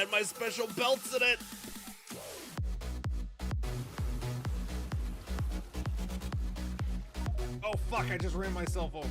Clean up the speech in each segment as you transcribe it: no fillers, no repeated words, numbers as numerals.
had my special belts in it. Oh fuck, I just ran myself over.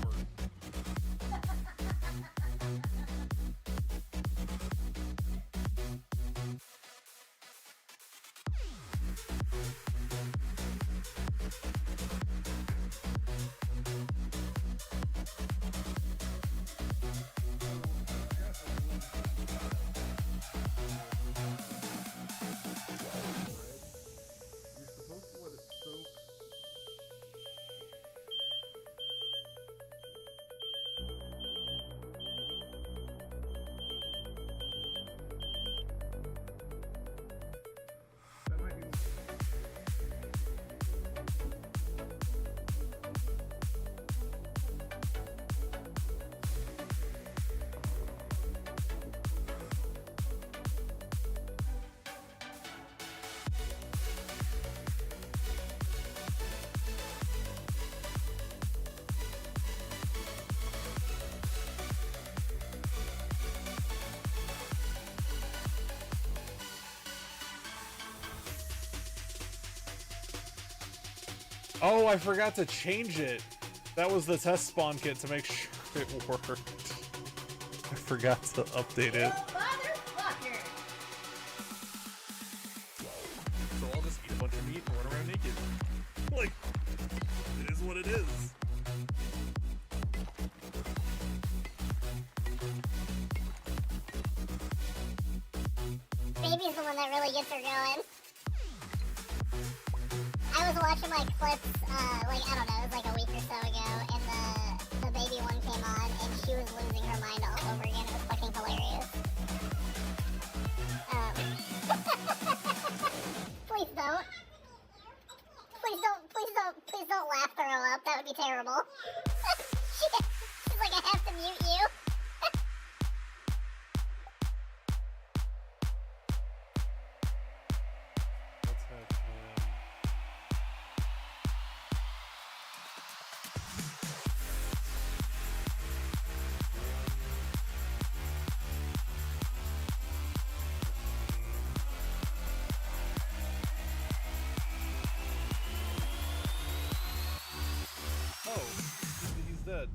Oh, I forgot to change it. That was the test spawn kit to make sure it worked. I forgot to update it. Motherfucker! So I'll just eat a bunch of meat and run around naked. Like, it is what it is. Baby's the one that really gets her going. I was watching like clips, like I don't know, it was like a week or so ago, and the baby one came on, and she was losing her mind all over again. It was fucking hilarious. Please don't. Please don't laugh throw up. That would be terrible. She's like, I have to mute you. He's dead.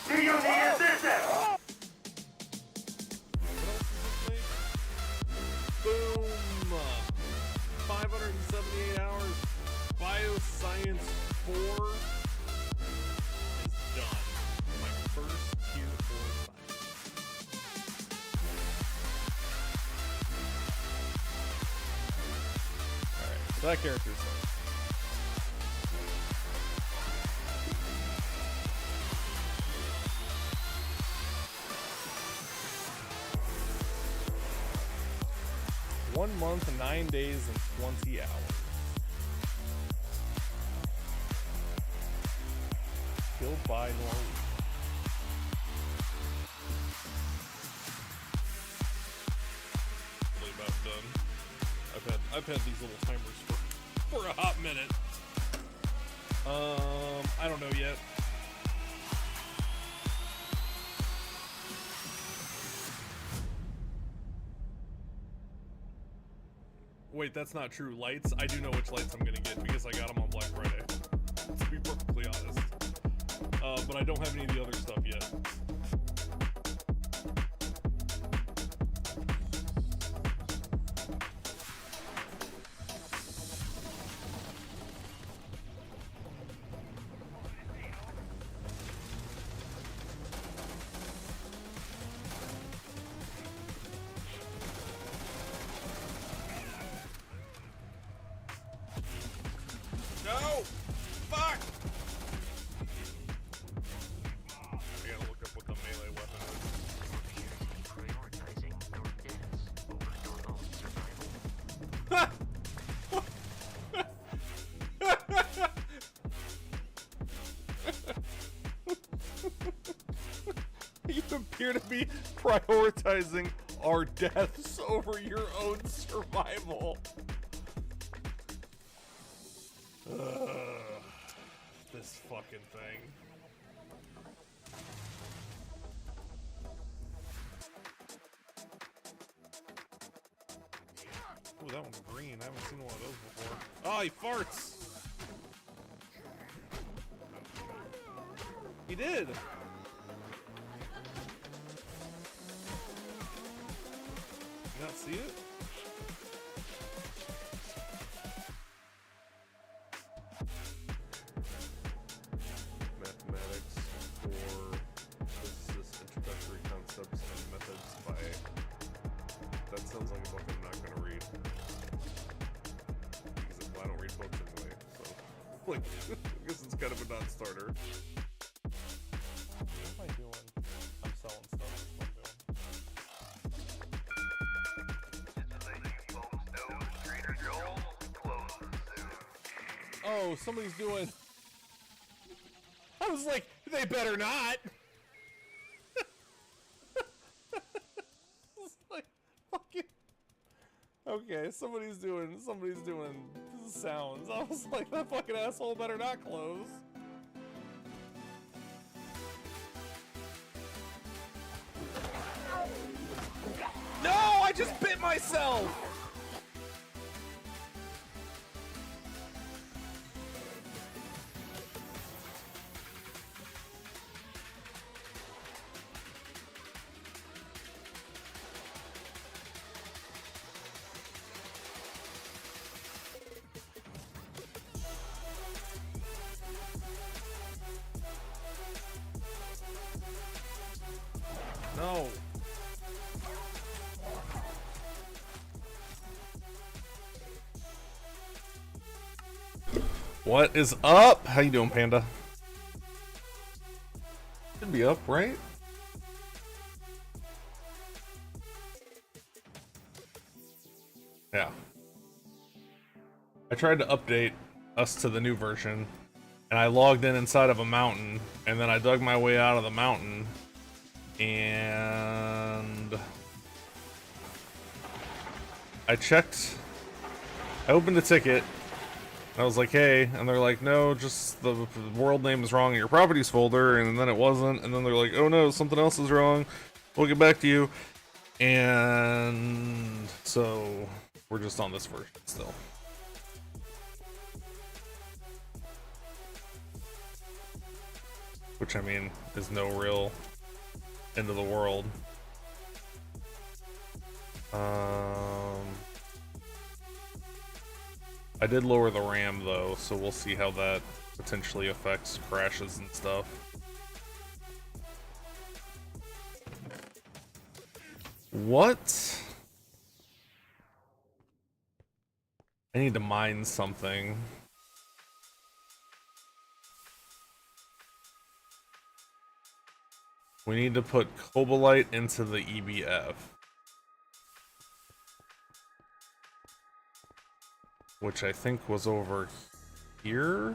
Do you need assistance? Boom! 578 hours. Bioscience 4 is done. My first tier 4 science. Alright, so that character's done. One month, 9 days, and 20 hours. Killed by Norway. Really about done. I've had these little timers for a hot minute. I don't know yet. Wait, that's not true. Lights? I do know which lights I'm gonna get because I got them on Black Friday. To be perfectly honest. But I don't have any of the other stuff yet. No! Fuck! I gotta look up what the melee weapon is. You appear to be prioritizing our deaths over your own survival. This fucking thing. Ooh, that one's green. I haven't seen one of those before. Oh, he farts! He did! You not see it? Mathematics for physicists, introductory concepts and methods by... That sounds like a book I'm not gonna read. Because I don't read books anyway, so... Like, I guess it's kind of a non-starter. What am I doing? I'm selling stuff. That's what I'm doing. Oh, somebody's doing... I was like, they better not! It's like, fucking... Okay, somebody's doing sounds. I was like, that fucking asshole better not close. No, I just bit myself! No. What is up? How you doing, Panda? Should be up, right? Yeah. I tried to update us to the new version, and I logged in inside of a mountain, and then I dug my way out of the mountain, and I checked. I opened a ticket. I was like, hey, and they're like, no, just the world name is wrong in your properties folder, and then it wasn't, and then they're like, oh no, something else is wrong, we'll get back to you, and so we're just on this version still. Which, I mean, is no real end of the world. I did lower the RAM though, so we'll see how that potentially affects crashes and stuff. What? I need to mine something. We need to put Cobalite into the EBF. Which I think was over here.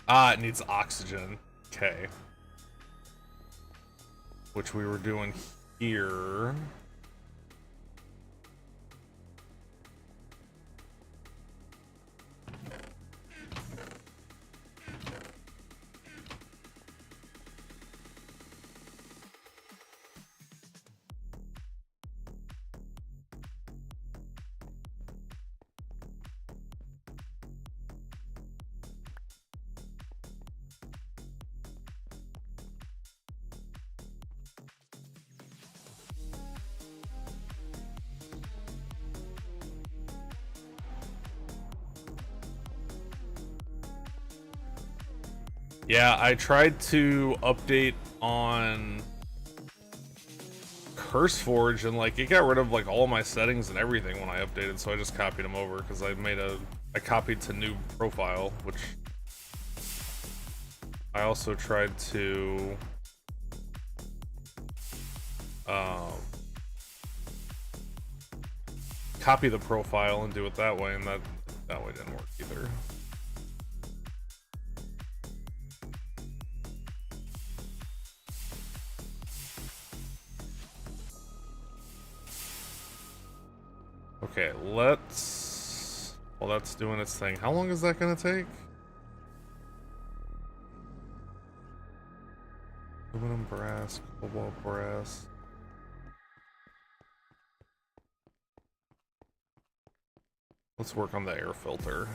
Ah, it needs oxygen. Okay. Which we were doing here. Yeah, I tried to update on Curse Forge, and like it got rid of like all my settings and everything when I updated, so I just copied them over because I copied to new profile, which I also tried to copy the profile and do it that way, and that way didn't work either. Okay, while that's doing its thing, how long is that gonna take? Aluminum, brass, cobalt, brass. Let's work on the air filter.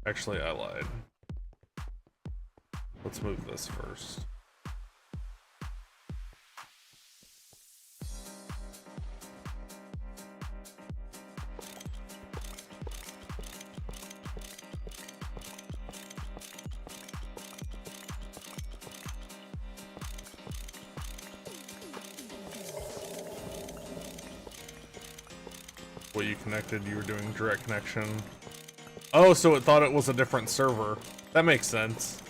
Actually, I lied. Let's move this first. What you connected, you were doing direct connection. Oh, so it thought it was a different server. That makes sense.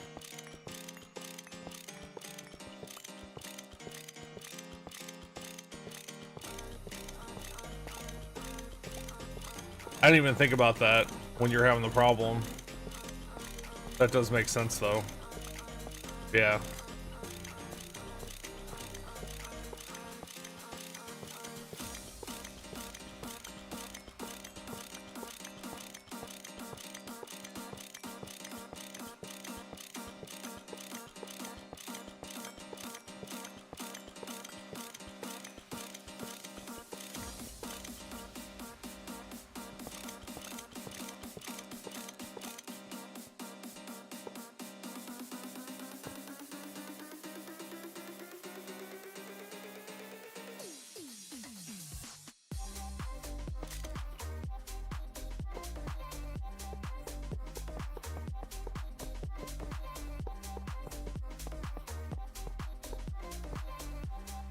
I didn't even think about that when you're having the problem. That does make sense though. Yeah.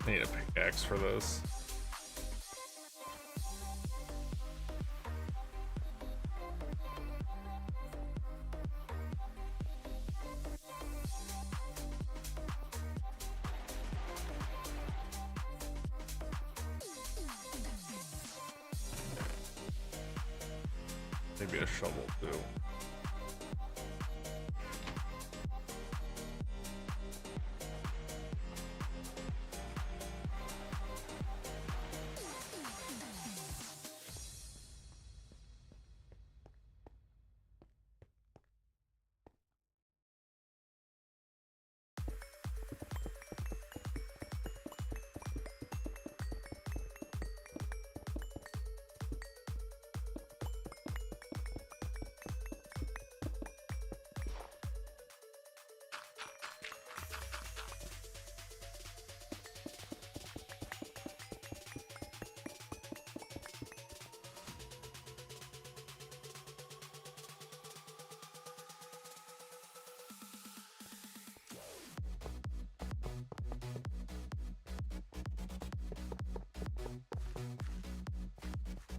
I need a pickaxe for this. Maybe a shovel too.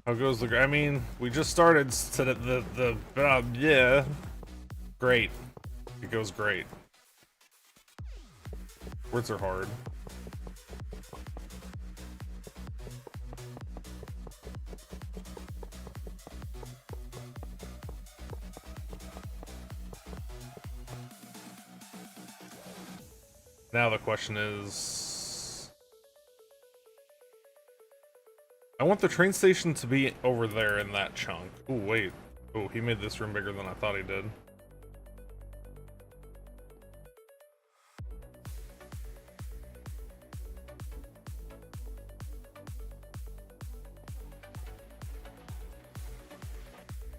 How goes the? I mean, we just started to yeah, great. It goes great. Words are hard. Now the question is, I want the train station to be over there in that chunk. Oh wait. Oh, he made this room bigger than I thought he did.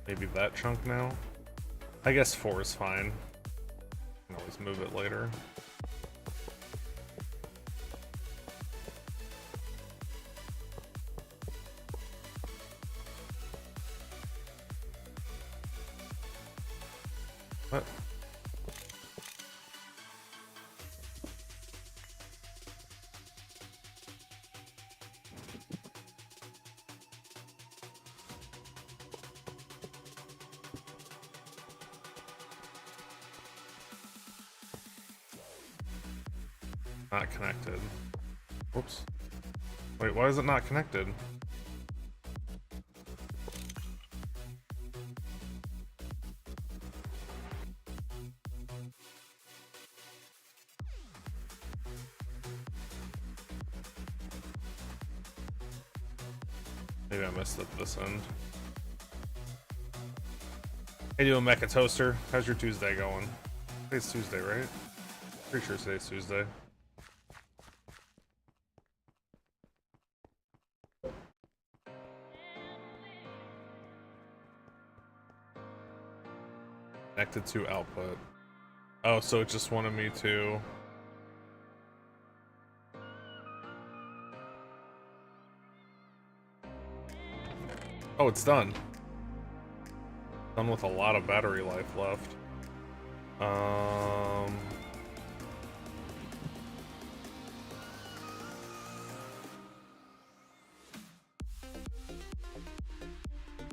Maybe that chunk now? I guess 4 is fine. I can always move it later. What? Not connected. Whoops. Wait, why is it not connected? Maybe I missed it this end. Hey, doing Mecha Toaster? How's your Tuesday going? Today's Tuesday, right? Pretty sure today's Tuesday. Connected to output. Oh, so it just wanted me to... Oh, it's done. Done with a lot of battery life left. I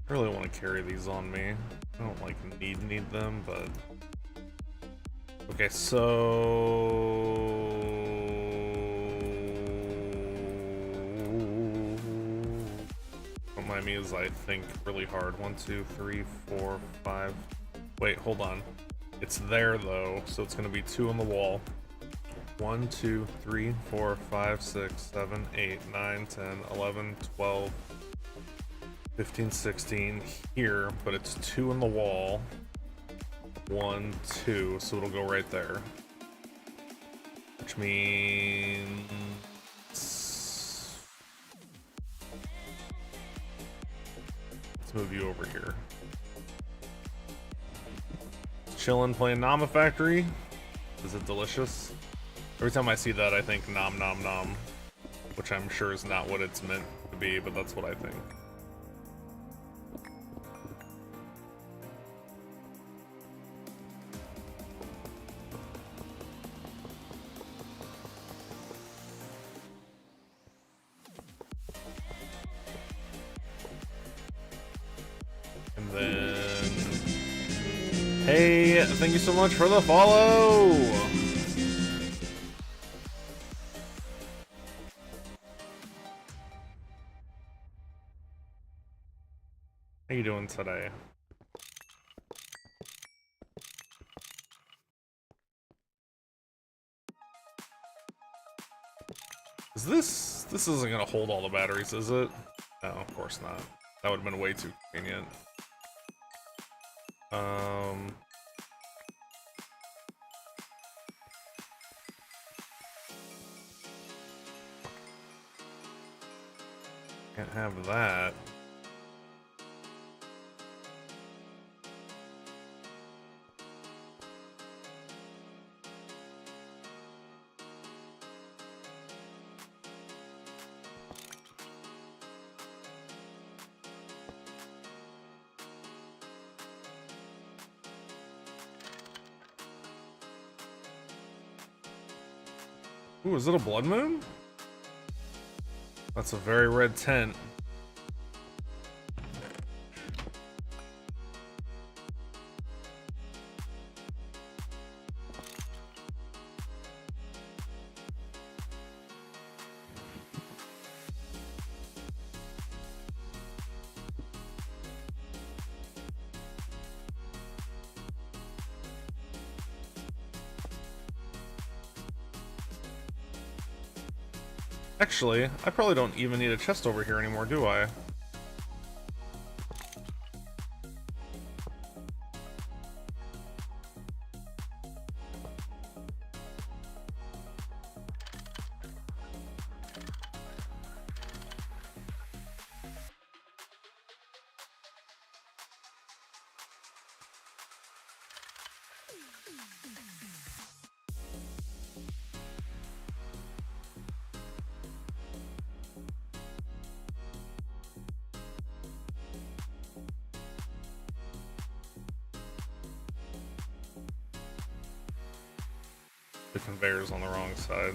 really want to carry these on me. I don't like need them, but okay, so remind me as I think really hard. 1, 2, 3, 4, 5. Wait, hold on. It's there though, so it's gonna be 2 on the wall. 1, 2, 3, 4, 5, 6, 7, 8, 9, 10, 11, 12, 15, 16 here, but it's 2 on the wall. 1, 2, so it'll go right there. Which means... let's move you over here. Chillin' playing Nama Factory. Is it delicious? Every time I see that, I think nom nom nom. Which I'm sure is not what it's meant to be, but that's what I think. And then... hey, thank you so much for the follow! How you doing today? Is this isn't gonna hold all the batteries, is it? No, of course not. That would have been way too convenient. Can't have that. Ooh, is it a blood moon? That's a very red tent. Actually, I probably don't even need a chest over here anymore, do I? The conveyor's on the wrong side.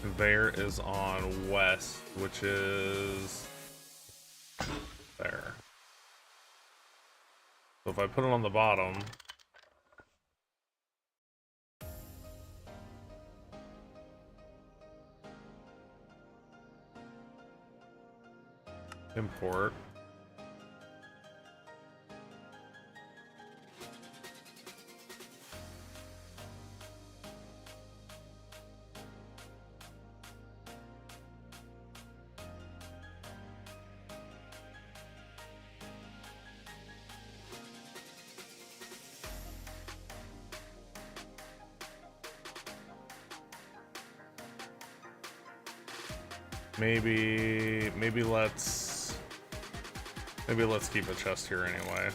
Conveyor is on west, which is There. So if I put it on the bottom, import. Maybe let's keep a chest here anyway.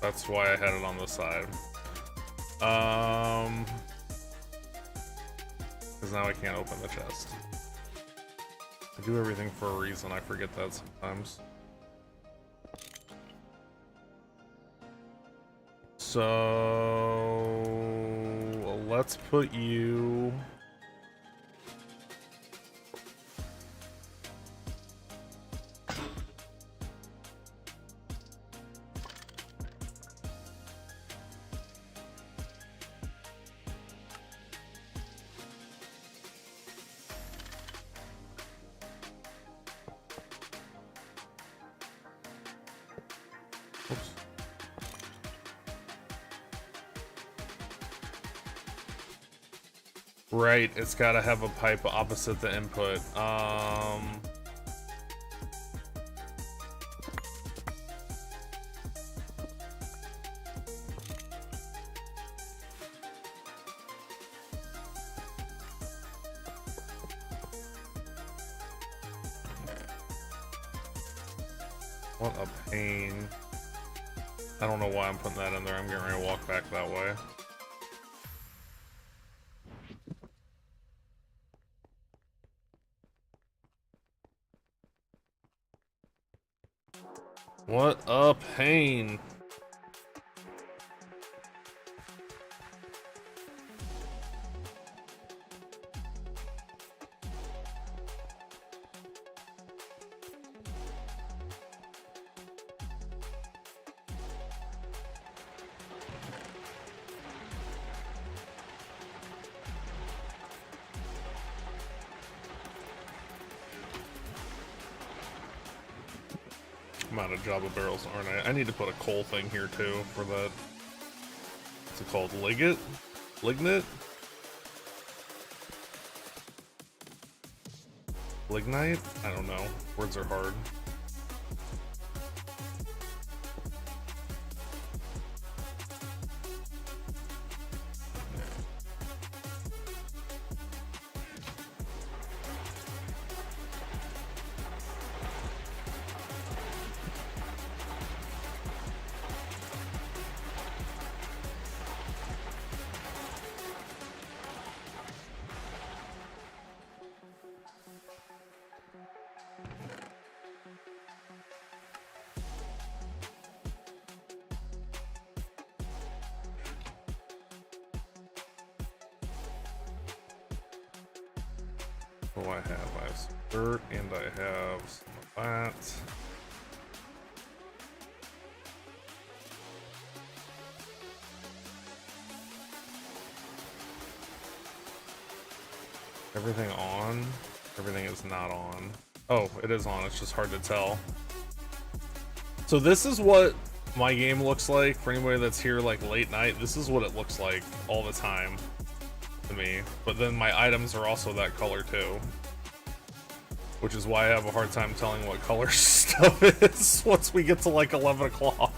That's why I had it on the side. Because now I can't open the chest. I do everything for a reason, I forget that sometimes. So let's put you... Oops. Right, it's gotta have a pipe opposite the input. What a pain. I don't know why I'm putting that in there. I'm getting ready to walk back that way. What a pain. I'm out of Java barrels, aren't I? I need to put a coal thing here too for that. What's it called? Lignite? Lignite? Lignite? I don't know. Words are hard. What do I have? I have some dirt and I have some of that. Everything on? Everything is not on. Oh, it is on. It's just hard to tell. So this is what my game looks like for anybody that's here like late night. This is what it looks like all the time to me. But then my items are also that color too. Which is why I have a hard time telling what color stuff is once we get to like 11 o'clock.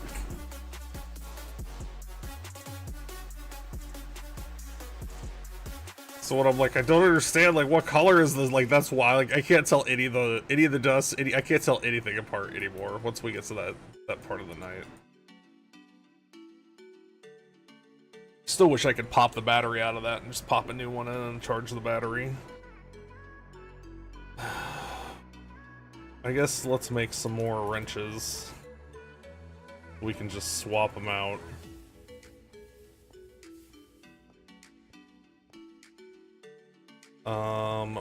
So what I'm like, I don't understand, like, what color is this? Like, that's why, like, I can't tell any of the dust, I can't tell anything apart anymore once we get to that part of the night. Still wish I could pop the battery out of that and just pop a new one in and charge the battery. I guess let's make some more wrenches. We can just swap them out.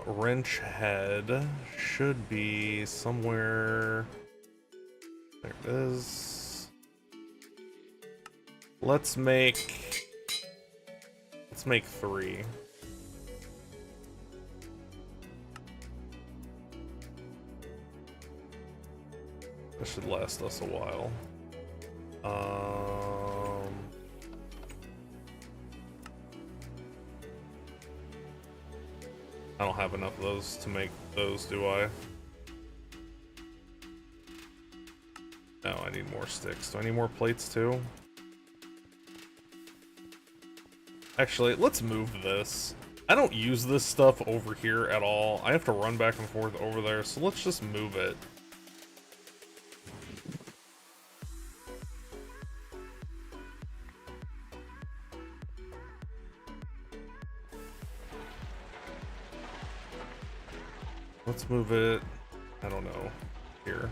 Wrench head should be somewhere. There it is. Let's make 3. This should last us a while. I don't have enough of those to make those, do I? No, I need more sticks. Do I need more plates too? Actually, let's move this. I don't use this stuff over here at all. I have to run back and forth over there, so let's just move it. Let's move it, I don't know, here.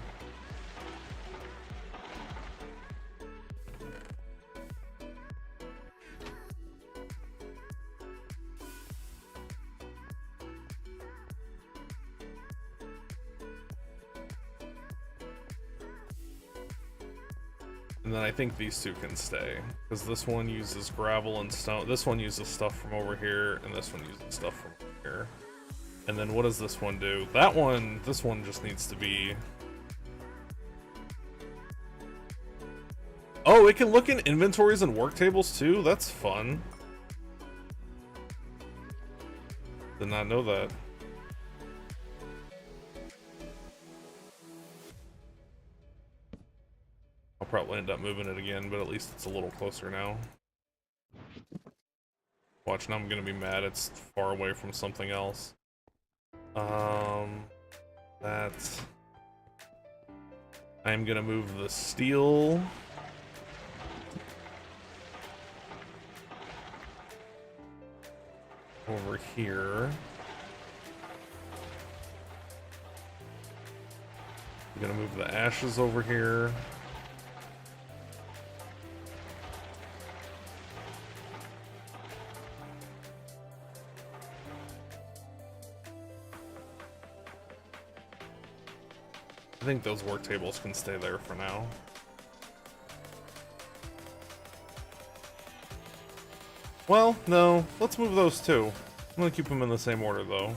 And then I think these two can stay, because this one uses gravel and stone. This one uses stuff from over here, and this one uses stuff from here. And then what does this one do? This one just needs to be... Oh, it can look in inventories and work tables too? That's fun. Did not know that. I'll probably end up moving it again, but at least it's a little closer now. Watch, now I'm gonna be mad it's far away from something else. That... I'm gonna move the steel. Over here. I'm gonna move the ashes over here. I think those work tables can stay there for now. Well, no, let's move those too. I'm gonna keep them in the same order though.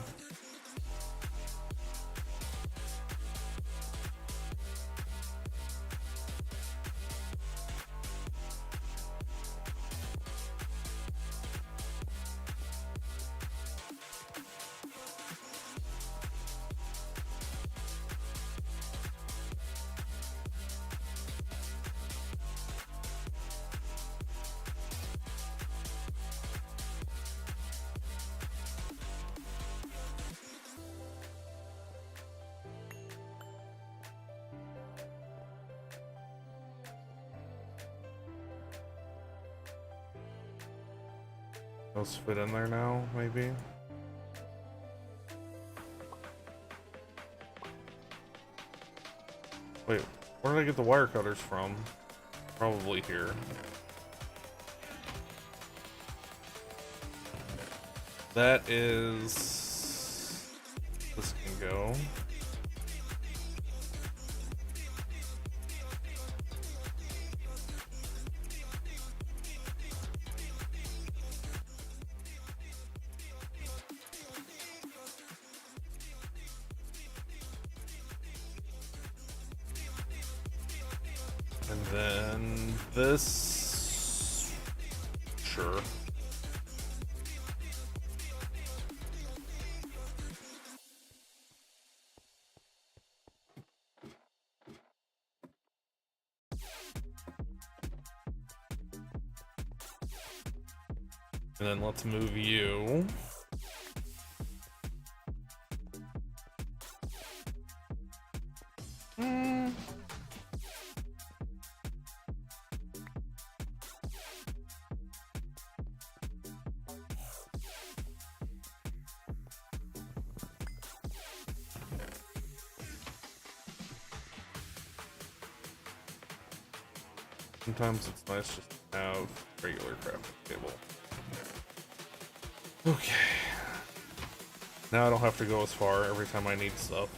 Those fit in there now, maybe? Wait, where did I get the wire cutters from? Probably here. That is... This can go. And then this, sure. And then let's move you. Sometimes it's nice just to have regular crafting table. Okay. Now I don't have to go as far every time I need stuff.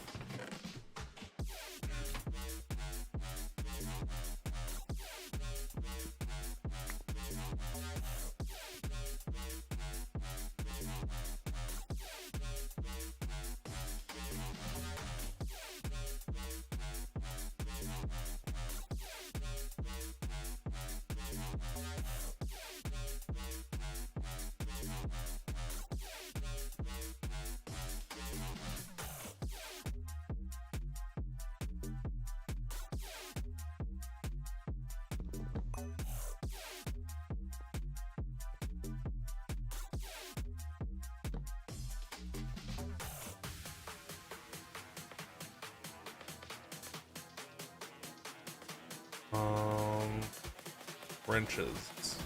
Wrenches.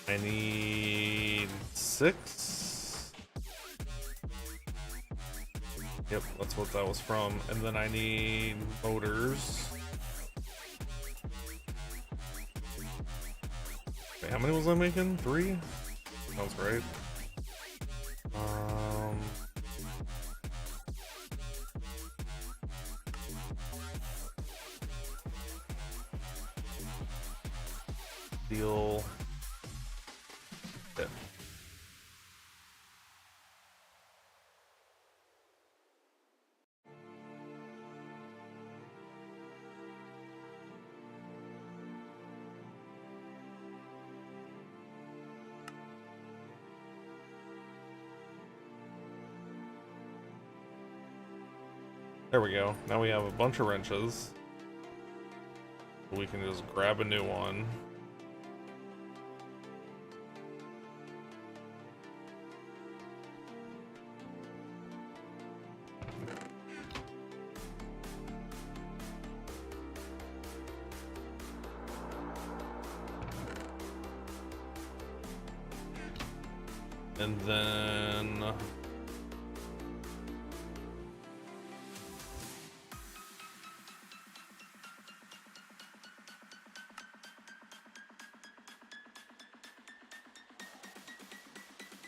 I need 6. Yep, that's what that was from. And then I need motors. Wait, how many was I making? 3? Sounds right. Steel. Yeah. There we go. Now we have a bunch of wrenches. We can just grab a new one. And then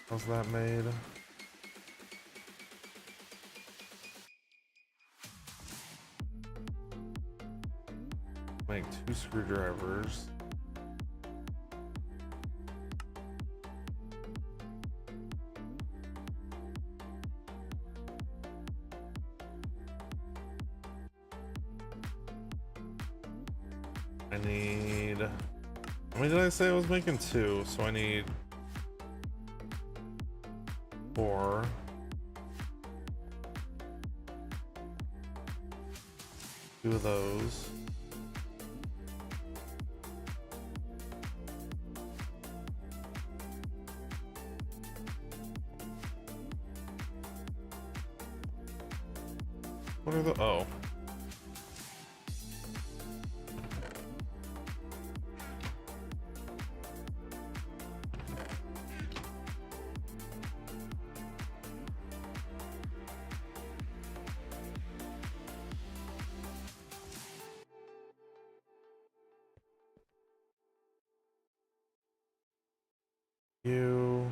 how's that made? Make 2 screwdrivers. I need, how many did I say I was making? 2, so I need 4. Two of those. What are the, oh. You.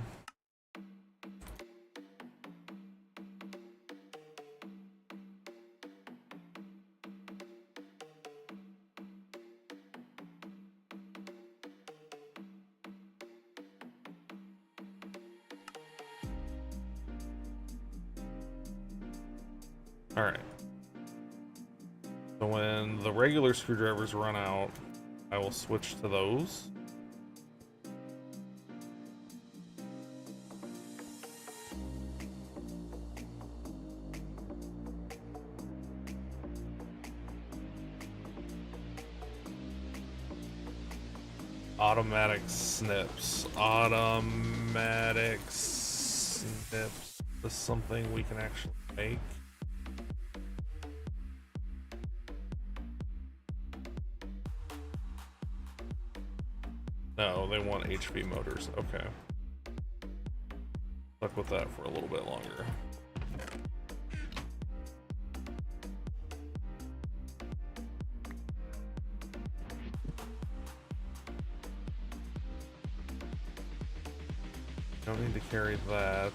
All right. So when the regular screwdrivers run out, I will switch to those. Automatic snips. Automatic snips. This is something we can actually make. No, they want HP motors. Okay. Stuck with that for a little bit longer. carry that.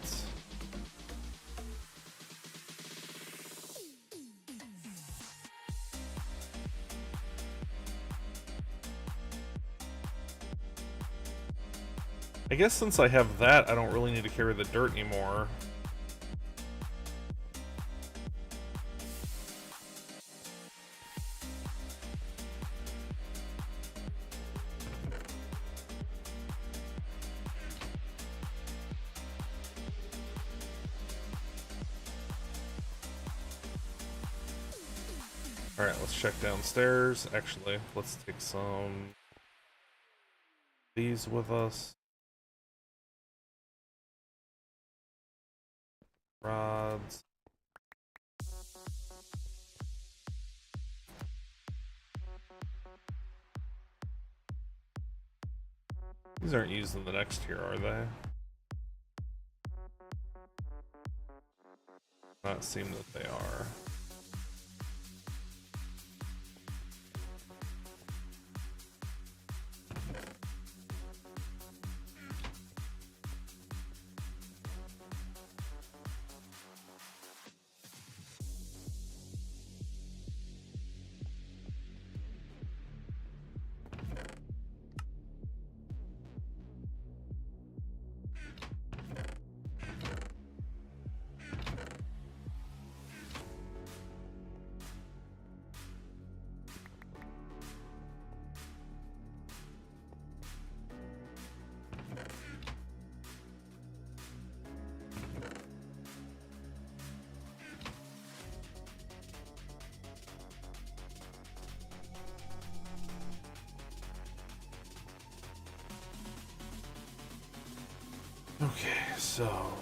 I guess since I have that, I don't really need to carry the dirt anymore. Alright, let's check downstairs. Actually, let's take some these with us. Rods. These aren't used in the next tier, are they? Not seem that they are. Okay, so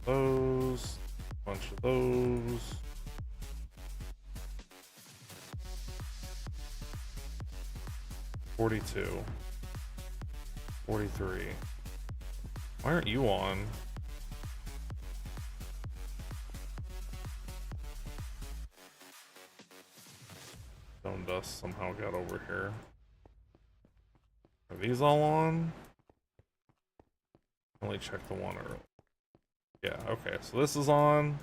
those, bunch of those. $42. $43. Why aren't you on? Stone dust somehow got over here. Are these all on? Only check the one early. Yeah, okay, so this is on.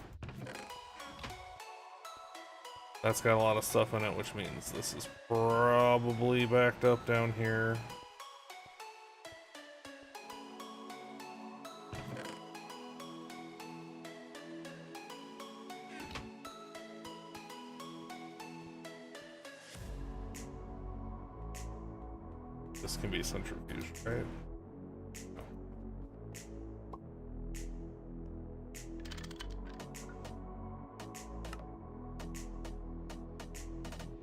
That's got a lot of stuff in it, which means this is probably backed up down here. This can be centrifuge, right?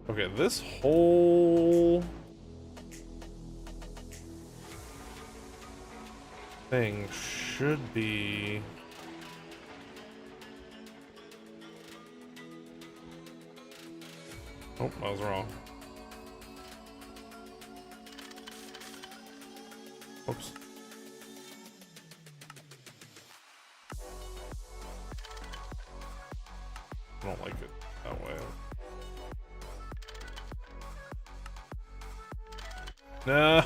Okay, this whole thing should be oh, I was wrong. Oops. I don't like it that way. No.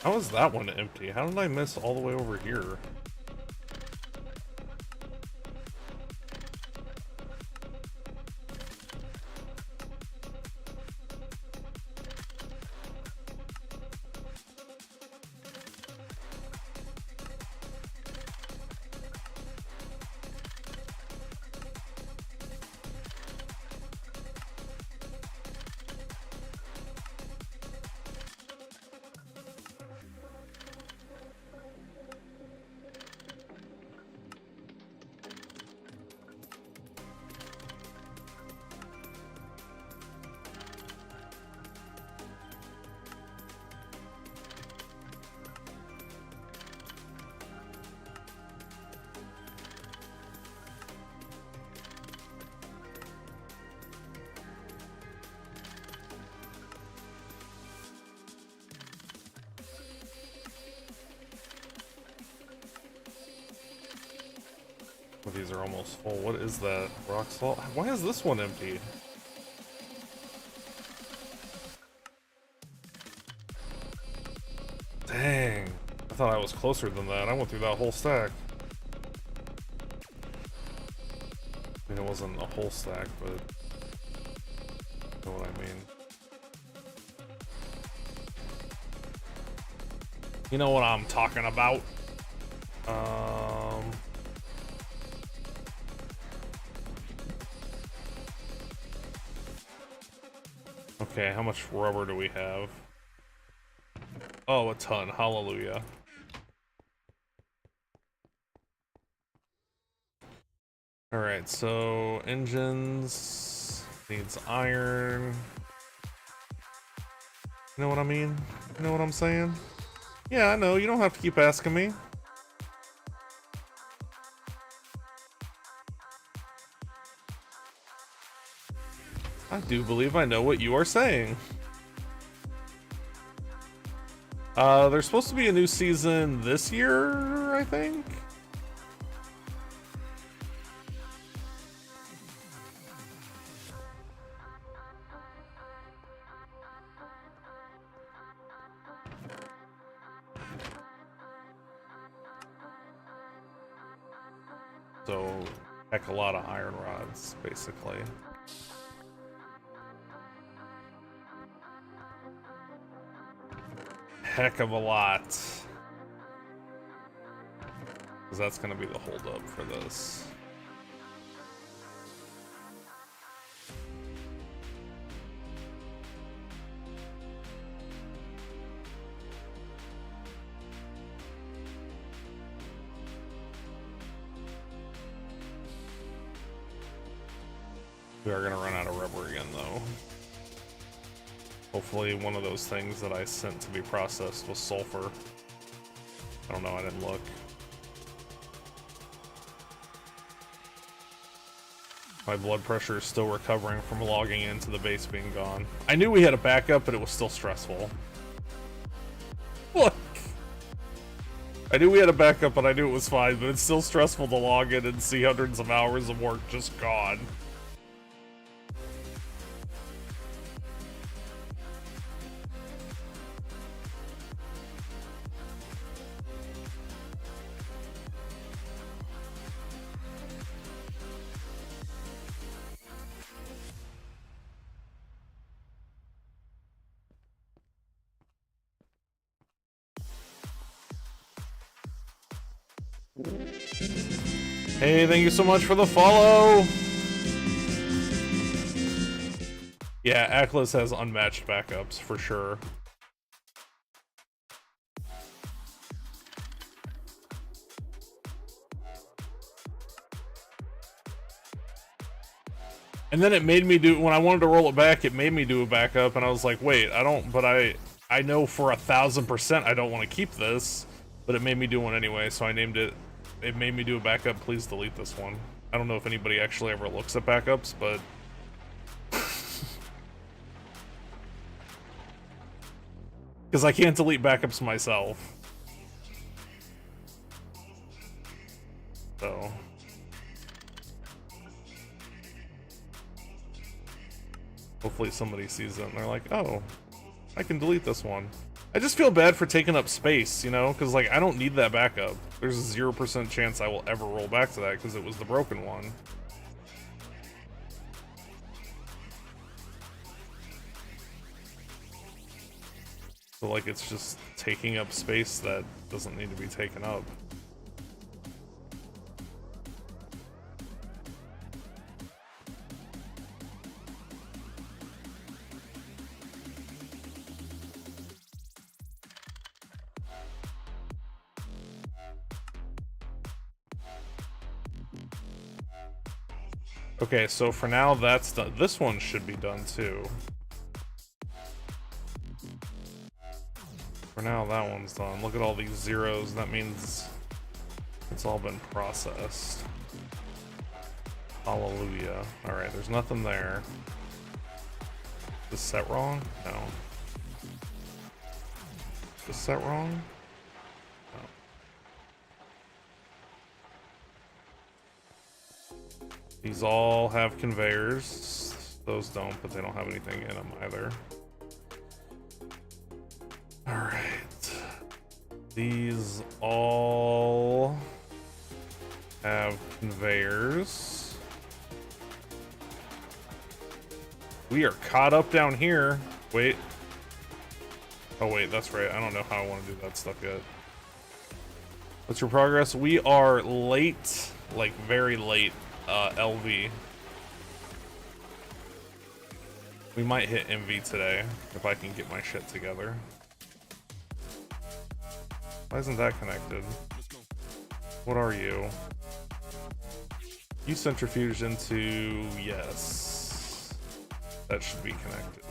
How is that one empty? How did I miss all the way over here? Well, these are almost full. What is that? Rock salt? Why is this one empty? Dang. I thought I was closer than that. I went through that whole stack. I mean, it wasn't a whole stack, but you know what I mean. You know what I'm talking about. Okay, how much rubber do we have? Oh, a ton. Hallelujah. Alright, so engines needs iron. You know what I mean? You know what I'm saying? Yeah, I know. You don't have to keep asking me. I do believe I know what you are saying. There's supposed to be a new season this year, I think. So, heck, a lot of iron rods, basically. Heck of a lot. Because that's going to be the holdup for this. We are going to run out of rubber again, though. Hopefully one of those things that I sent to be processed was sulfur. I don't know, I didn't look. My blood pressure is still recovering from logging into the base being gone. I knew we had a backup, but it was still stressful. Look! I knew we had a backup, but I knew it was fine, but it's still stressful to log in and see hundreds of hours of work just gone. Hey, thank you so much for the follow! Yeah, Atlas has unmatched backups, for sure. And then it made me do, when I wanted to roll it back, it made me do a backup, and I was like, wait, I know for 1000% I don't want to keep this, but it made me do one anyway, so I named it. It made me do a backup. Please delete this one. I don't know if anybody actually ever looks at backups, but because I can't delete backups myself. So hopefully somebody sees it and they're like, oh, I can delete this one. I just feel bad for taking up space, you know, because like I don't need that backup. There's a 0% chance I will ever roll back to that because it was the broken one. So like it's just taking up space that doesn't need to be taken up. Okay, so for now that's done. This one should be done too. For now that one's done. Look at all these zeros. That means it's all been processed. Hallelujah. Alright, there's nothing there. Is this set wrong? No. Is this set wrong? No. These all have conveyors. Those don't, but they don't have anything in them either. Alright. These all have conveyors. We are caught up down here. Wait. Oh wait, that's right. I don't know how I want to do that stuff yet. What's your progress? We are late, like very late. LV. We might hit MV today if I can get my shit together. Why isn't that connected? What are you? You centrifuge into... yes. That should be connected.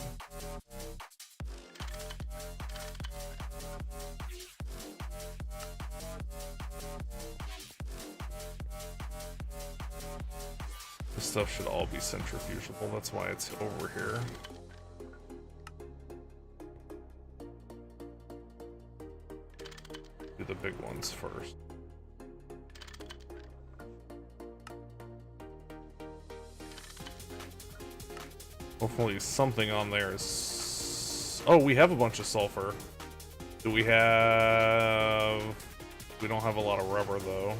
This stuff should all be centrifugable, that's why it's over here. Do the big ones first. Hopefully something on there is... oh, we have a bunch of sulfur. Do we have... we don't have a lot of rubber though.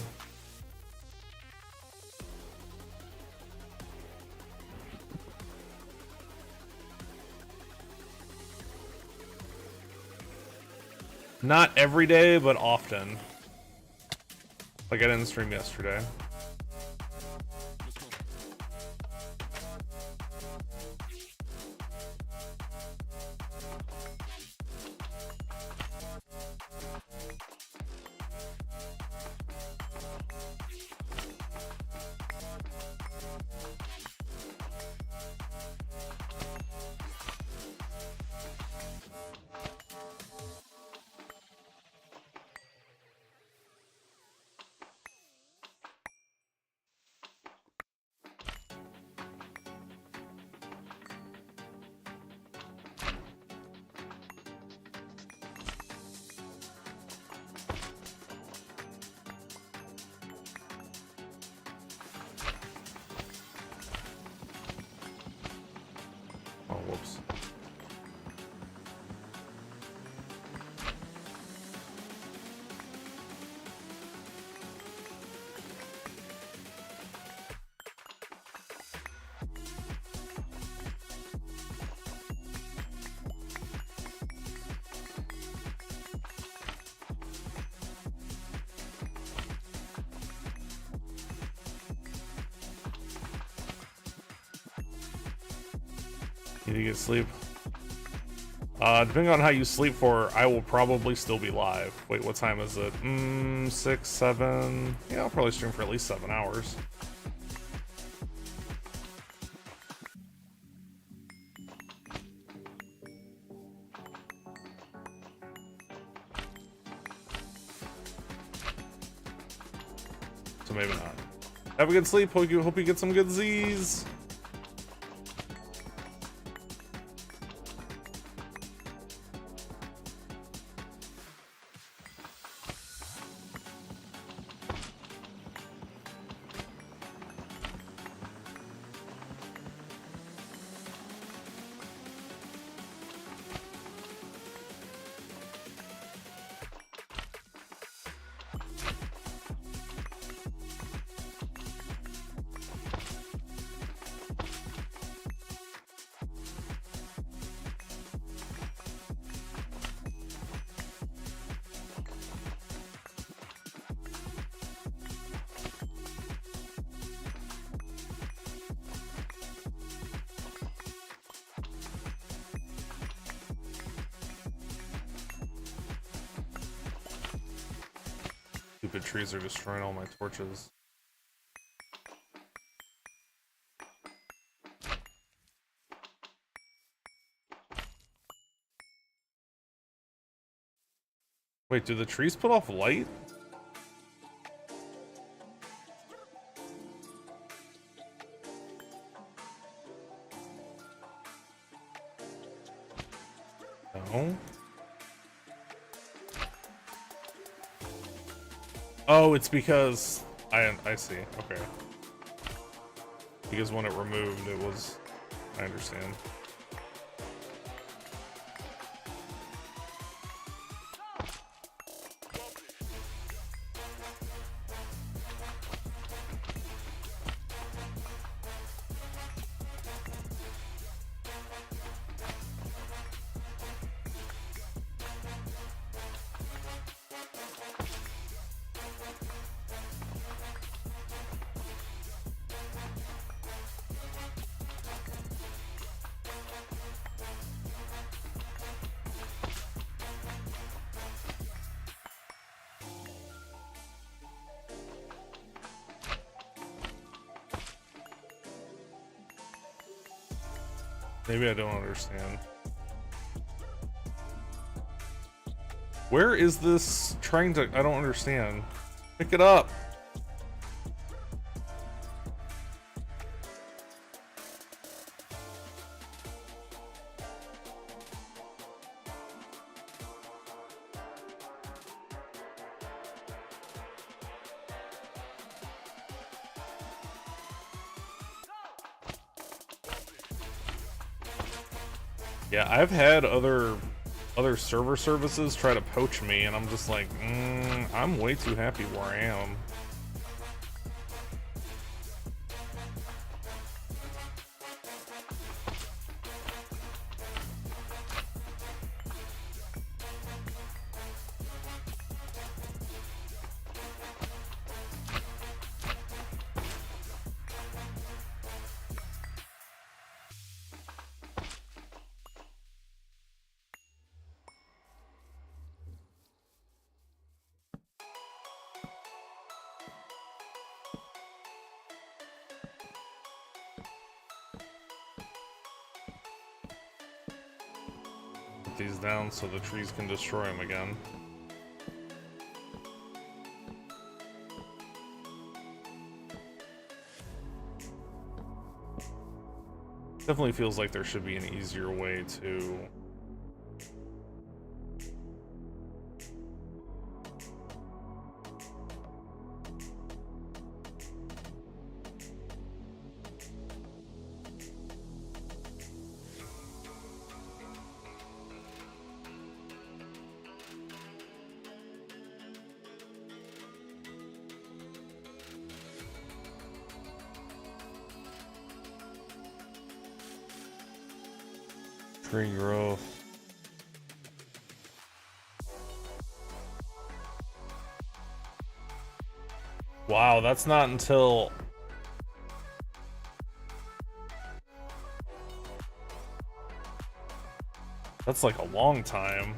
Not every day, but often. Like I didn't stream yesterday. Oh, whoops. Need to get sleep. Depending on how you sleep for, I will probably still be live. Wait, what time is it? 6, 7. Yeah, I'll probably stream for at least 7 hours. So maybe not. Have a good sleep. Hope you get some good Z's. stupid trees are destroying all my torches. Wait, do the trees put off light? No. Oh, it's because I see. Okay. Because when it removed, it was. I understand. Maybe I don't understand. Where is this trying to... I don't understand. Pick it up! Yeah, I've had other server services try to poach me, and I'm just like, I'm way too happy where I am. These down so the trees can destroy them again. Definitely feels like there should be an easier way to... tree growth. Wow, that's not until... That's like a long time.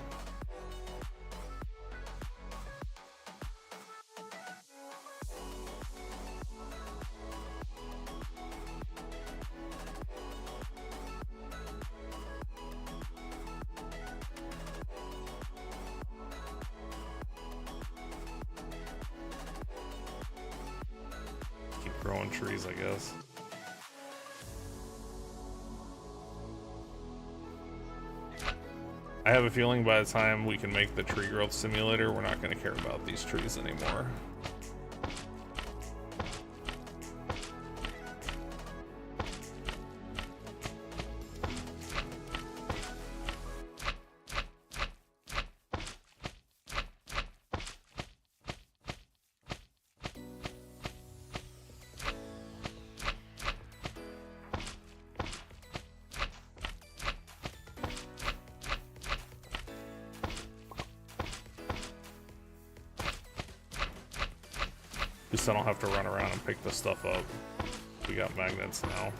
Growing trees, I guess. I have a feeling by the time we can make the tree growth simulator, we're not going to care about these trees anymore. At least I don't have to run around and pick this stuff up. We got magnets now.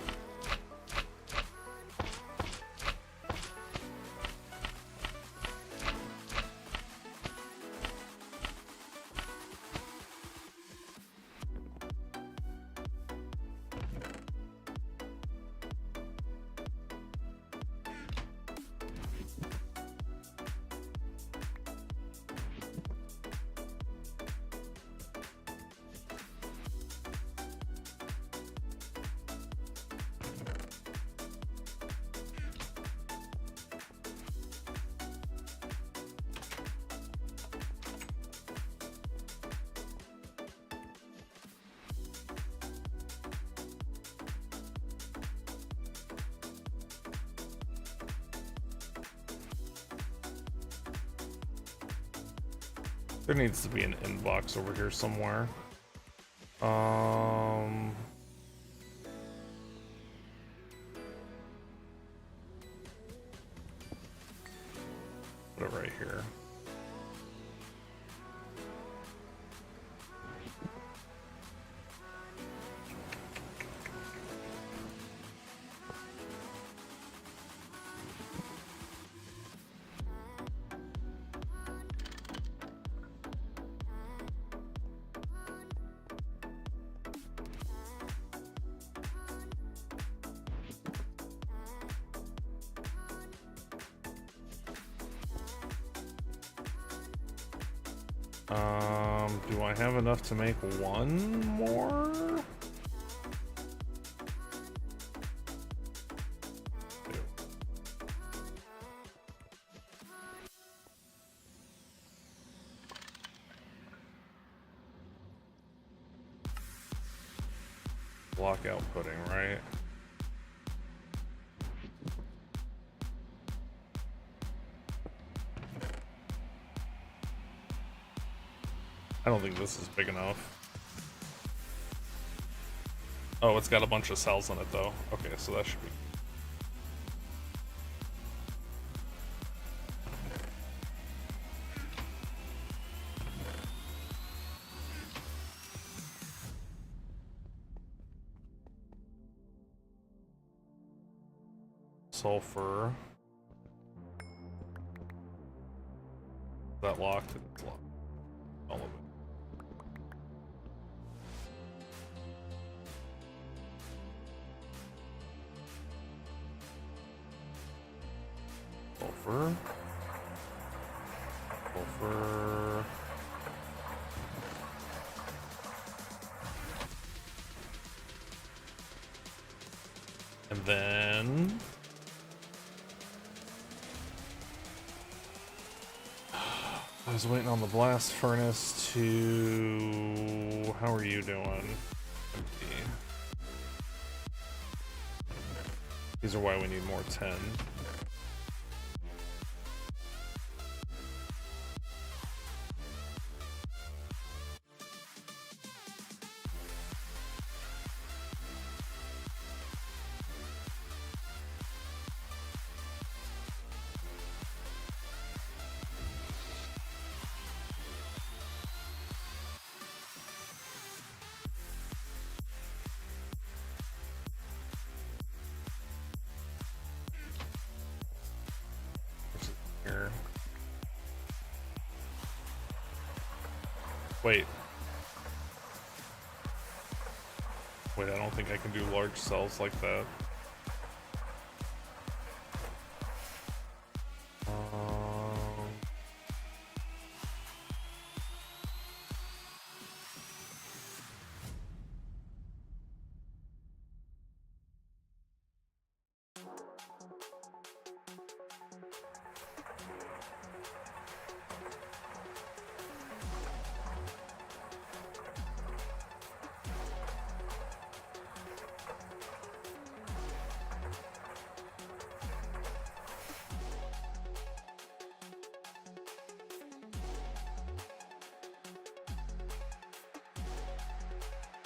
There needs to be an inbox over here somewhere. Put it right here. Do I have enough to make one more? Block outputting, right? I don't think this is big enough. Oh, it's got a bunch of cells in it though. Okay, so that should be... Sulfur. Is that locked? It's locked. All of it. Sulfur. Sulfur. And then... I was waiting on the blast furnace to... How are you doing? Empty. These are why we need more tin. Here. Wait. Wait, I don't think I can do large cells like that.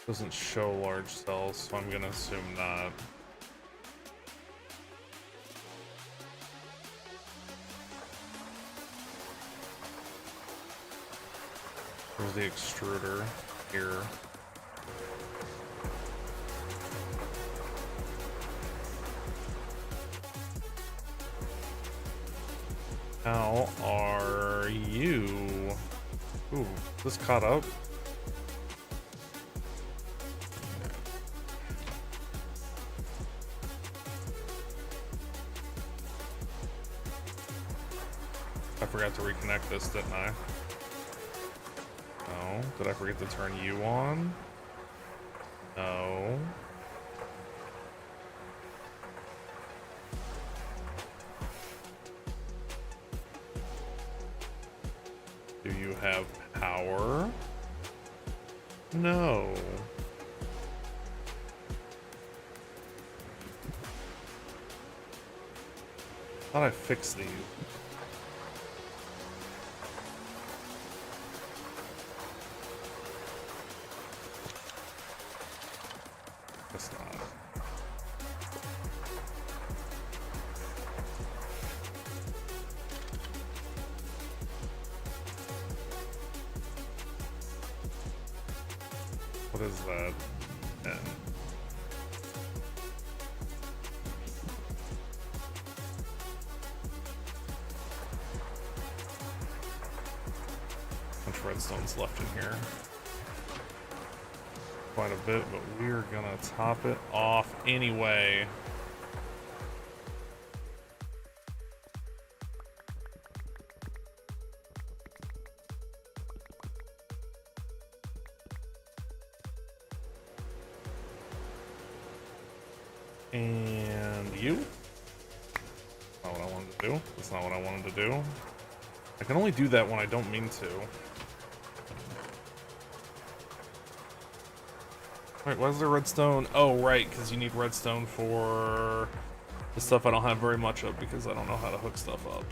Doesn't show large cells, so I'm gonna assume not. Where's the extruder? Here. How are you? Ooh, this caught up. I forgot to reconnect this, didn't I? No. Did I forget to turn you on? No. Do you have power? No. Thought I fixed these. What is that? Yeah. Bunch of redstones left in here. Quite a bit, but we're gonna top it off anyway. And you? Not what I wanted to do. That's not what I wanted to do. I can only do that when I don't mean to. Wait, why is there redstone? Oh, right, because you need redstone for the stuff I don't have very much of because I don't know how to hook stuff up.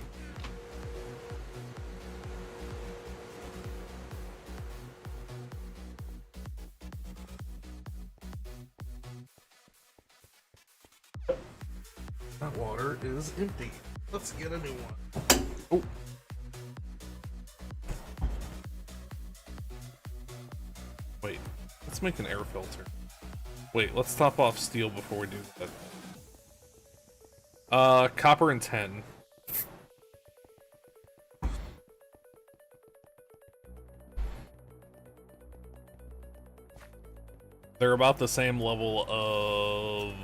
That water is empty. Let's get a new one. Oh. Wait, let's make an air filter. Wait, let's top off steel before we do that. Copper and 10. They're about the same level of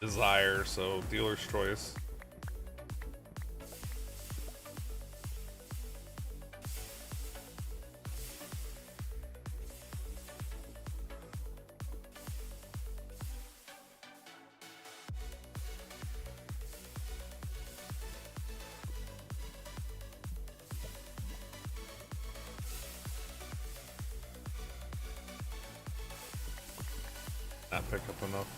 desire, so dealer's choice. Not pick up enough.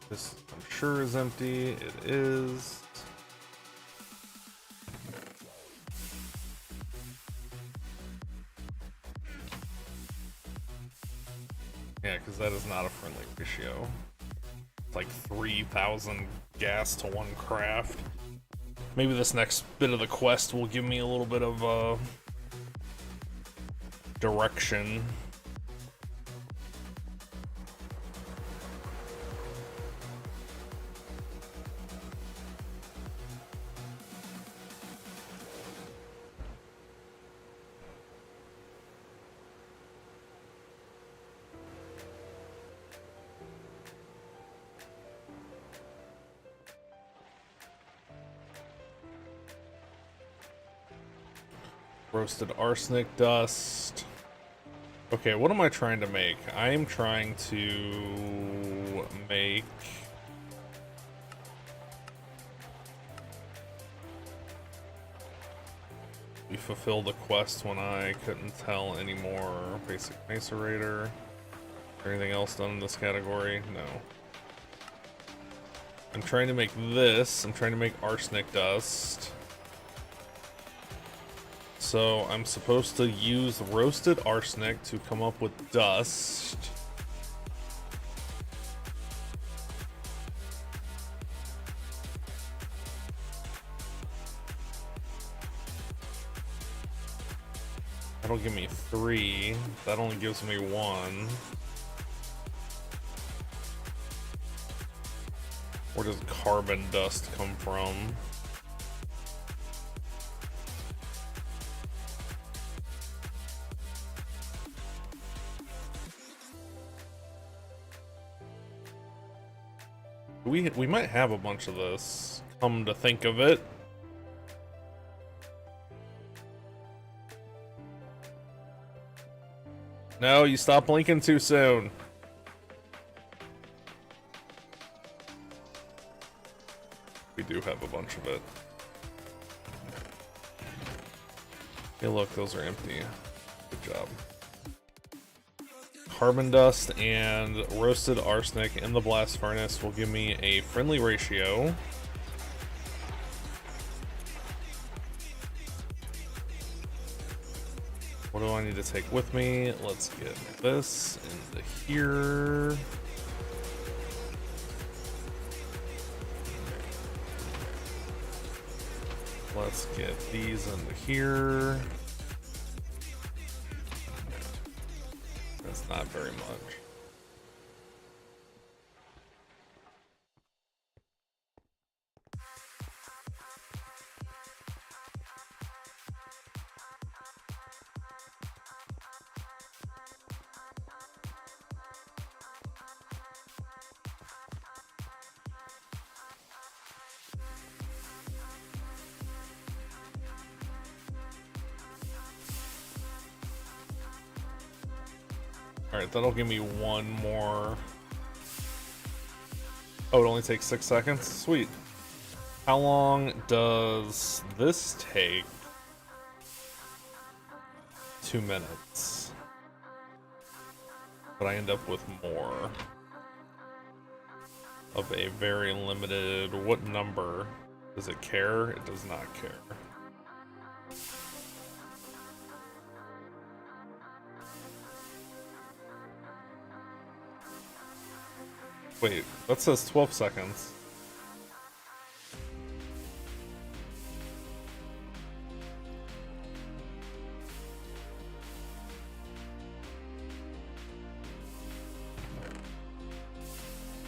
This, I'm sure, is empty. It is. Yeah, because that is not a friendly ratio. It's like 3,000 gas to 1 craft. Maybe this next bit of the quest will give me a little bit of direction. Roasted arsenic dust. Okay, what am I trying to make? I am trying to make... We fulfilled a quest when I couldn't tell anymore. Basic macerator. Anything else done in this category? No. I'm trying to make this. I'm trying to make arsenic dust. So I'm supposed to use roasted arsenic to come up with dust. That'll give me 3. That only gives me 1. Where does carbon dust come from? We might have a bunch of this, come to think of it. No, you stop blinking too soon. We do have a bunch of it. Hey, look, those are empty. Good job. Carbon dust and roasted arsenic in the blast furnace will give me a friendly ratio. What do I need to take with me? Let's get this into here. Let's get these into here. That's not very much. Alright, that'll give me one more. Oh, it only takes 6 seconds? Sweet. How long does this take? 2 minutes. But I end up with more. Of a very limited... What number? Does it care? It does not care. Wait, that says 12 seconds.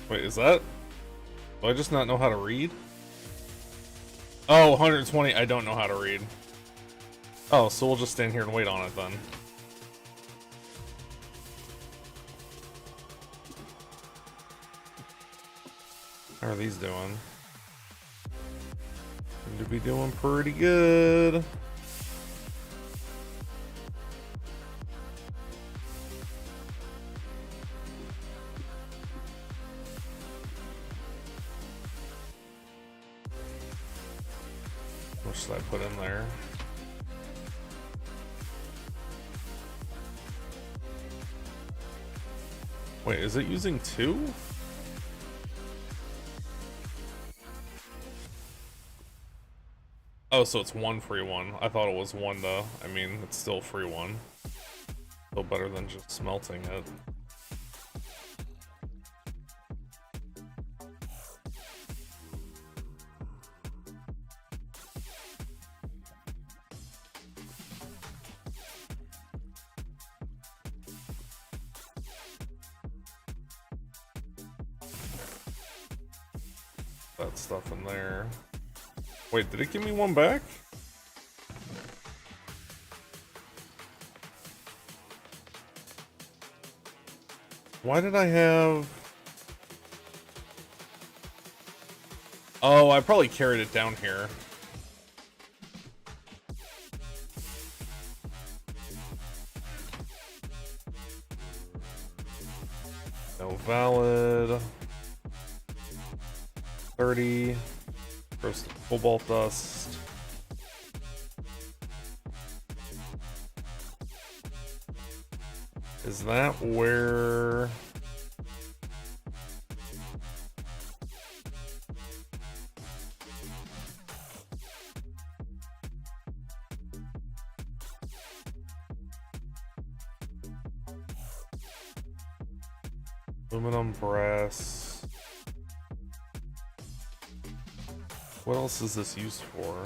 Wait, is that... Do I just not know how to read? Oh, 120, I don't know how to read. Oh, so we'll just stand here and wait on it then. How are these doing? Seem to be doing pretty good. What should I put in there? Wait, is it using 2? Oh, so it's 1 free one. I thought it was 1 though. I mean, it's still free 1. Still better than just smelting it. That stuff in there. Wait, did it give me 1 back? Why did I have... Oh, I probably carried it down here. No valid. 30. First cobalt dust. Is that where... Aluminum, brass... What else is this used for?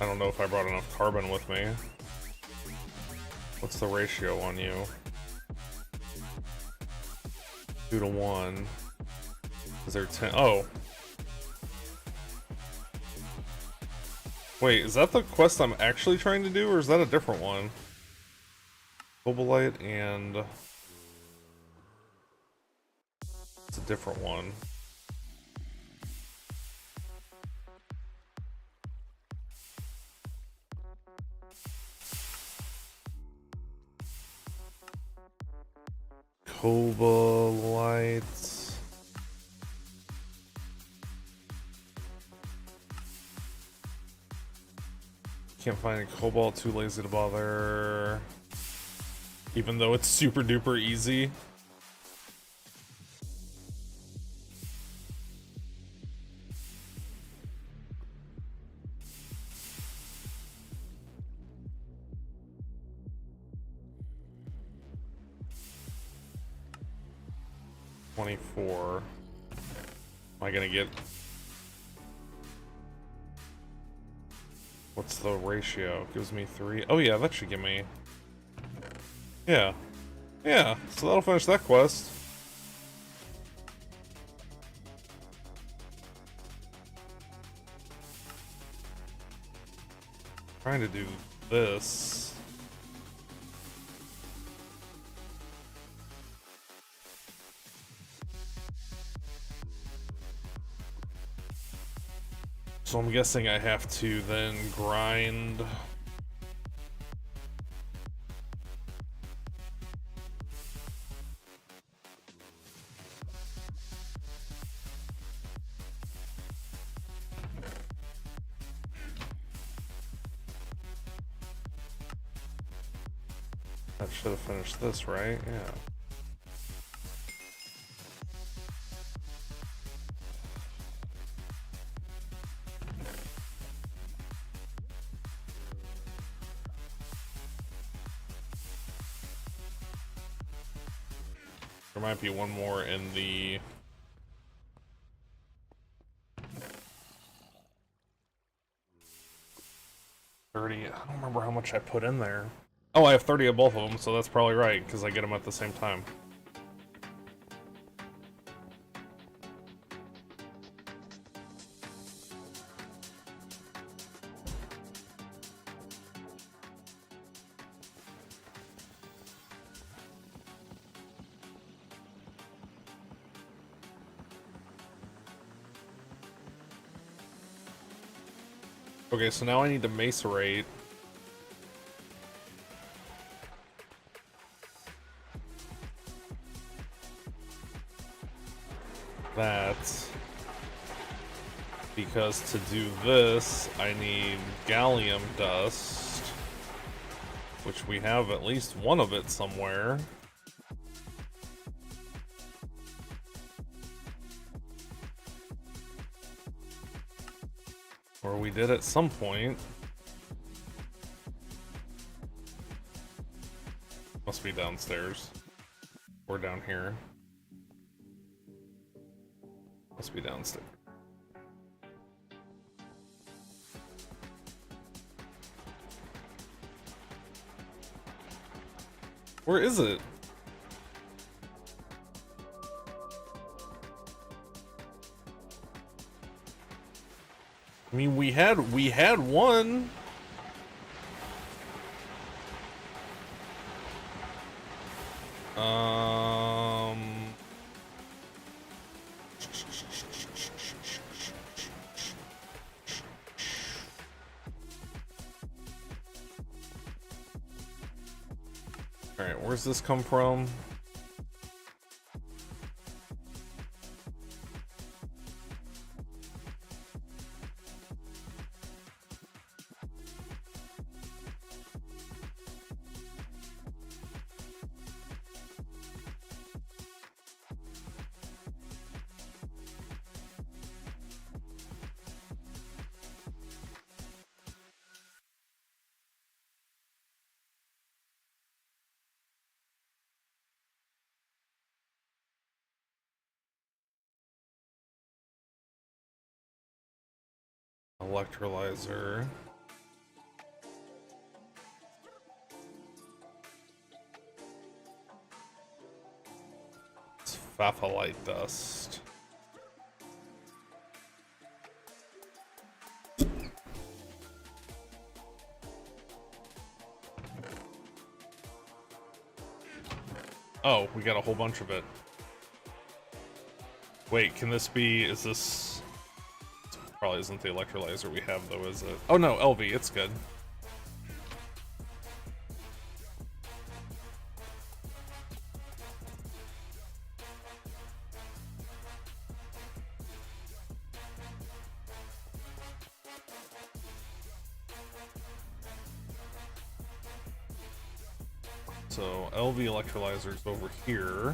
I don't know if I brought enough carbon with me. What's the ratio on you? 2 to 1. Is there 10? Oh. Wait, is that the quest I'm actually trying to do, or is that a different one? Cobalite and... It's a different one. Cobalite. Can't find any cobalt, too lazy to bother. Even though it's super duper easy. 24. Am I gonna get... What's the ratio? Gives me 3. Oh yeah, that should give me... Yeah. Yeah, so that'll finish that quest. Trying to do this. So I'm guessing I have to then grind. That should have finished this, right? Yeah. There might be one more in the... I don't remember how much I put in there. Oh, I have 30 of both of them, so that's probably right, because I get them at the same time. Okay, so now I need to macerate. That. Because to do this, I need gallium dust. Which we have at least one of it somewhere. Or we did at some point. Must be downstairs. Or down here. Must be downstairs. Where is it? I mean, we had one. All right, where's this come from? Electrolyzer. It's Phatholite dust. Oh, we got a whole bunch of it. Wait, can this be... is this... Probably isn't the electrolyzer we have, though, is it? Oh no, LV, it's good. So, LV electrolyzer's over here.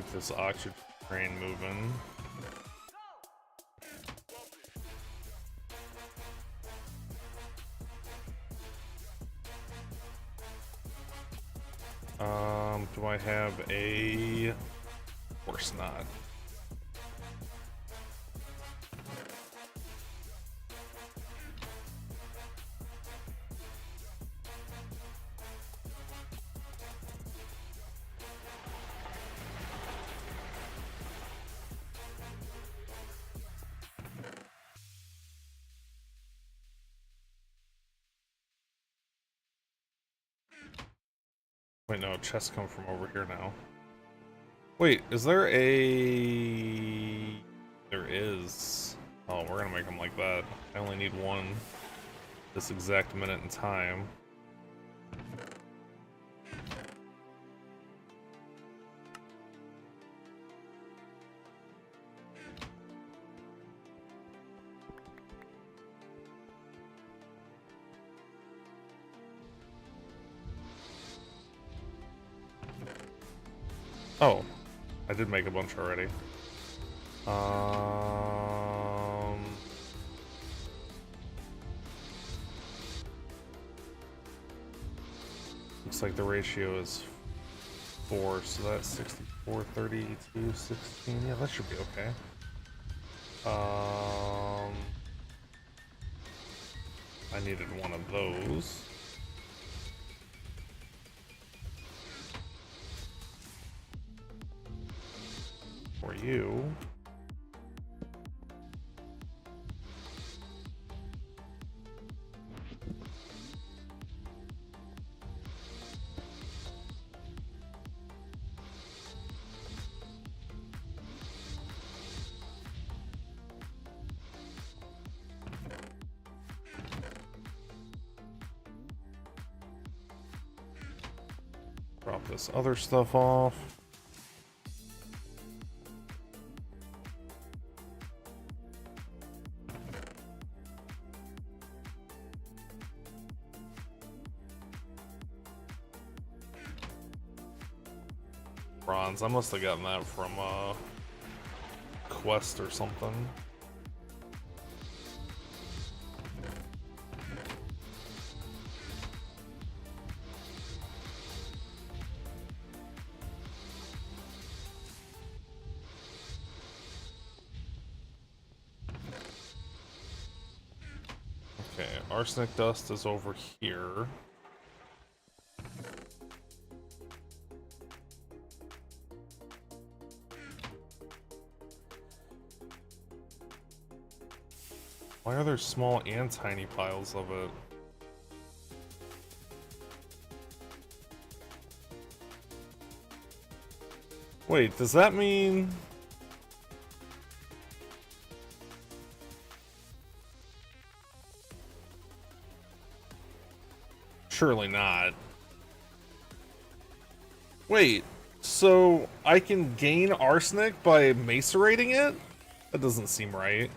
Keep this oxygen train moving. Do I have a... Of course not. Wait, no, chests come from over here now. Wait, is there a... There is. Oh, we're gonna make them like that. I only need one this exact minute in time. Oh, I did make a bunch already. Looks like the ratio is 4, so that's 64, 32, 16. Yeah, that should be okay. I needed one of those. For you. Drop this other stuff off. Bronze. I must have gotten that from a quest or something. Okay, arsenic dust is over here. Why are there small and tiny piles of it? Wait, does that mean... Surely not. Wait, so I can gain arsenic by macerating it? That doesn't seem right.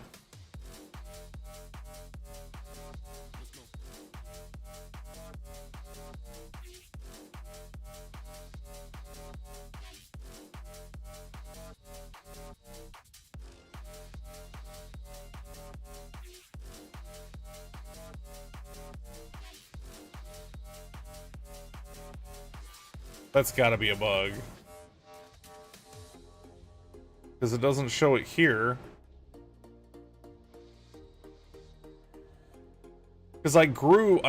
That's gotta be a bug. Because it doesn't show it here. Because I grew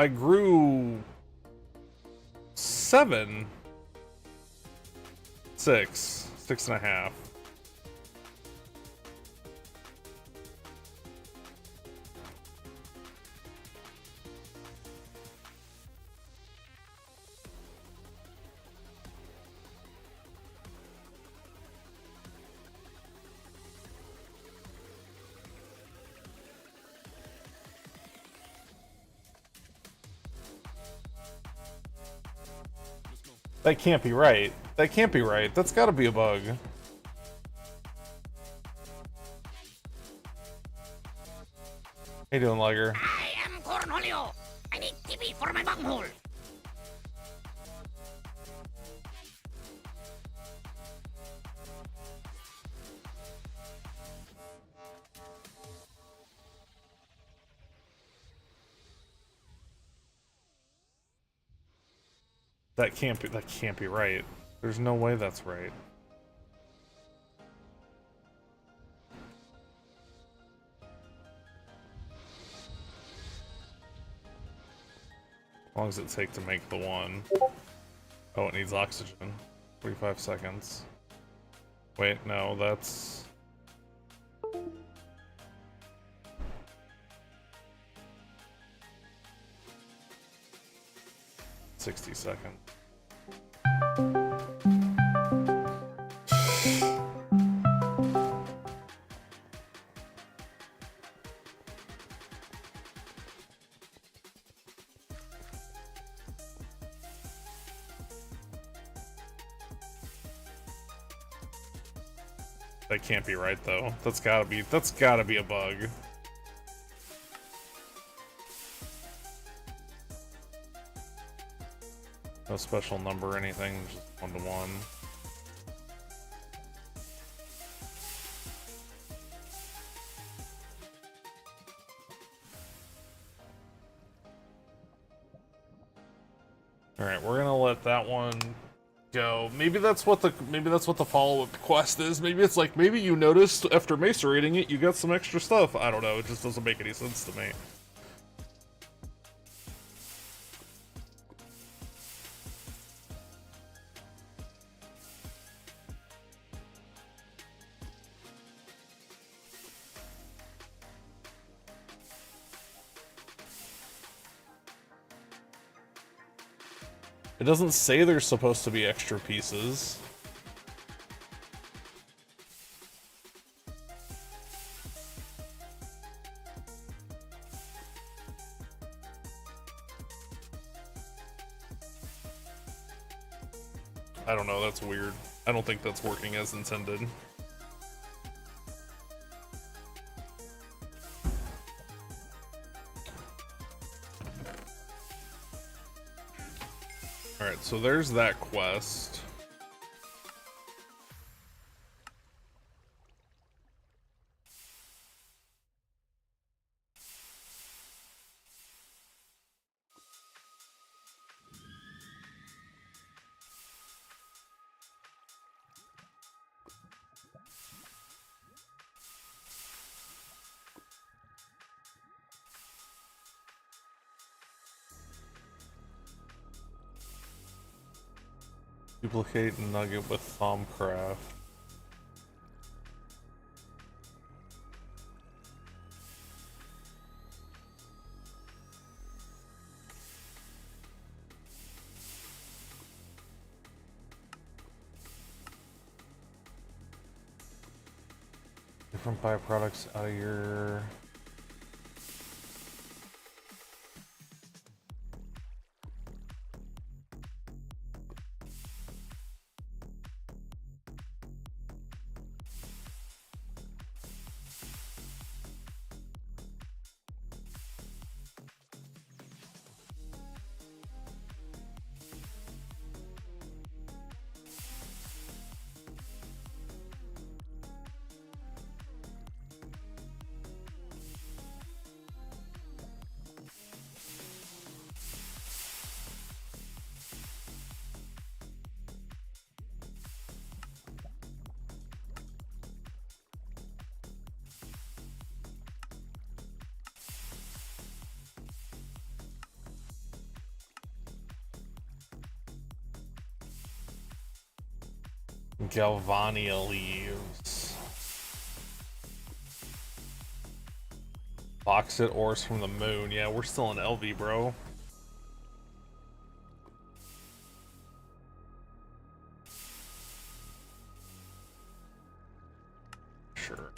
7. 6. 6.5. That can't be right. That can't be right. That's gotta be a bug. How you doing, Liger? I am Cornholio. I need TP for my bunghole. That can't be right. There's no way that's right. How long does it take to make the one? Oh, it needs oxygen. 45 seconds. Wait, no, that's... $60 seconds. That can't be right though. That's gotta be a bug. No special number or anything, just 1 to 1. Alright, we're gonna let that one go. Maybe that's what the follow-up quest is. Maybe it's like, maybe you noticed after macerating it, you got some extra stuff. I don't know, it just doesn't make any sense to me. It doesn't say there's supposed to be extra pieces. I don't know, that's weird. I don't think that's working as intended. Alright, so there's that quest. Duplicate nugget with Thaumcraft. Different byproducts out of your... Galvania leaves. Bauxite ores from the moon. Yeah, we're still in LV, bro. Sure.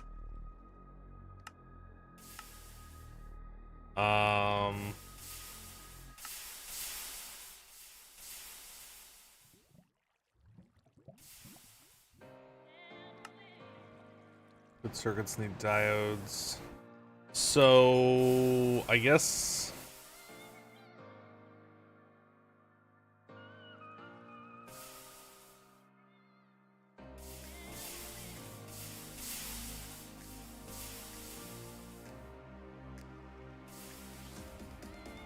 Good circuits need diodes. So, I guess...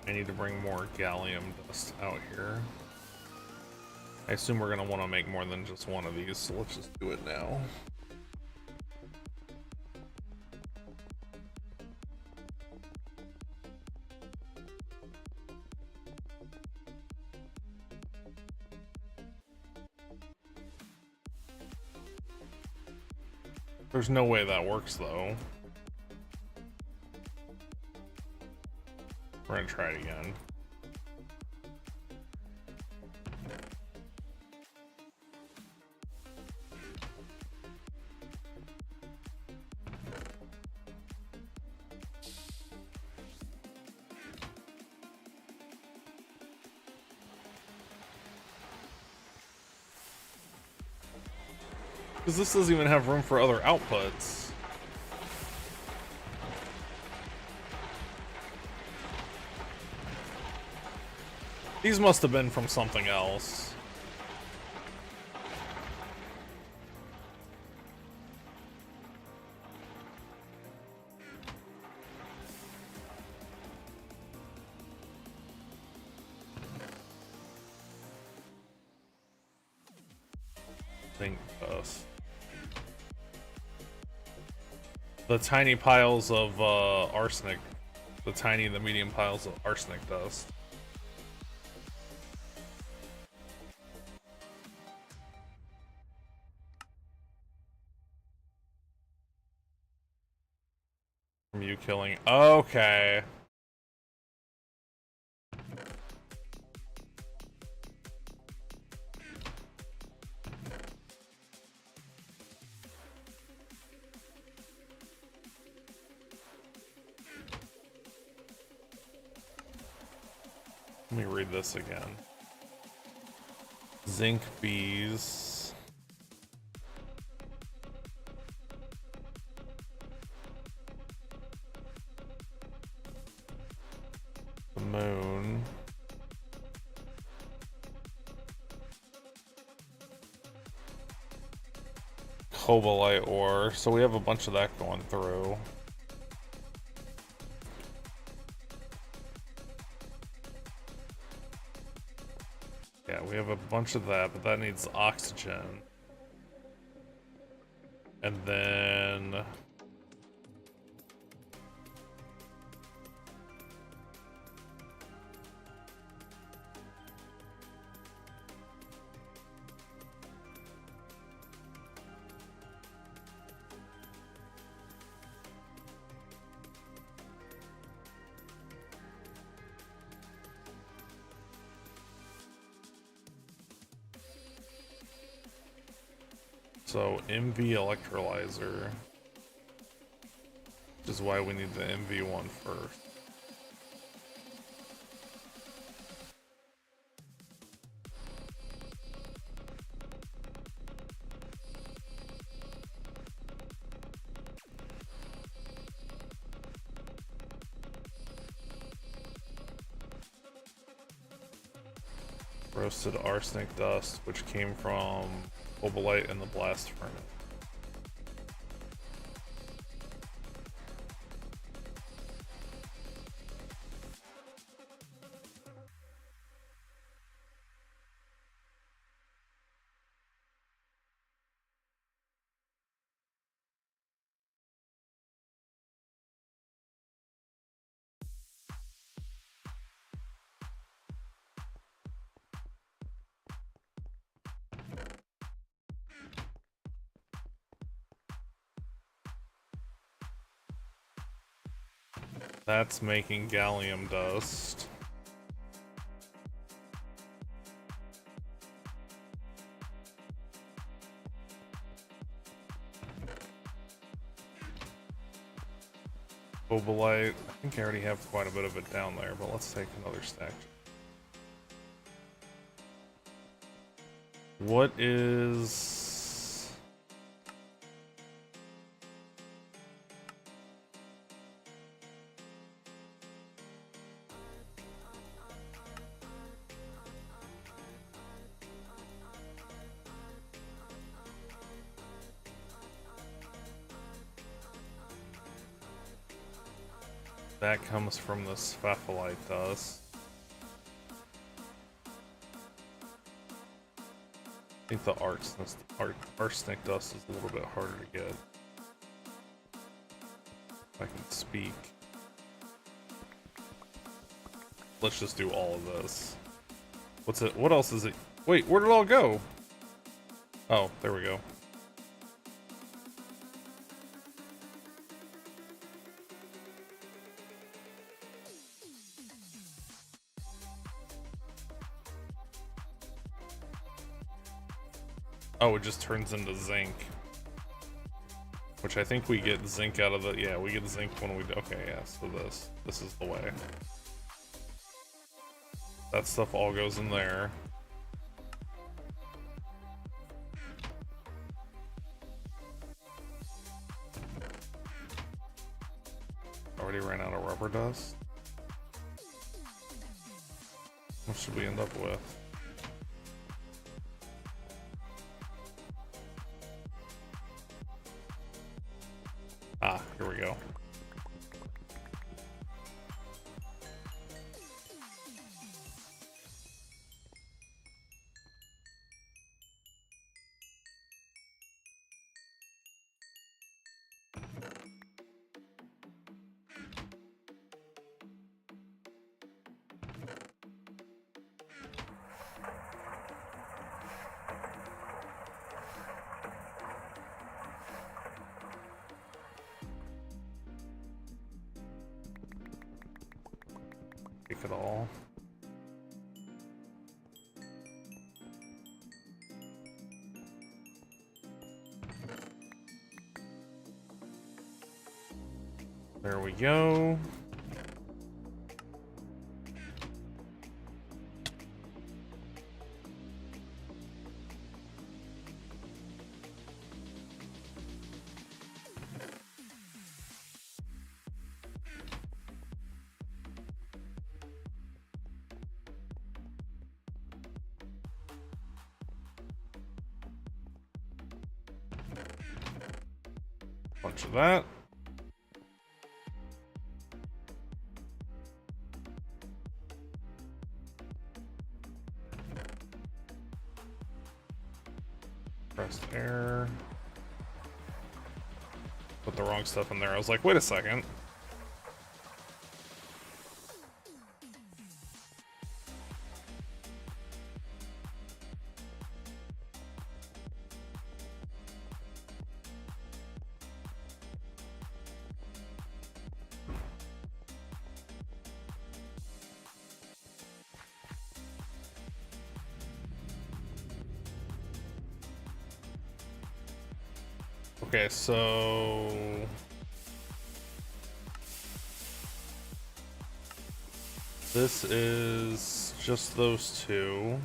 I need to bring more gallium dust out here. I assume we're gonna want to make more than just one of these, so let's just do it now. There's no way that works, though. We're gonna try it again. Because this doesn't even have room for other outputs. These must have been from something else. Zinc dust. The tiny piles of arsenic. The tiny and the medium piles of arsenic dust. From you killing. Okay. Let me read this again. Zinc bees. The moon. Cobalite ore. So we have a bunch of that going through. Yeah, we have a bunch of that, but that needs oxygen. And then... So, MV electrolyzer, which is why we need the MV one first. Roasted arsenic dust, which came from Cobalite in the blast furnace. That's making gallium dust. Cobalite, I think I already have quite a bit of it down there, but let's take another stack. What is... That comes from the sphafolite dust. think the arsenic dust is a little bit harder to get. If I can speak. Let's just do all of this. What's it? What else is it? Wait, where did it all go? Oh, there we go. Oh, it just turns into zinc. Which I think we get zinc out of the... Yeah, we get zinc when we... Okay, yeah, so this is the way. That stuff all goes in there. Already ran out of rubber dust. What should we end up with? Ah, here we go. Take it all. There we go. Bunch of that. Press air. Put the wrong stuff in there. I was like, wait a second. Okay, so this is just those two.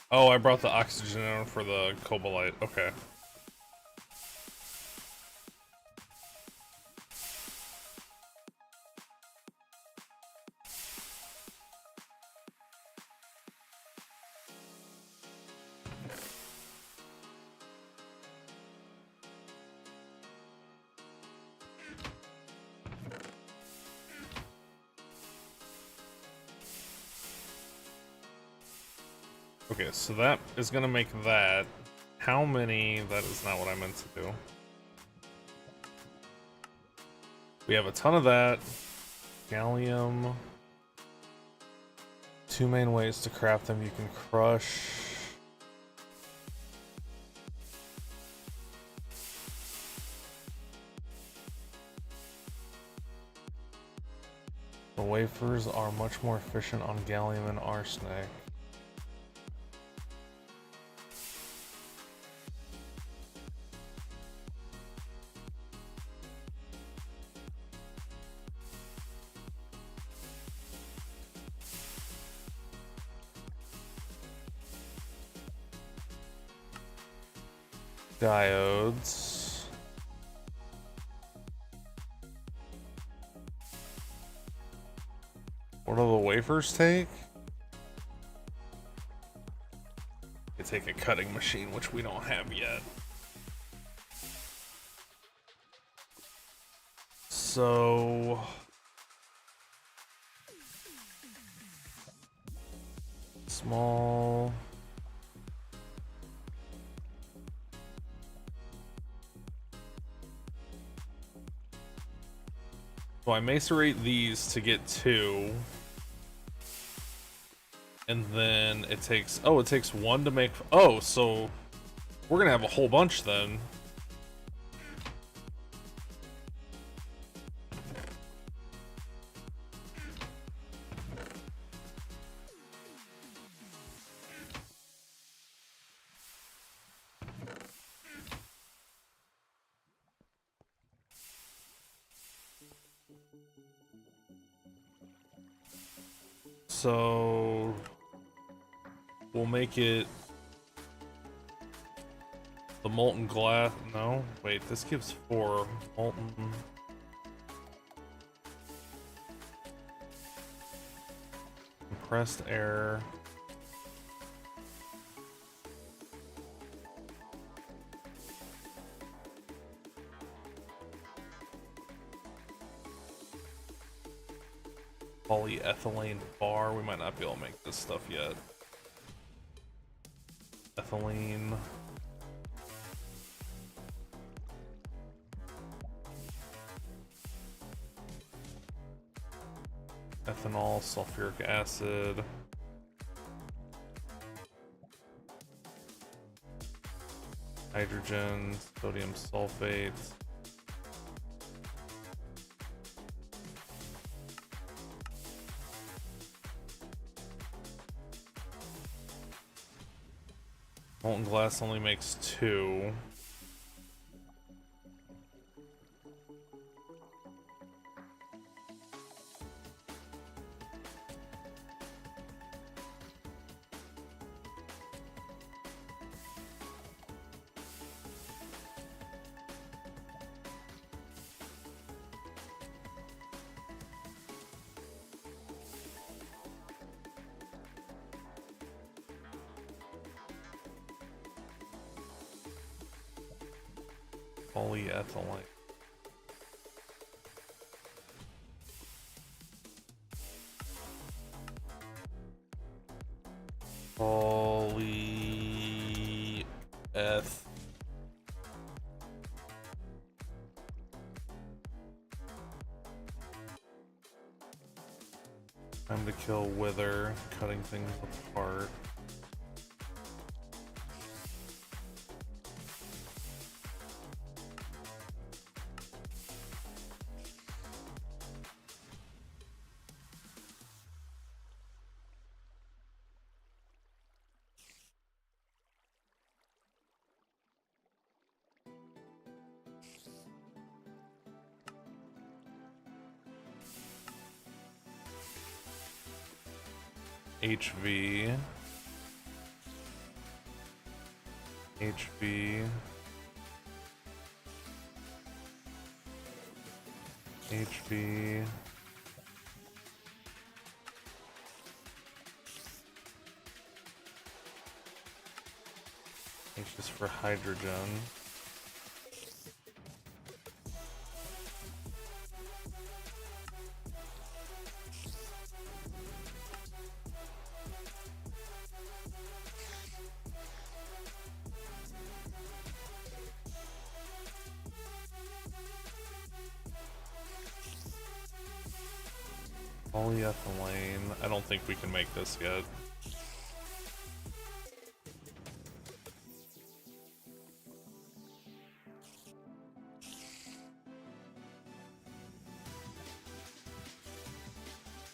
Oh, I brought the oxygen in for the cobalite. Okay. Okay, so that is gonna make that. How many? That is not what I meant to do. We have a ton of that. Gallium. Two main ways to craft them. You can crush. The wafers are much more efficient on gallium and arsenic. Diodes. What do the wafers take? They take a cutting machine, which we don't have yet. So small. So I macerate these to get 2. And then it takes, oh, it takes 1 to make, oh, so we're gonna have a whole bunch then. So we'll make it the molten glass. No, wait, this gives 4 molten. Compressed air. Polyethylene bar. We might not be able to make this stuff yet. Ethylene. Ethanol, sulfuric acid. Hydrogen, sodium sulfate. Molten glass only makes 2. Polyethylene. Polyeth. Time to kill wither, cutting things apart. HV. HV. HV. H is for hydrogen. Polyethylene. I don't think we can make this yet.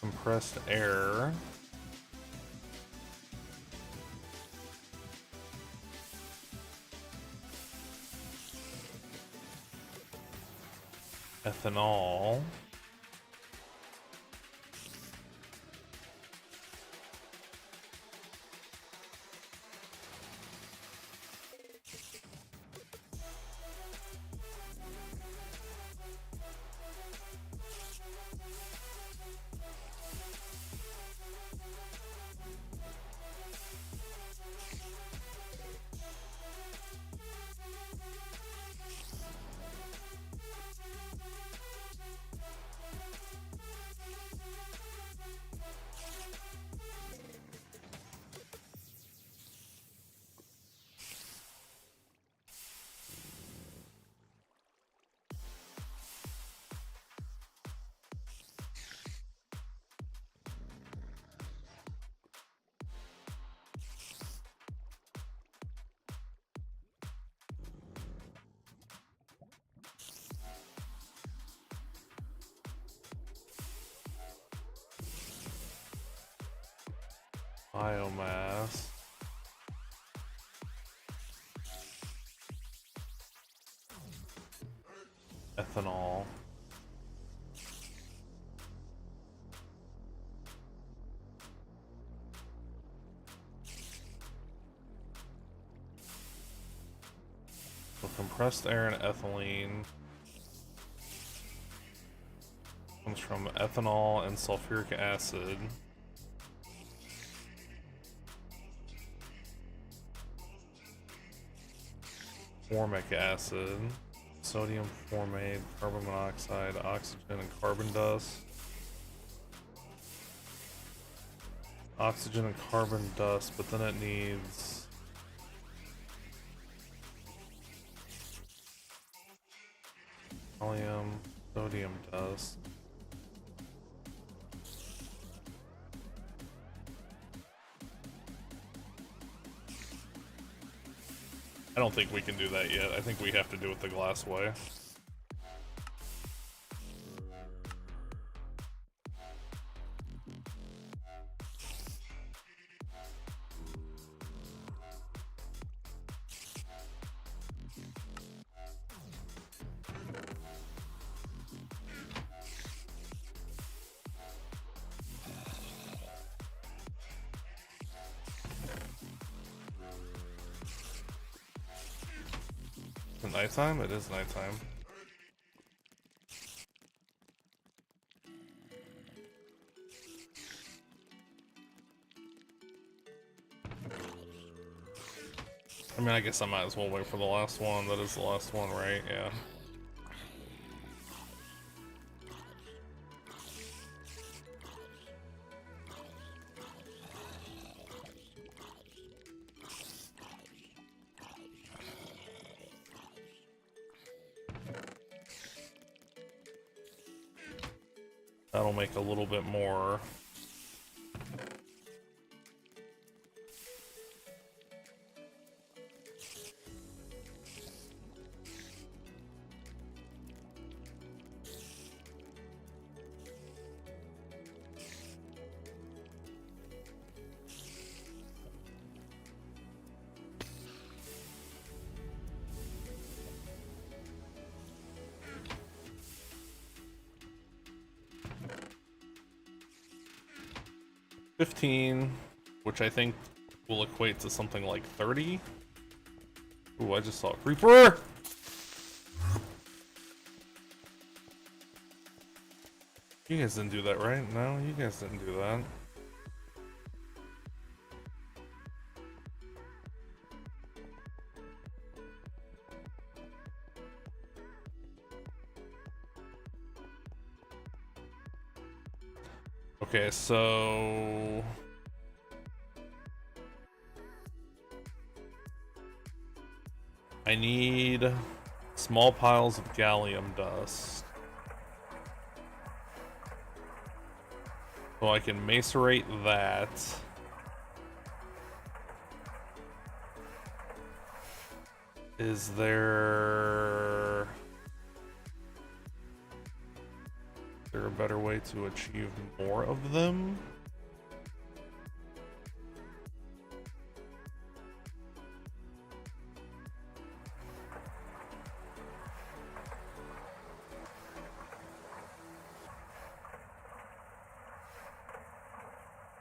Compressed air. Ethanol. Biomass. Ethanol. So compressed air and ethylene comes from ethanol and sulfuric acid. Formic acid, sodium formate, carbon monoxide, oxygen, and carbon dust. Oxygen and carbon dust, but then it needs helium, sodium dust. I don't think we can do that yet. I think we have to do it the glass way. Is it nighttime? It is nighttime. I mean, I guess I might as well wait for the last one. That is the last one, right? Yeah. That'll make a little bit more. $15, which I think will equate to something like 30. Ooh, I just saw a creeper! You guys didn't do that, right? No, you guys didn't do that. Okay, so I need small piles of gallium dust so I can macerate that. Is there a better way to achieve more of them?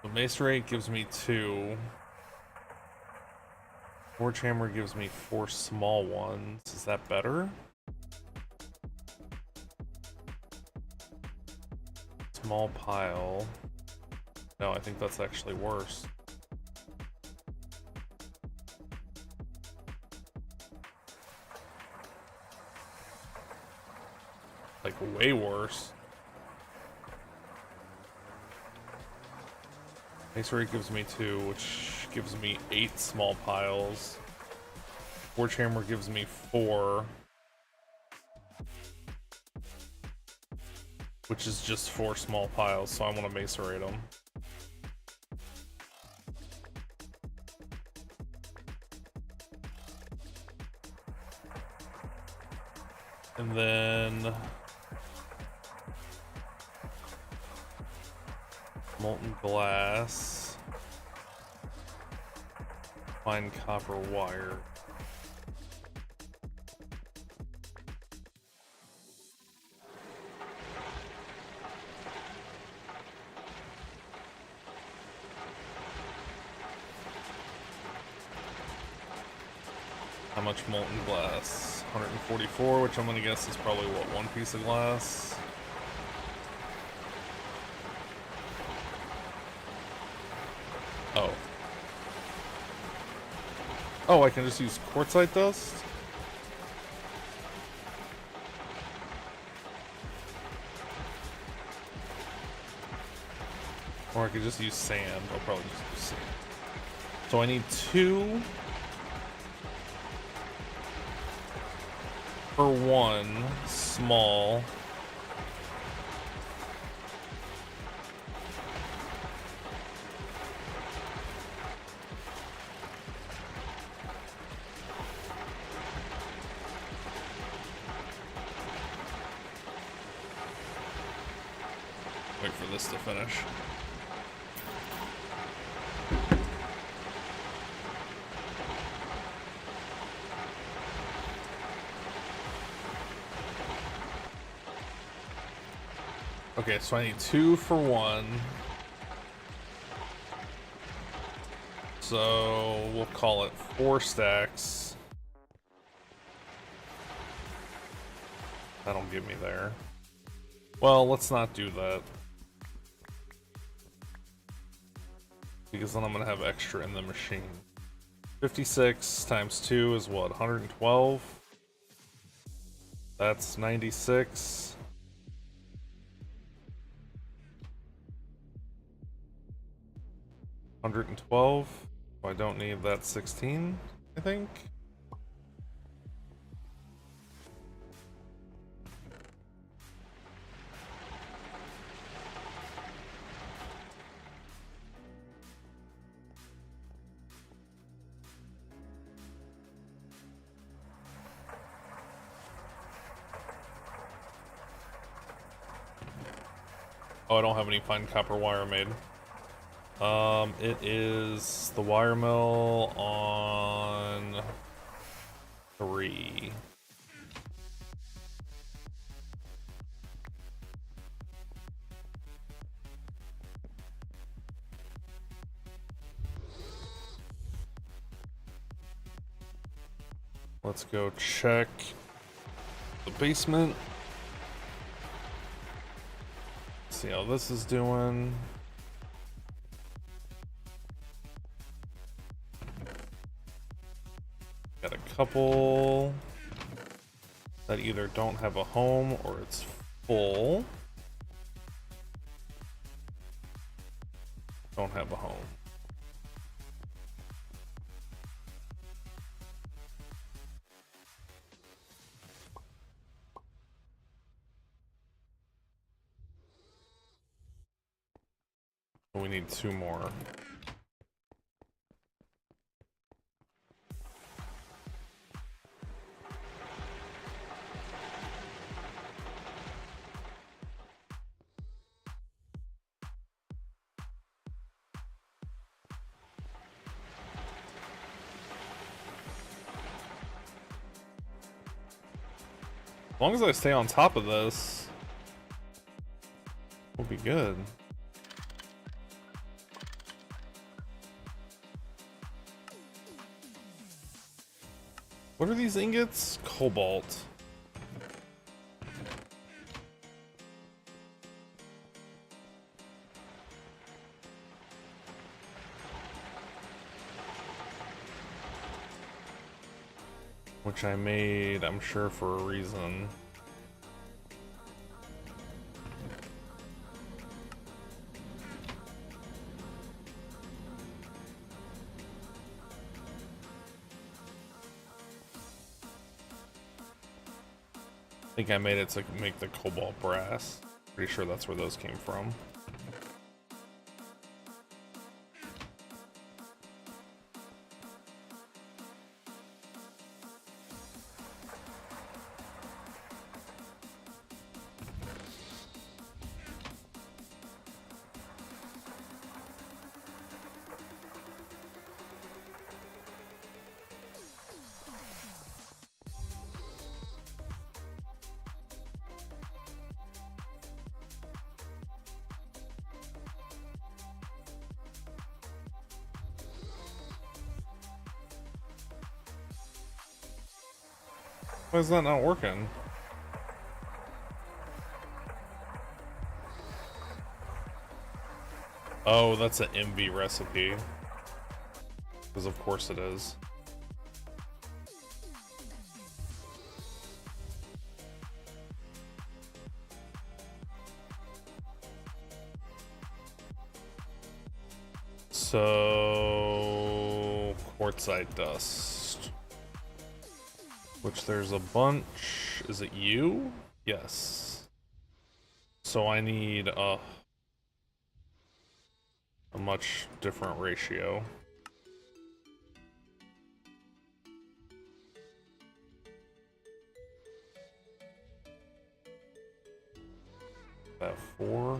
The macerate gives me 2. Forge hammer gives me 4 small ones. Is that better? Small pile. No, I think that's actually worse. Like, way worse. Macerate gives me 2, which gives me 8 small piles. Forge hammer gives me 4. Which is just 4 small piles, so I want to macerate them. And then molten glass. Fine copper wire. How much molten glass? 144, which I'm gonna guess is probably what, one piece of glass? Oh. Oh, I can just use quartzite dust? Or I could just use sand. I'll probably just use sand. So I need 2 for 1 small. Wait for this to finish. Okay, so I need 2 for 1. So we'll call it 4 stacks. That'll get me there. Well, let's not do that. Because then I'm gonna have extra in the machine. 56 times 2 is what, 112? That's 96. 112. I don't need that 16, I think. Oh, I don't have any fine copper wire made. It is the wire mill on 3. Let's go check the basement. See how this is doing. Got a couple that either don't have a home or it's full. Don't have a home. We need 2 more. As long as I stay on top of this, we'll be good. What are these ingots? Cobalt. Which I made, I'm sure, for a reason. I think I made it to make the cobalt brass. Pretty sure that's where those came from. Why is that not working? Oh, that's an MV recipe. Because of course it is. So, quartzite dust. Which there's a bunch. Is it you? Yes. So I need a much different ratio. About 4.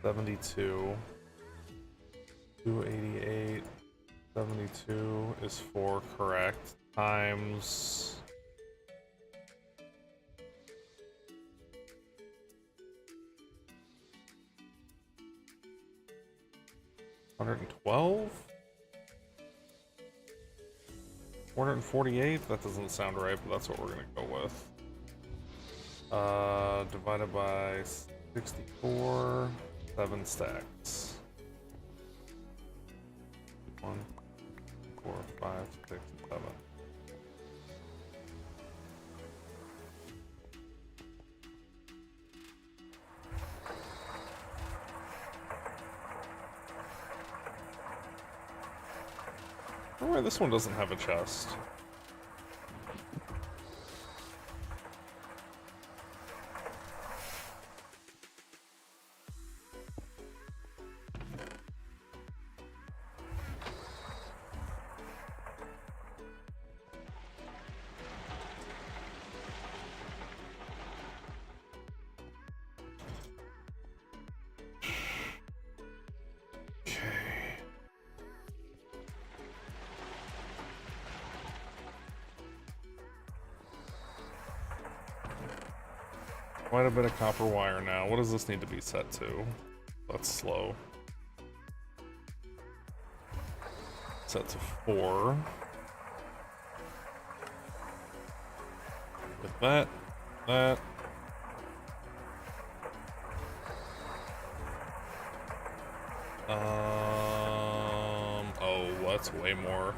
$72. 288. 72 is 4, correct. Times 112? 448? That doesn't sound right, but that's what we're gonna go with. Divided by 64, 7 stacks. 1, 4, 5, 6, 7. Alright, this one doesn't have a chest. Quite a bit of copper wire now. What does this need to be set to? That's slow. Set to 4. With that. Oh, that's way more.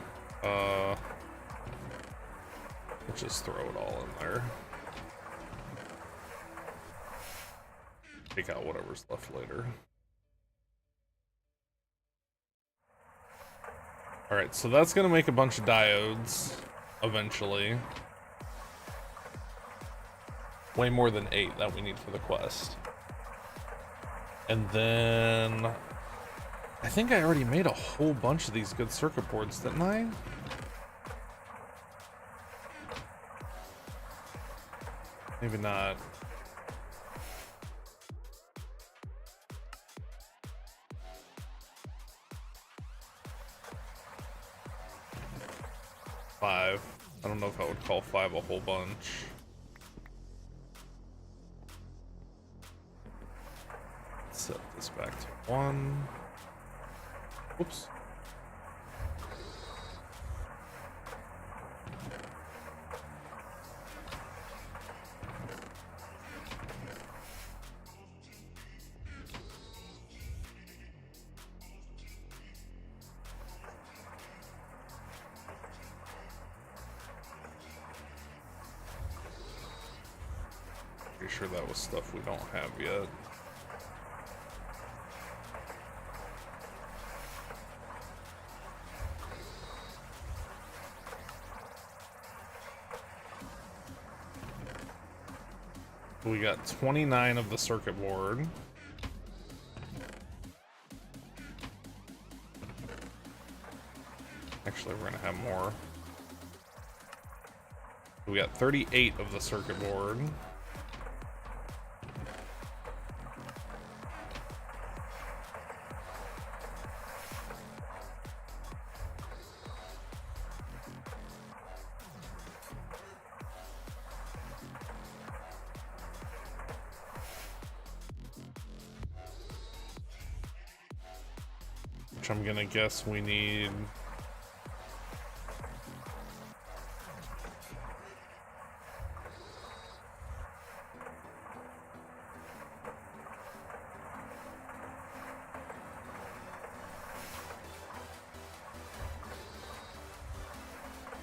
Let's just throw it all in there. Take out whatever's left later. Alright, so that's gonna make a bunch of diodes eventually. Way more than 8 that we need for the quest. And then I think I already made a whole bunch of these good circuit boards, didn't I? Maybe not. I don't know if I would call 5 a whole bunch. Set this back to 1. Whoops. Pretty sure that was stuff we don't have yet. We got 29 of the circuit board. Actually, we're gonna have more. We got 38 of the circuit board. Which I'm gonna guess we need.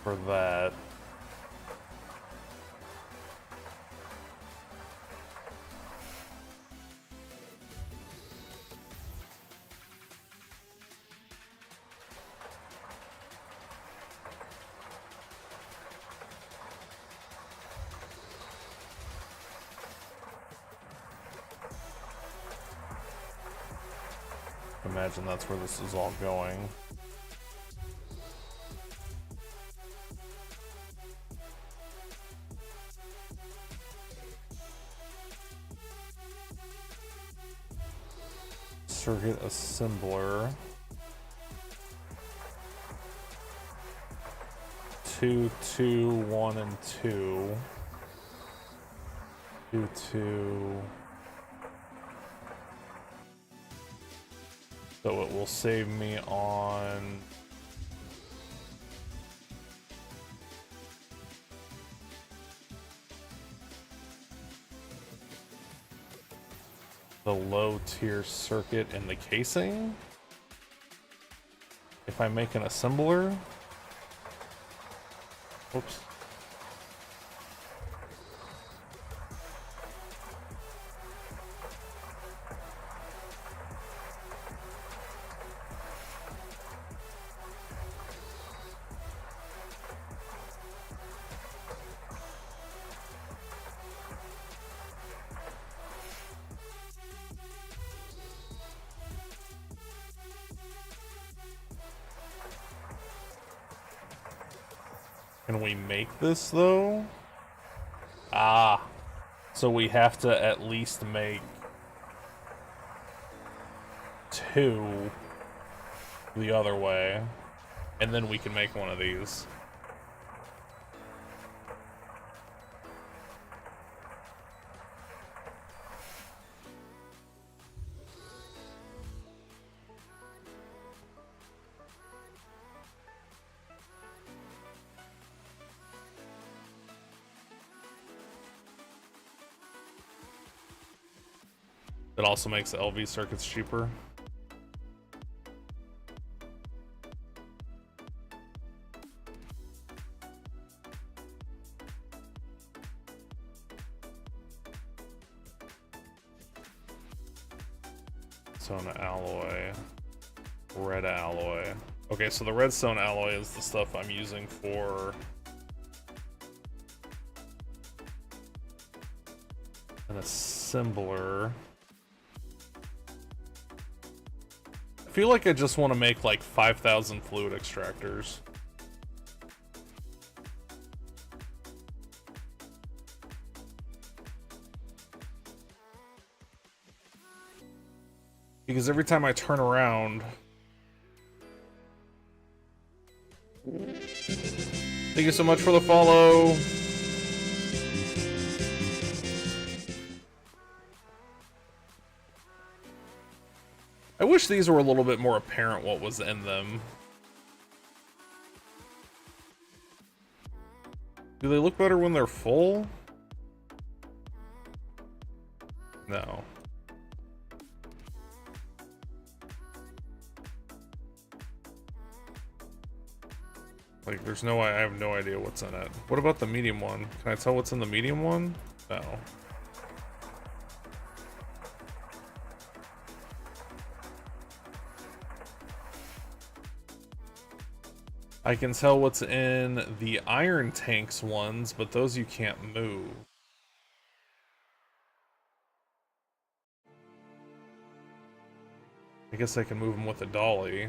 For that. Imagine that's where this is all going. Circuit assembler. 2, 2, 1, and 2. 2, 2. So it will save me on the low tier circuit in the casing. If I make an assembler. Oops. Can we make this though? Ah, so we have to at least make 2 the other way, and then we can make one of these. It also makes the LV circuits cheaper. Stone alloy, red alloy. Okay, so the redstone alloy is the stuff I'm using for an assembler. I feel like I just want to make like 5,000 fluid extractors. Because every time I turn around... Thank you so much for the follow! I wish these were a little bit more apparent what was in them. Do they look better when they're full? No. Like, there's no way, I have no idea what's in it. What about the medium one? Can I tell what's in the medium one? No. I can tell what's in the iron tanks ones, but those you can't move. I guess I can move them with a dolly.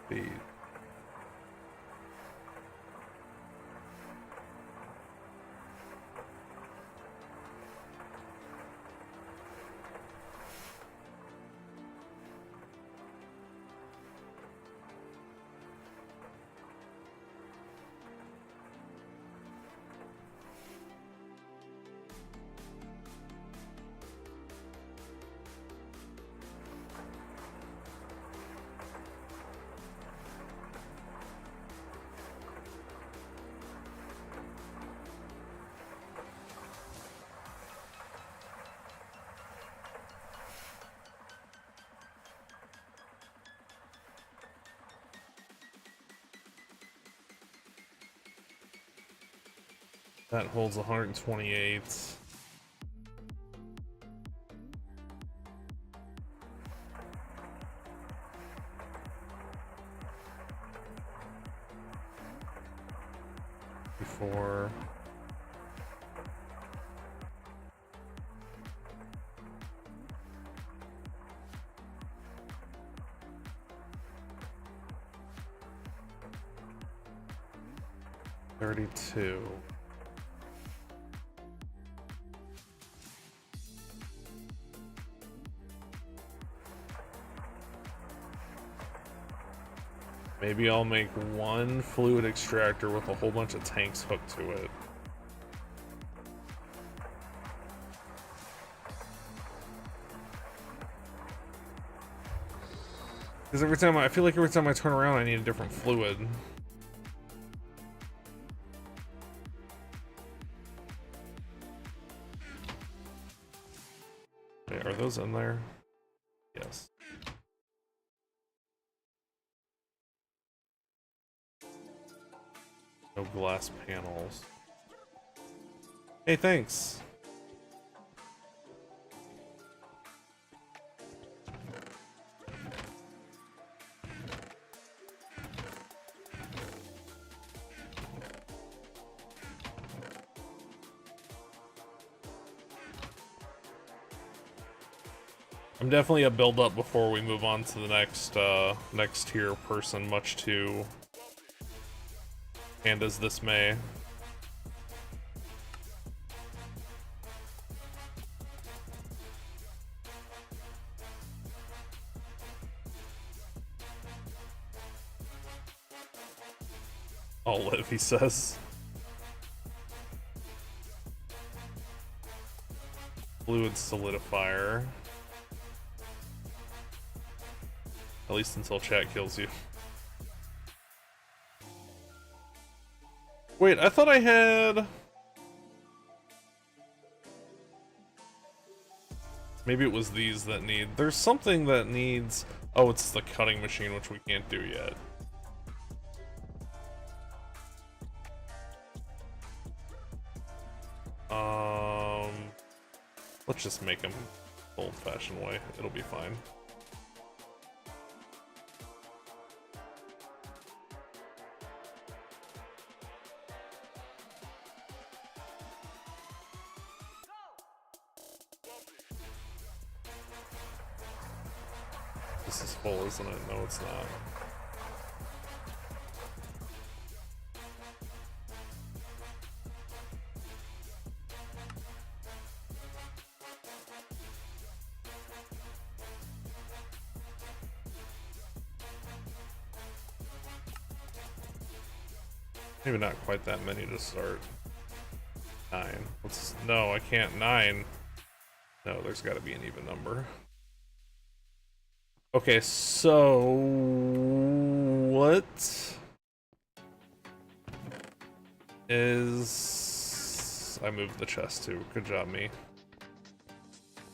The That holds 128. Before. $32. Maybe I'll make one fluid extractor with a whole bunch of tanks hooked to it. Because I feel like every time I turn around, I need a different fluid. Okay, are those in there? Yes. No glass panels. Hey, thanks. I'm definitely a build up before we move on to the next tier person, much to Panda's dismay. I'll live, he says. Fluid solidifier. At least until chat kills you. Wait, I thought I had... Maybe it was these that need... There's something that needs... Oh, it's the cutting machine, which we can't do yet. Let's just make them old-fashioned way. It'll be fine. This is full, isn't it? No, it's not. Maybe not quite that many to start. 9. No, I can't. 9. No, there's got to be an even number. Okay, so what is... I moved the chest too. Good job, me.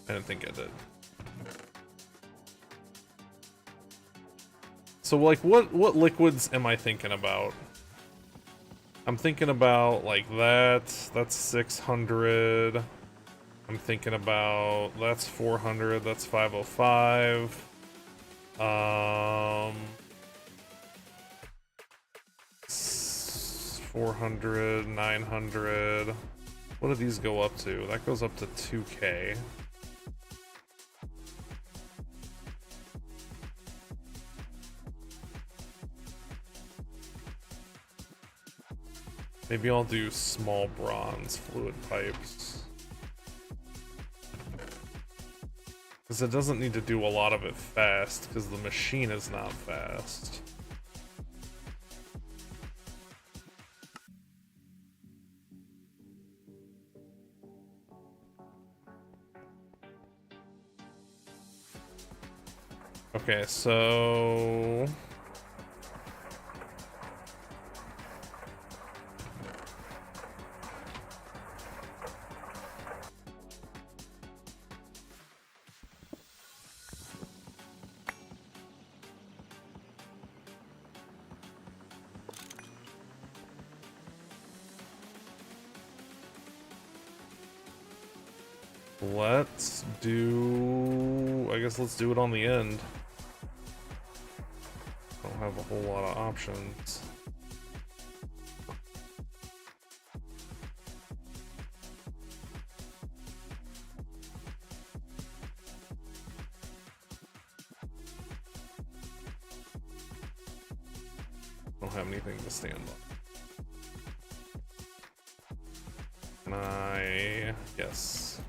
I didn't think I did. So, like, what liquids am I thinking about? I'm thinking about, like, that's 600. I'm thinking about, that's 400, that's 505. 400, 900. What do these go up to? That goes up to 2K. Maybe I'll do small bronze fluid pipes. Because it doesn't need to do a lot of it fast, because the machine is not fast. Okay, so... Let's do... I guess let's do it on the end. Don't have a whole lot of options. Don't have anything to stand on. Can I... Yes.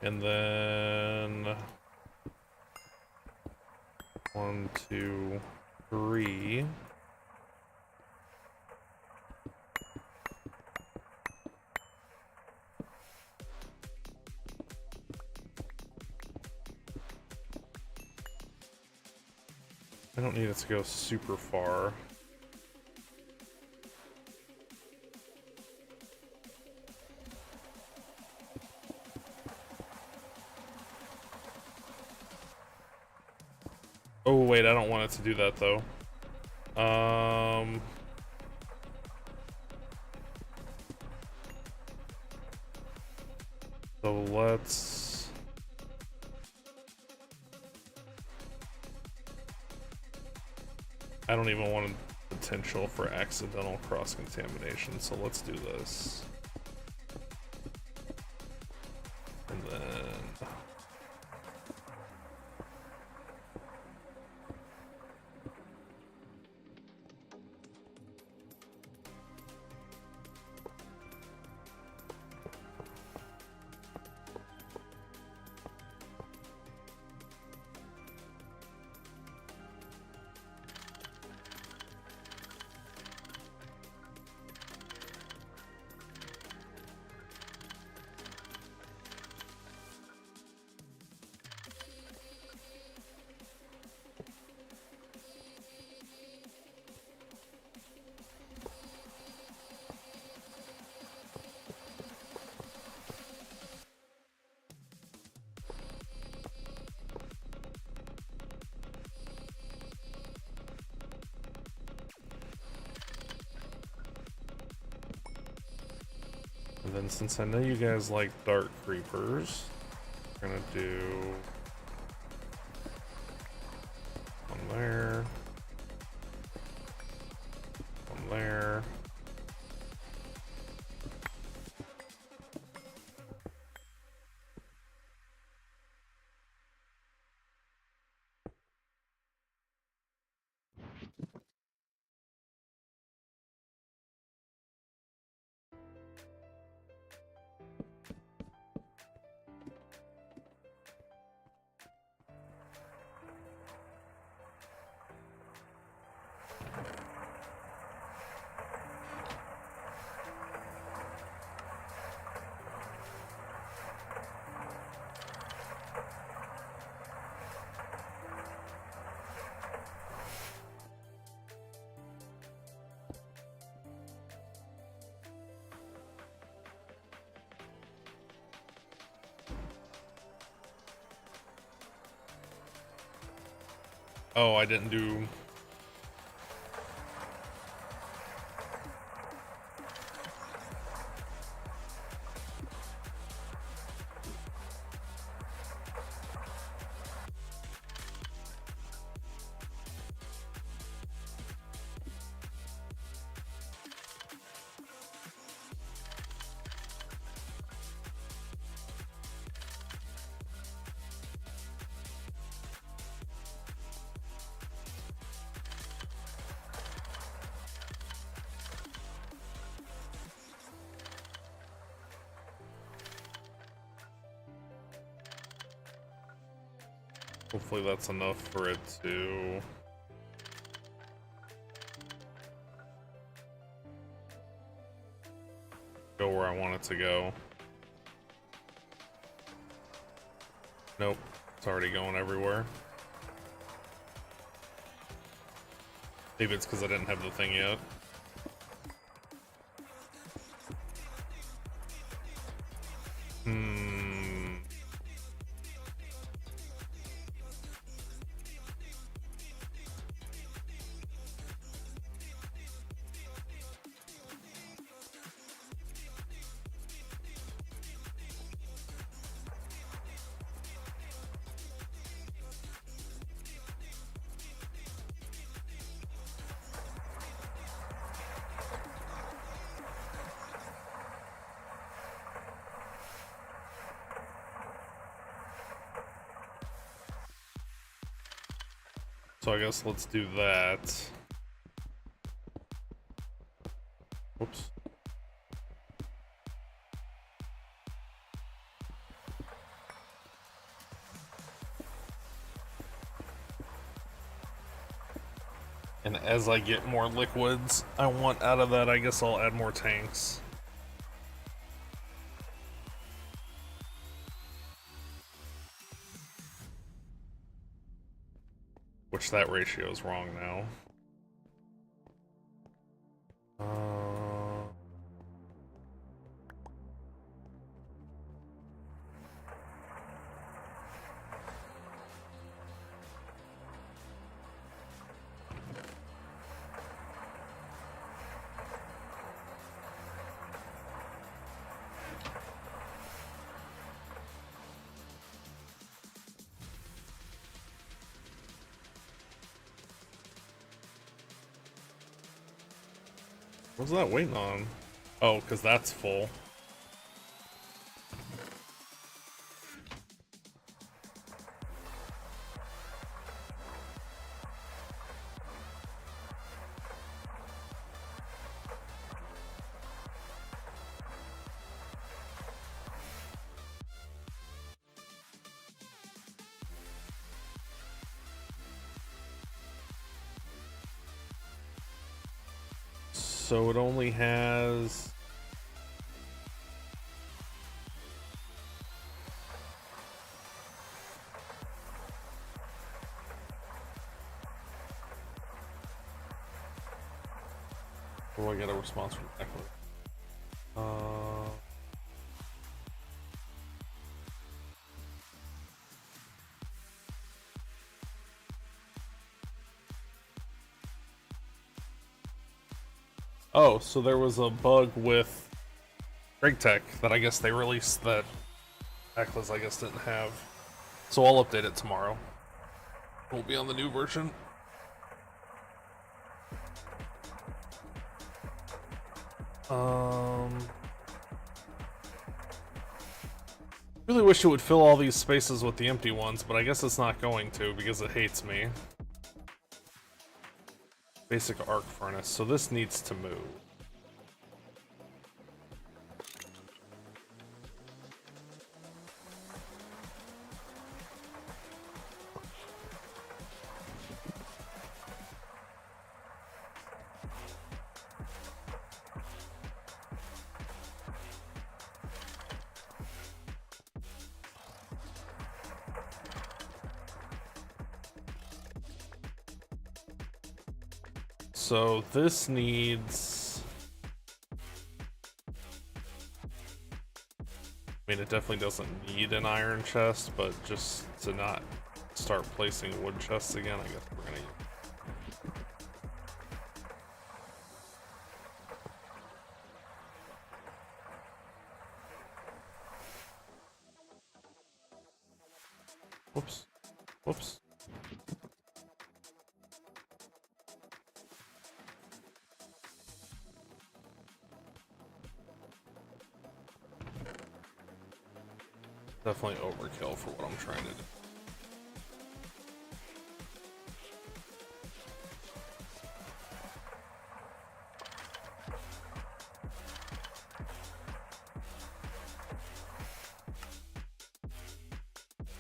And then... 1, 2, 3. I don't need it to go super far. Oh wait, I don't want it to do that though. So let's... I don't even want a potential for accidental cross-contamination, so let's do this. And then... And then since I know you guys like dark creepers, we're gonna do one there, one there. Oh, I didn't do... Hopefully that's enough for it to... go where I want it to go. Nope, it's already going everywhere. Maybe it's because I didn't have the thing yet. So I guess let's do that. Whoops. And as I get more liquids I want out of that, I guess I'll add more tanks. Which that ratio is wrong now. What's that waiting on? Oh, because that's full. So it only has... Oh, I get a response from Echo. Oh, so there was a bug with Gregtech that I guess they released that Atlas I guess didn't have. So I'll update it tomorrow. We'll be on the new version. Really wish it would fill all these spaces with the empty ones, but I guess it's not going to because it hates me. Basic arc furnace, so this needs to move. So this needs... I mean, it definitely doesn't need an iron chest, but just to not start placing wood chests again, I guess we're gonna use. Whoops. Whoops. Definitely overkill for what I'm trying to do.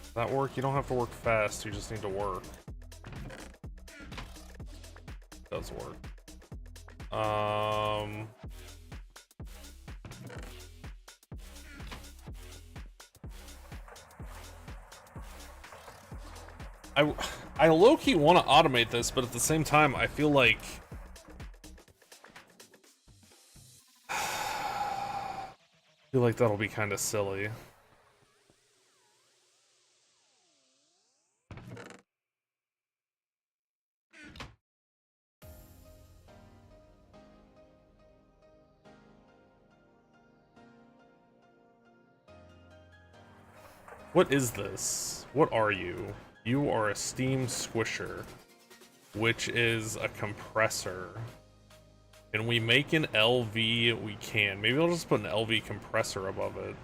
Does that work? You don't have to work fast, you just need to work. It does work. I low-key want to automate this, but at the same time, I feel like... that'll be kind of silly. What is this? What are you? You are a steam squisher, which is a compressor. Can we make an LV? We can. Maybe I'll just put an LV compressor above it.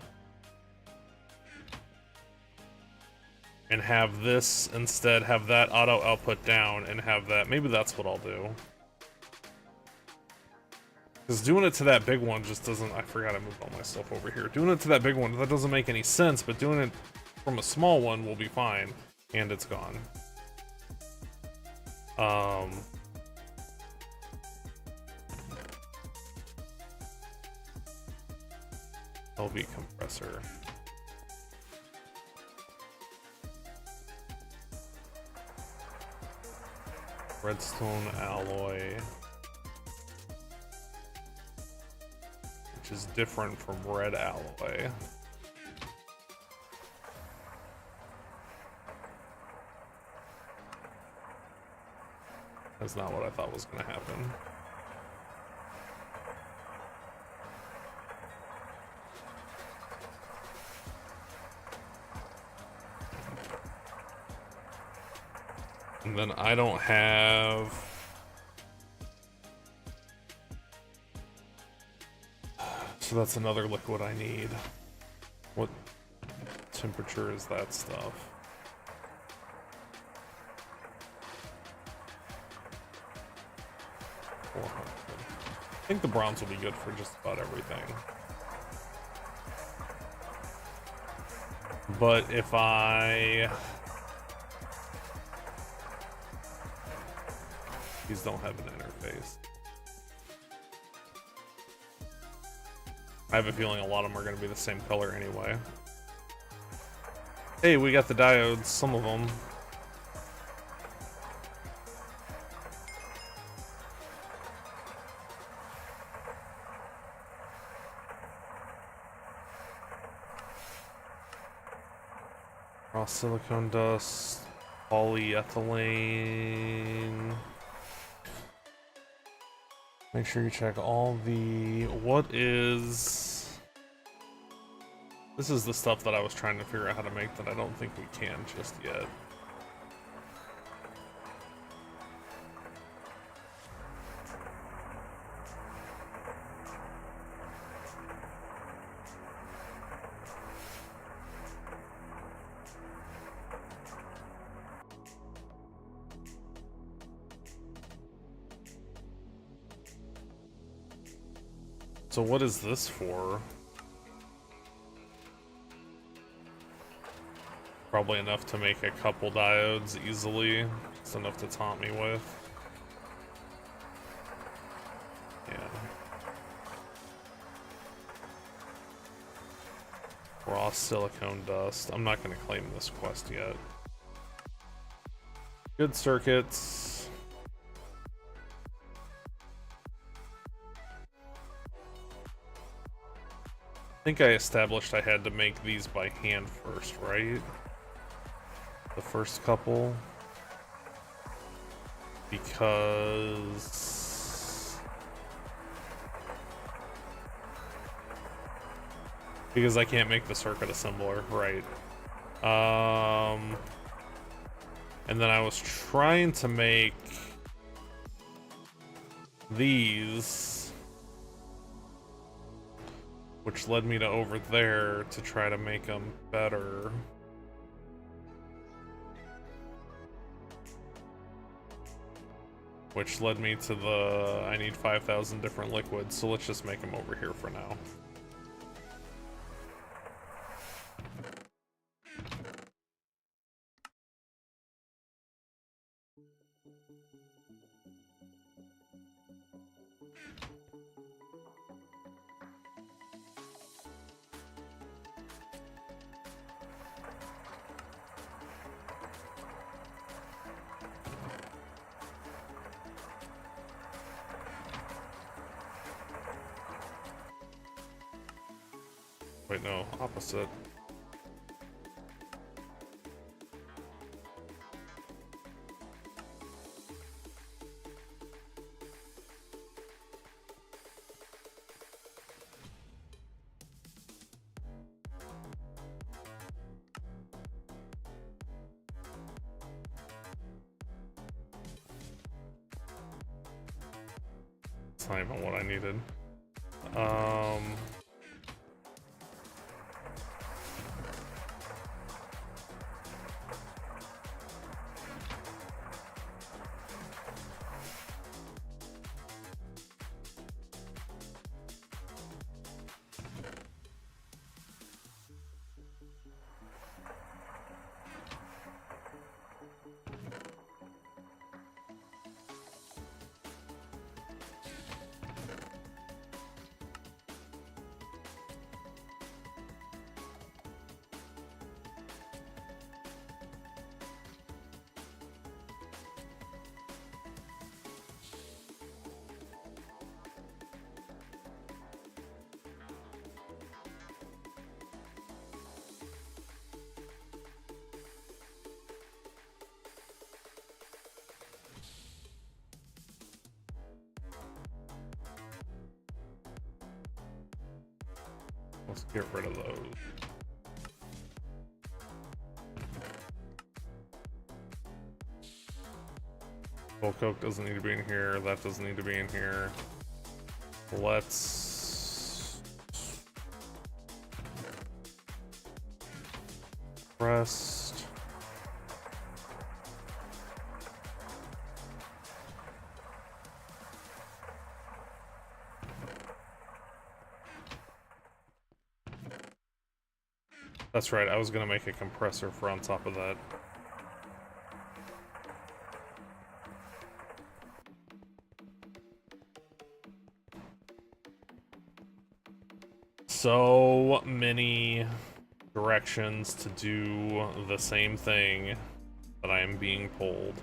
and have this instead, have that auto output down, and have that. Maybe that's what I'll do. Because doing it to that big one just doesn't. I forgot I moved all my stuff over here. Doing it to that big one, that doesn't make any sense, but doing it from a small one will be fine. And it's gone. LV compressor. Redstone alloy. Which is different from red alloy. That's not what I thought was going to happen. And then I don't have... So that's another liquid I need. What temperature is that stuff? I think the bronze will be good for just about everything. But if I... These don't have an interface. I have a feeling a lot of them are going to be the same color anyway. Hey, we got the diodes, some of them. Raw silicone dust, polyethylene. Make sure you check all the... What is... This is the stuff that I was trying to figure out how to make that I don't think we can just yet. So what is this for? Probably enough to make a couple diodes easily. It's enough to taunt me with. Yeah. Raw silicone dust. I'm not going to claim this quest yet. Good circuits. I think I established I had to make these by hand first, right? The first couple. Because I can't make the circuit assembler, right? And then I was trying to make these, which led me to over there to try to make them better. Which led me to the, I need 5,000 different liquids, so let's just make them over here for now. Wait, no, opposite. It's not even what I needed. Let's get rid of those. Full Coke doesn't need to be in here. That doesn't need to be in here. Let's rest. That's right, I was gonna make a compressor for on top of that. So many directions to do the same thing that I am being told.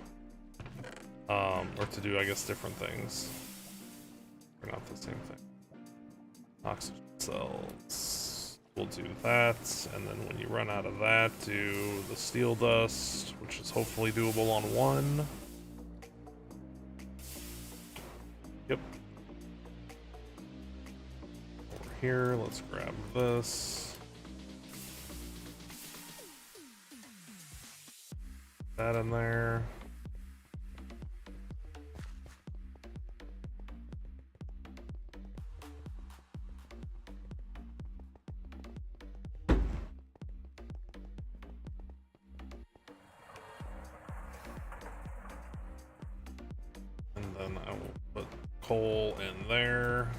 Or to do, I guess, different things. Or not the same thing. Oxygen cells. We'll do that, and then when you run out of that, do the steel dust, which is hopefully doable on one. Yep. Over here, let's grab this. That in there. And then I will put coal in there.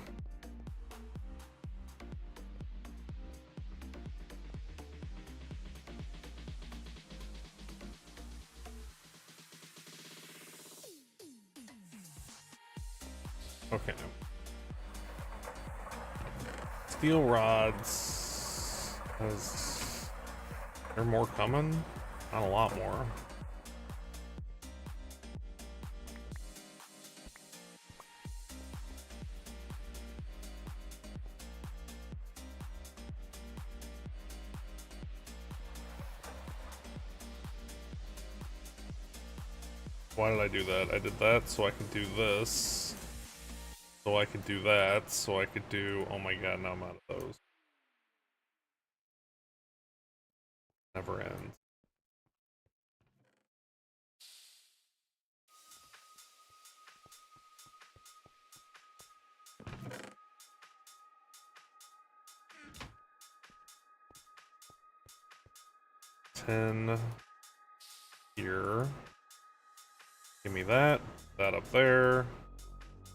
Okay. Steel rods. Is there more coming? Not a lot more. Why did I do that? I did that so I could do this. So I could do that. So I could do... Oh my god, now I'm out of those. Never ends. $10 here. Give me that. That up there.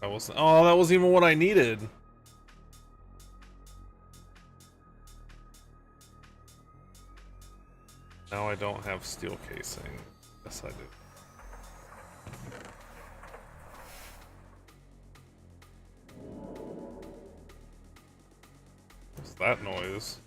That was... Oh, that wasn't even what I needed. Now I don't have steel casing. Yes, I do. What's that noise?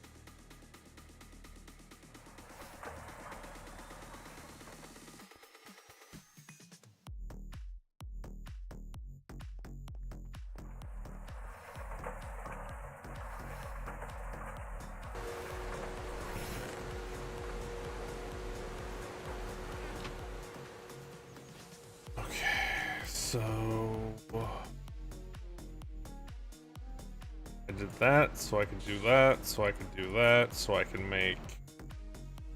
So I did that, so I could do that, so I could do that, so I can make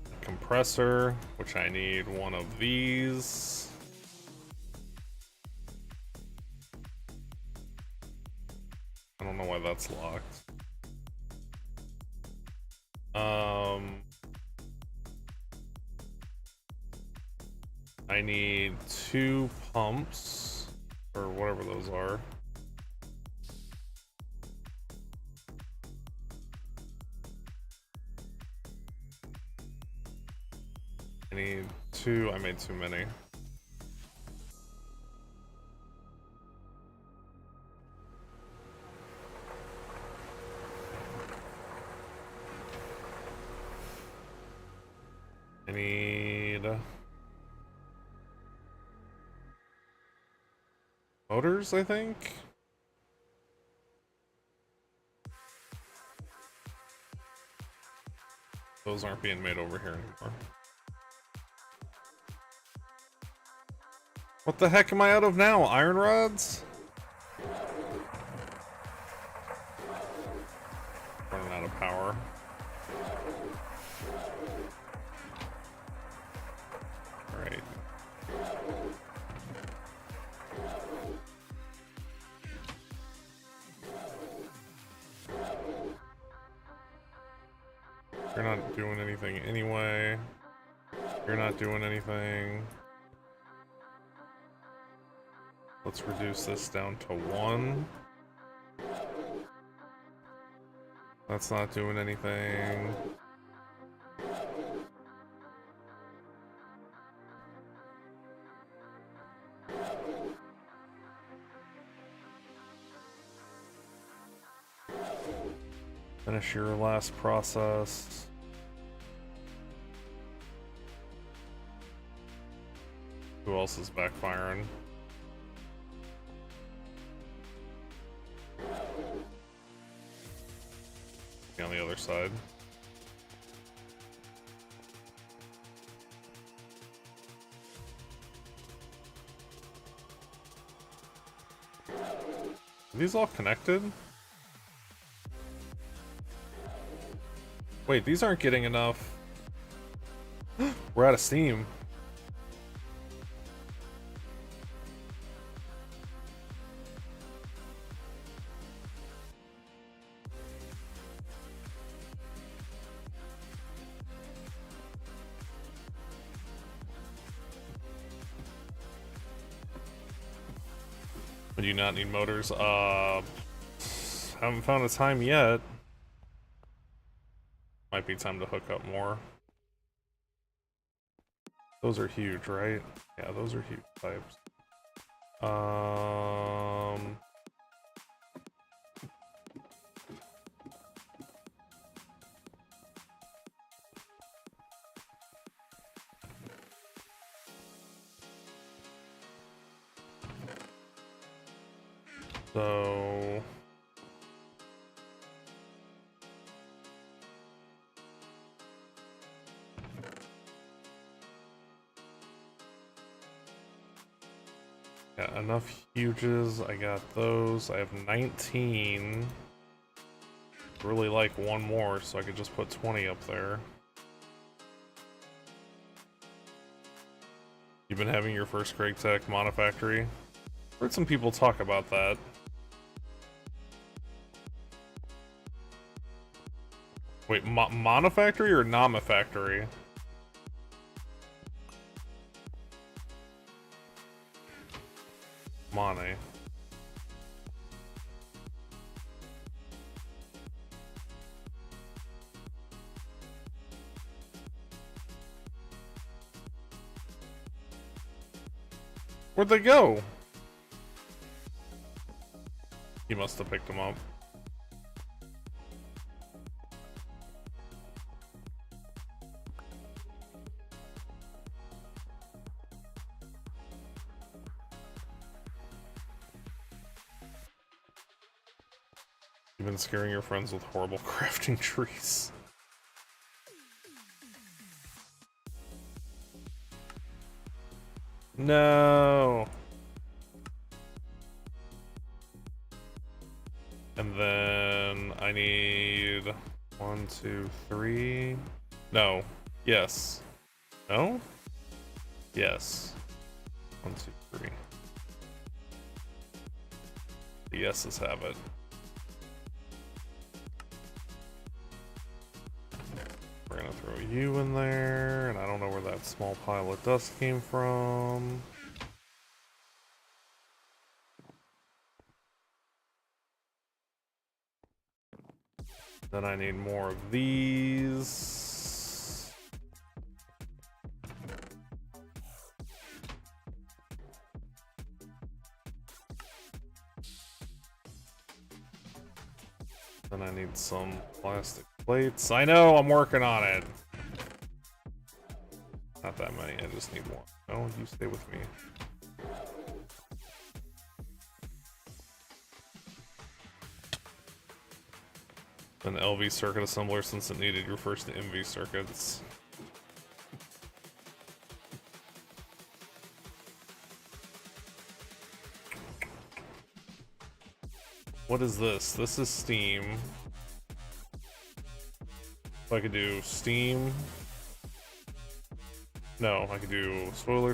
a compressor, which I need one of these. I don't know why that's locked. I need 2 pumps, or whatever those are. I need 2, I made too many. I need... motors, I think? Those aren't being made over here anymore. What the heck am I out of now? Iron rods? Running out of power. Alright. You're not doing anything anyway. You're not doing anything. Let's reduce this down to 1. That's not doing anything. Finish your last process. Who else is backfiring? On the other side. Are these all connected? Wait, these aren't getting enough. We're out of steam. Do you not need motors? Haven't found a time yet. Might be time to hook up more. Those are huge, right? Yeah, those are huge pipes. So yeah, enough huges. I got those. I have 19. Really like one more, so I could just put 20 up there. You've been having your first Gregtech Monofactory? Heard some people talk about that. Wait, Monofactory or Namafactory? Mane. Where'd they go? He must have picked them up. You've been scaring your friends with horrible crafting trees. No. And then I need 1, 2, 3. No. Yes. No? Yes. 1, 2, 3. The yeses have it. We're gonna throw you in there, and I don't know where that small pile of dust came from. Then I need more of these. Then I need some plastic plates. I know, I'm working on it. Not that many, I just need one. No, you stay with me. An LV circuit assembler since it needed your first MV circuits. What is this? This is steam. So I could do steam. No, I could do solar,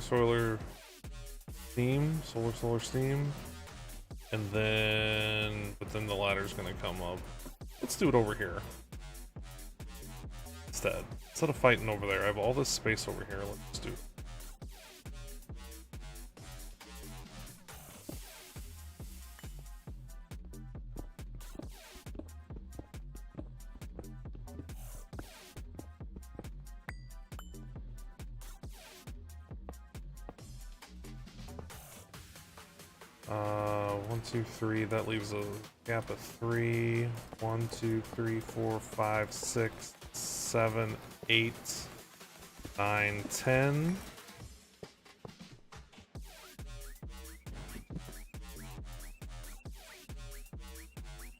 steam, solar, steam. And then, but then the ladder's gonna come up. Let's do it over here. Instead of fighting over there, I have all this space over here. Let's do it. One, two, three. That leaves a gap of 3. 1, 2, 3, 4, 5, 6, 7, 8, 9, 10.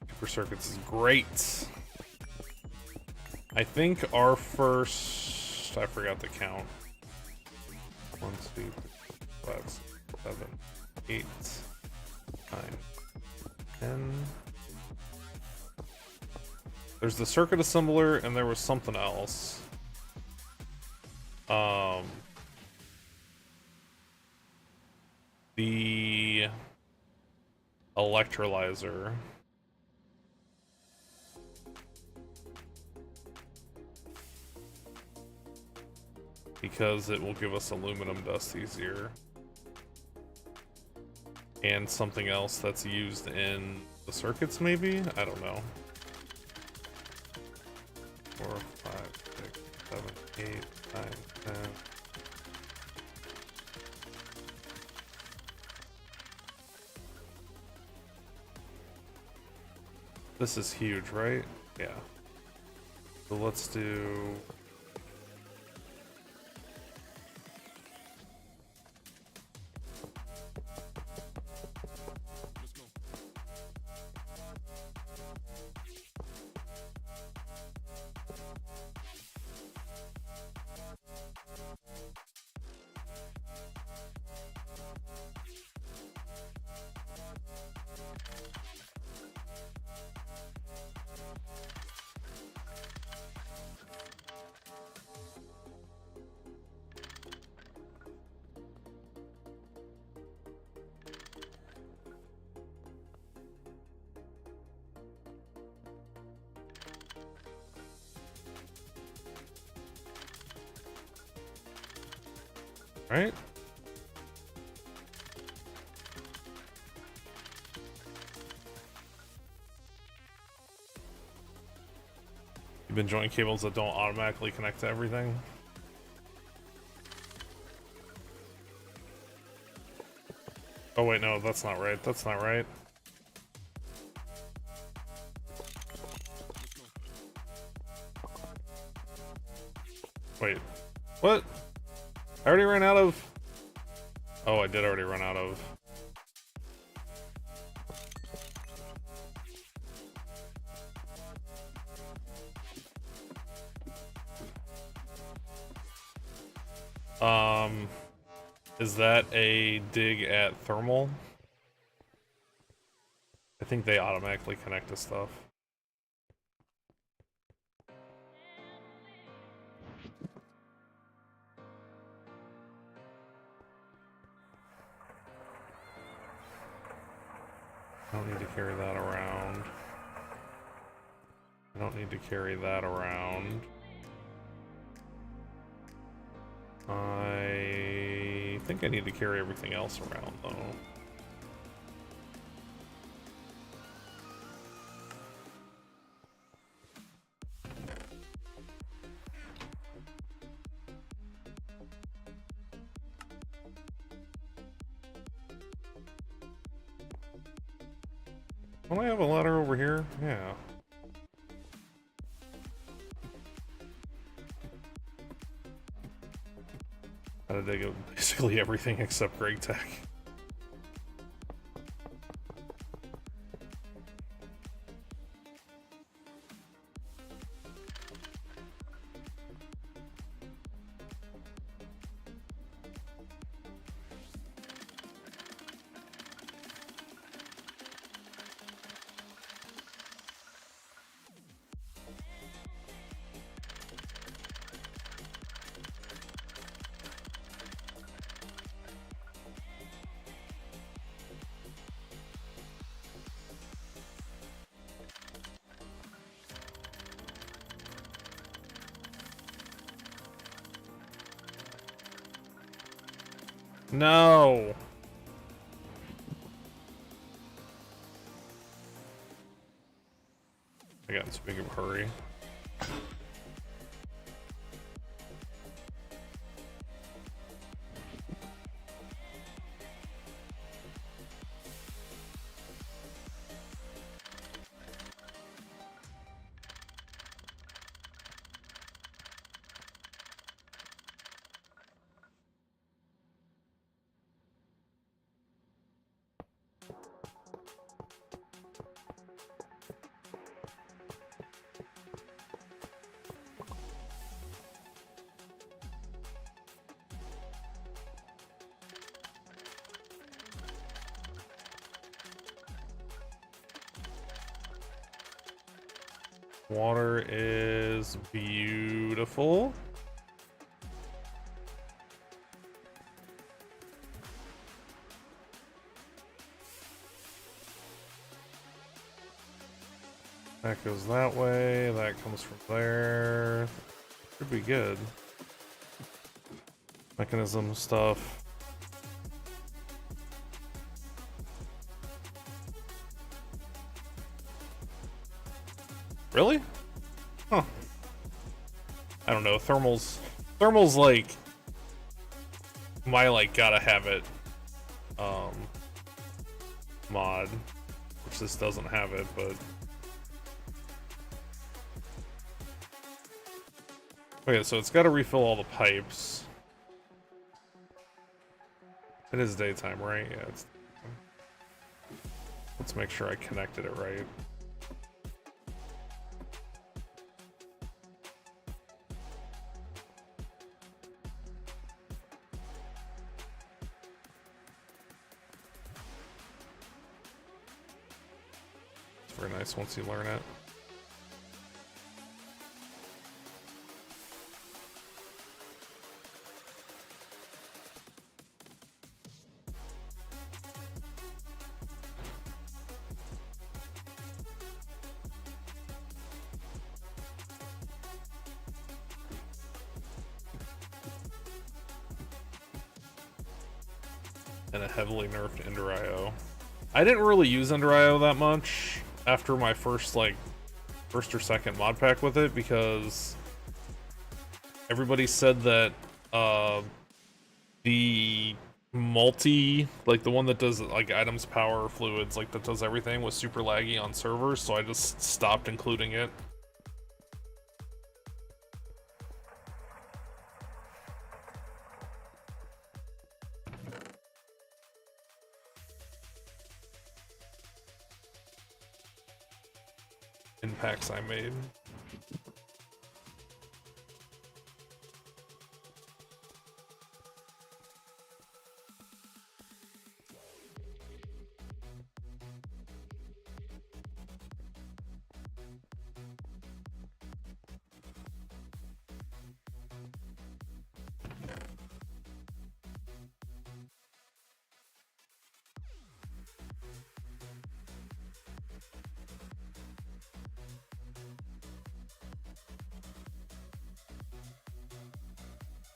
Super circuits is great. I think our first. I forgot to count. 1, 2, 3, 4, 5, 6, 7, 8. 9, 10. There's the circuit assembler, and there was something else. The electrolyzer. Because it will give us aluminum dust easier. And something else that's used in the circuits, maybe? I don't know. 4, 5, 6, 7, 8, 9, 10. This is huge, right? Yeah. So let's do... Right? You've been joining cables that don't automatically connect to everything? Oh wait, no, that's not right. That's not right. Wait, what? I already ran out of... Oh, I did already run out of... Is that a dig at thermal? I think they automatically connect to stuff. I don't need to carry that around. I don't need to carry that around. I think I need to carry everything else around, though. Don't I have a ladder over here? Yeah. Gotta dig up basically everything except Gregtech. No. I got in too big of a hurry. Water is beautiful. That goes that way, that comes from there. Should be good. Mechanism stuff. Really? Huh. I don't know, thermal's like my like gotta have it mod, which this doesn't have it, but okay, so it's gotta refill all the pipes. It is daytime, right? Yeah, it's let's make sure I connected it right. Very nice once you learn it. And a heavily nerfed Ender IO. I didn't really use Ender IO that much after my first or second mod pack with it, because everybody said that the multi, like the one that does like items, power, fluids, like that does everything, was super laggy on servers, so I just stopped including it. Impacts I made.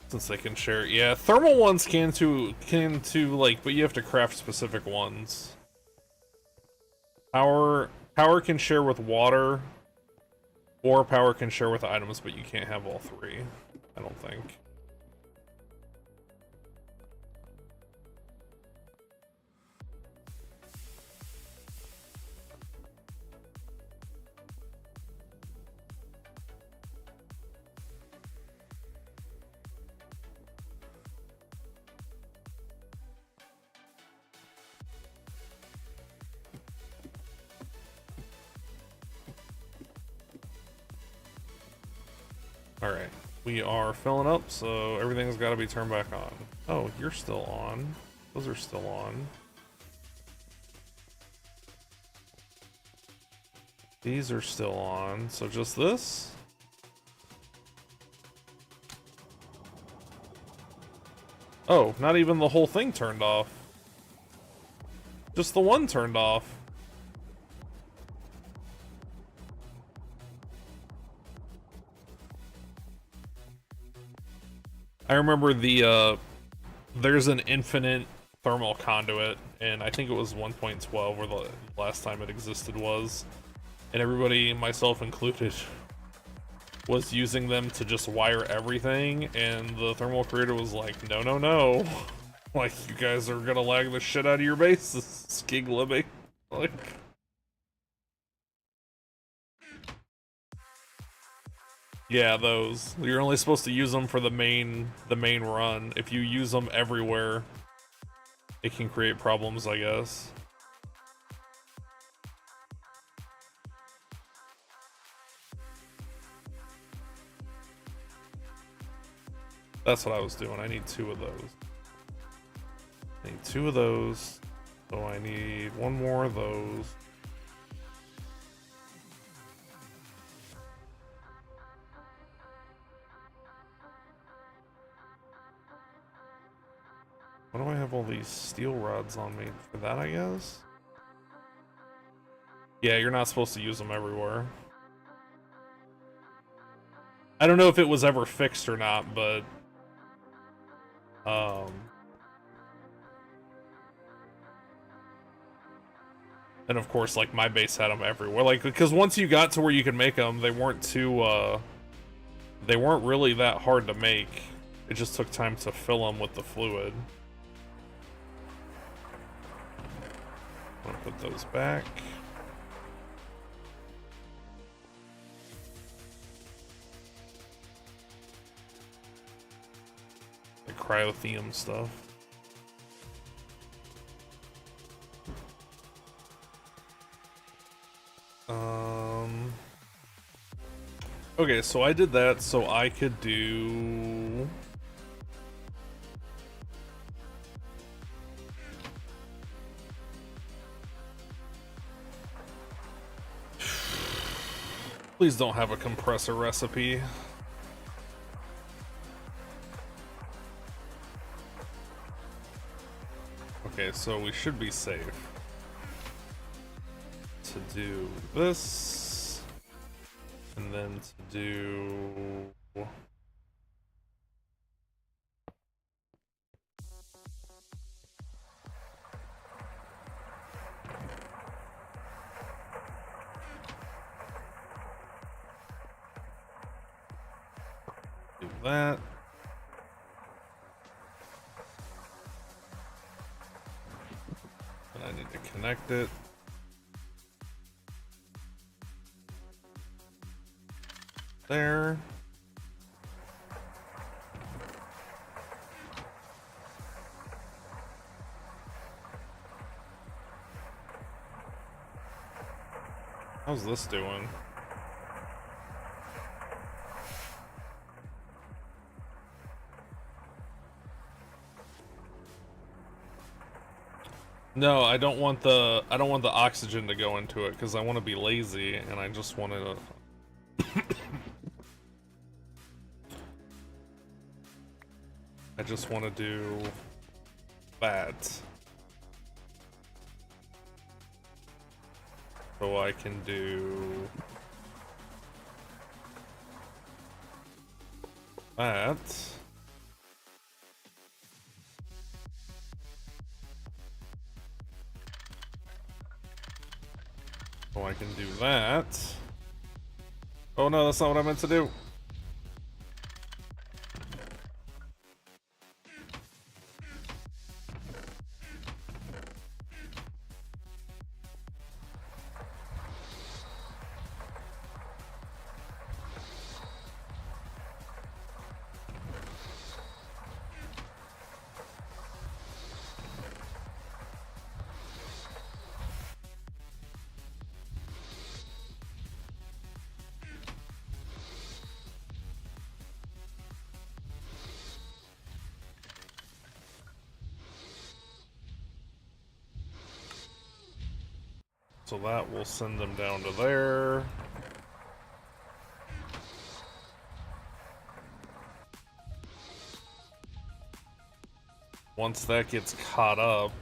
Since they can share, yeah, thermal ones can too, like, but you have to craft specific ones. Power can share with water, or power can share with items, but you can't have all three, I don't think. Alright, we are filling up, so everything's got to be turned back on. Oh, you're still on. Those are still on. These are still on, so just this? Oh, not even the whole thing turned off. Just the one turned off. I remember the there's an infinite thermal conduit, and I think it was 1.12 or the last time it existed was, and everybody, myself included, was using them to just wire everything, and the thermal creator was like, no, no, no. Like, you guys are gonna lag the shit out of your bases, skig libby. Like... Yeah, those. You're only supposed to use them for the main run. If you use them everywhere, it can create problems, I guess. That's what I was doing. I need 2 of those. I need 2 of those. So I need 1 more of those. Why do I have all these steel rods on me? For that, I guess? Yeah, you're not supposed to use them everywhere. I don't know if it was ever fixed or not, but... And of course, like, my base had them everywhere. Like, because once you got to where you could make them, they weren't too, they weren't really that hard to make. It just took time to fill them with the fluid. I'm gonna put those back. The cryotheum stuff. Okay, so I did that so I could do... Please don't have a compressor recipe. Okay, so we should be safe to do this, and then to do... do that. And I need to connect it. There. How's this doing? No, I don't want the oxygen to go into it because I want to be lazy and I just want to I just want to do that. So I can do that. So I can do that. Oh no, that's not what I meant to do. So that will send them down to there. Once that gets caught up,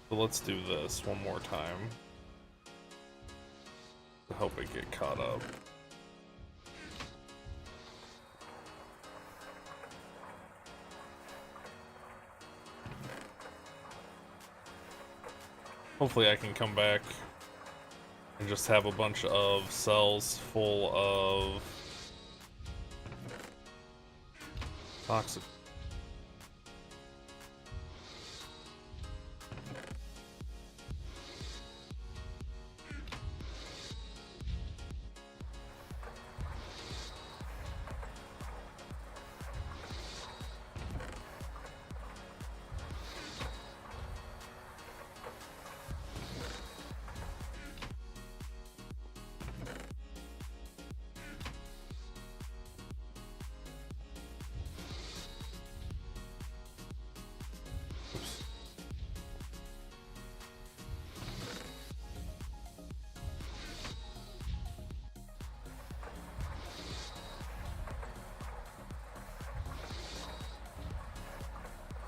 So let's do this one more time to help it get caught up. Hopefully I can come back and just have a bunch of cells full of toxic.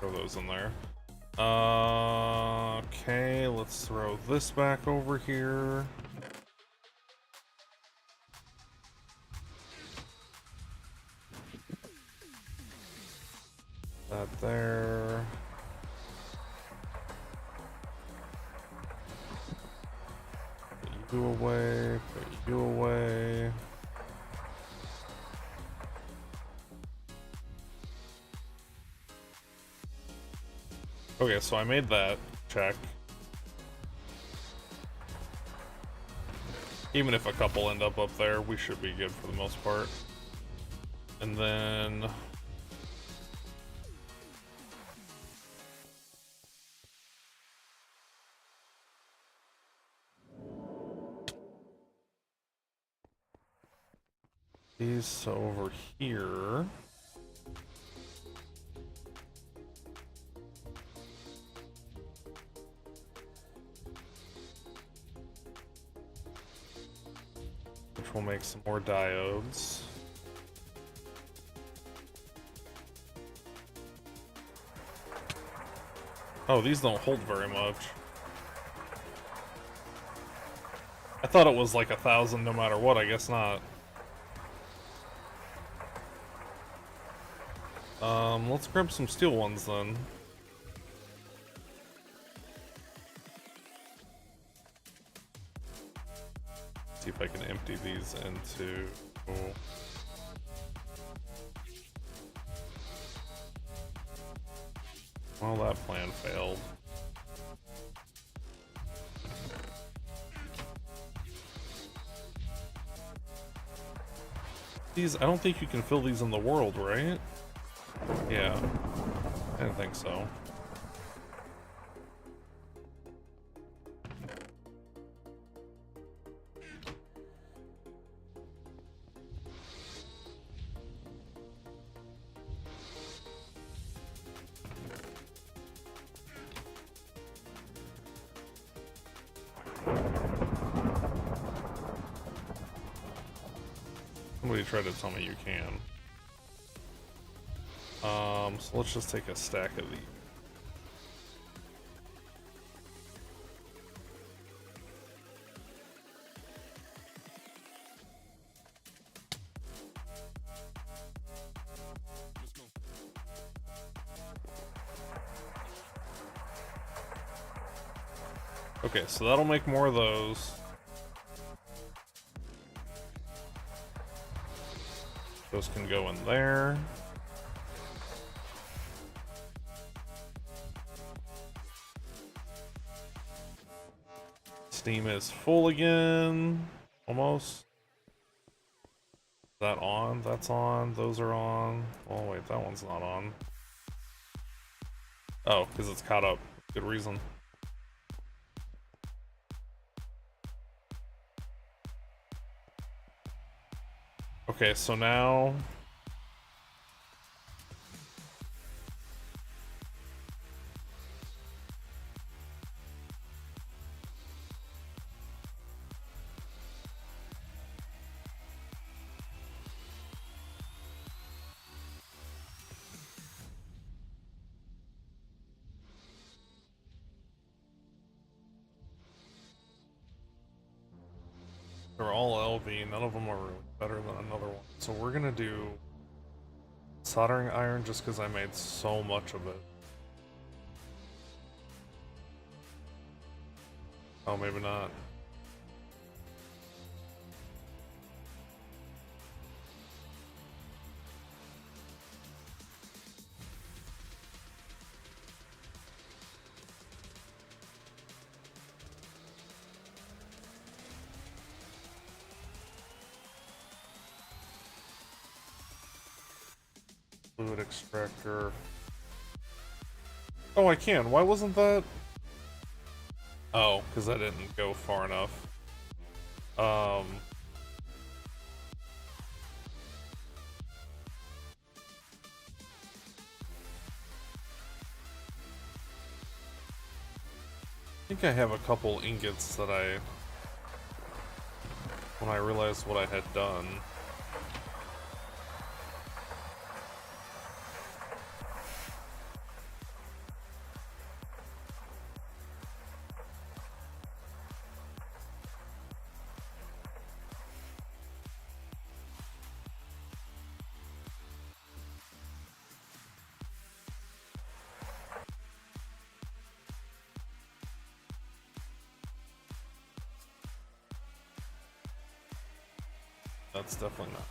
Throw those in there. Okay, let's throw this back over here. That there. Put you away, put you away. Okay, so I made that check. Even if a couple end up there, we should be good for the most part. And then... these over here. Which will make some more diodes. Oh, these don't hold very much. I thought it was like 1,000 no matter what, I guess not. Let's grab some steel ones then. See if I can empty these into... Well, that plan failed. These, I don't think you can fill these in the world, right? Yeah, I didn't think so. Somebody try to tell me you can. So let's just take a stack of these. Okay, so that'll make more of those. Those can go in there. Steam is full again. Almost. Is that on? That's on. Those are on. Oh, wait, that one's not on. Oh, because it's caught up. Good reason. Okay, so now... They're all LV, none of them are really better than another one. So we're gonna do soldering iron just because I made so much of it. Oh, maybe not. Fluid extractor. Oh, I can. Why wasn't that? Oh, because I didn't go far enough. I think I have a couple ingots that when I realized what I had done. That's definitely not.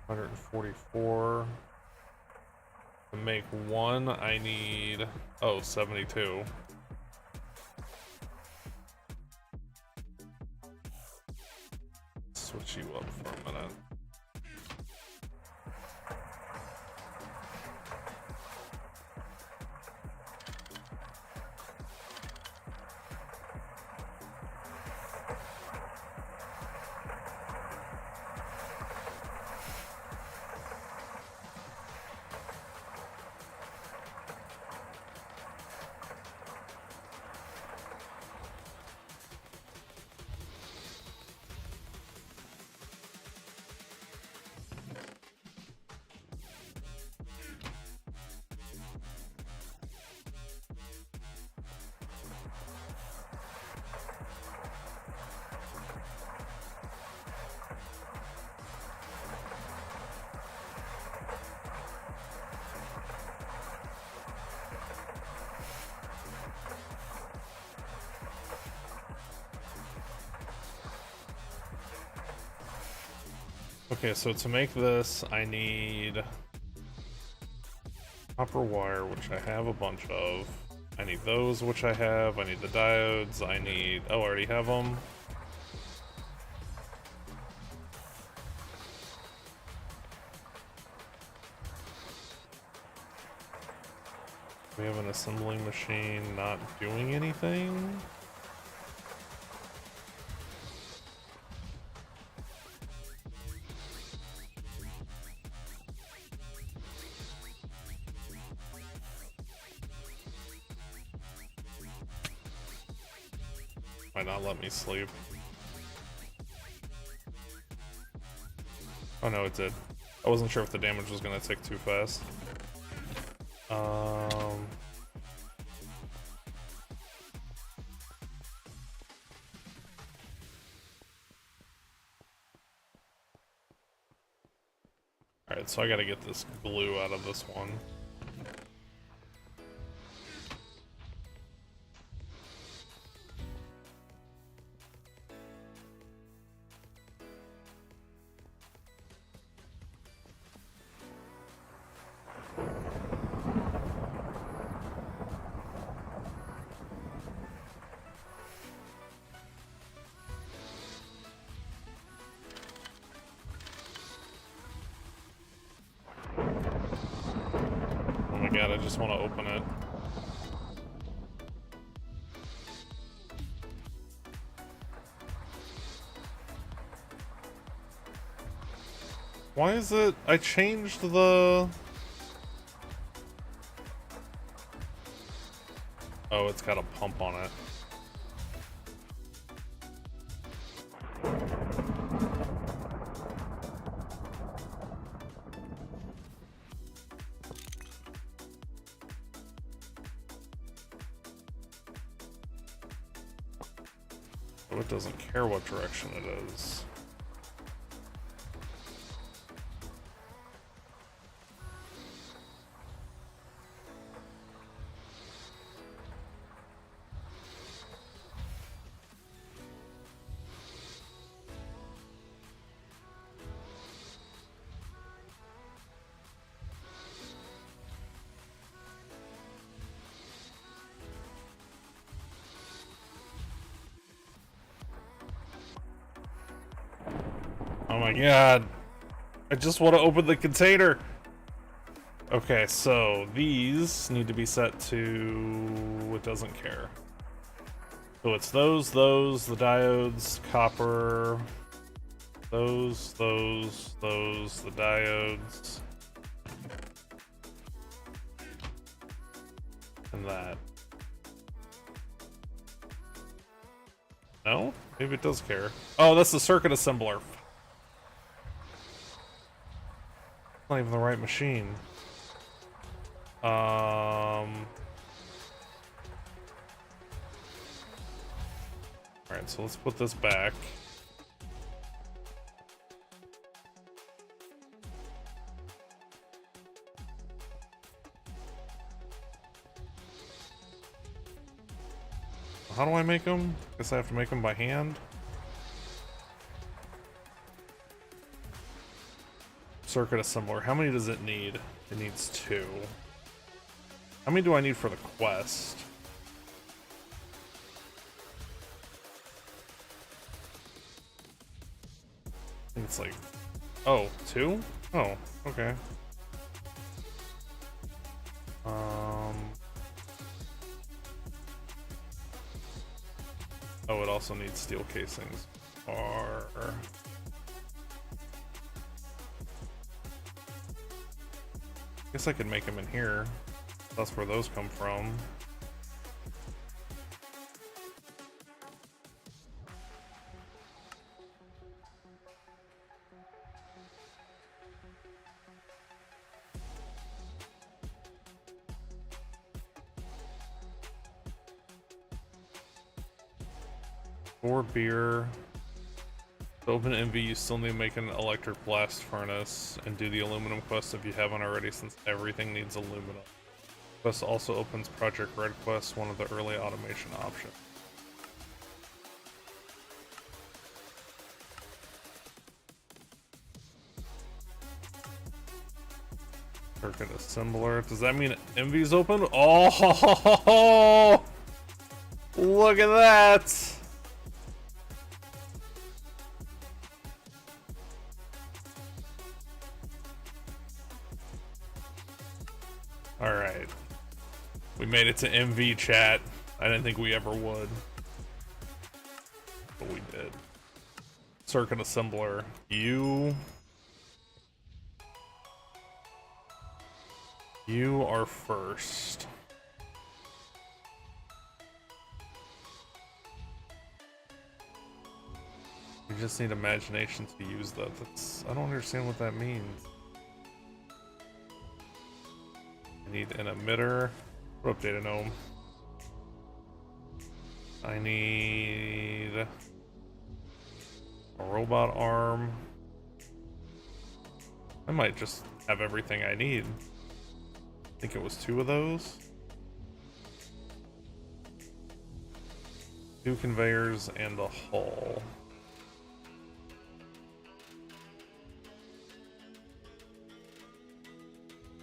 144. To make one, I need, 72. Switch you up for a minute. Okay, so to make this, I need copper wire, which I have a bunch of. I need those, which I have. I need the diodes. I need... Oh, I already have them. We have an assembling machine not doing anything. Might not let me sleep. Oh no, it did. I wasn't sure if the damage was gonna tick too fast. Alright, so I gotta get this glue out of this one. I just want to open it. Why is it? I changed the... Oh, it's got a pump on it. So it doesn't care what direction it is. Oh my god. I just want to open the container. Okay, so these need to be set to... it doesn't care. So it's those, the diodes, copper, those, the diodes, and that. No? Maybe it does care. Oh, that's the circuit assembler. Not even the right machine. Alright, so let's put this back. How do I make them? Guess I have to make them by hand. Circuit assembler. How many does it need? It needs 2. How many do I need for the quest? I think it's like... oh, 2? Oh, okay. Oh, it also needs steel casings. Guess I could make them in here. That's where those come from. For beer. To open MV, you still need to make an electric blast furnace and do the aluminum quest if you haven't already, since everything needs aluminum. Quest also opens Project Red Quest, one of the early automation options. Circuit assembler. Does that mean MV's open? Oh, look at that! Alright. We made it to MV chat. I didn't think we ever would. But we did. Circuit assembler. You are first. You just need imagination to use that. I don't understand what that means. I need an emitter. What up, Data Gnome? I need a robot arm. I might just have everything I need. I think it was 2 of those. 2 conveyors and a hull.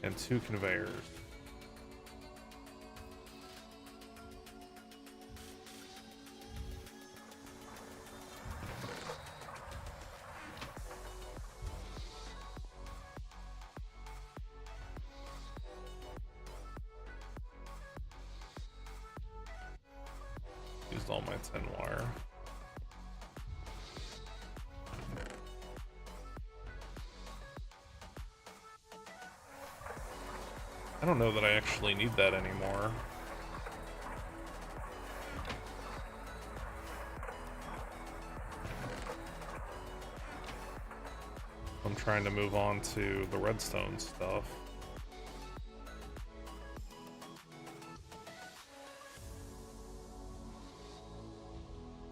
And 2 conveyors. Used all my 10 wire. I don't know that I actually need that anymore. I'm trying to move on to the redstone stuff.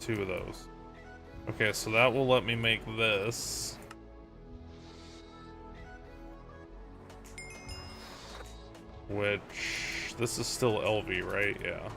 2 of those. Okay, so that will let me make this. Which, this is still LV, right? Yeah.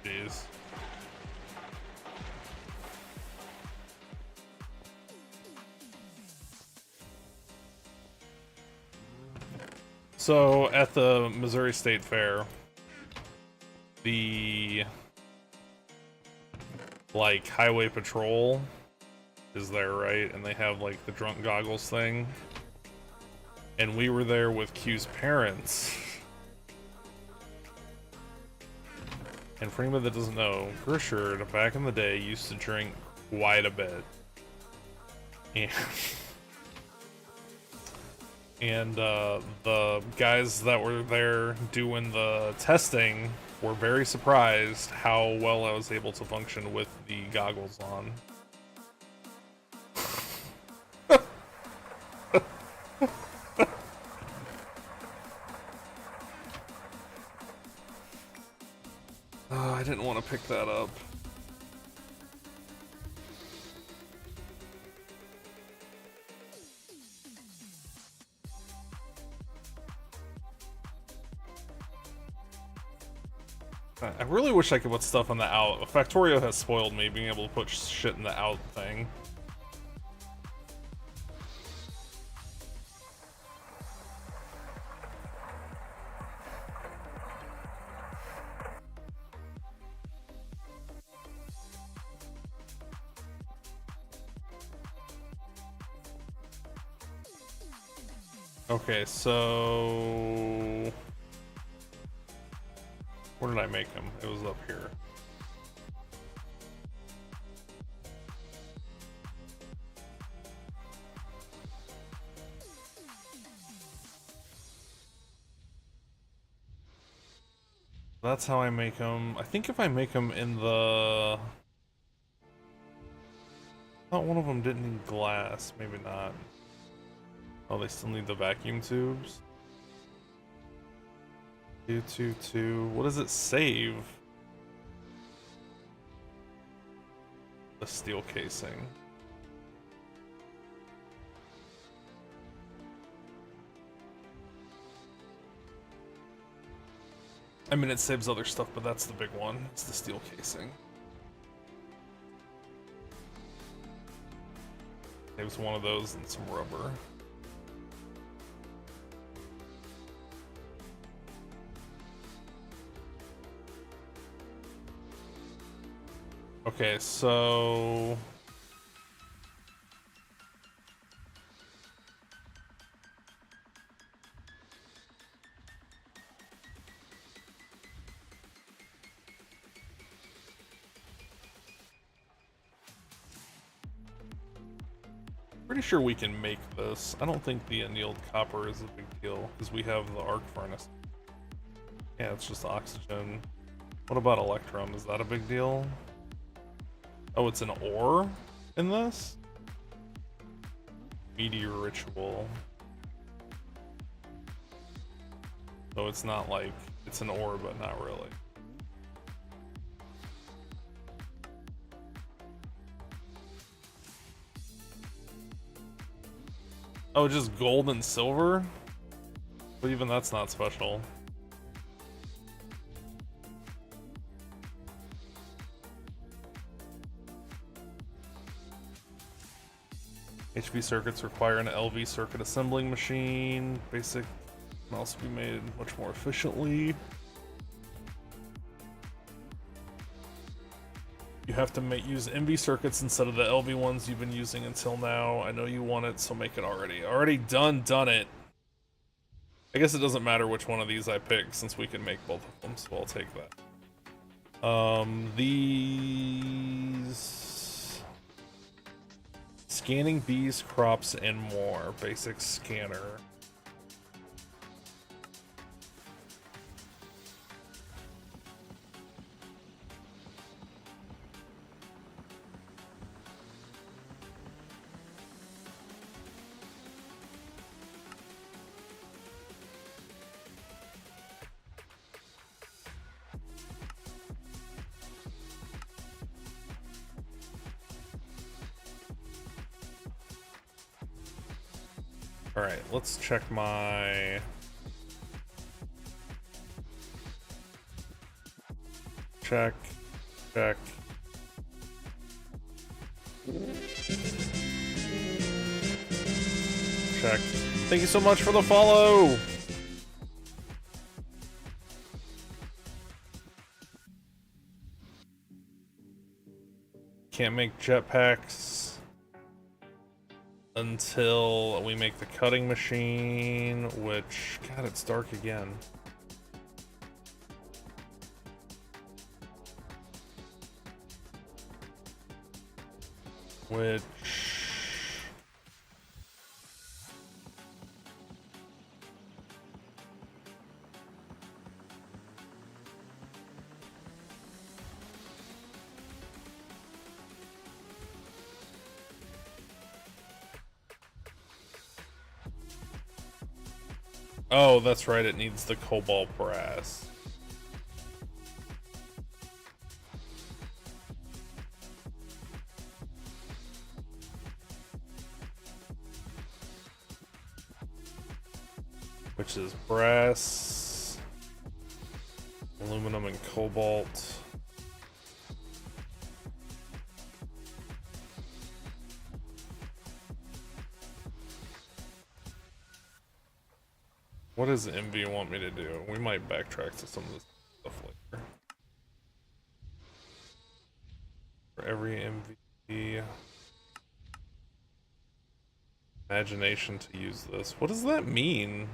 Jeez. So, at the Missouri State Fair, the, like, highway patrol is there, right? And they have, like, the drunk goggles thing. And we were there with Q's parents. And for anybody that doesn't know, Gershard, back in the day, used to drink quite a bit. And the guys that were there doing the testing were very surprised how well I was able to function with the goggles on. I didn't want to pick that up. I really wish I could put stuff on the out. Factorio has spoiled me being able to put shit in the out thing. Okay, so where did I make them? It was up here. That's how I make them. I think if I make them in the... I thought one of them didn't need glass. Maybe not. Oh, they still need the vacuum tubes. 222. What does it save? The steel casing. I mean, it saves other stuff, but that's the big one. It's the steel casing. Saves one of those and some rubber. Okay, so... pretty sure we can make this. I don't think the annealed copper is a big deal, because we have the arc furnace. Yeah, it's just oxygen. What about electrum? Is that a big deal? Oh, it's an ore in this? Meteor ritual. So it's not like, it's an ore, but not really. Oh, just gold and silver? But even that's not special. HV circuits require an LV circuit assembling machine. Basic can also be made much more efficiently. You have to use MV circuits instead of the LV ones you've been using until now. I know you want it, so make it already. Already done it. I guess it doesn't matter which one of these I pick since we can make both of them, so I'll take that. These... Scanning bees, crops, and more. Basic scanner. Alright, let's check my... Check. Check. Check. Thank you so much for the follow! Can't make jetpacks until we make the cutting machine, which... God, it's dark again. Which... Oh, that's right, it needs the cobalt brass. Which is brass, aluminum, and cobalt. What does Envy want me to do? We might backtrack to some of this stuff later. For every MV... Imagination to use this. What does that mean?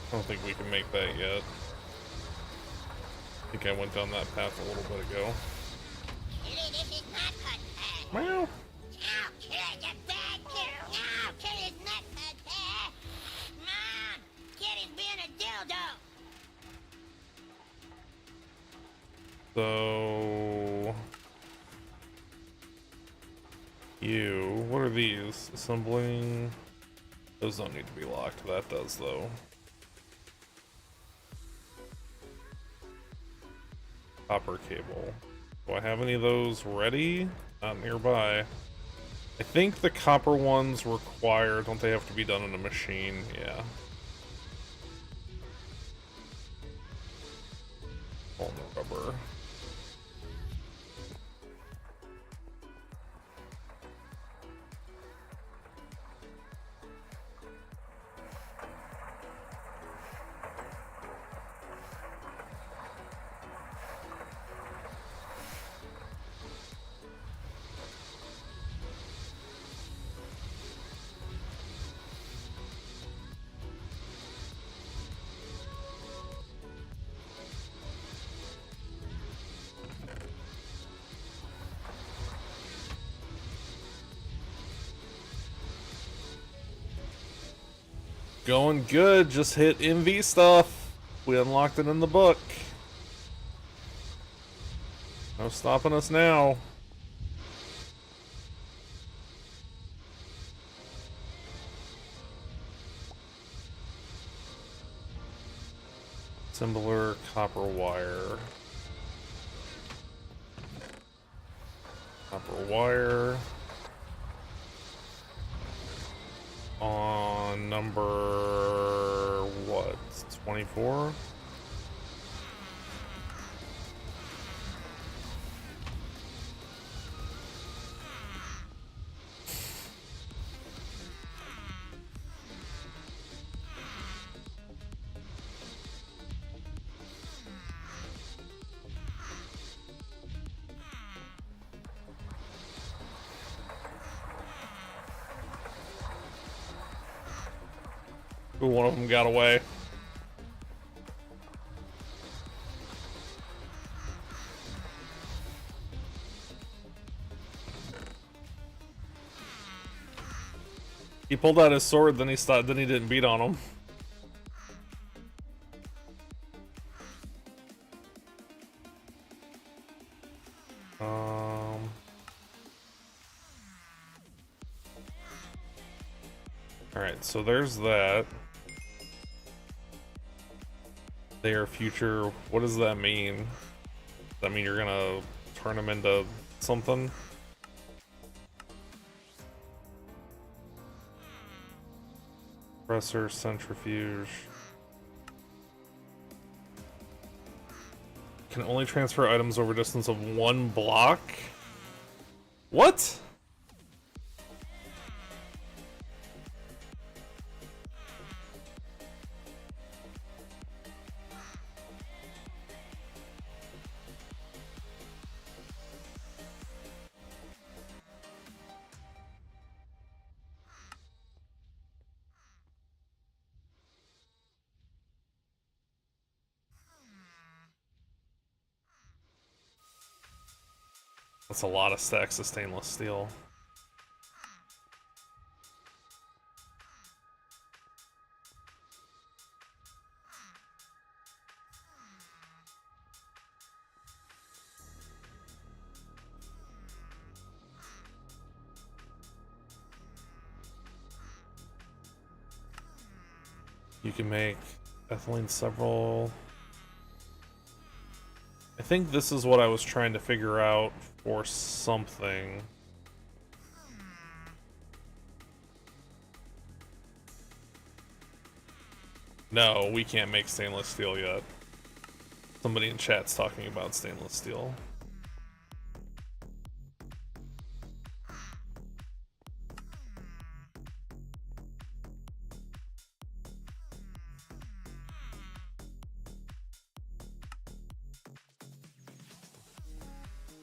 I don't think we can make that yet. I think I went down that path a little bit ago. Kitty, this is not cut path. Meow. No, Kitty, you bad kid. No, Kitty's not cut path. Mom, Kitty's being a dildo. So... You... What are these? Assembling... Those don't need to be locked. That does, though. Copper cable. Do I have any of those ready? Not nearby. I think the copper ones require... Don't they have to be done in a machine? Yeah. All the rubber. Going good, just hit MV stuff. We unlocked it in the book. No stopping us now. Assembler copper wire. Copper wire. On number, what, 24? Ooh, one of them got away. He pulled out his sword, then he stopped, then he didn't beat on him. Alright, so there's that. They are future. What does that mean? Does that mean you're gonna turn them into something? Compressor, centrifuge. Can only transfer items over a distance of 1 block? What? That's a lot of stacks of stainless steel. You can make ethylene several. I think this is what I was trying to figure out for something. No, we can't make stainless steel yet. Somebody in chat's talking about stainless steel.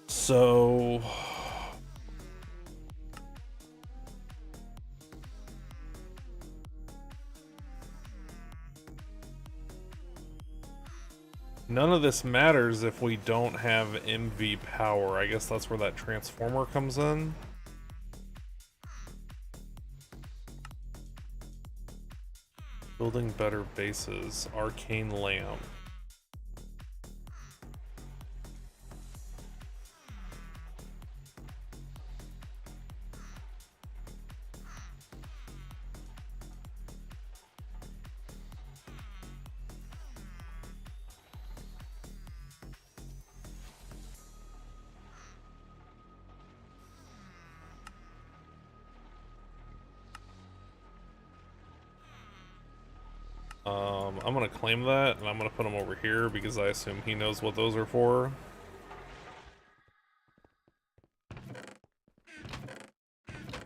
So none of this matters if we don't have MV power. I guess that's where that transformer comes in. Building better bases. Arcane lamp. I'm gonna claim that, and I'm gonna put him over here because I assume he knows what those are for.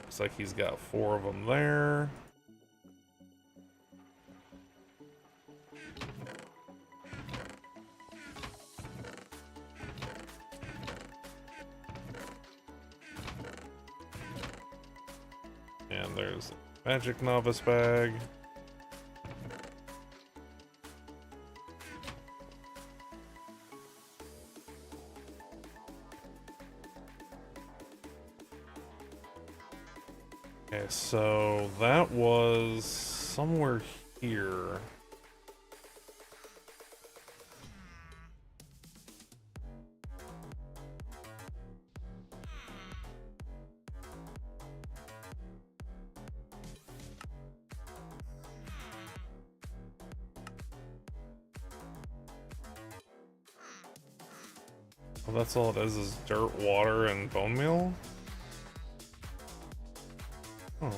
Looks like he's got 4 of them there. And there's a magic novice bag. Okay, so that was somewhere here. Well, that's all it is dirt, water, and bone meal? Oh.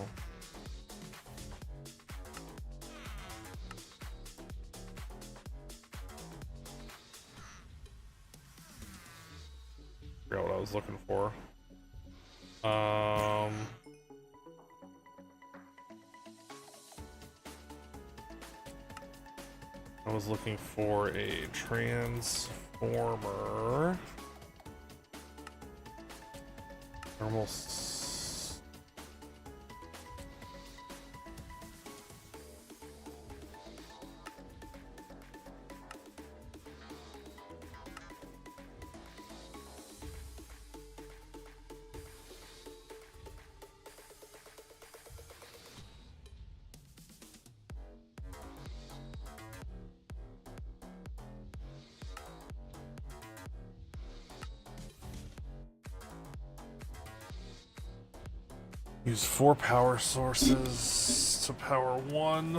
Forgot what I was looking for. I was looking for a transformer. Thermal. Use 4 power sources to power 1.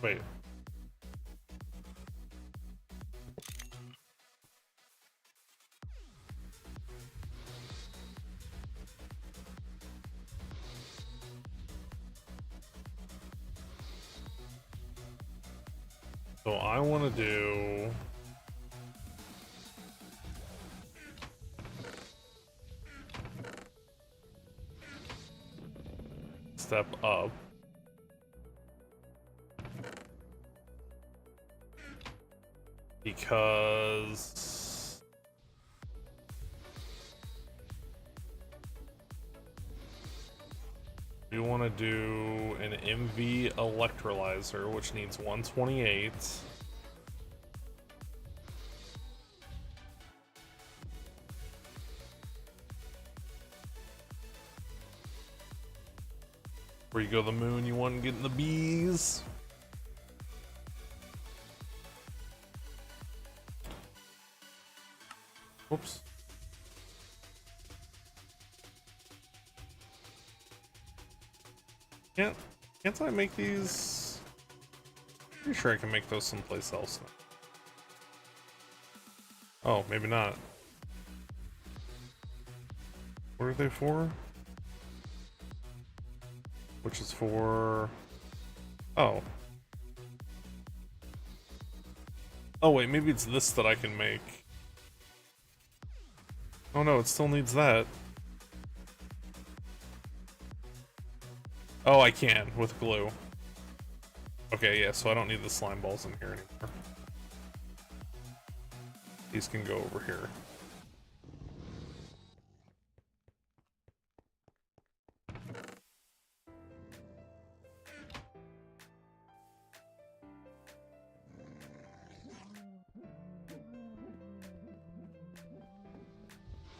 Wait. So I want to do step up. Because we want to do an MV electrolyzer, which needs 128. Where you go to the moon, you want to get in the bees. Whoops. Can't I make these? Pretty sure I can make those someplace else now. Oh, maybe not. What are they for? Which is for... Oh. Oh wait, maybe it's this that I can make. Oh no, it still needs that. Oh, I can, with glue. Okay, yeah, so I don't need the slime balls in here anymore. These can go over here.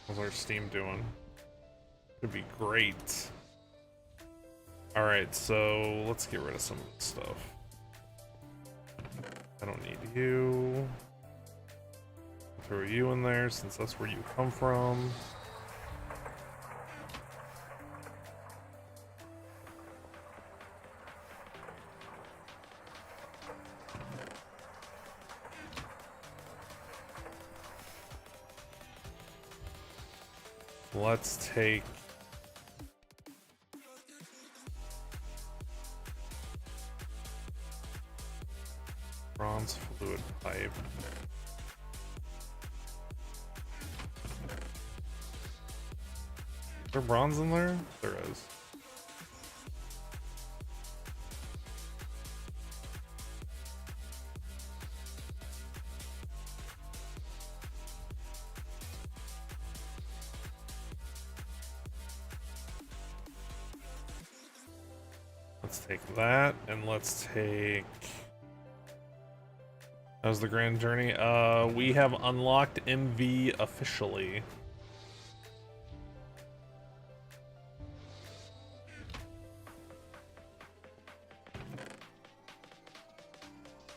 How's our Steam doing? Could be great. Alright, so let's get rid of some of this stuff. I don't need you. Throw you in there since that's where you come from. Let's take bronze fluid pipe. there bronze in there? There is. Let's take that, and let's take... How's the grand journey? We have unlocked MV officially.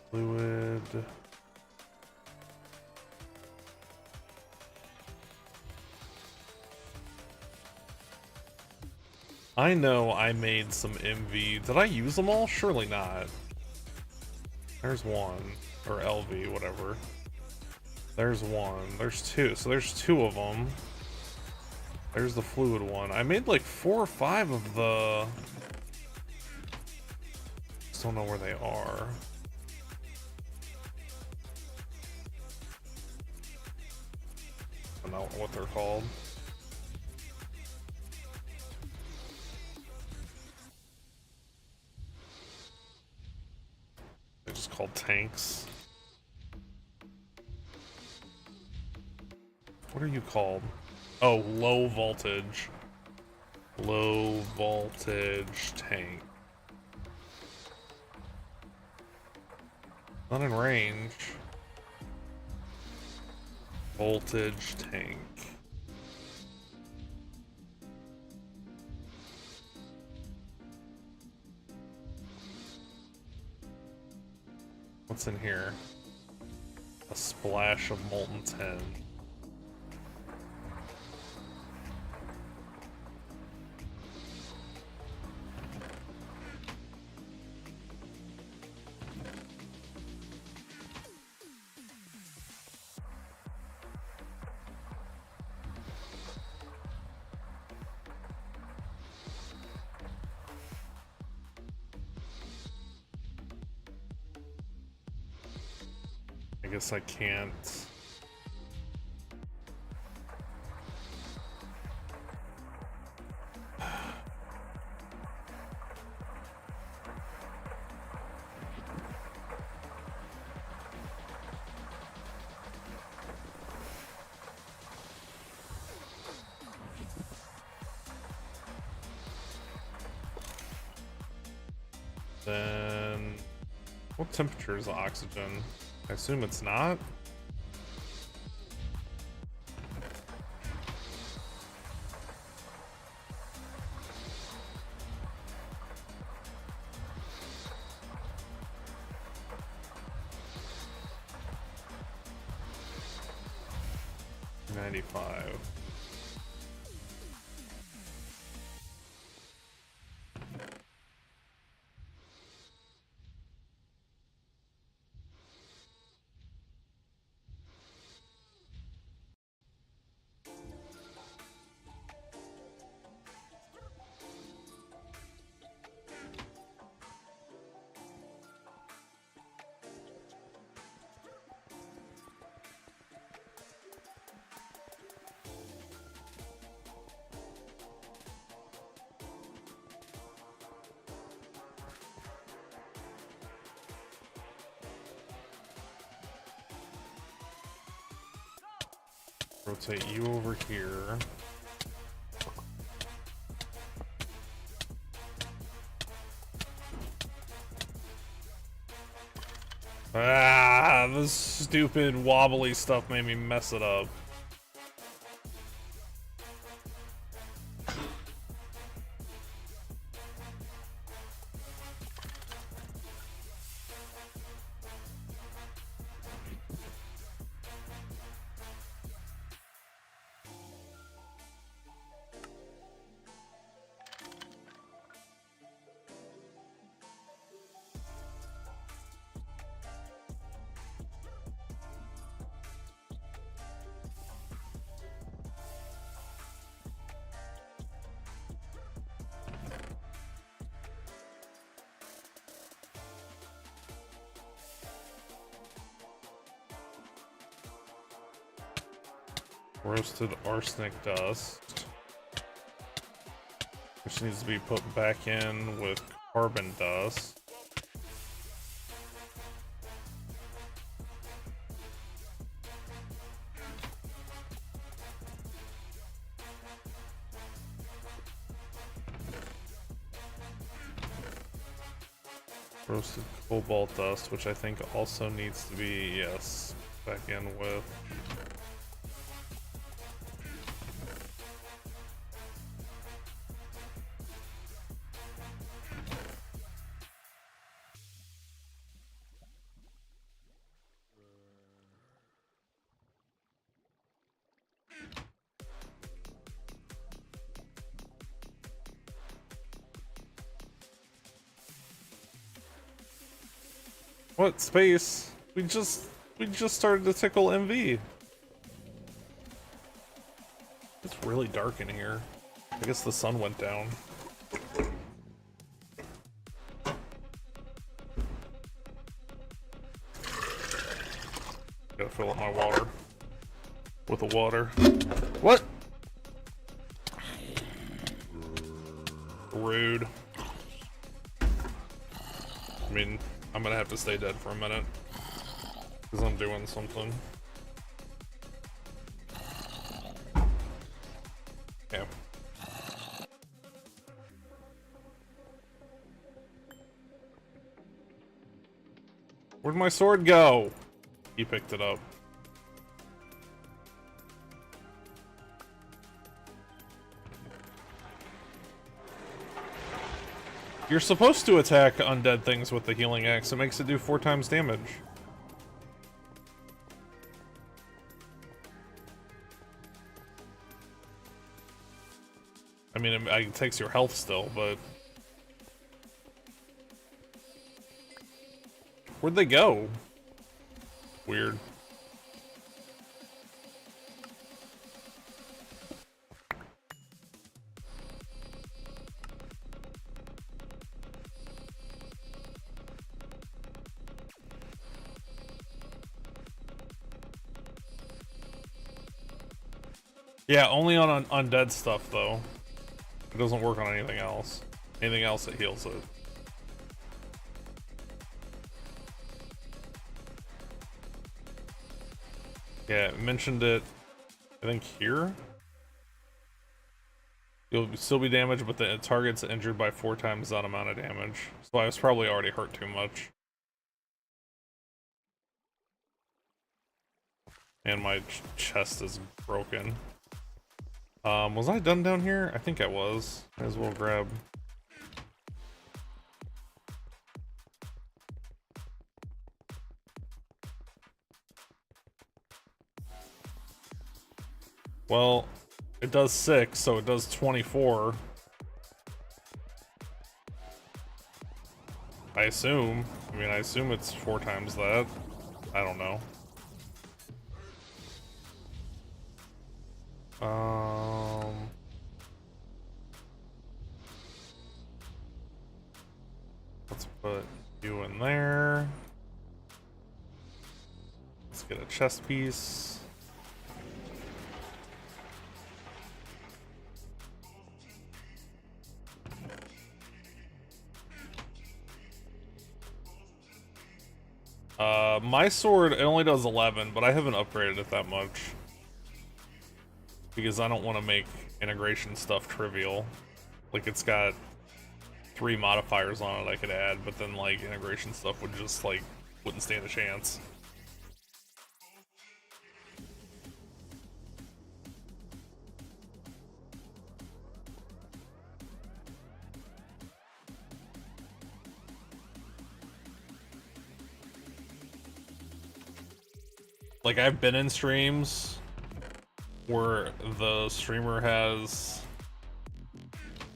Fluid. I know I made some MV. Did I use them all? Surely not. There's one. Or LV, whatever. There's one. There's two. So there's two of them. There's the fluid one. I made like 4 or 5 of the... Just don't know where they are. I don't know what they're called. They're just called tanks. What are you called? Oh, low voltage. Low voltage tank. Not in range. Voltage tank. What's in here? A splash of molten tin. I guess I can't. Then, what temperature is the oxygen? I assume it's not. $95. Rotate you over here. Ah, this stupid wobbly stuff made me mess it up. Roasted arsenic dust. which needs to be put back in with carbon dust. Roasted cobalt dust, which I think also needs to be, yes, back in with. What space? We just started to tickle MV. It's really dark in here. I guess the sun went down. Gotta fill up my water. With the water. What? Rude. I mean, I'm gonna have to stay dead for a minute. Because I'm doing something. Yeah. Where'd my sword go? He picked it up. You're supposed to attack undead things with the healing axe. It makes it do 4 times damage. I mean, it takes your health still, but... Where'd they go? Weird. Yeah, only on undead stuff, though. It doesn't work on anything else. Anything else, it heals it. Yeah, it mentioned it, I think, here? You'll still be damaged, but the target's injured by 4 times that amount of damage. So I was probably already hurt too much. And my chest is broken. Was I done down here? I think I was. Might as well grab. Well, it does 6, so it does 24. I assume. I mean, I assume it's 4 times that. I don't know. Let's put you in there. Let's get a chest piece. My sword, it only does 11, but I haven't upgraded it that much. Because I don't want to make integration stuff trivial. Like, it's got 3 modifiers on it I could add, but then, like, integration stuff would just, like, wouldn't stand a chance. Like, I've been in streams where the streamer has,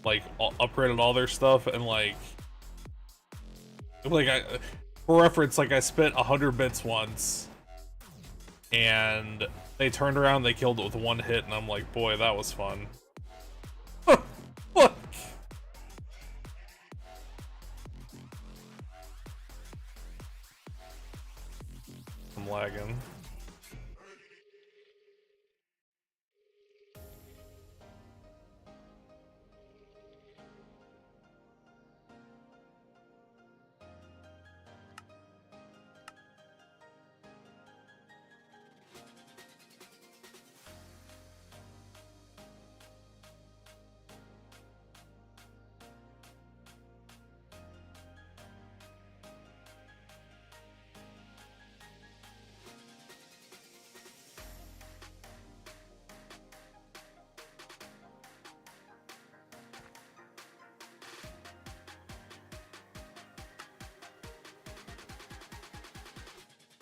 like, upgraded all their stuff, and, like, for reference, like, I spent 100 bits once, and they turned around, they killed it with 1 hit, and I'm like, boy, that was fun. Fuck! I'm lagging.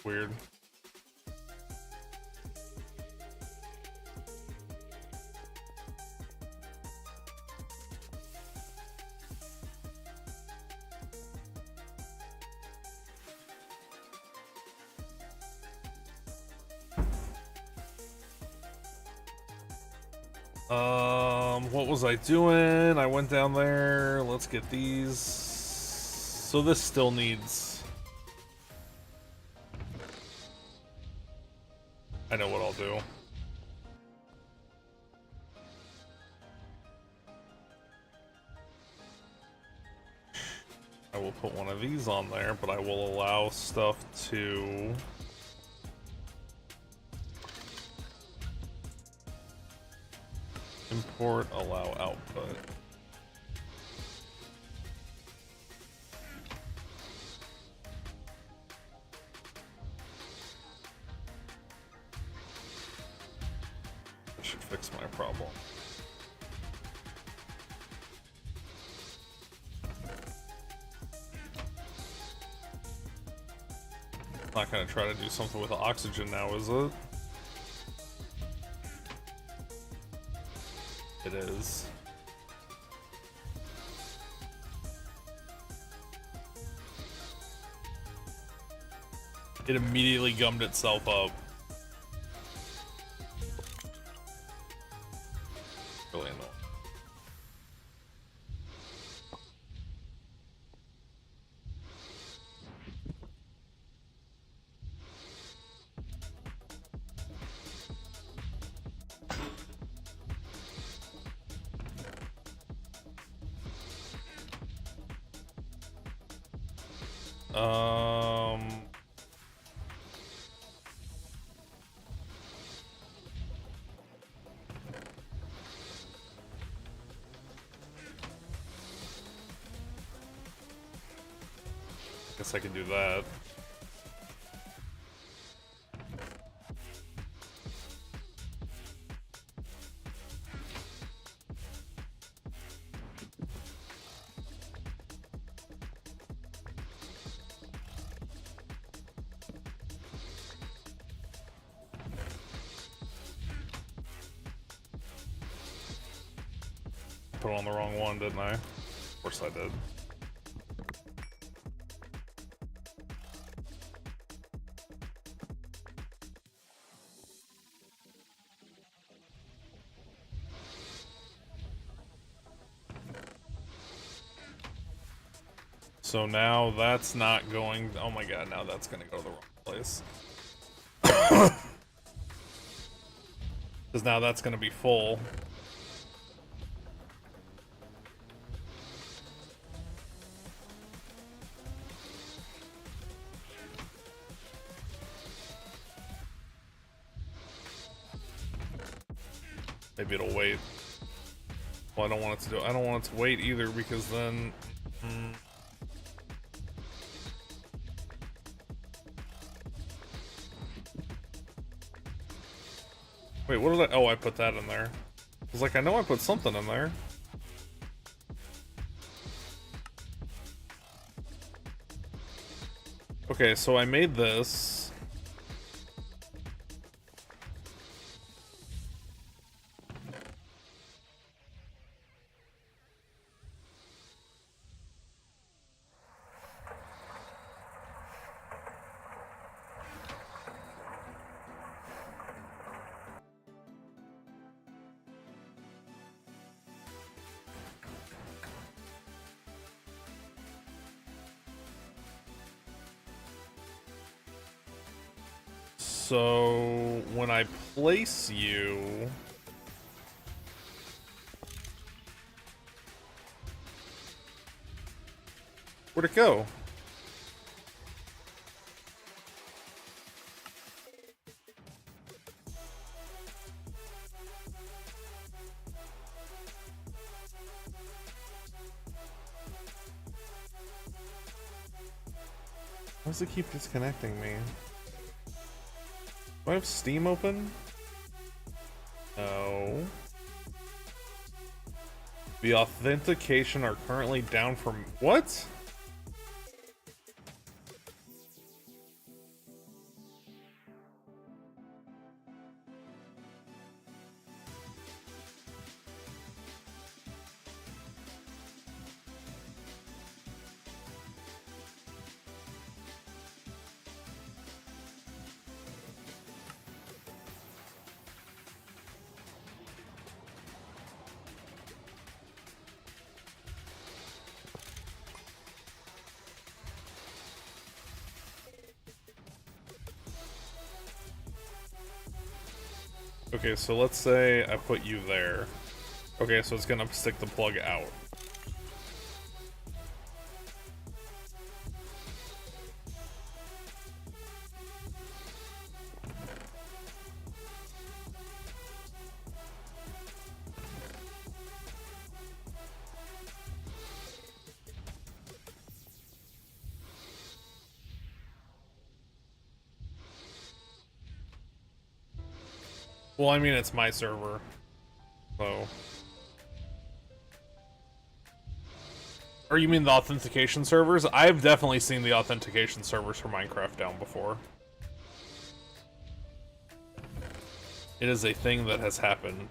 Weird. What was I doing? I went down there. Let's get these. So this still needs... I know what I'll do. I will put one of these on there, but I will allow stuff to... import, allow output. That should fix my problem. Not gonna try to do something with oxygen now, is it? It is. It immediately gummed itself up. Really annoying. Guess I can do that. Put on the wrong one, didn't I? Of course I did. So now that's not going... Oh my god, now that's gonna go to the wrong place. Because now that's gonna be full. Maybe it'll wait. Well, I don't want it to do... I don't want it to wait either, because then... Wait, what did I... Oh, I put that in there. I was like, I know I put something in there. Okay, so I made this. So when I place you, where'd it go? Why does it keep disconnecting me? Do I have Steam open? No. The authentication are currently down from... What? Okay, so let's say I put you there. Okay, so it's gonna stick the plug out. Well, I mean, it's my server, so... Or you mean the authentication servers? I've definitely seen the authentication servers for Minecraft down before. It is a thing that has happened.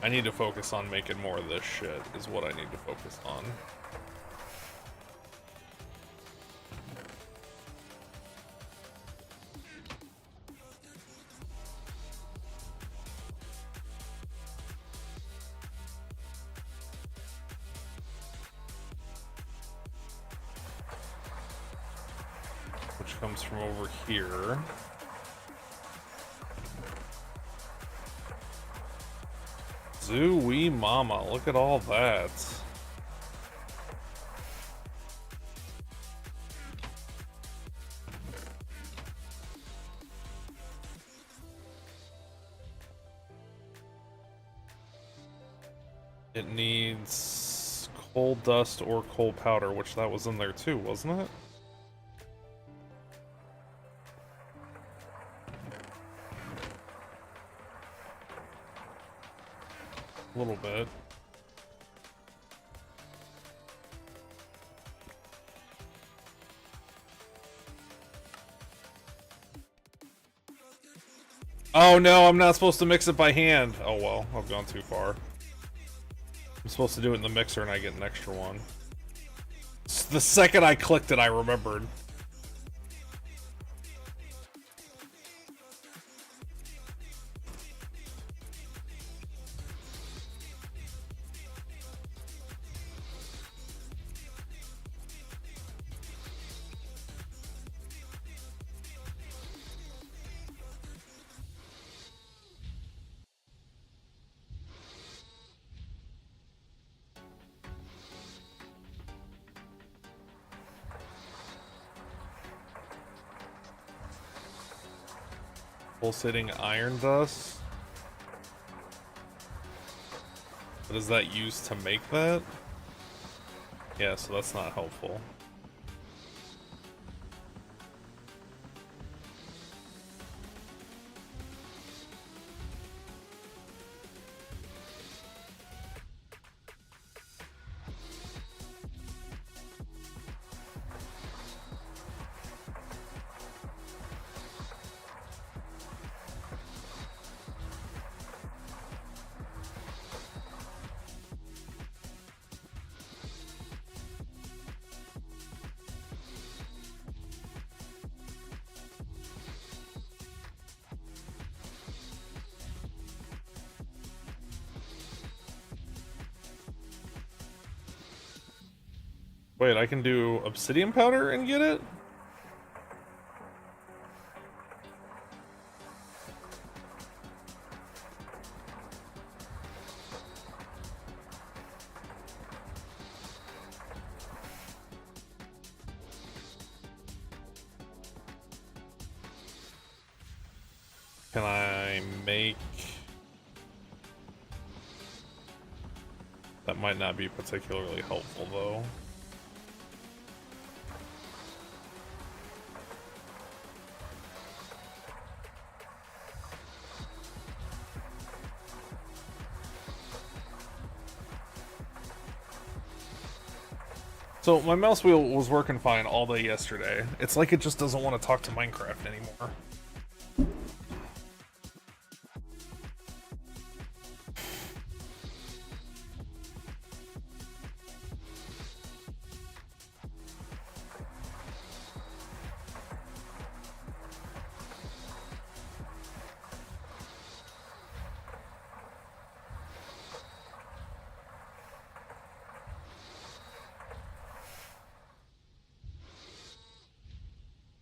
I need to focus on making more of this shit, is what I need to focus on. Which comes from over here. Zoo-wee mama, look at all that. It needs coal dust or coal powder, which that was in there too, wasn't it? A little bit. Oh no, I'm not supposed to mix it by hand. Oh well, I've gone too far. I'm supposed to do it in the mixer and I get an extra one. The second I clicked it, I remembered. Pulsating iron dust. What is that used to make that? Yeah, so that's not helpful. Wait, I can do obsidian powder and get it? Can I make... That might not be particularly helpful, though. So, my mouse wheel was working fine all day yesterday. It's like it just doesn't want to talk to Minecraft anymore.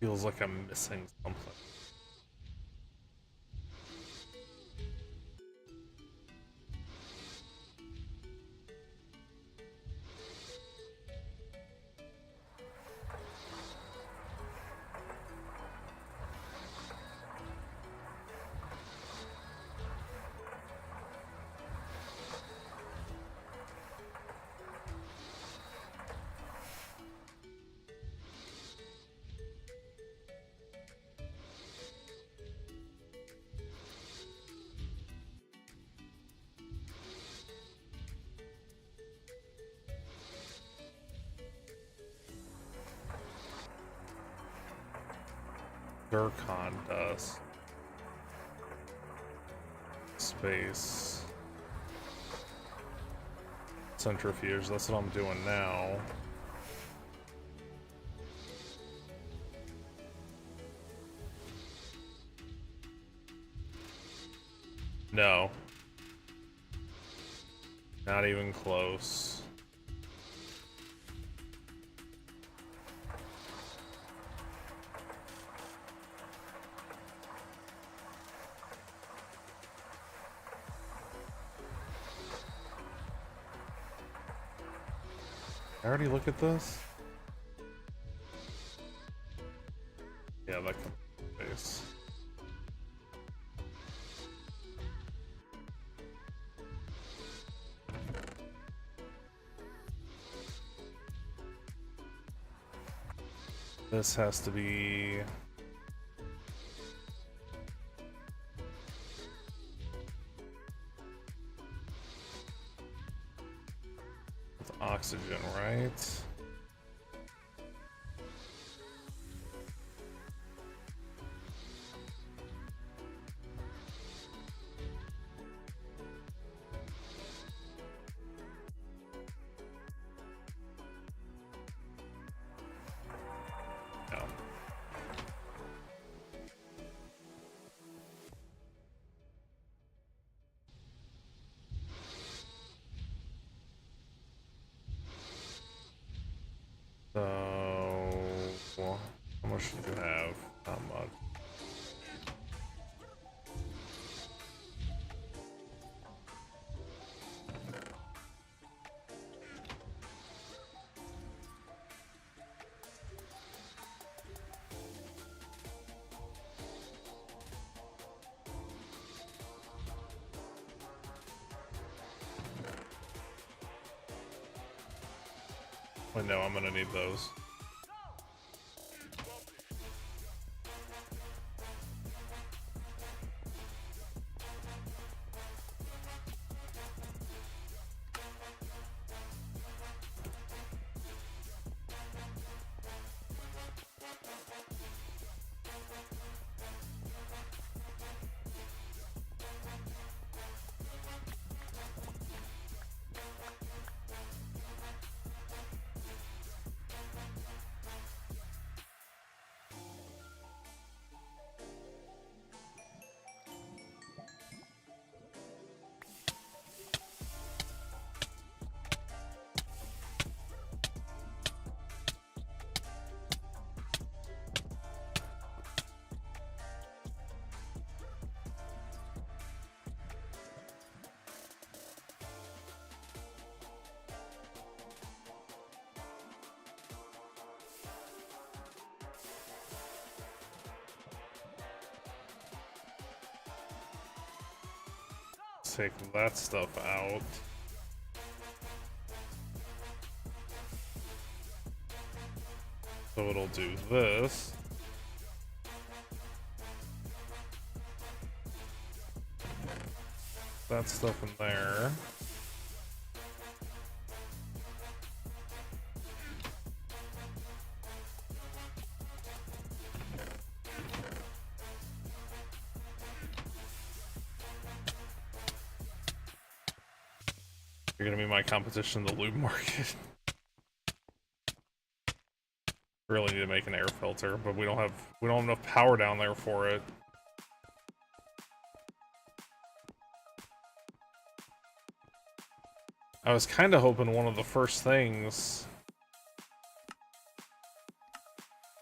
Feels like I'm missing something. Zircon dust. Space. Centrifuge, that's what I'm doing now. No. Not even close. I already look at this? Yeah, that comes from space. This has to be... with oxygen, right? No. So, how much do you have? Not much. I know I'm gonna need those. Take that stuff out. So it'll do this. That stuff in there. You're gonna be my competition in the lube market. Really need to make an air filter, but we don't have enough power down there for it. I was kind of hoping one of the first things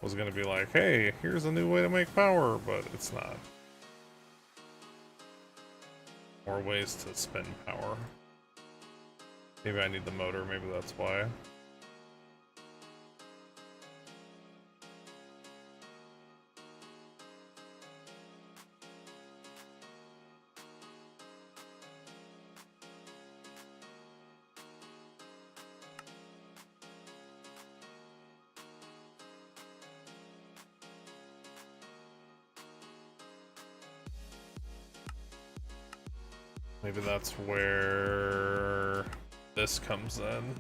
was gonna be like, hey, here's a new way to make power, but it's not. More ways to spin power. Maybe I need the motor, maybe that's why. Maybe that's where this comes in.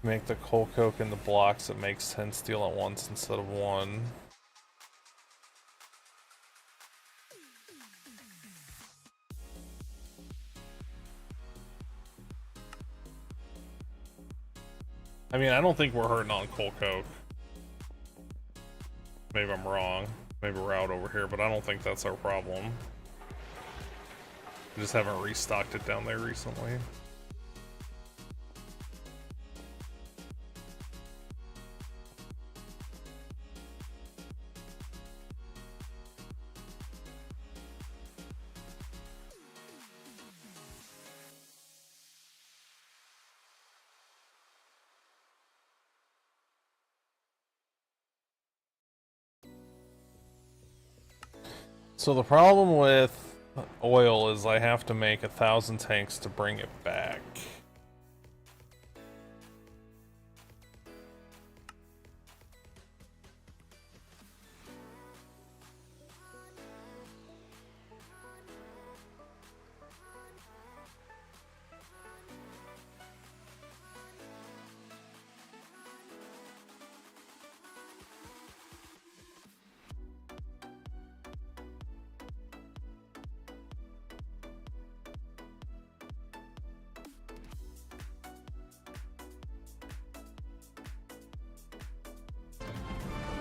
Make the coal coke into blocks, it makes 10 steel at once instead of 1. I mean, I don't think we're hurting on coal coke. Maybe I'm wrong. Maybe we're out over here, but I don't think that's our problem. We just haven't restocked it down there recently. So the problem with oil is I have to make 1,000 tanks to bring it back.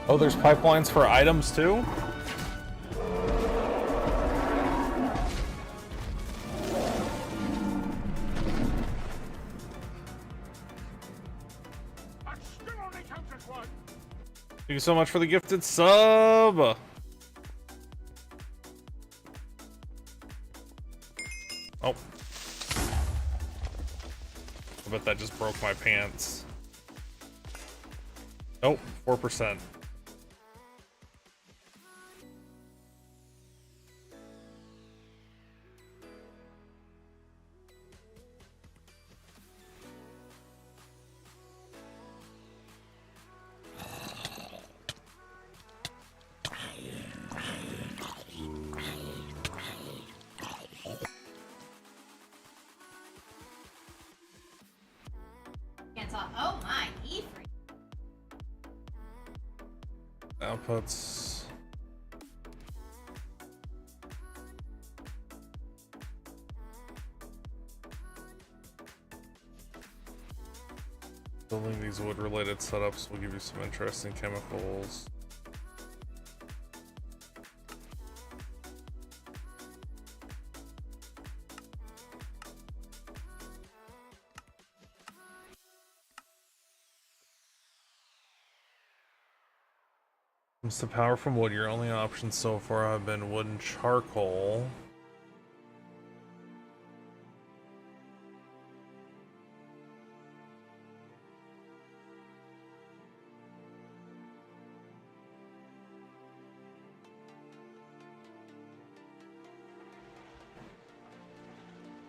Oh, there's pipelines for items too? Thank you so much for the gifted sub! Oh. I bet that just broke my pants. Nope, 4%. Oh my, E3. Outputs. Building these wood-related setups will give you some interesting chemicals. Comes to power from wood, your only options so far have been wood and charcoal.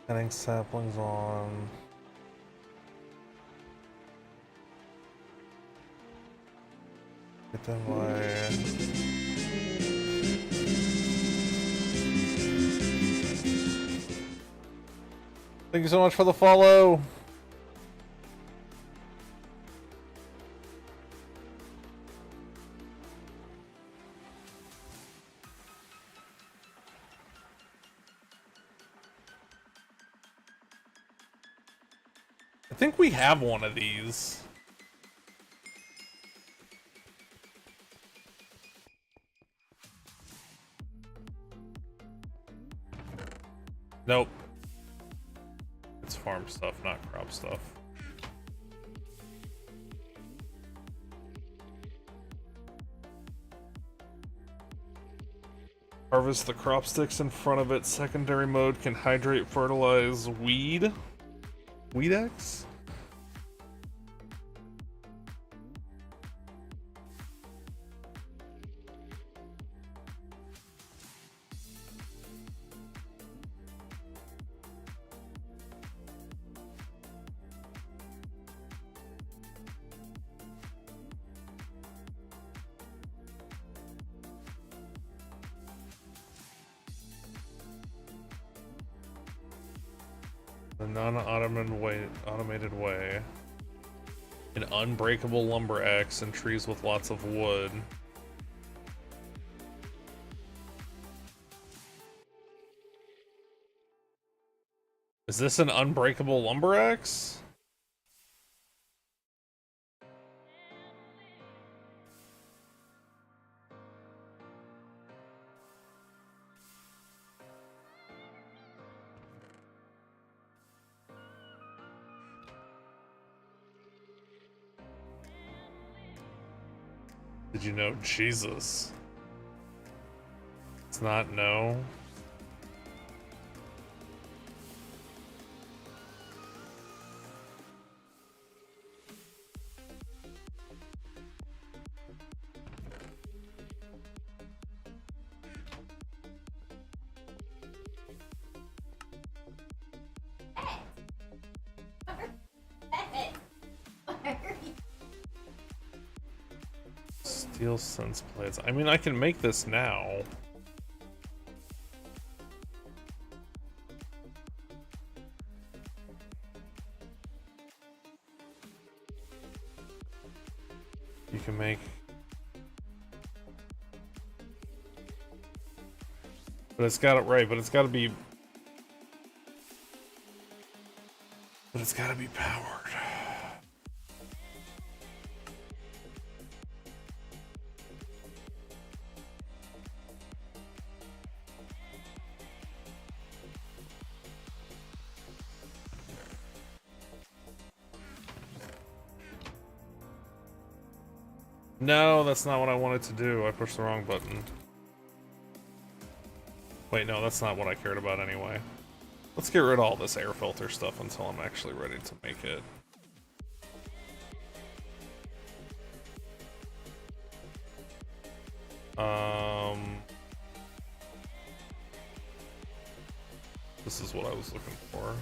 Cutting saplings on. Get them by. Thank you so much for the follow. I think we have one of these. Nope. It's farm stuff, not crop stuff. Harvest the crop sticks in front of it. Secondary mode can hydrate, fertilize, weed. Weed X? The non-automated way. An unbreakable lumber axe and trees with lots of wood. Is this an unbreakable lumber axe? Did you know? Jesus. It's not no. Steel sense plates. I mean, I can make this now. You can make... But it's got it right, but it's got to be... But it's got to be powered. No, that's not what I wanted to do. I pushed the wrong button. Wait, no, that's not what I cared about anyway. Let's get rid of all this air filter stuff until I'm actually ready to make it. This is what I was looking for.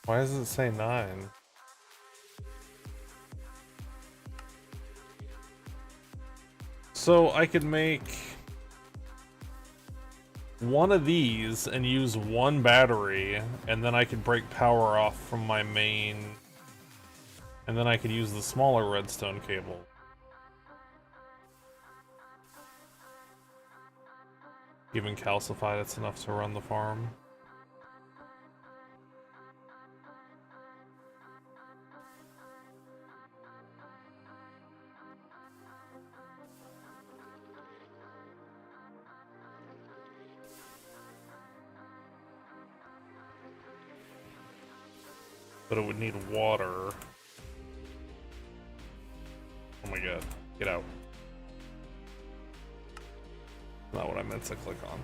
Why does it say 9? So I could make one of these and use one battery, and then I could break power off from my main, and then I could use the smaller redstone cable. Even calcified, it's enough to run the farm. But it would need water. Oh my god, get out. Not what I meant to click on.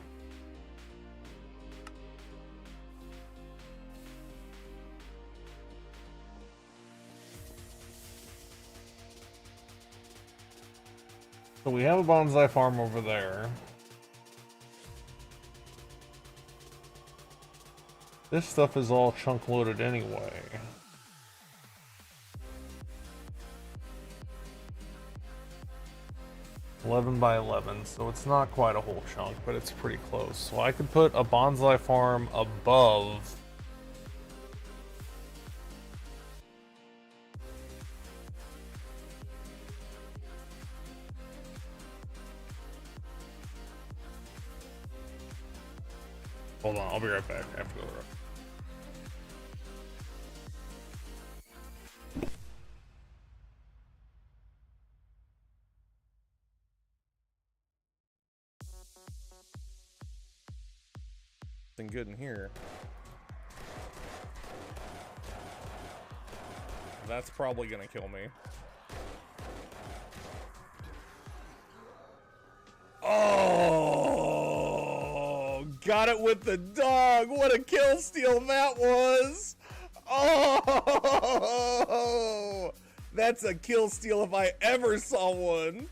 So we have a bonsai farm over there. This stuff is all chunk loaded anyway. $11 by $11, so it's not quite a whole chunk, but it's pretty close. So I could put a bonsai farm above. Hold on, I'll be right back. I have to go to the Nothing good in here. That's probably gonna kill me. Oh, got it with the dog. What a kill steal that was. Oh, that's a kill steal if I ever saw one.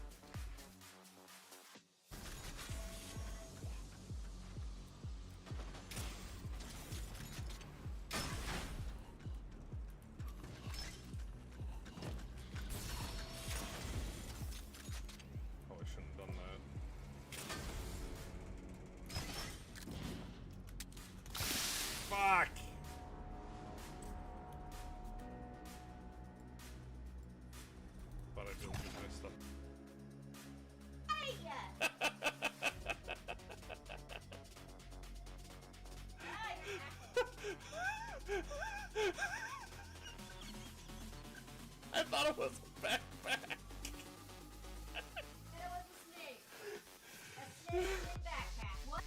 Probably shouldn't have done that. Fuck! Thought I didn't do my stuff. Hey! I thought it was a backpack. It was a snake. A snake in a backpack. What?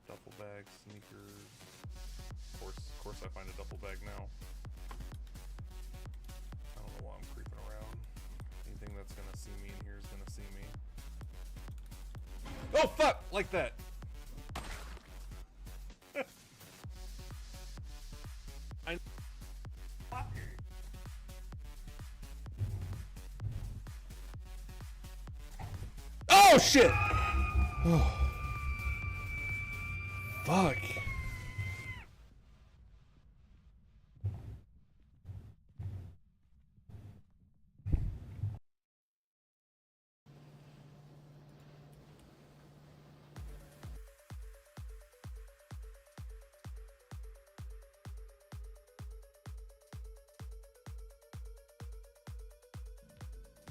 Duffel bag, sneakers. Of course I find a duffel bag now. I don't know why I'm creeping around. Anything that's gonna see me in here is gonna see me. Oh fuck! Like that! I Oh shit! Fuck.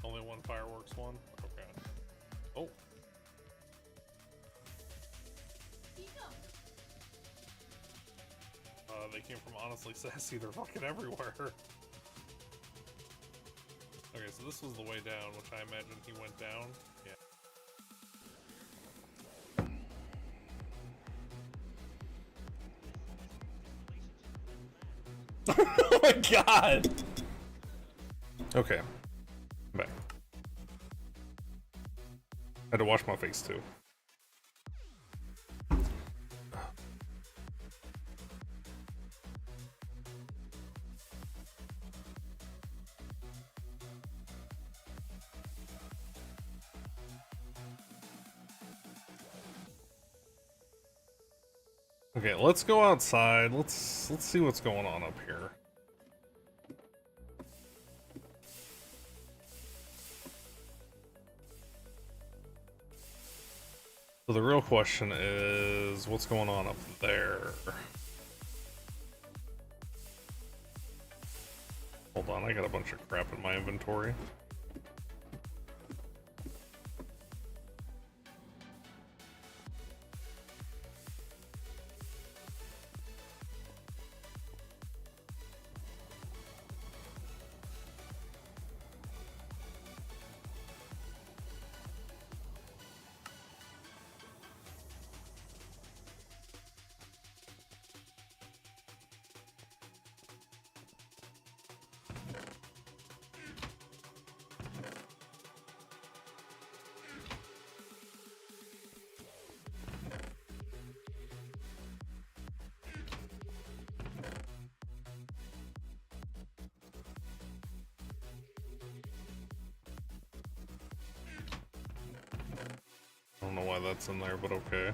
Only one fireworks one? Okay. Oh. They came from Honestly Sassy, they're fucking everywhere. Okay, so this was the way down, which I imagine he went down. Yeah. Oh my god! Okay. I'm back. Had to wash my face too. Okay, let's go outside. Let's see what's going on up here. So the real question is, what's going on up there? Hold on, I got a bunch of crap in my inventory. don't know why that's in there, but okay.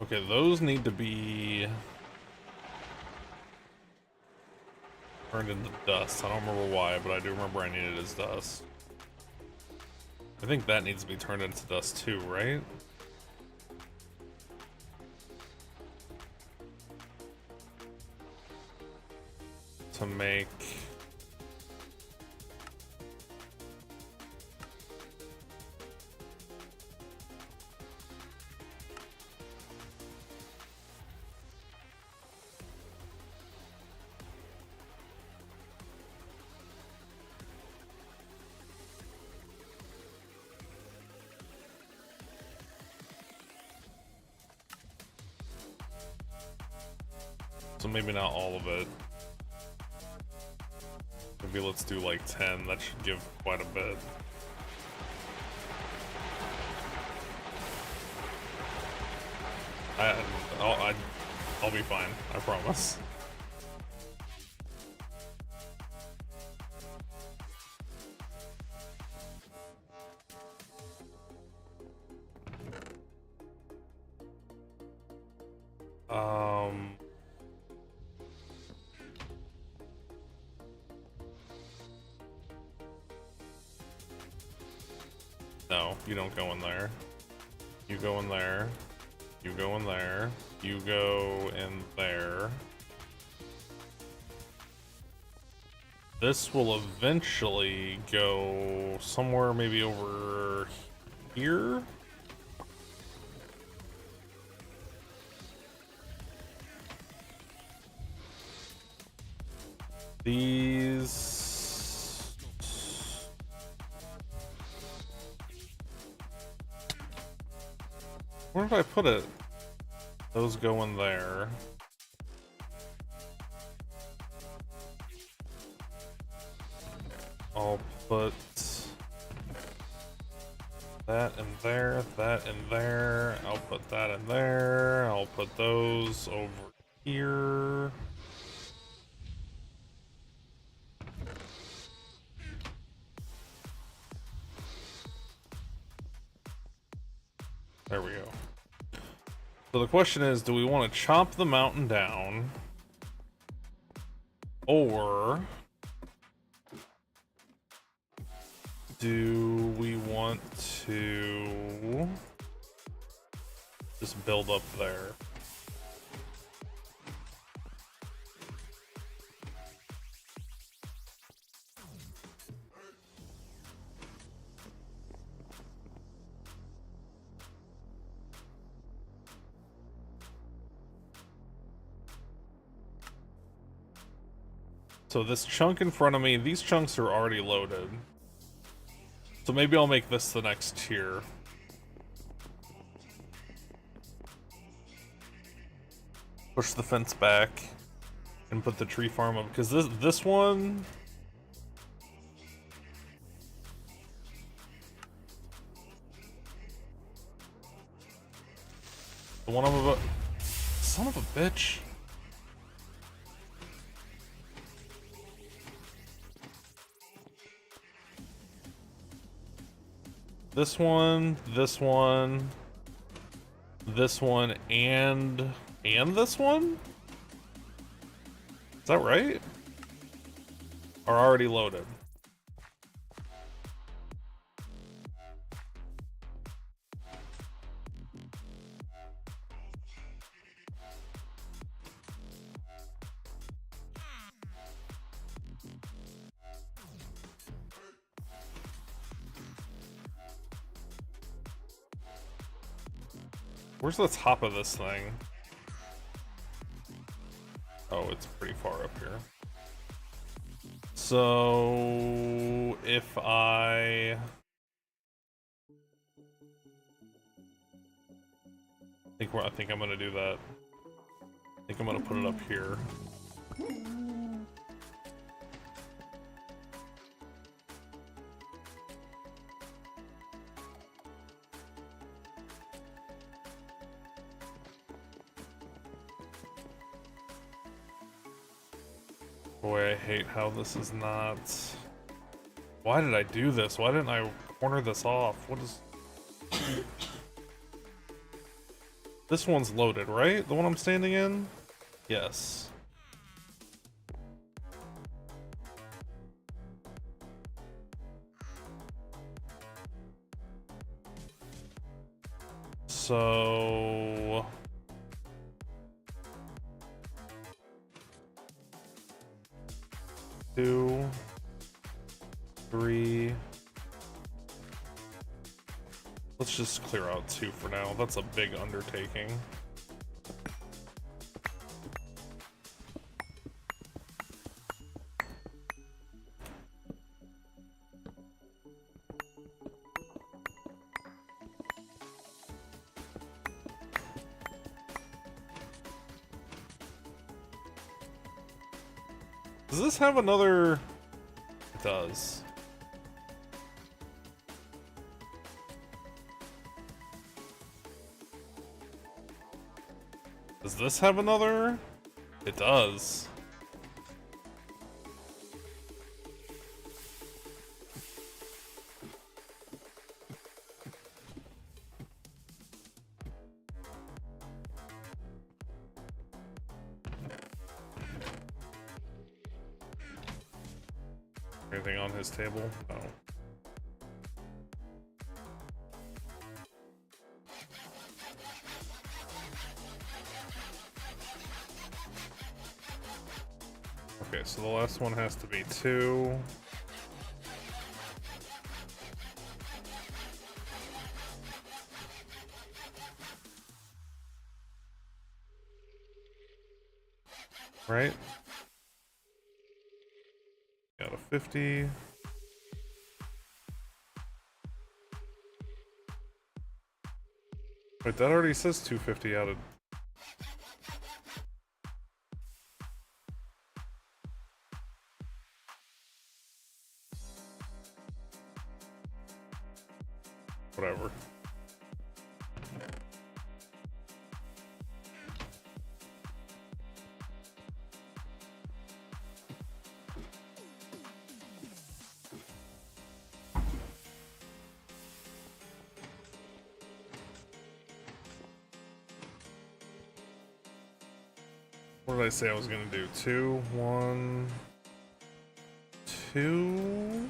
Okay, those need to be turned into dust. I don't remember why, but I do remember I need it as dust. I think that needs to be turned into dust too, right? To make... So maybe not all of it. Maybe let's do like 10. That should give quite a bit. I'll be fine. I promise. No, you don't go in there. You go in there. You go in there. You go in there. This will eventually go somewhere maybe over here. These... Where did I put it? Those go in there. I'll put that in there, that in there. I'll put that in there. I'll put those over here. There we go. So the question is, do we want to chop the mountain down? Or do we want to just build up there? So this chunk in front of me, these chunks are already loaded. So maybe I'll make this the next tier. Push the fence back and put the tree farm up, because this one... The one I'm about... Son of a bitch. This one, this one, this one, and this one? Is that right? Are already loaded. Where's the top of this thing? Oh, it's pretty far up here. So if I think I'm gonna do that. I think I'm gonna put it up here. Boy, I hate how this is not... Why did I do this? Why didn't I corner this off? What is... This one's loaded, right? The one I'm standing in? Yes. So... 2, 3. Let's just clear out 2 for now. That's a big undertaking. Does this have another... It does. Does this have another? It does. Anything on his table? No. Okay, so the last one has to be 2. Right? Got a 50. Wait, that already says 250 out of... Whatever. What did I say I was gonna do? 2, 1, 2.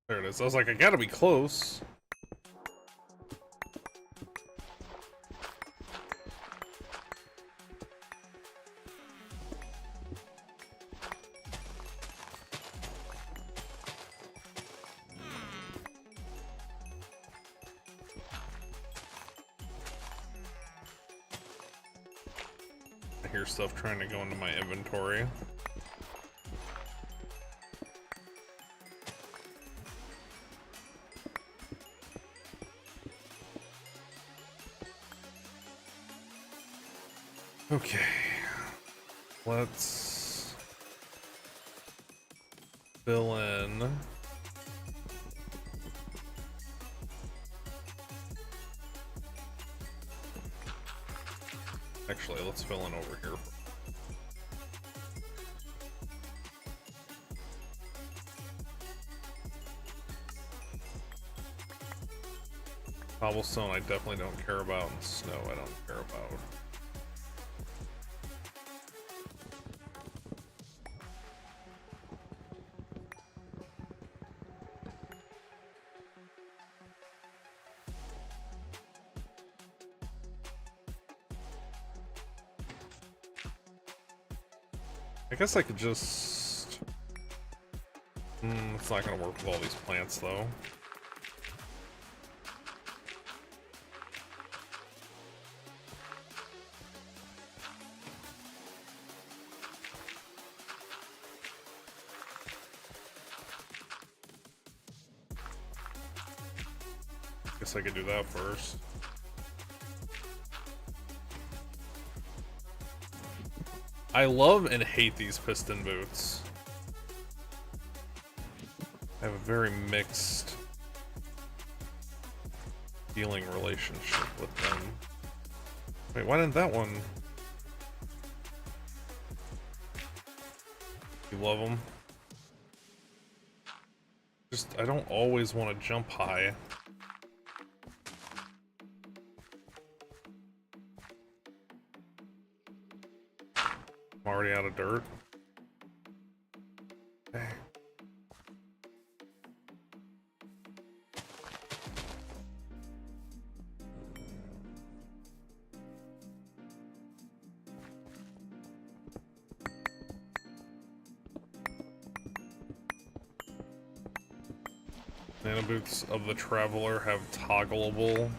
There it is. I was like, I gotta be close. I hear stuff trying to go into my inventory. Okay. Let's fill in. Actually, let's fill in over here. Cobblestone I definitely don't care about, and snow I don't care about. I guess I could just... it's not gonna work with all these plants, though. Guess I could do that first. I love and hate these piston boots. I have a very mixed feeling relationship with them. Wait, why didn't that one? You love them? Just, I don't always want to jump high. I'm already out of dirt. Okay. Nano boots of the Traveler have toggleable.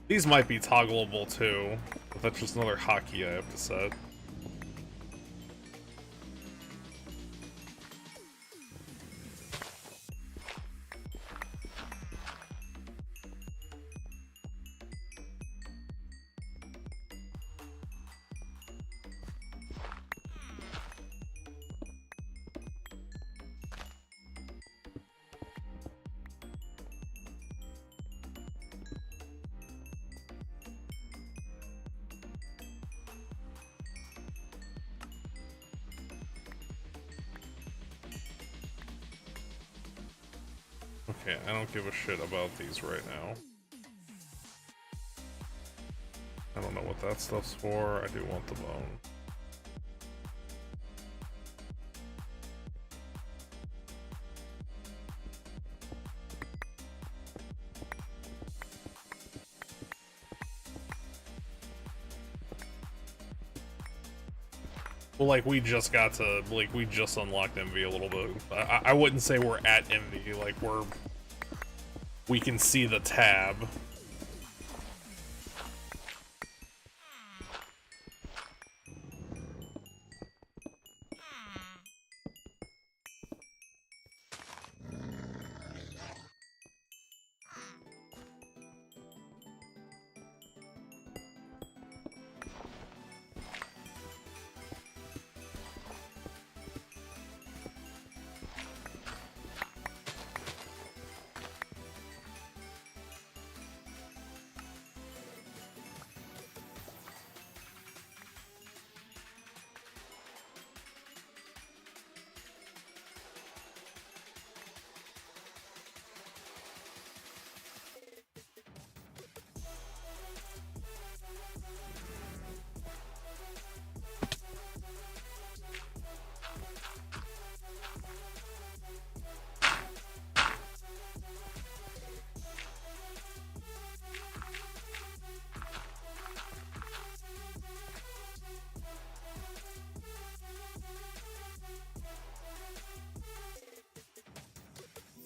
These might be toggleable too, but that's just another hotkey I have to set. Okay, I don't give a shit about these right now. I don't know what that stuff's for. I do want the bone. Well, like, we just got to, like, we just unlocked Envy a little bit. I wouldn't say we're at Envy, like, we can see the tab.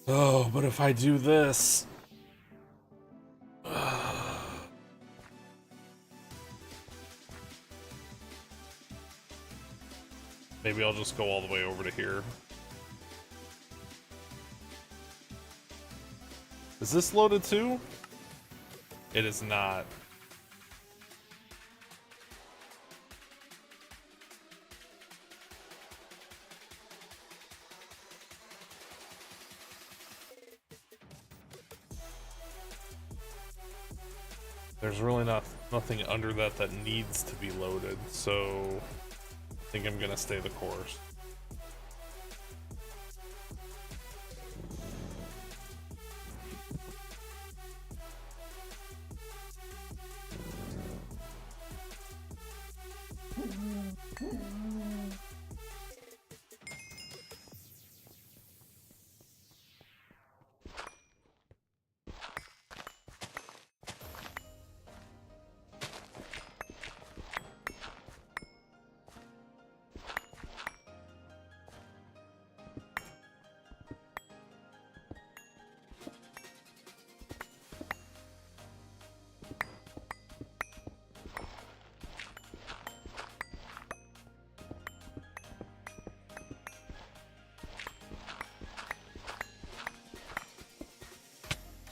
Oh, but if I do this... Maybe I'll just go all the way over to here. Is this loaded too? It is not. There's really nothing under that that needs to be loaded, so I think I'm gonna stay the course.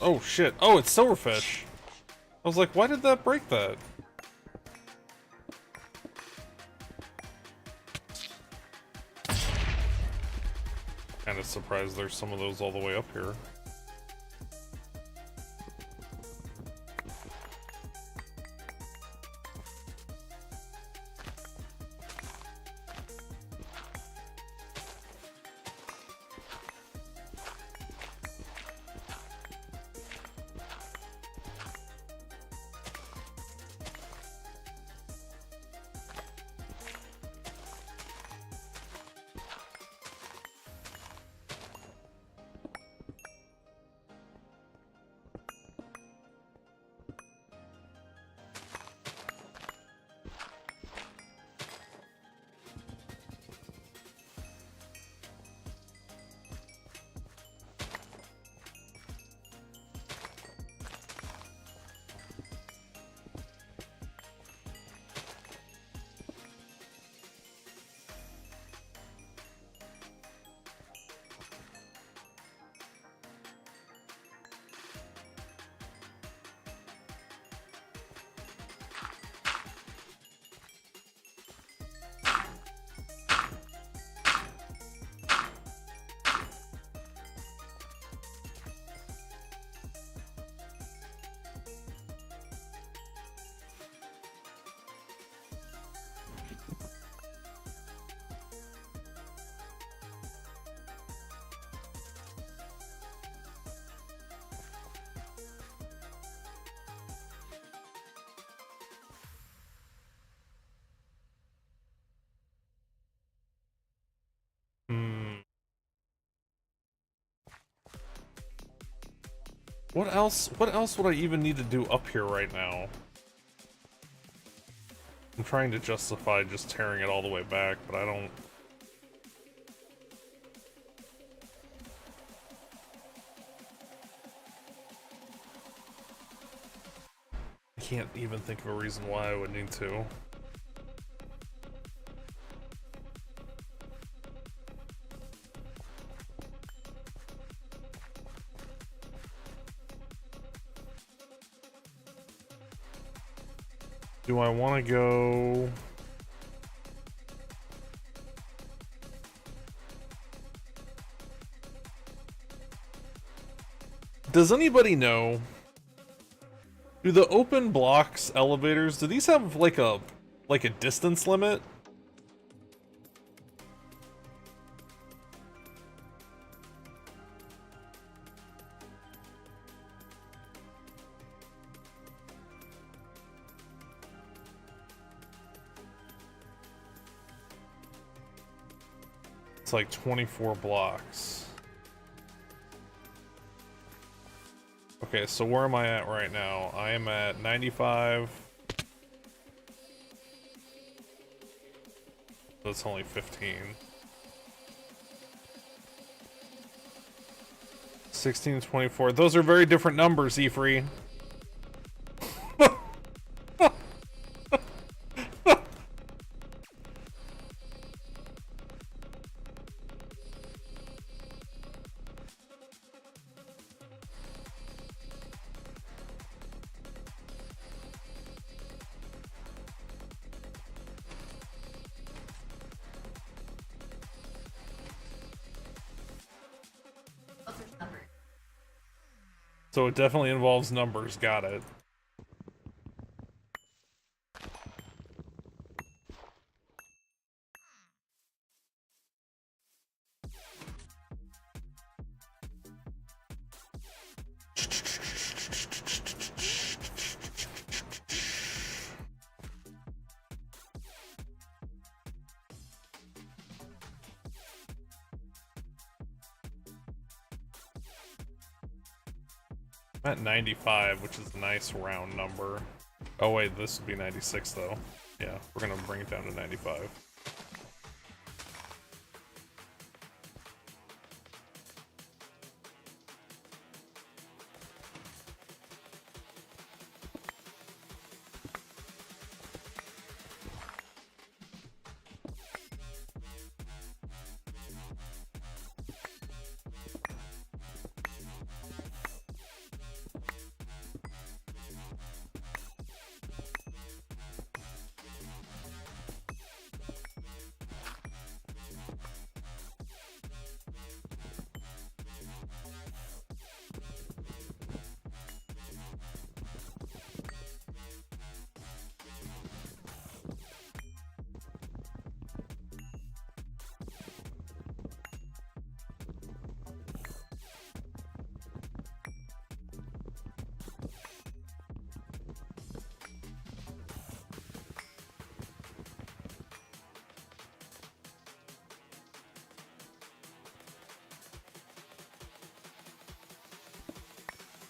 Oh shit. Oh, it's silverfish. I was like, why did that break that? Kind of surprised there's some of those all the way up here. What else would I even need to do up here right now? I'm trying to justify just tearing it all the way back, but I don't... I can't even think of a reason why I would need to. Do I want to go... Does anybody know? Do the open blocks elevators, do these have like a distance limit? It's like 24 blocks. Okay, so where am I at right now? I am at 95. That's only 15. 16, 24. Those are very different numbers, Efree. So it definitely involves numbers, got it. I'm at 95, which is a nice round number. Oh wait, this would be 96 though. Yeah, we're gonna bring it down to 95.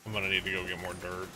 I'm gonna need to go get more dirt.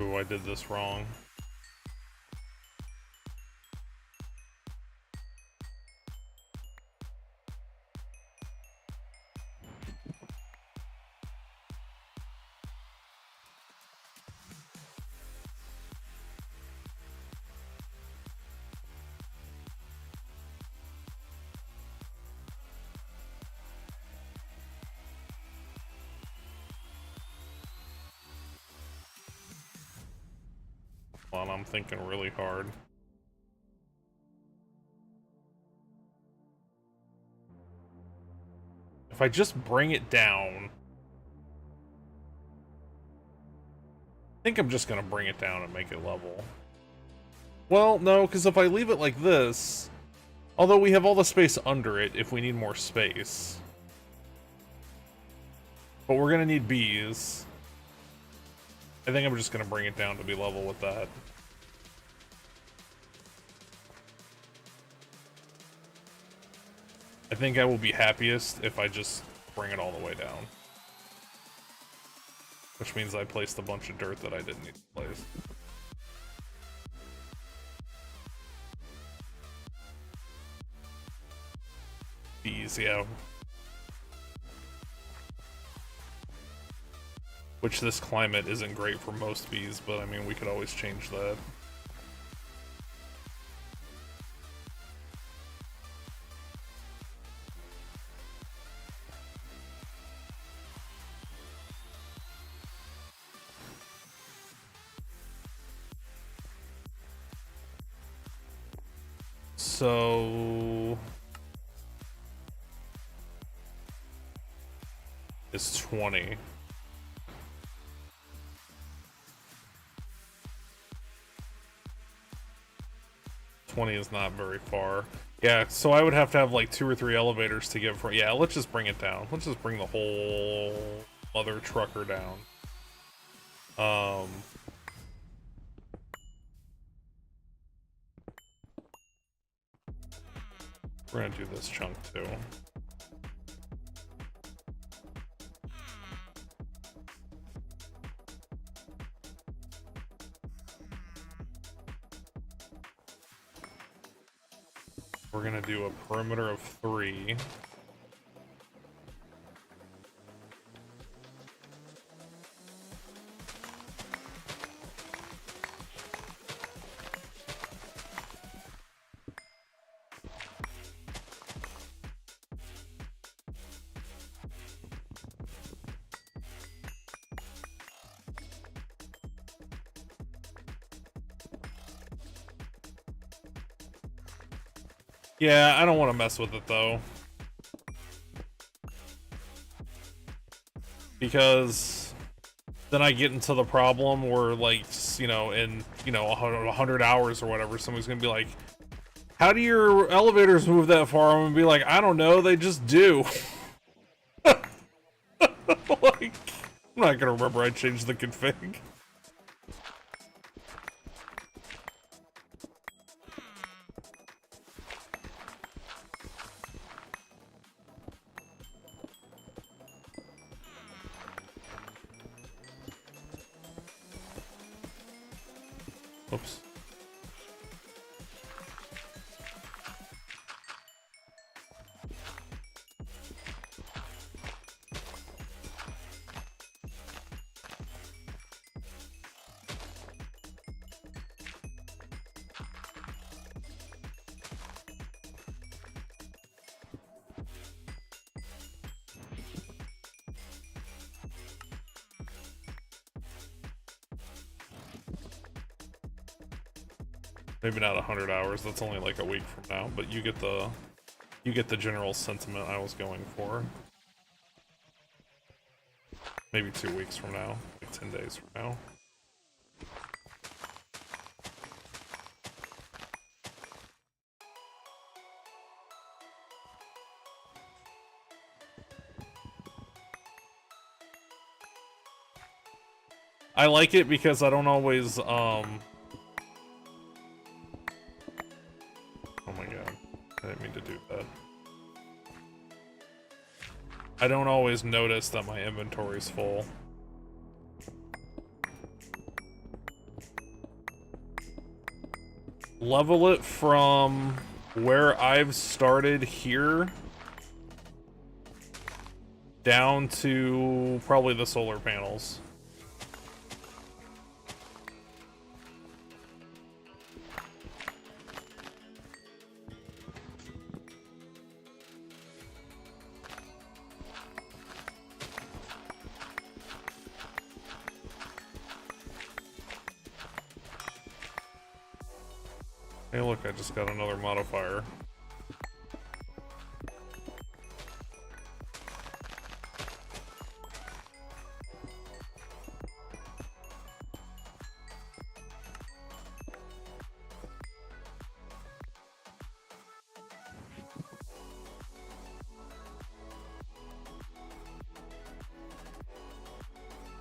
Ooh, I did this wrong. Hold on, I'm thinking really hard. If I just bring it down... I think I'm just gonna bring it down and make it level. Well, no, because if I leave it like this... Although we have all the space under it if we need more space. But we're gonna need bees. I think I'm just gonna bring it down to be level with that. I think I will be happiest if I just bring it all the way down. Which means I placed a bunch of dirt that I didn't need to place. Bees, yeah. Which this climate isn't great for most bees, but I mean, we could always change that. So... it's 20. Is not very far. Yeah, so I would have to have like 2 or 3 elevators to get from. Yeah, let's just bring it down. Let's just bring the whole other trucker down. We're gonna do this chunk too. We're gonna do a perimeter of 3. Yeah, I don't want to mess with it though. Because then I get into the problem where, like, you know, in, you know, 100 hours or whatever, somebody's gonna be like, how do your elevators move that far? I'm gonna be like, I don't know, they just do. Like, I'm not gonna remember I changed the config. Oops. Maybe not 100 hours, that's only like a week from now, but you get the general sentiment I was going for. Maybe 2 weeks from now, like 10 days from now. I like it because I don't always, oh my god, I didn't mean to do that. I don't always notice that my inventory's full. Level it from where I've started here down to probably the solar panels. Hey look, I just got another modifier.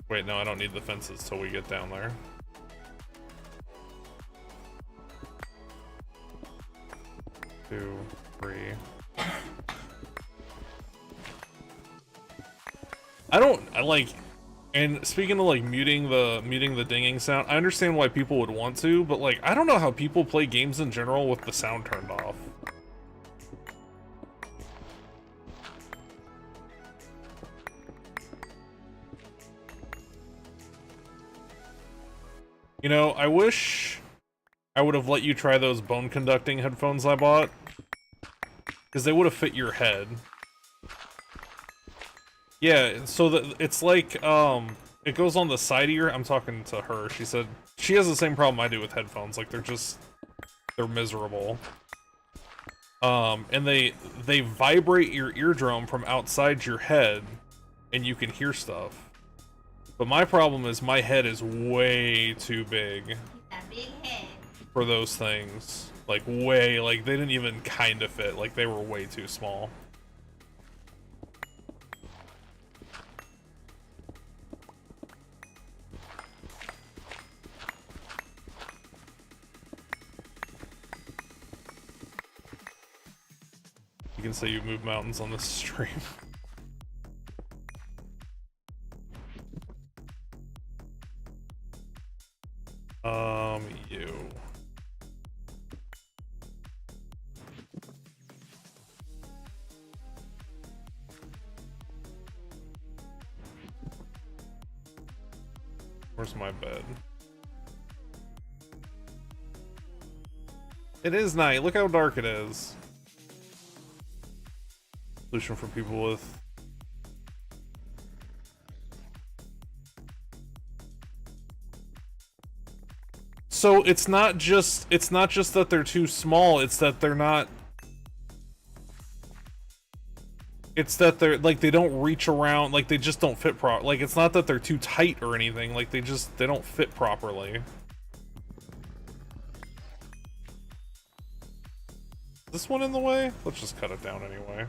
Wait, no, I don't need the fences till we get down there. Two, three. I like, and speaking of like muting the dinging sound, I understand why people would want to, but like, I don't know how people play games in general with the sound turned off. You know, I wish I would have let you try those bone conducting headphones I bought, because they would have fit your head. Yeah, so it's like, it goes on the side of your, I'm talking to her, she said, she has the same problem I do with headphones, like they're miserable. And they vibrate your eardrum from outside your head, and you can hear stuff. But my problem is my head is way too big. That big head. For those things. Like, way, like, they didn't even kind of fit. Like, they were way too small. You can say you move mountains on this stream. You. Where's my bed? It is night. Look how dark it is. Solution for people with... So it's not just that they're too small, it's that they're not It's that they're like they don't reach around, like they just don't fit like it's not that they're too tight or anything, like they don't fit properly. Is this one in the way? Let's just cut it down anyway.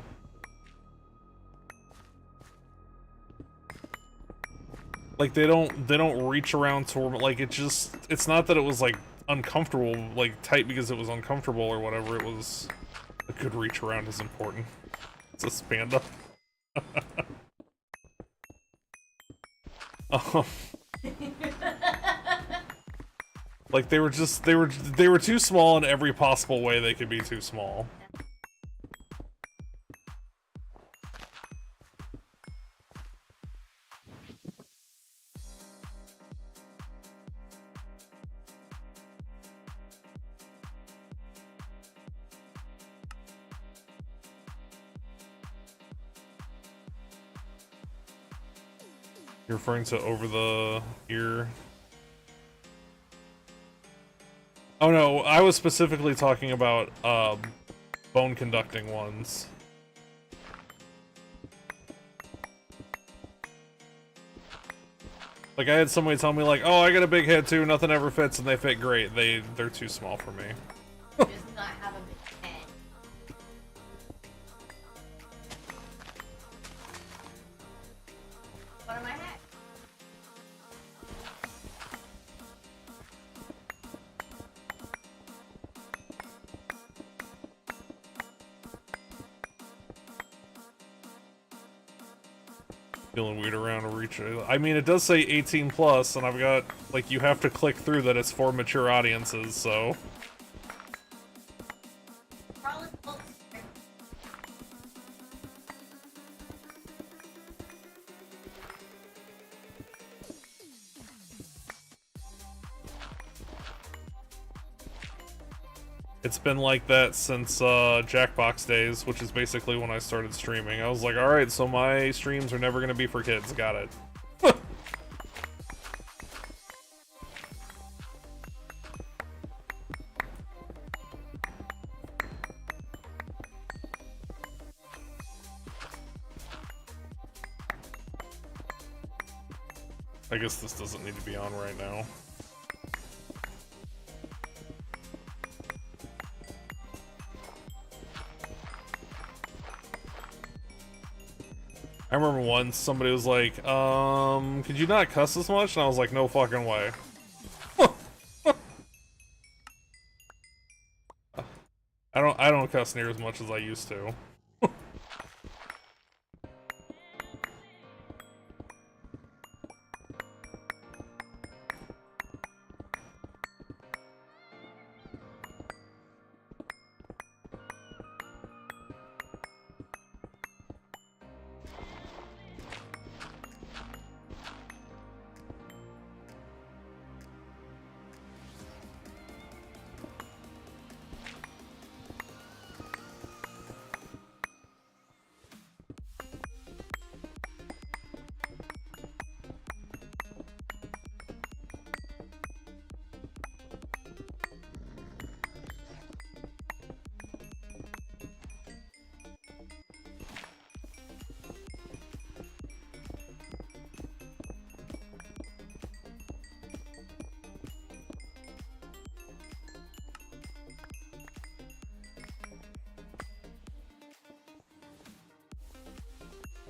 Like they don't reach around to, like it's not that it was like uncomfortable, like tight because it was uncomfortable or whatever, it was a good reach around is important. It's a Spanda. Like they were too small in every possible way they could be too small. You're referring to over the ear? Oh no, I was specifically talking about bone conducting ones. Like I had somebody tell me like, oh, I got a big head too, nothing ever fits, and they fit great. They're too small for me. Does not have a big head. What am I at? Feeling weird around to reach it. I mean, it does say 18 plus, and I've got, like, you have to click through that it's for mature audiences, so. Probably close. It's been like that since Jackbox days, which is basically when I started streaming. I was like, alright, so my streams are never gonna be for kids, got it. I guess this doesn't need to be on right now. I remember once somebody was like, could you not cuss as much? And I was like, no fucking way. I don't cuss near as much as I used to.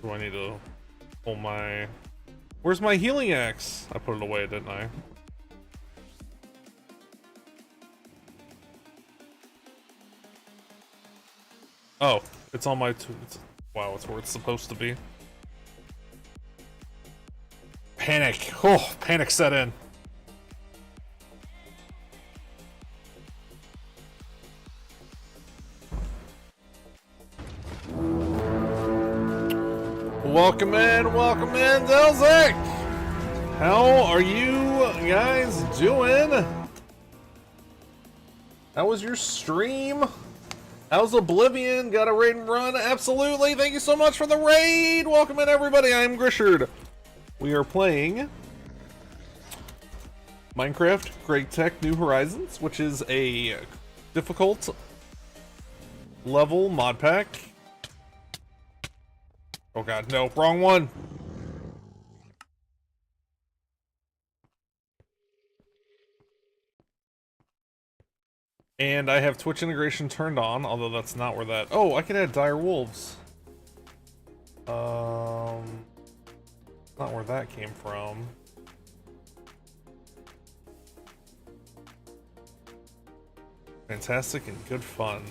Do I need to pull my... Where's my healing axe? I put it away, didn't I? Oh, it's on my... Wow, it's where it's supposed to be. Panic. Oh, panic set in. Welcome in, Delzik! How are you guys doing? How was your stream? How's Oblivion? Got a raid and run? Absolutely! Thank you so much for the raid! Welcome in, everybody! I am Grishard. We are playing Minecraft Gregtech New Horizons, which is a difficult level mod pack. Oh god, no, wrong one! And I have Twitch integration turned on, although that's not where that... Oh, I can add dire wolves. Not where that came from. Fantastic and good fun.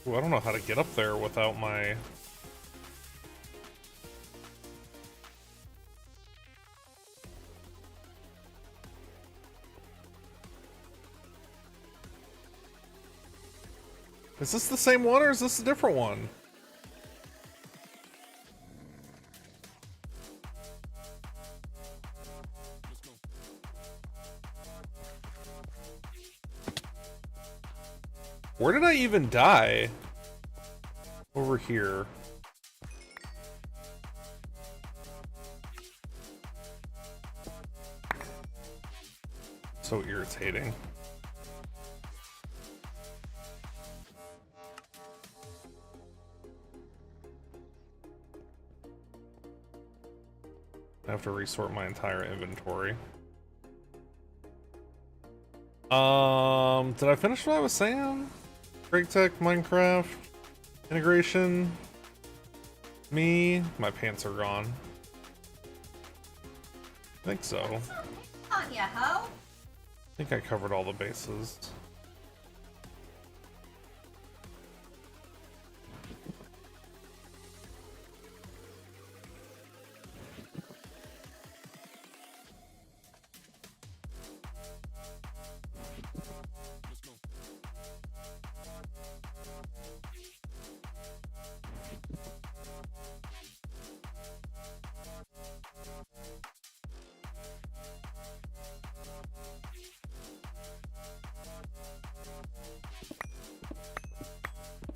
Ooh, I don't know how to get up there without my... Is this the same one or is this a different one? Where did I even die? Over here. So irritating. I have to resort my entire inventory. Did I finish what I was saying? Gregtech, Minecraft, integration, me, my pants are gone. I think so. On ya, ho! I think I covered all the bases.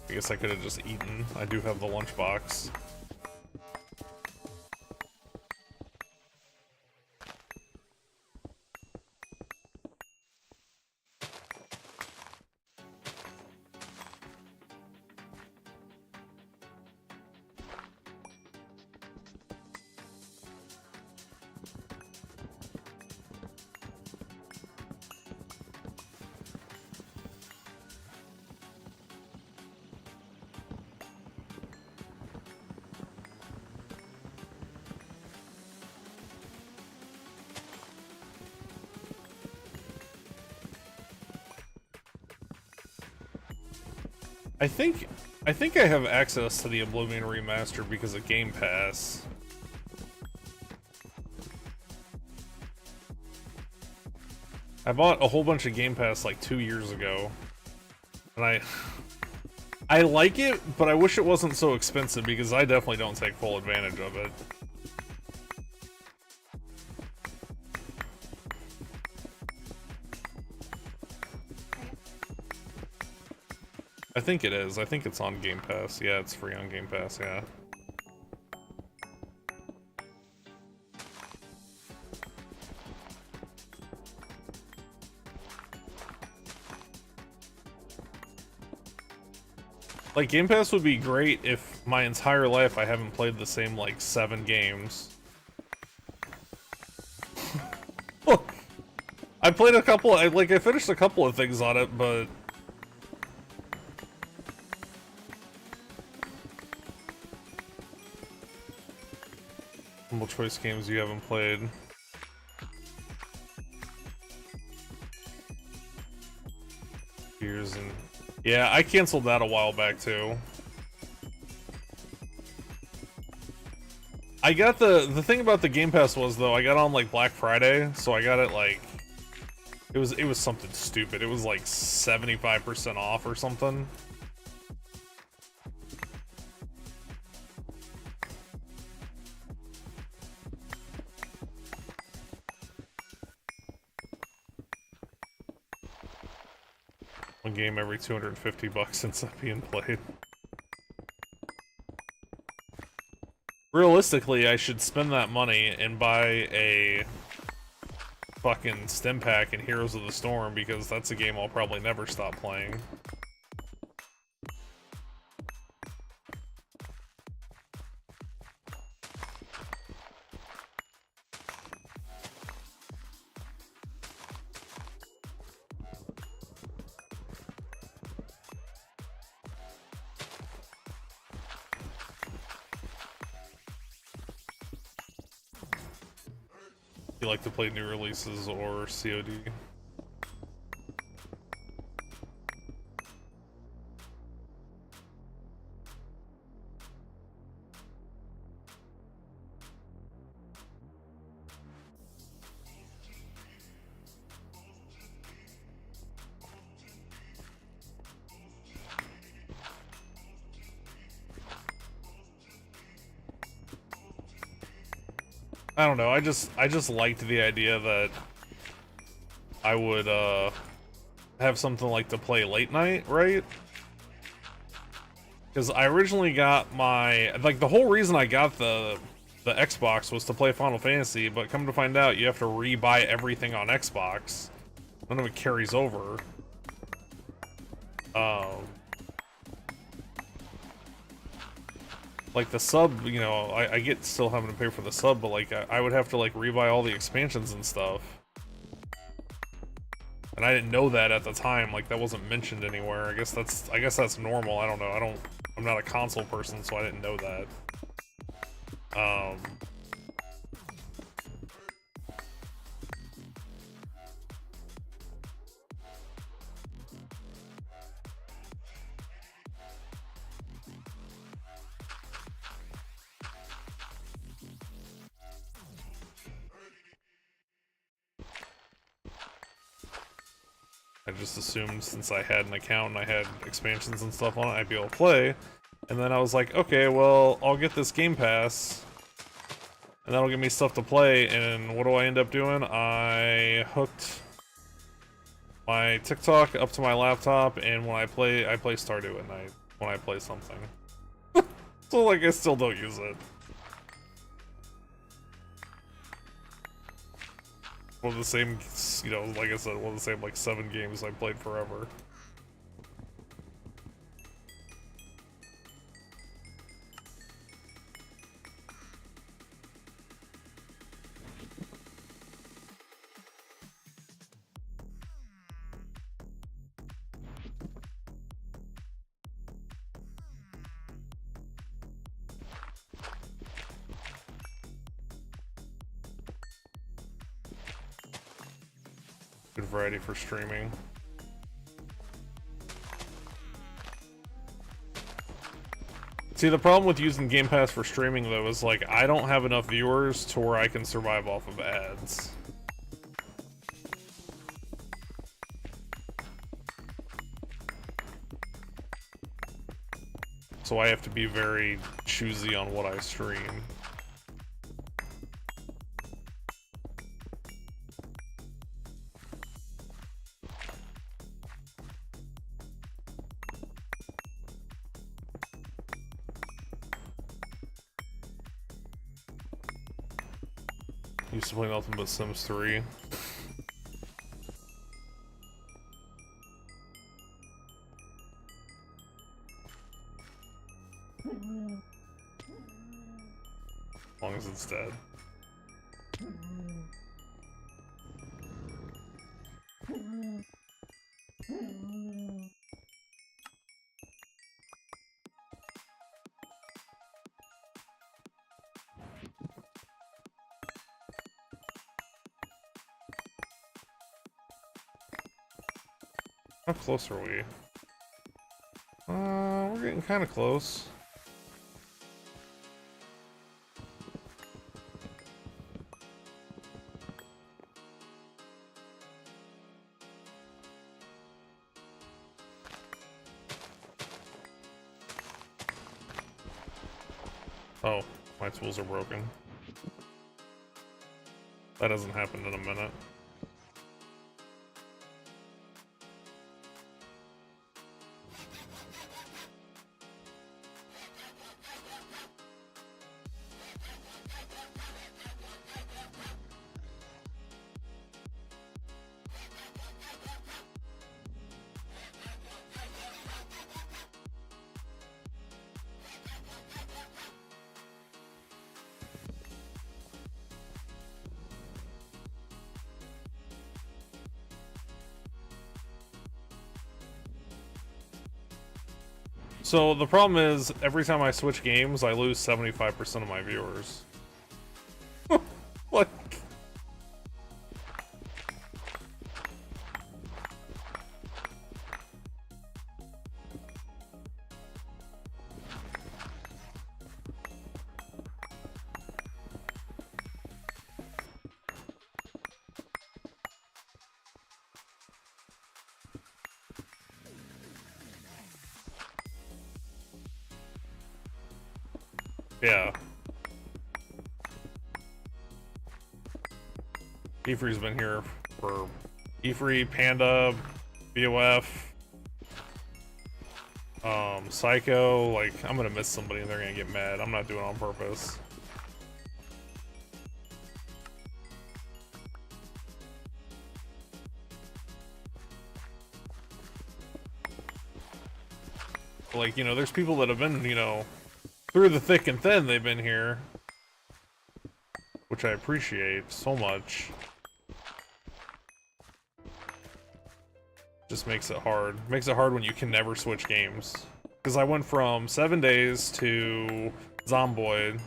I guess I could have just eaten. I do have the lunchbox. I think I have access to the Oblivion remaster because of Game Pass. I bought a whole bunch of Game Pass like 2 years ago. And I like it, but I wish it wasn't so expensive because I definitely don't take full advantage of it. I think it is. I think it's on Game Pass. Yeah, it's free on Game Pass, yeah. Like, Game Pass would be great if my entire life I haven't played the same, like, 7 games. Look! I played a couple, I finished a couple of things on it, but... Multiple choice games you haven't played. Years and... Yeah, I canceled that a while back, too. I got the thing about the Game Pass was, though, I got on, like, Black Friday, so I got it, like... It was something stupid. It was, like, 75% off or something. One game every 250 bucks ends up being played. Realistically, I should spend that money and buy a fucking stim pack in Heroes of the Storm because that's a game I'll probably never stop playing. You like to play new releases or COD? I don't know, I just liked the idea that I would have something like to play late night, right? Because I originally got my, like, the whole reason I got the Xbox was to play Final Fantasy, but come to find out you have to re-buy everything on Xbox. None of it carries over. Like the sub, you know, I get still having to pay for the sub, but like I would have to like rebuy all the expansions and stuff. And I didn't know that at the time, like that wasn't mentioned anywhere. I guess that's normal. I don't know. I'm not a console person, so I didn't know that. I just assumed since I had an account and I had expansions and stuff on it, I'd be able to play. And then I was like, okay, well, I'll get this Game Pass, and that'll give me stuff to play, and what do I end up doing? I hooked my TikTok up to my laptop, and when I play Stardew at night, when I play something. So, like, I still don't use it. One of the same, you know, like I said, one of the same, like, 7 games I played forever. Good variety for streaming. See, the problem with using Game Pass for streaming, though, is, like, I don't have enough viewers to where I can survive off of ads. So I have to be very choosy on what I stream. Used to play nothing but Sims 3. As long as it's dead. How close are we? We're getting kind of close. Oh, my tools are broken. That hasn't happened in a minute. So the problem is, every time I switch games, I lose 75% of my viewers. Like, Yeah. Efree's been here for Efree, Panda, BOF, Psycho. Like, I'm gonna miss somebody and they're gonna get mad. I'm not doing it on purpose. Like, you know, there's people that have been, you know, through the thick and thin, they've been here. Which I appreciate so much. Just makes it hard. Makes it hard when you can never switch games. Because I went from 7 days to Zomboid.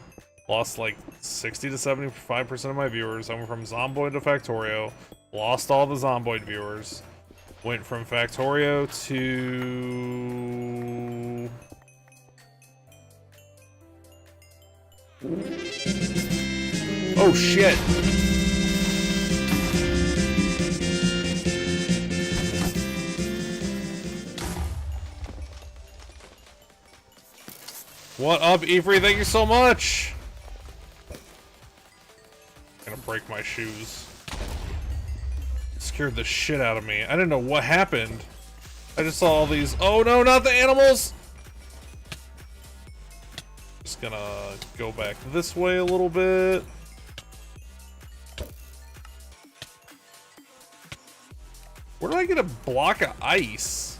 Lost like 60 to 75% of my viewers. I went from Zomboid to Factorio. Lost all the Zomboid viewers. Went from Factorio to... Oh shit! What up, Efree? Thank you so much! I'm gonna break my shoes. Scared the shit out of me. I didn't know what happened. I just saw all these. Oh no, not the animals! Just gonna go back this way a little bit. Where did I get a block of ice?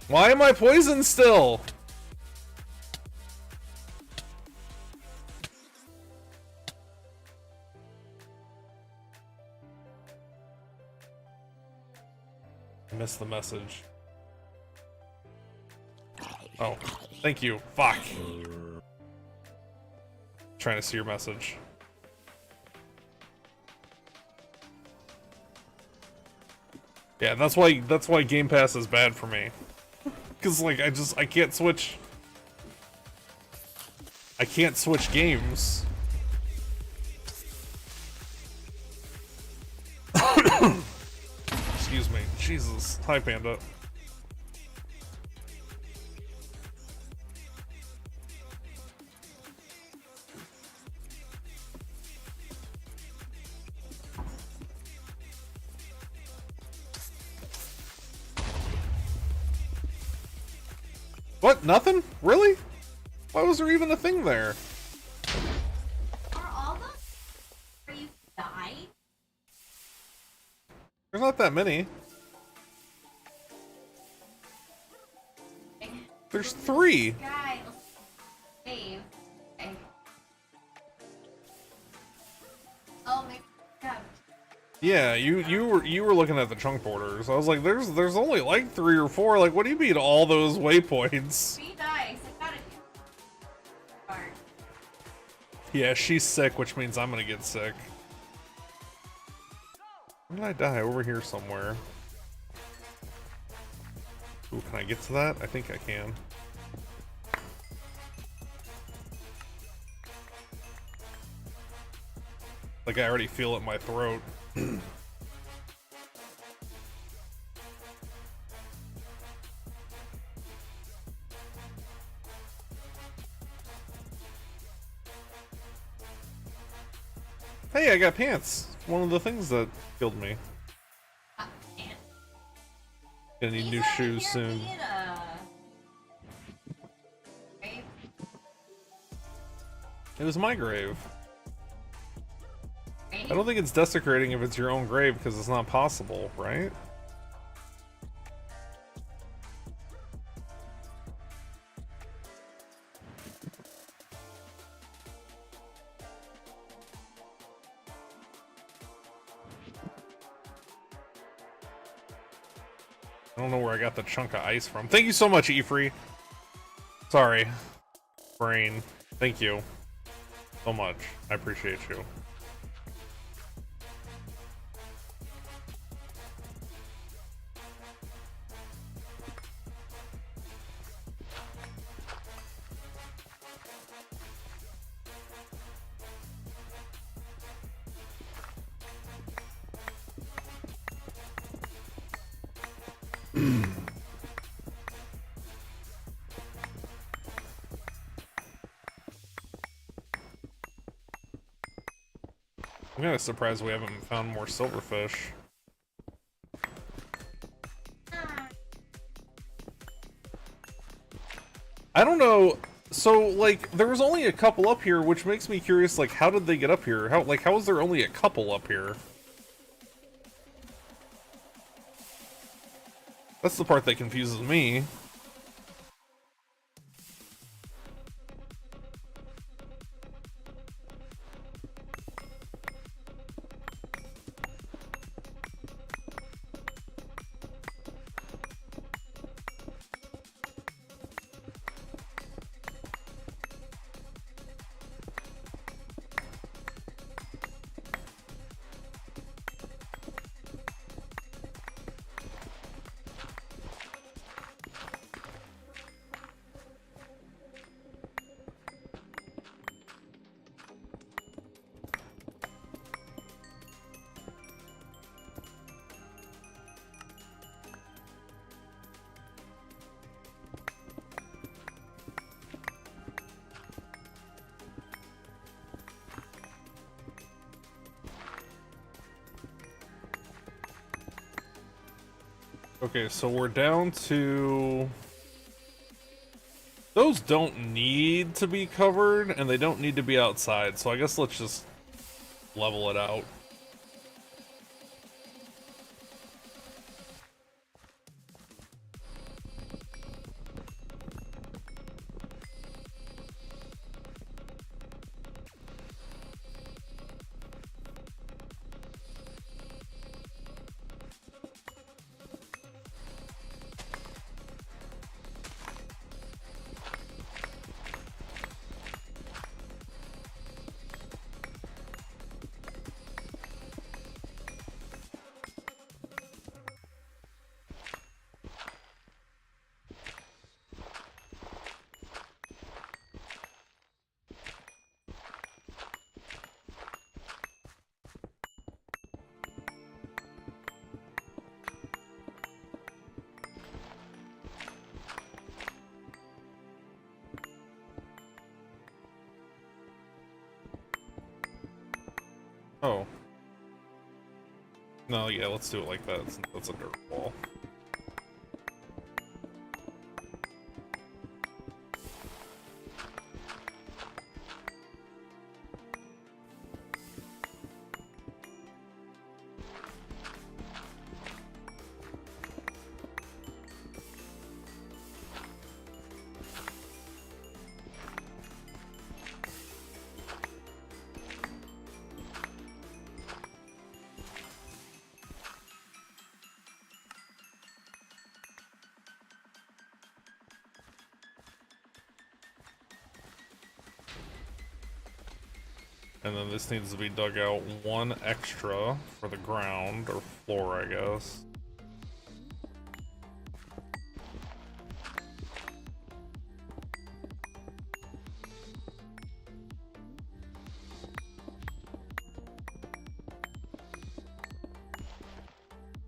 Why am I poisoned still? I missed the message. Oh, thank you. Fuck. Trying to see your message. Yeah, that's why Game Pass is bad for me. Cause like I can't switch. I can't switch games. Excuse me. Jesus. Hi, Panda. What? Nothing? Really? Why was there even a thing there? Are all those where you die? There's not that many. There's 3. Guy, save. Okay. Oh my god. Yeah, you were looking at the chunk borders. I was like, there's only like 3 or 4. Like, what do you mean all those waypoints? 3 dice. I got it. Darn. Yeah, she's sick, which means I'm gonna get sick. Where did I die? Over here somewhere. Ooh, can I get to that? I think I can. Like, I already feel it in my throat. Hey, I got pants. One of the things that killed me. Man. Gonna need new shoes soon. It was my grave. I don't think it's desecrating if it's your own grave because it's not possible, right? I don't know where I got the chunk of ice from. Thank you so much, Efree. Sorry. Brain. Thank you so much. I appreciate you. I'm kind of surprised we haven't found more silverfish. I don't know. So, like, there was only a couple up here, which makes me curious, like, how did they get up here? How is there only a couple up here? That's the part that confuses me. Okay, so we're down to... Those don't need to be covered, and they don't need to be outside, so I guess let's just level it out. Oh. No, yeah, let's do it like that, since that's a dirt wall. And then this needs to be dug out one extra for the ground, or floor, I guess.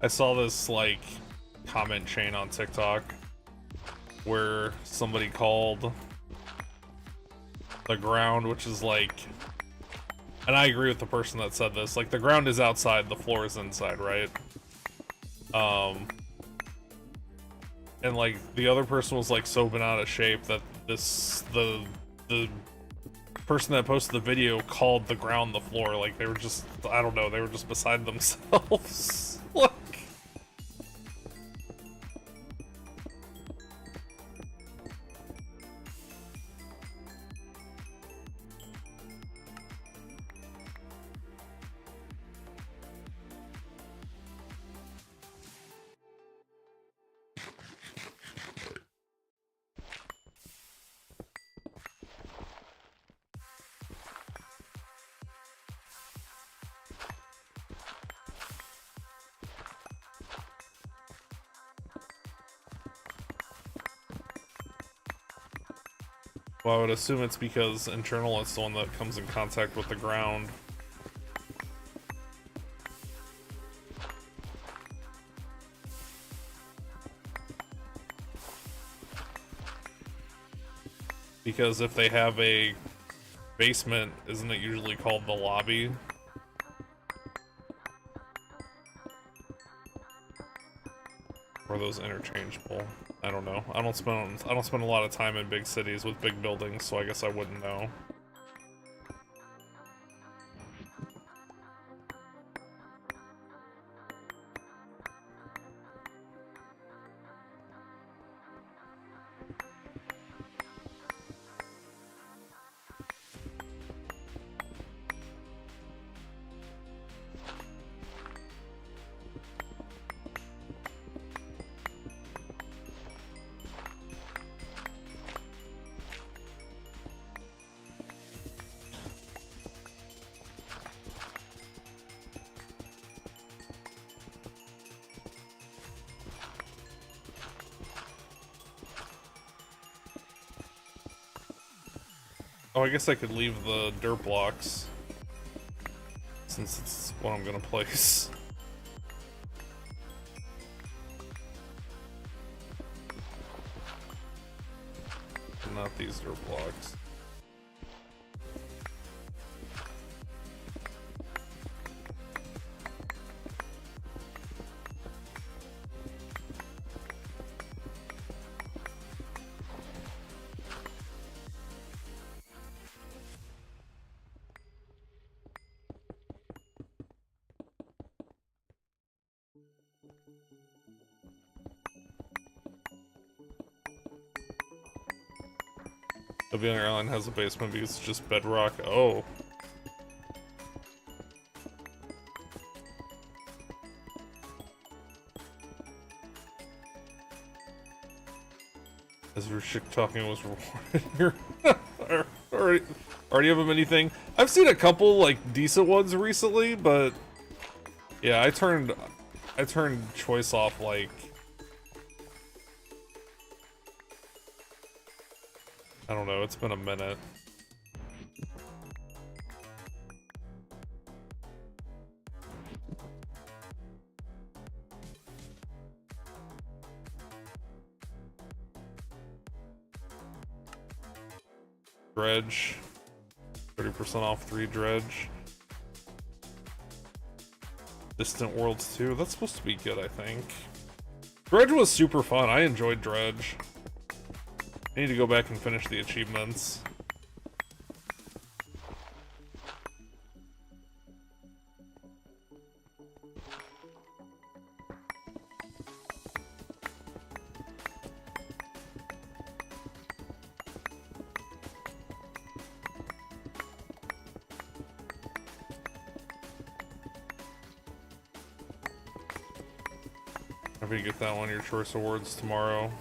I saw this, like, comment chain on TikTok where somebody called the ground, which is like... And I agree with the person that said this. Like, the ground is outside, the floor is inside, right? And, like, the other person was, like, so bent out of shape that the person that posted the video called the ground the floor. Like, they were just, I don't know, they were just beside themselves. Like... Well, I would assume it's because internal is the one that comes in contact with the ground. Because if they have a basement, isn't it usually called the lobby? Or are those interchangeable? I don't know. I don't spend a lot of time in big cities with big buildings, so I guess I wouldn't know. Oh, I guess I could leave the dirt blocks, since it's what I'm gonna place. Not these dirt blocks. The airline has a basement because it's just bedrock. Oh. As your shit talking was rewarded here. Already have a mini thing. I've seen a couple like decent ones recently, but yeah, I turned choice off like I don't know, it's been a minute. Dredge. 30% off 3 Dredge. Distant Worlds 2. That's supposed to be good, I think. Dredge was super fun. I enjoyed Dredge. I need to go back and finish the achievements. Happy to get that one, your choice awards tomorrow.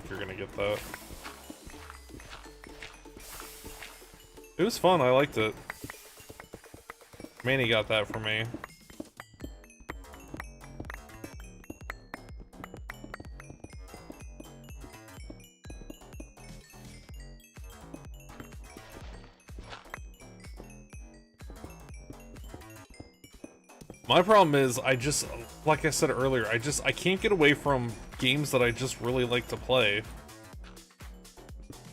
You're gonna get that. It was fun, I liked it. Manny got that for me. My problem is, like I said earlier, I can't get away from games that I just really like to play.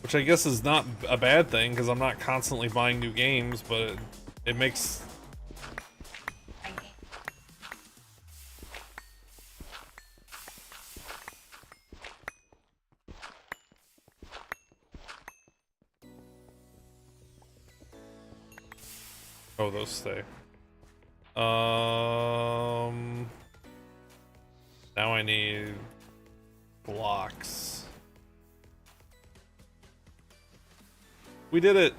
Which I guess is not a bad thing, because I'm not constantly buying new games, but it makes... Oh, those stay. Now I need blocks. We did it.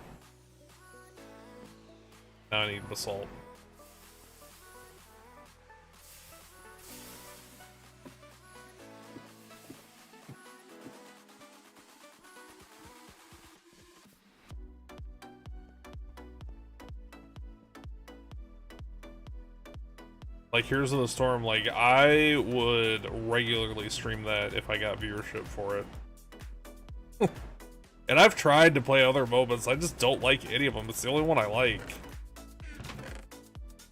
Now I need basalt. Like Heroes in the Storm, like I would regularly stream that if I got viewership for it. And I've tried to play other MOBAs, I just don't like any of them. It's the only one I like.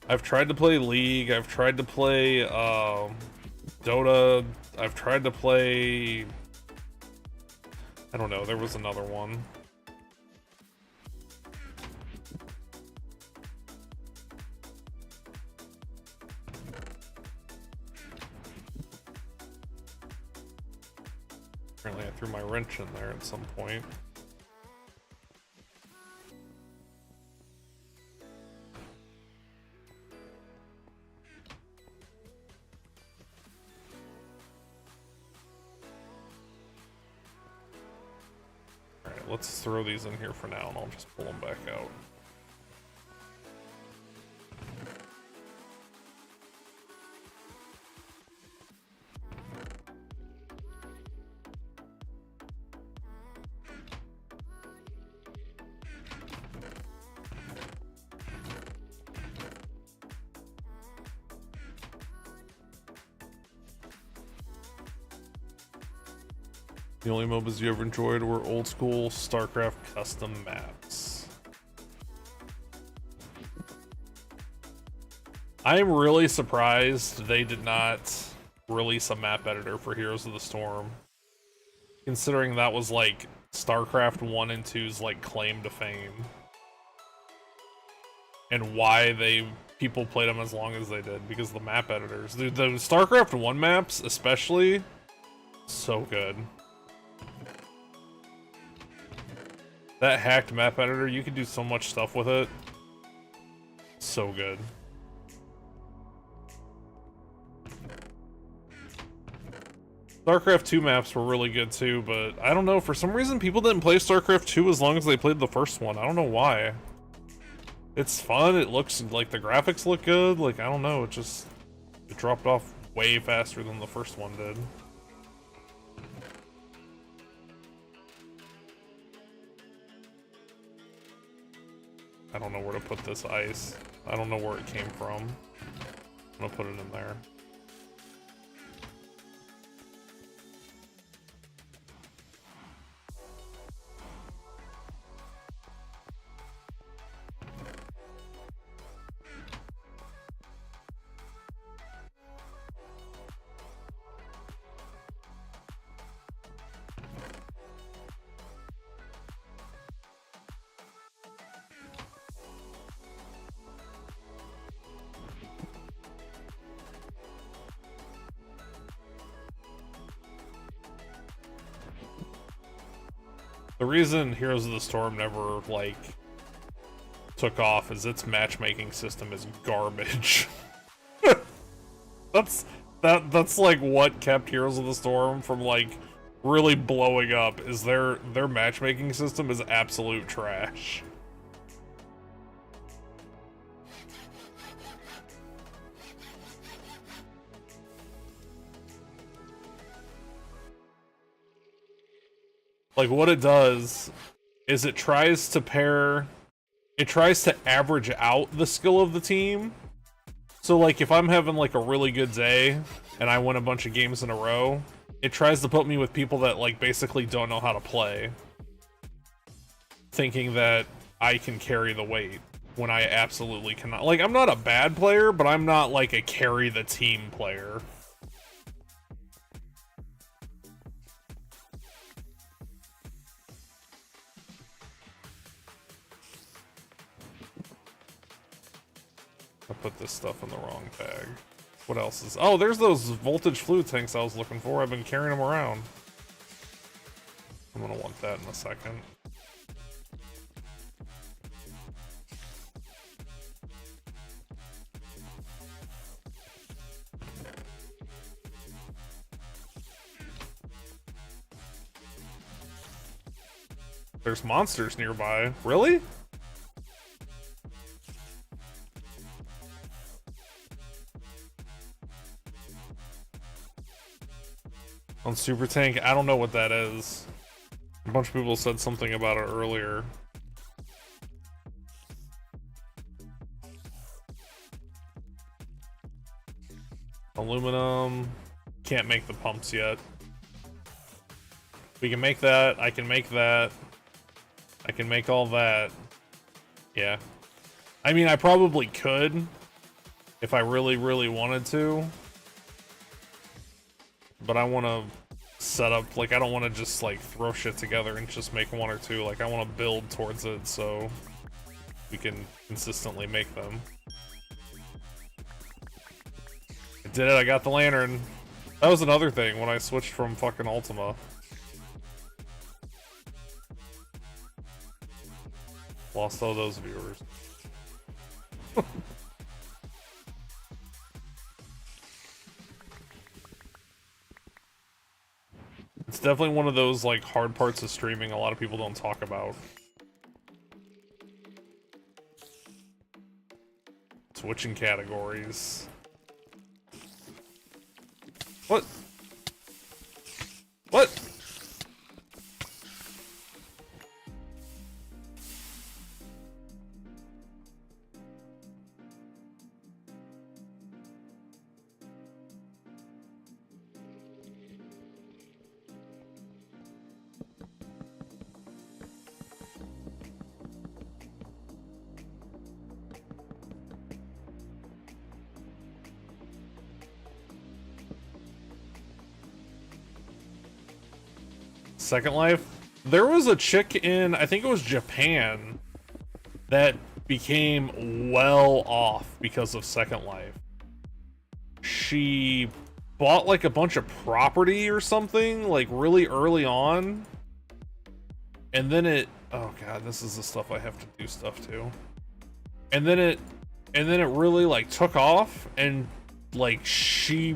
I've tried to play League, I've tried to play Dota, I've tried to play... I don't know, there was another one. Apparently I threw my wrench in there at some point. Alright, let's throw these in here for now and I'll just pull them back out. The only MOBAs you ever enjoyed were old school StarCraft custom maps. I'm really surprised they did not release a map editor for Heroes of the Storm, considering that was like StarCraft 1 and 2's like claim to fame, and why people played them as long as they did, because of the map editors. Dude, the StarCraft 1 maps especially, so good. That hacked map editor, you could do so much stuff with it. So good. StarCraft 2 maps were really good too, but I don't know, for some reason people didn't play StarCraft 2 as long as they played the first one. I don't know why. It's fun, it looks like the graphics look good, like I don't know, it dropped off way faster than the first one did. I don't know where to put this ice. I don't know where it came from. I'm gonna put it in there. The reason Heroes of the Storm never, like, took off is its matchmaking system is garbage. That's like what kept Heroes of the Storm from, like, really blowing up, is their matchmaking system is absolute trash. Like, what it does is it tries to average out the skill of the team. So, like, if I'm having, like, a really good day, and I win a bunch of games in a row, it tries to put me with people that, like, basically don't know how to play, thinking that I can carry the weight, when I absolutely cannot. Like, I'm not a bad player, but I'm not, like, a carry the team player. I put this stuff in the wrong bag. What else is... Oh, there's those voltage fluid tanks I was looking for. I've been carrying them around. I'm gonna want that in a second. There's monsters nearby. Really? On Super Tank, I don't know what that is. A bunch of people said something about it earlier. Aluminum. Can't make the pumps yet. We can make that. I can make that. I can make all that. Yeah. I mean, I probably could if I really, really wanted to. But I want to set up, like, I don't want to just, like, throw shit together and just make one or two. Like, I want to build towards it so we can consistently make them. I did it, I got the lantern. That was another thing when I switched from fucking Ultima. Lost all those viewers. It's definitely one of those like hard parts of streaming a lot of people don't talk about. Switching categories. What? What? Second Life? There was a chick in, I think it was Japan, that became well off because of Second Life. She bought like a bunch of property or something, like really early on. And then oh god, this is the stuff I have to do stuff to. And then it really like took off, and like she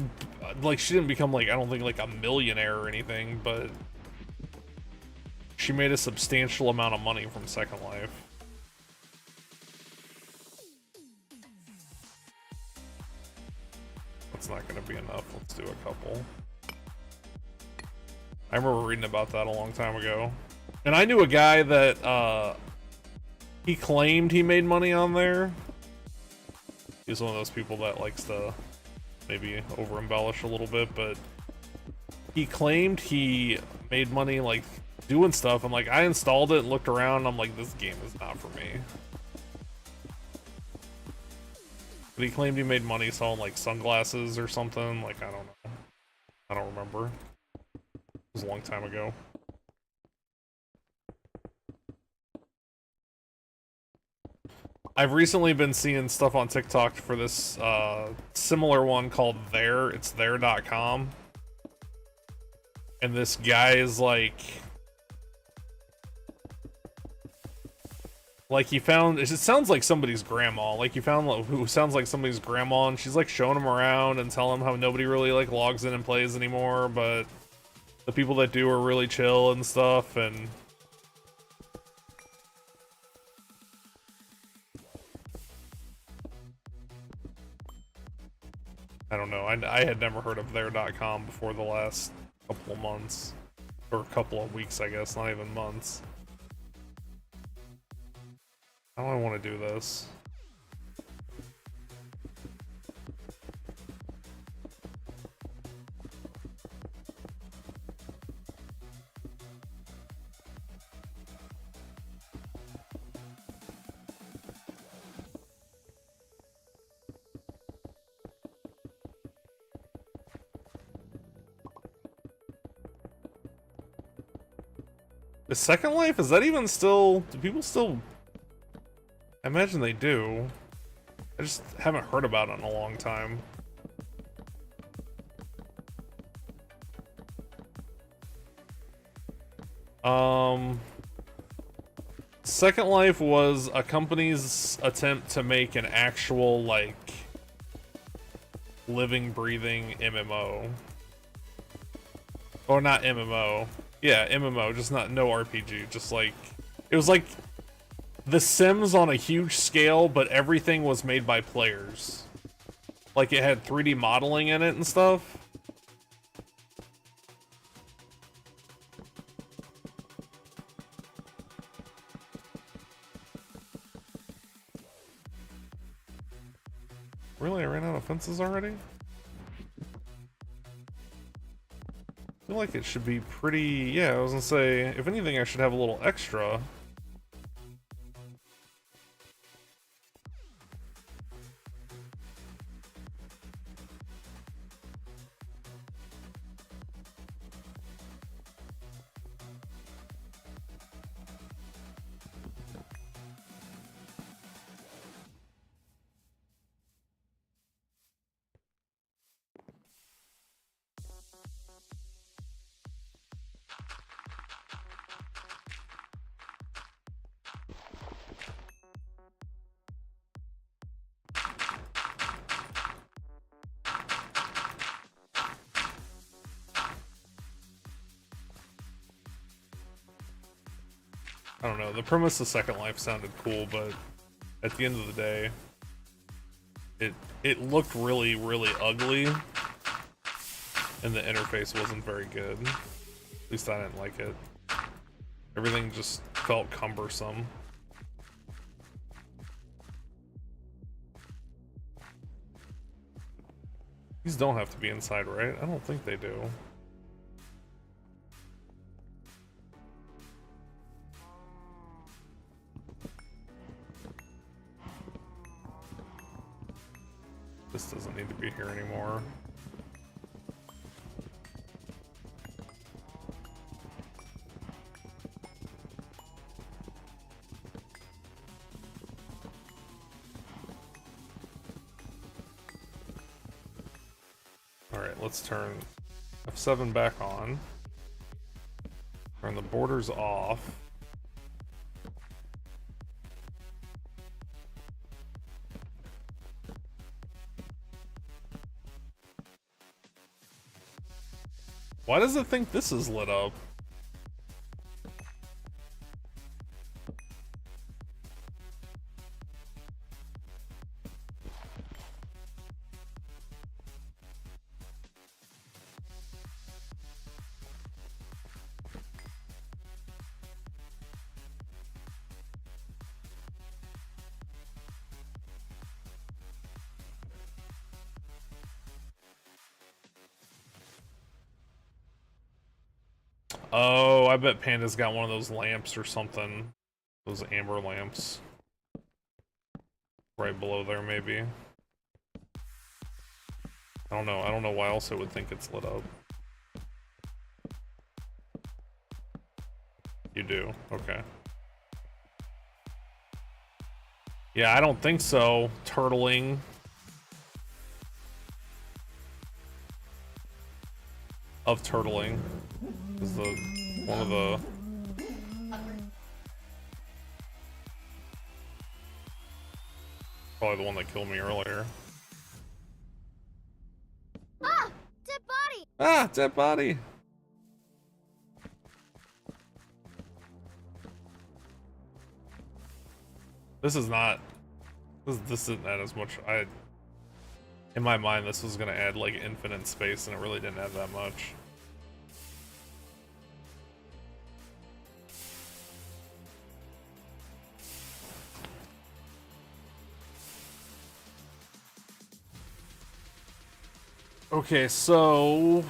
didn't become like, I don't think like a millionaire or anything, but she made a substantial amount of money from Second Life. That's not gonna be enough. Let's do a couple. I remember reading about that a long time ago. And I knew a guy that, he claimed he made money on there. He's one of those people that likes to maybe over-embellish a little bit, but he claimed he made money, like, doing stuff, and like I installed it and looked around and I'm like, this game is not for me. But he claimed he made money selling like sunglasses or something, like I don't know. I don't remember. It was a long time ago. I've recently been seeing stuff on TikTok for this similar one called There. It's there.com. And this guy is like he found, it sounds like somebody's grandma, like he found who sounds like somebody's grandma, and she's like showing him around and telling him how nobody really like logs in and plays anymore, but the people that do are really chill and stuff. And I don't know, I had never heard of there.com before the last couple of months, or a couple of weeks, I guess, not even months. How do I want to do this? The Second Life, is that even still, do people still, I imagine they do. I just haven't heard about it in a long time. Second Life was a company's attempt to make an actual, like, living, breathing MMO. Or not MMO. Yeah, MMO, just no RPG, just like, it was like The Sims on a huge scale, but everything was made by players. Like, it had 3D modeling in it and stuff. Really? I ran out of fences already? I feel like it should be pretty... Yeah, I was gonna say, if anything, I should have a little extra. I don't know, the premise of Second Life sounded cool, but at the end of the day, it looked really, really ugly, and the interface wasn't very good. At least I didn't like it. Everything just felt cumbersome. These don't have to be inside, right? I don't think they do. This doesn't need to be here anymore. Alright, let's turn F7 back on. Turn the borders off. Why does it think this is lit up? Oh, I bet Panda's got one of those lamps or something. Those amber lamps. Right below there, maybe. I don't know. I don't know why else it would think it's lit up. You do? Okay. Yeah, I don't think so. Turtling. Of turtling. Is one of the... Probably the one that killed me earlier. Ah! Dead body! Ah! Dead body! This is not... This isn't that as much... In my mind, this was gonna add, like, infinite space, and it really didn't add that much. Okay, so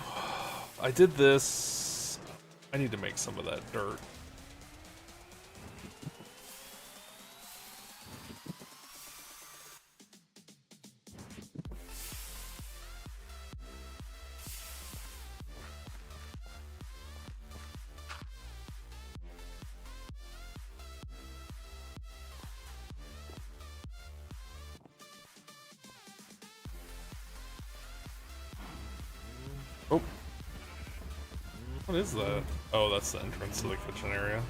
I did this. I need to make some of that dirt. Oh. What is that? Oh, that's the entrance to the kitchen area.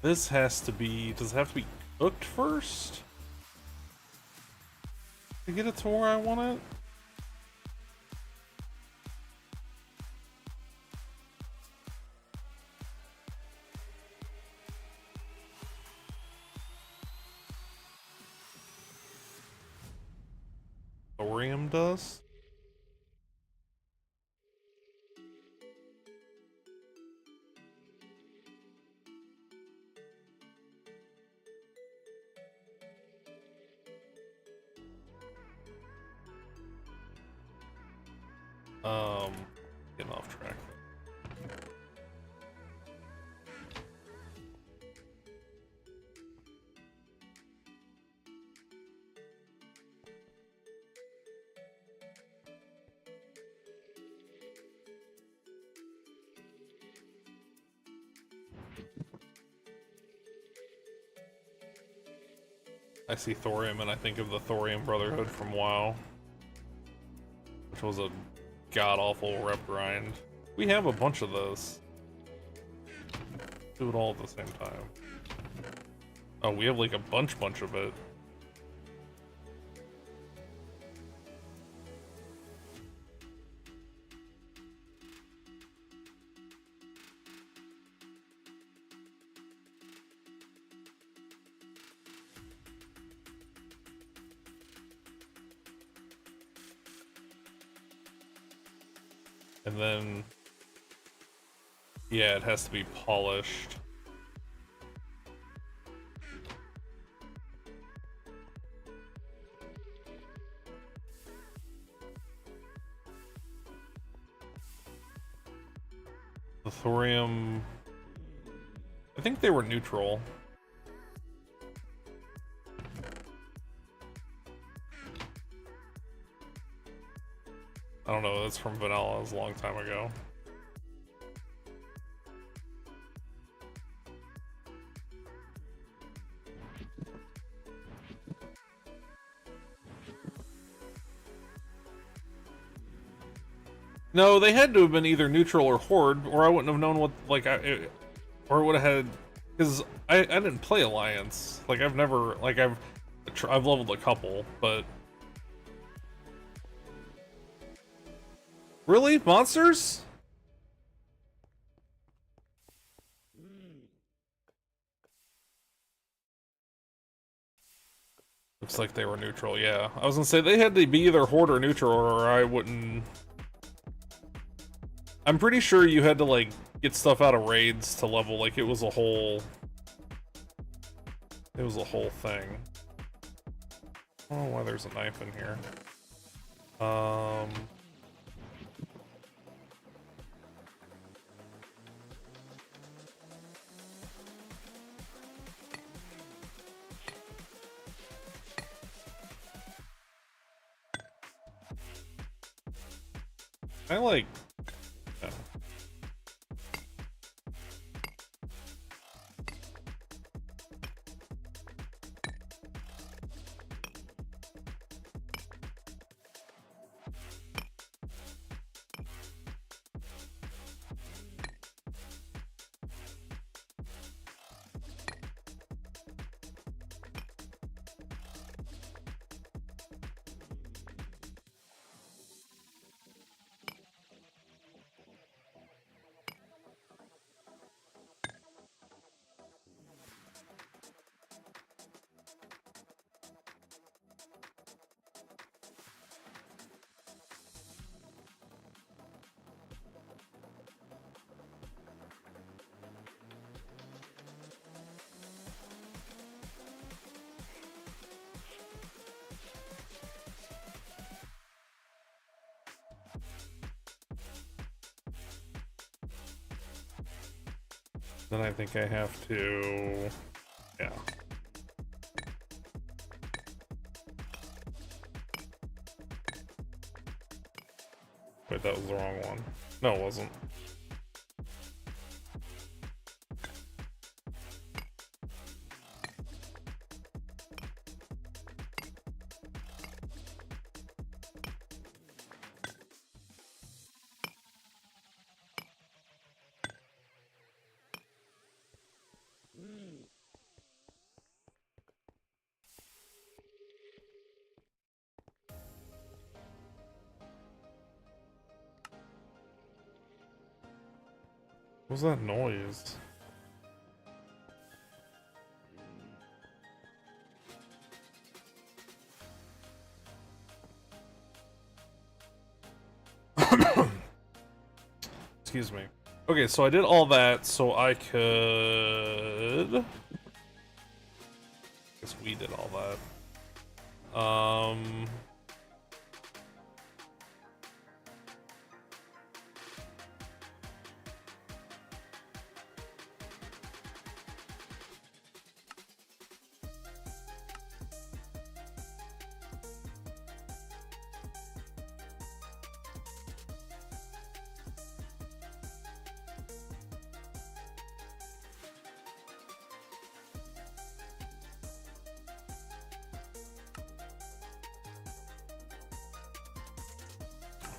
This has to be... Does it have to be cooked first? To get it to where I want it? Thorium dust? Getting off track. I see thorium and I think of the Thorium Brotherhood from WoW, which was a god-awful rep grind. We have a bunch of those. Do it all at the same time. Oh, we have like a bunch of it. And then, yeah, it has to be polished. The thorium, I think they were neutral. I don't know, that's from vanilla, it was a long time ago. No, they had to have been either neutral or horde, or I wouldn't have known what, like, or it would have had, because I didn't play Alliance. Like, I've never, like, I've leveled a couple, but... Really? Monsters? Looks like they were neutral, yeah. I was gonna say, they had to be either horde or neutral, or I wouldn't... I'm pretty sure you had to, like, get stuff out of raids to level, like, it was a whole... It was a whole thing. I don't know why there's a knife in here. I like... yeah. Then I think I have to... yeah. Wait, that was the wrong one. No, it wasn't. What was that noise? Excuse me. Okay, so I did all that so I could... guess we did all that.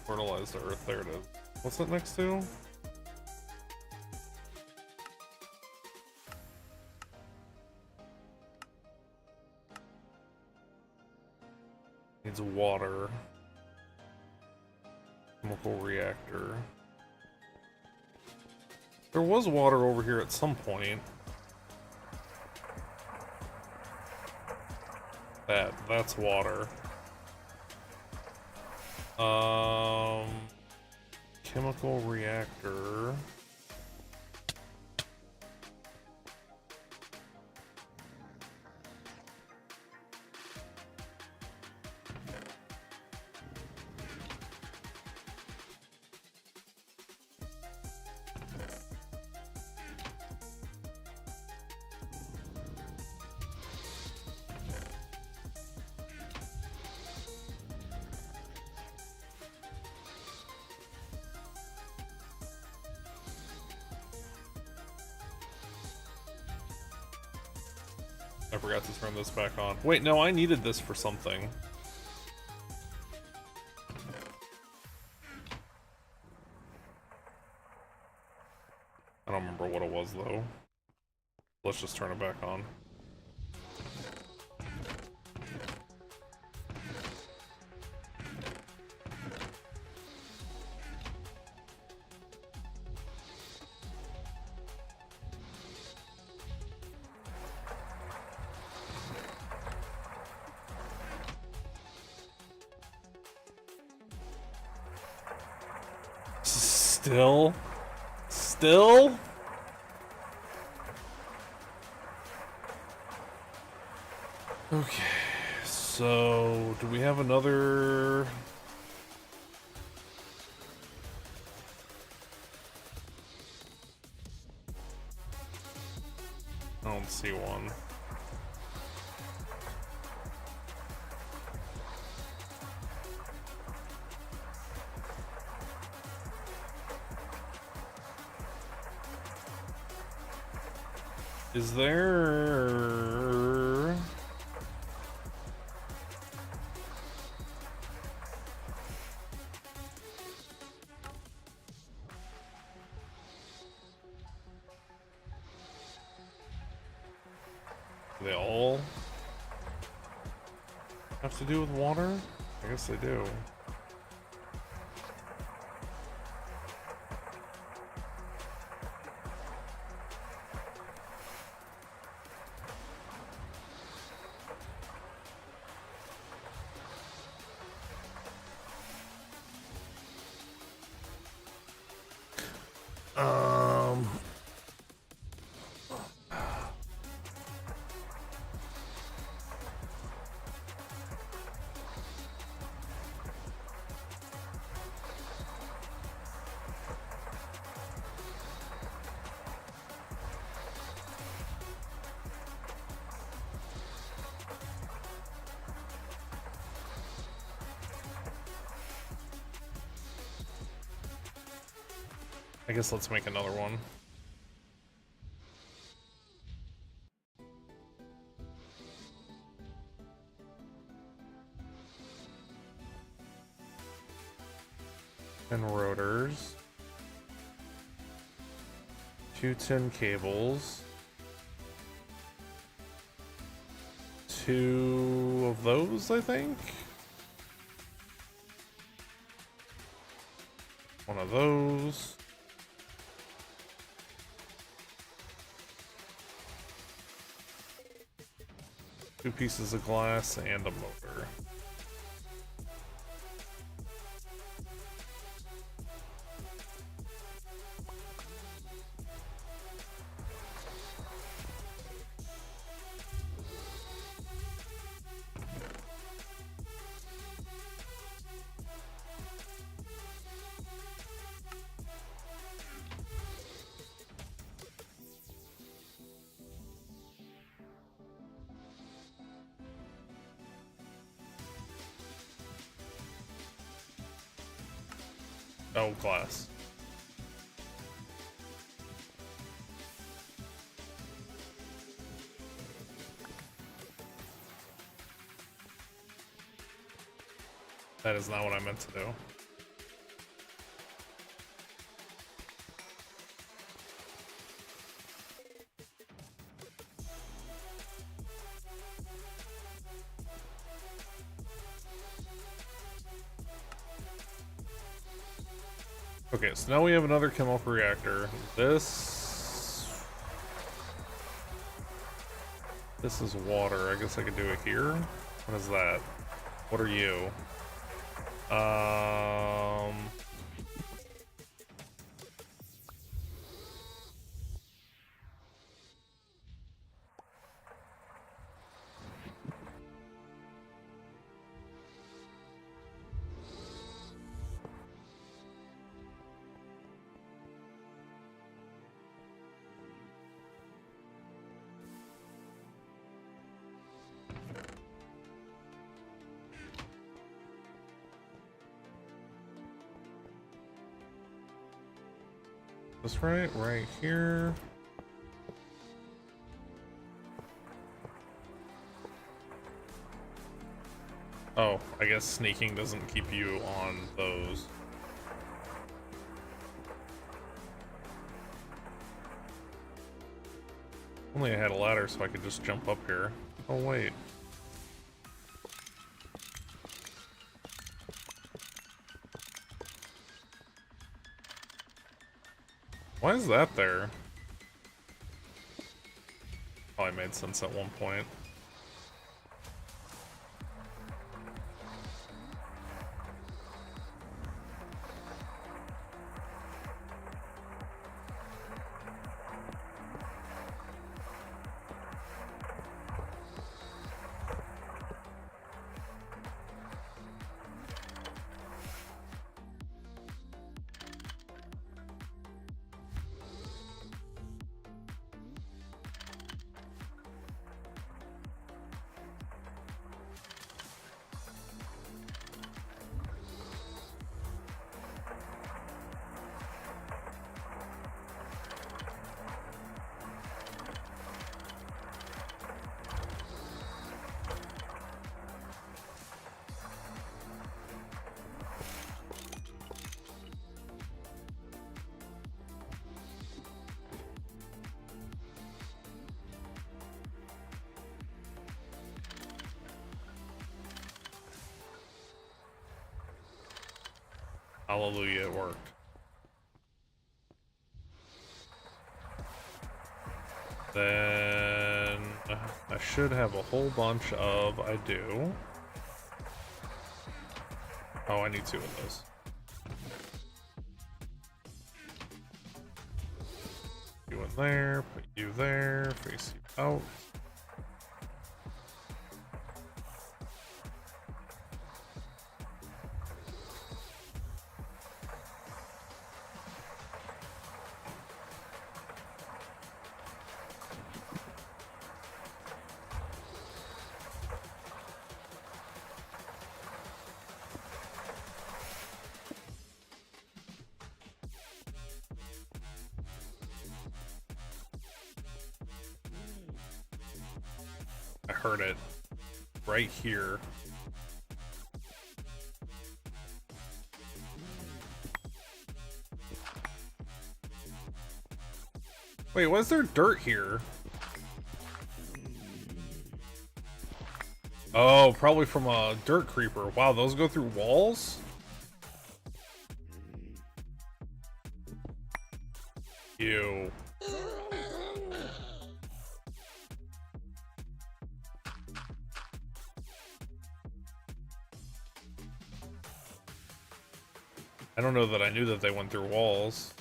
Fertilize the earth, there it is. What's that next to? Needs water. Chemical reactor. There was water over here at some point. That's water. Chemical reactor. I forgot to turn this back on. Wait, no, I needed this for something. I don't remember what it was, though. Let's just turn it back on. Still? Okay, so do we have another? I don't see one. Is there... They all have to do with water? I guess they do. I guess let's make another one. And rotors. 2 tin cables. 2 of those, I think. 1 of those. 2 pieces of glass and a motor. Oh, glass. That is not what I meant to do. Okay, so now we have another chemical reactor. This is water. I guess I could do it here. What is that? What are you? This right here. Oh, I guess sneaking doesn't keep you on those. Only I had a ladder so I could just jump up here. Oh wait. Why is that there? Probably made sense at one point. Hallelujah, it worked. Then I should have a whole bunch of, I do. Oh, I need 2 of those. You in there, put you there, face you out. I heard it right here. Wait, why is there dirt here? Oh, probably from a dirt creeper. Wow, those go through walls? Ew. I don't know that I knew that they went through walls.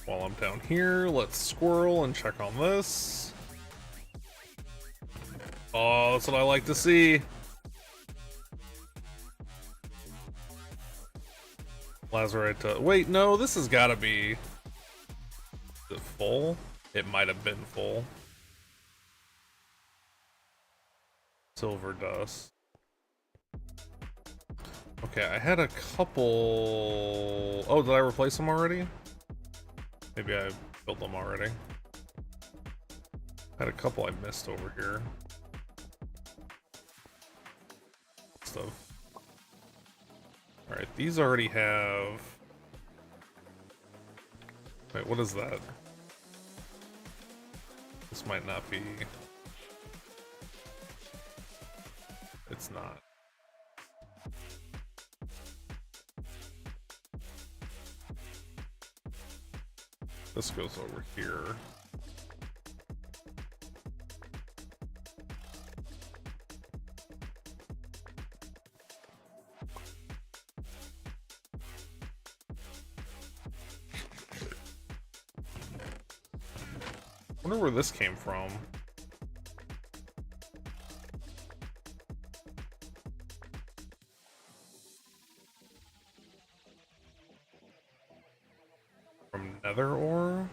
While I'm down here, let's squirrel and check on this. Oh, that's what I like to see. Lazarite. Wait, no, this has got to be. Is it full? It might have been full. Silver dust. Okay, I had a couple. Oh, did I replace them already? Maybe I built them already. Had a couple I missed over here. Stuff. Alright, these already have... Wait, what is that? This might not be... It's not. This goes over here. I wonder where this came from. From nether ore?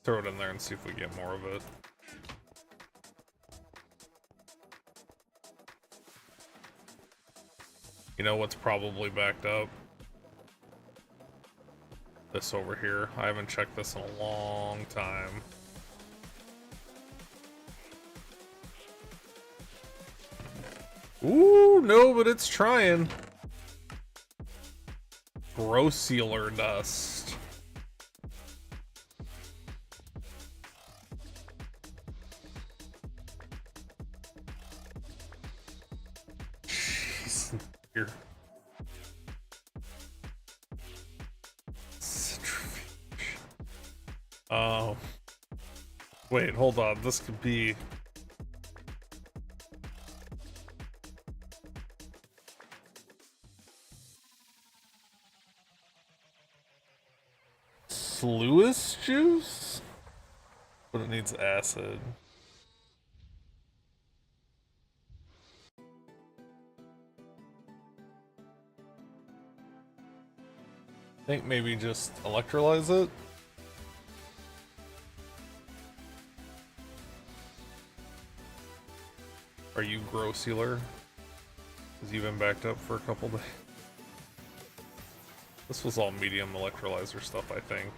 Throw it in there and see if we get more of it. You know what's probably backed up? This over here. I haven't checked this in a long time. Ooh, no, but it's trying. Gross sealer dust. Jeez, here. Oh. Wait, hold on. This could be... Sluice juice? But it needs acid. I think maybe just electrolyze it. Are you gross sealer? Has you been backed up for a couple days? This was all medium electrolyzer stuff, I think.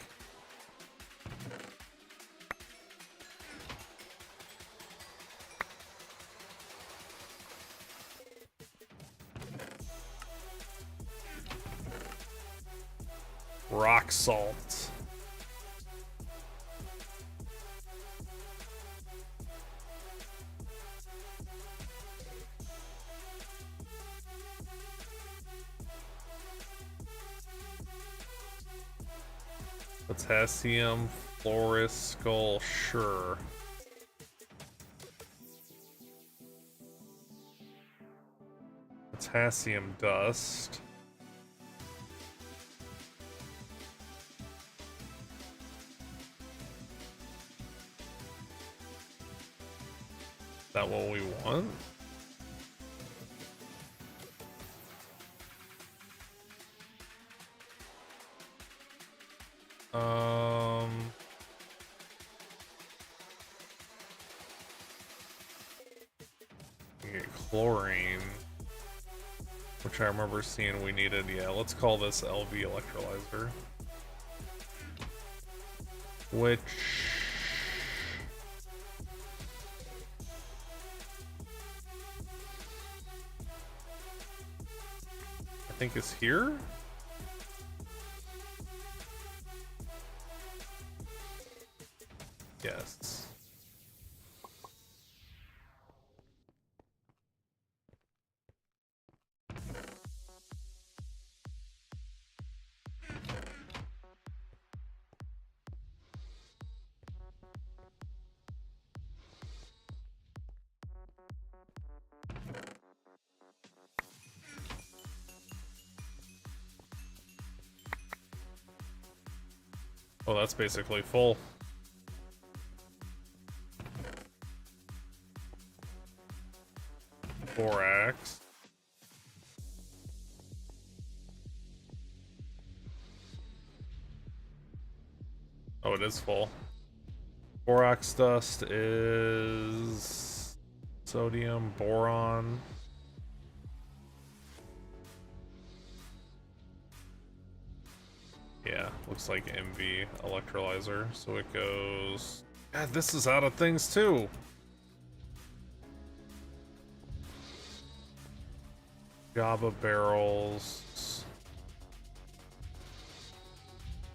Rock salt. Potassium fluoroscol, sure. Potassium dust. Is that what we want? Get chlorine, which I remember seeing we needed. Yeah, let's call this LV electrolyzer. Which I think is here. Yes. Oh, that's basically full. Borax. Oh, it is full. Borax dust is sodium, boron. Yeah, looks like MV electrolyzer. So it goes... God, this is out of things too. Java barrels.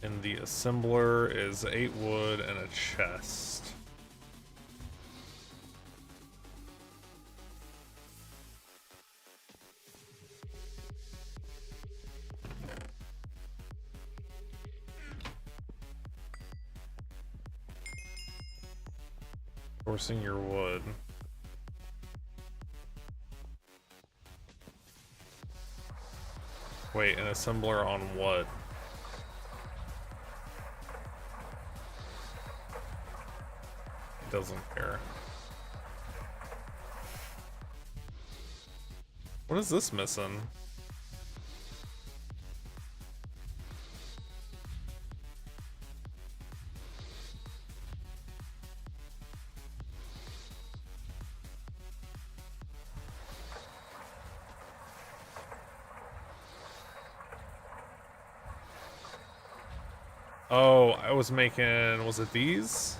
And the assembler is 8 wood and a chest. Sourcing your wood. Wait, an assembler on what? Doesn't care. What is this missing? Oh, I was making, was it these?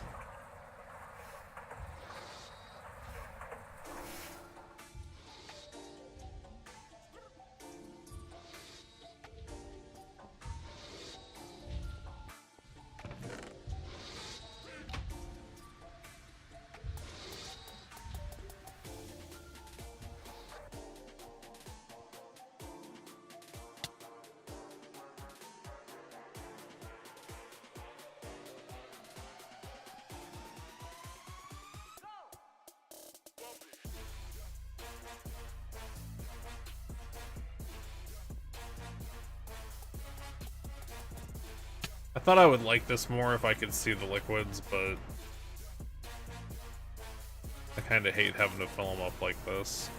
I thought I would like this more if I could see the liquids, but I kind of hate having to fill them up like this.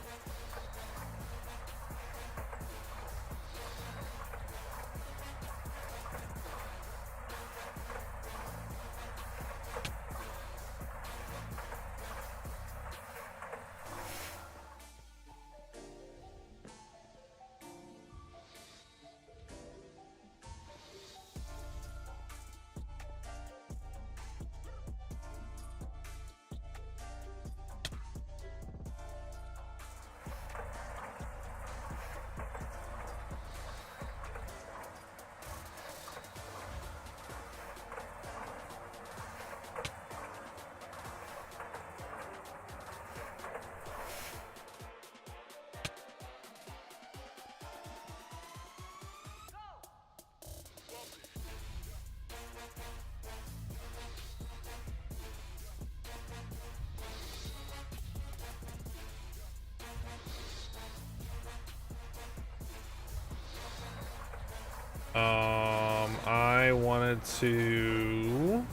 I wanted to...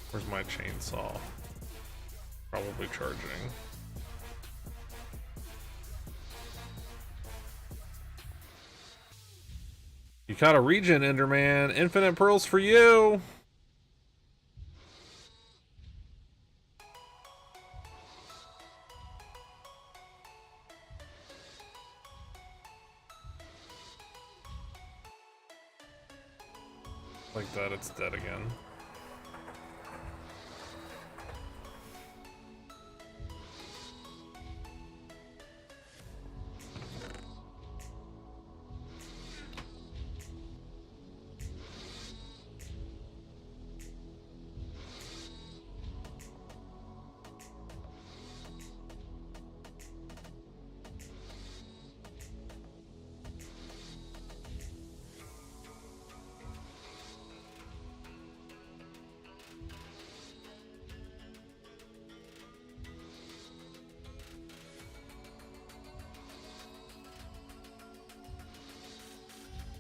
Where's my chainsaw? Probably charging. You caught a regen, Enderman. Infinite pearls for you! Like that, it's dead again.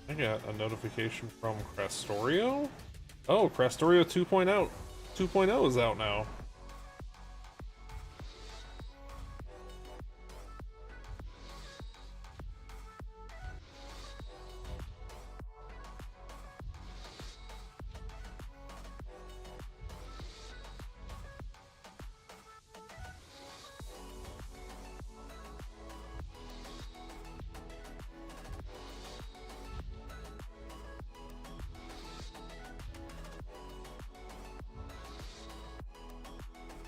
I got a notification from Crastorio? Oh, Crastorio 2.0. 2.0 is out now.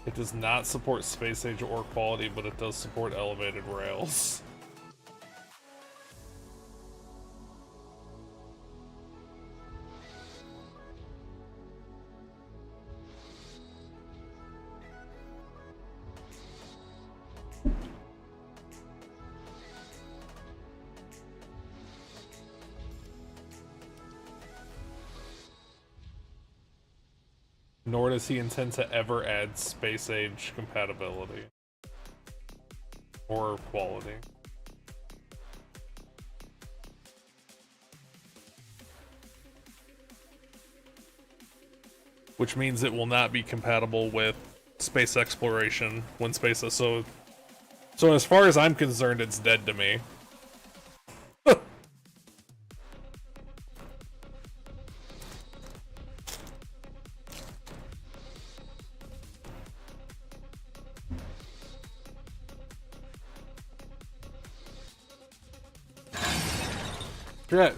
It does not support space age or quality, but it does support elevated rails. Nor does he intend to ever add space age compatibility or quality. Which means it will not be compatible with space exploration when space is so as far as I'm concerned, it's dead to me. Shit.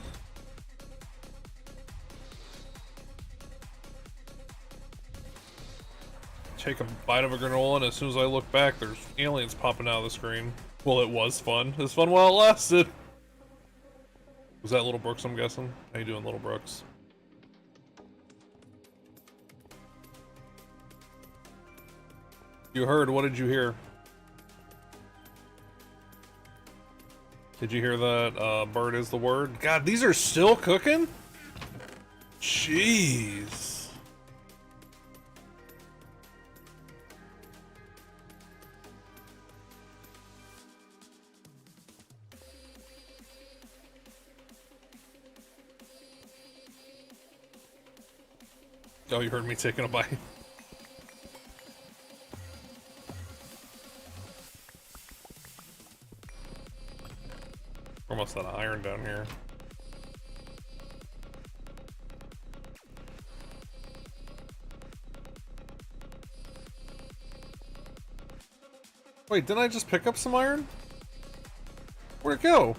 Take a bite of a granola, and as soon as I look back, there's aliens popping out of the screen. Well, it was fun. It was fun while it lasted. Was that Little Brooks, I'm guessing? How you doing, Little Brooks? You heard, what did you hear? Did you hear that bird is the word? God, these are still cooking? Jeez. Oh, you heard me taking a bite. Almost out of iron down here. Wait, didn't I just pick up some iron? Where'd it go?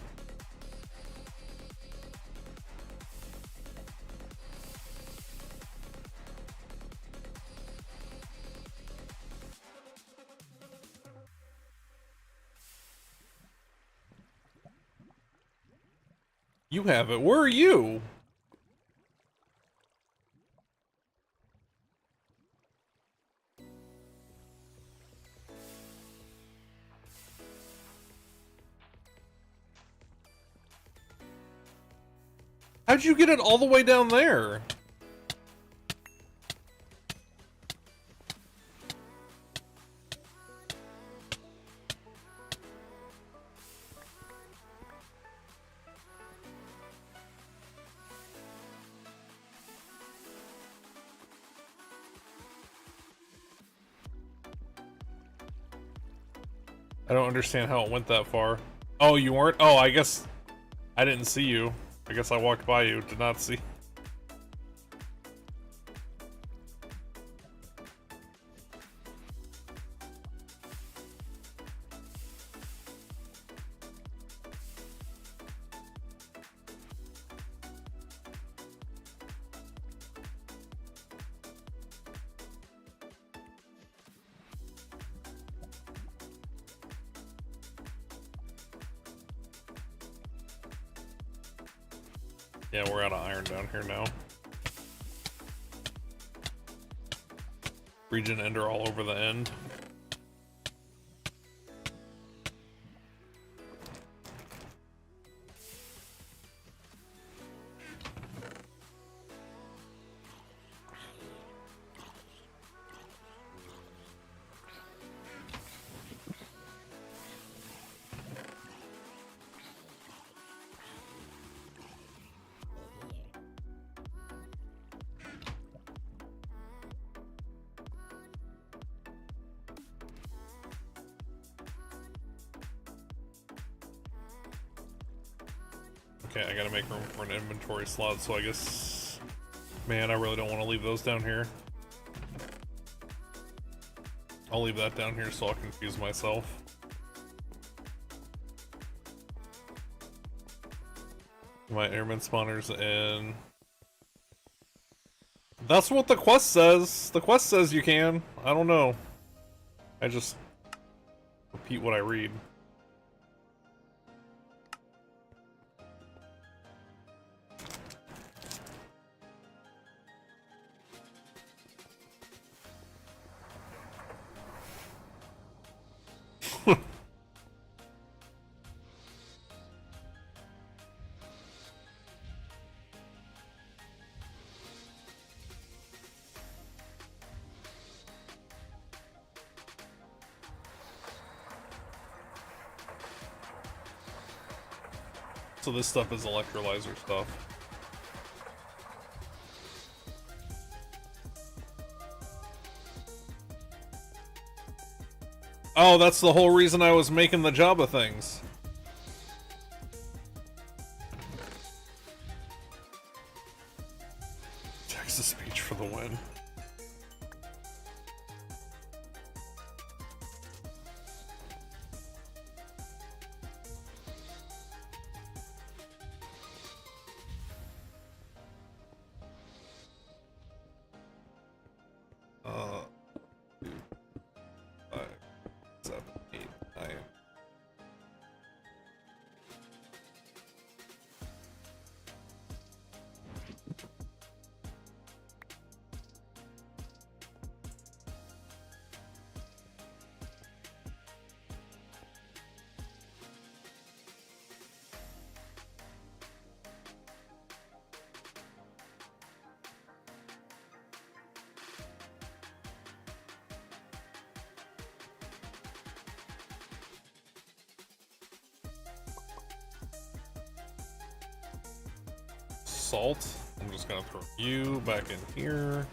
You have it. Where are you? How'd you get it all the way down there? I don't understand how it went that far. Oh, you weren't? Oh, I guess I didn't see you. I guess I walked by you, did not see. Yeah, we're out of iron down here now. Regen ender all over the end. Okay, I gotta make room for an inventory slot, so I guess... Man, I really don't want to leave those down here. I'll leave that down here so I'll confuse myself. My airman spawners in... That's what the quest says. The quest says you can. I don't know. I just repeat what I read. So this stuff is electrolyzer stuff. Oh, that's the whole reason I was making the Java things. Text-to-speech for the win. Salt. I'm just gonna throw you back in here.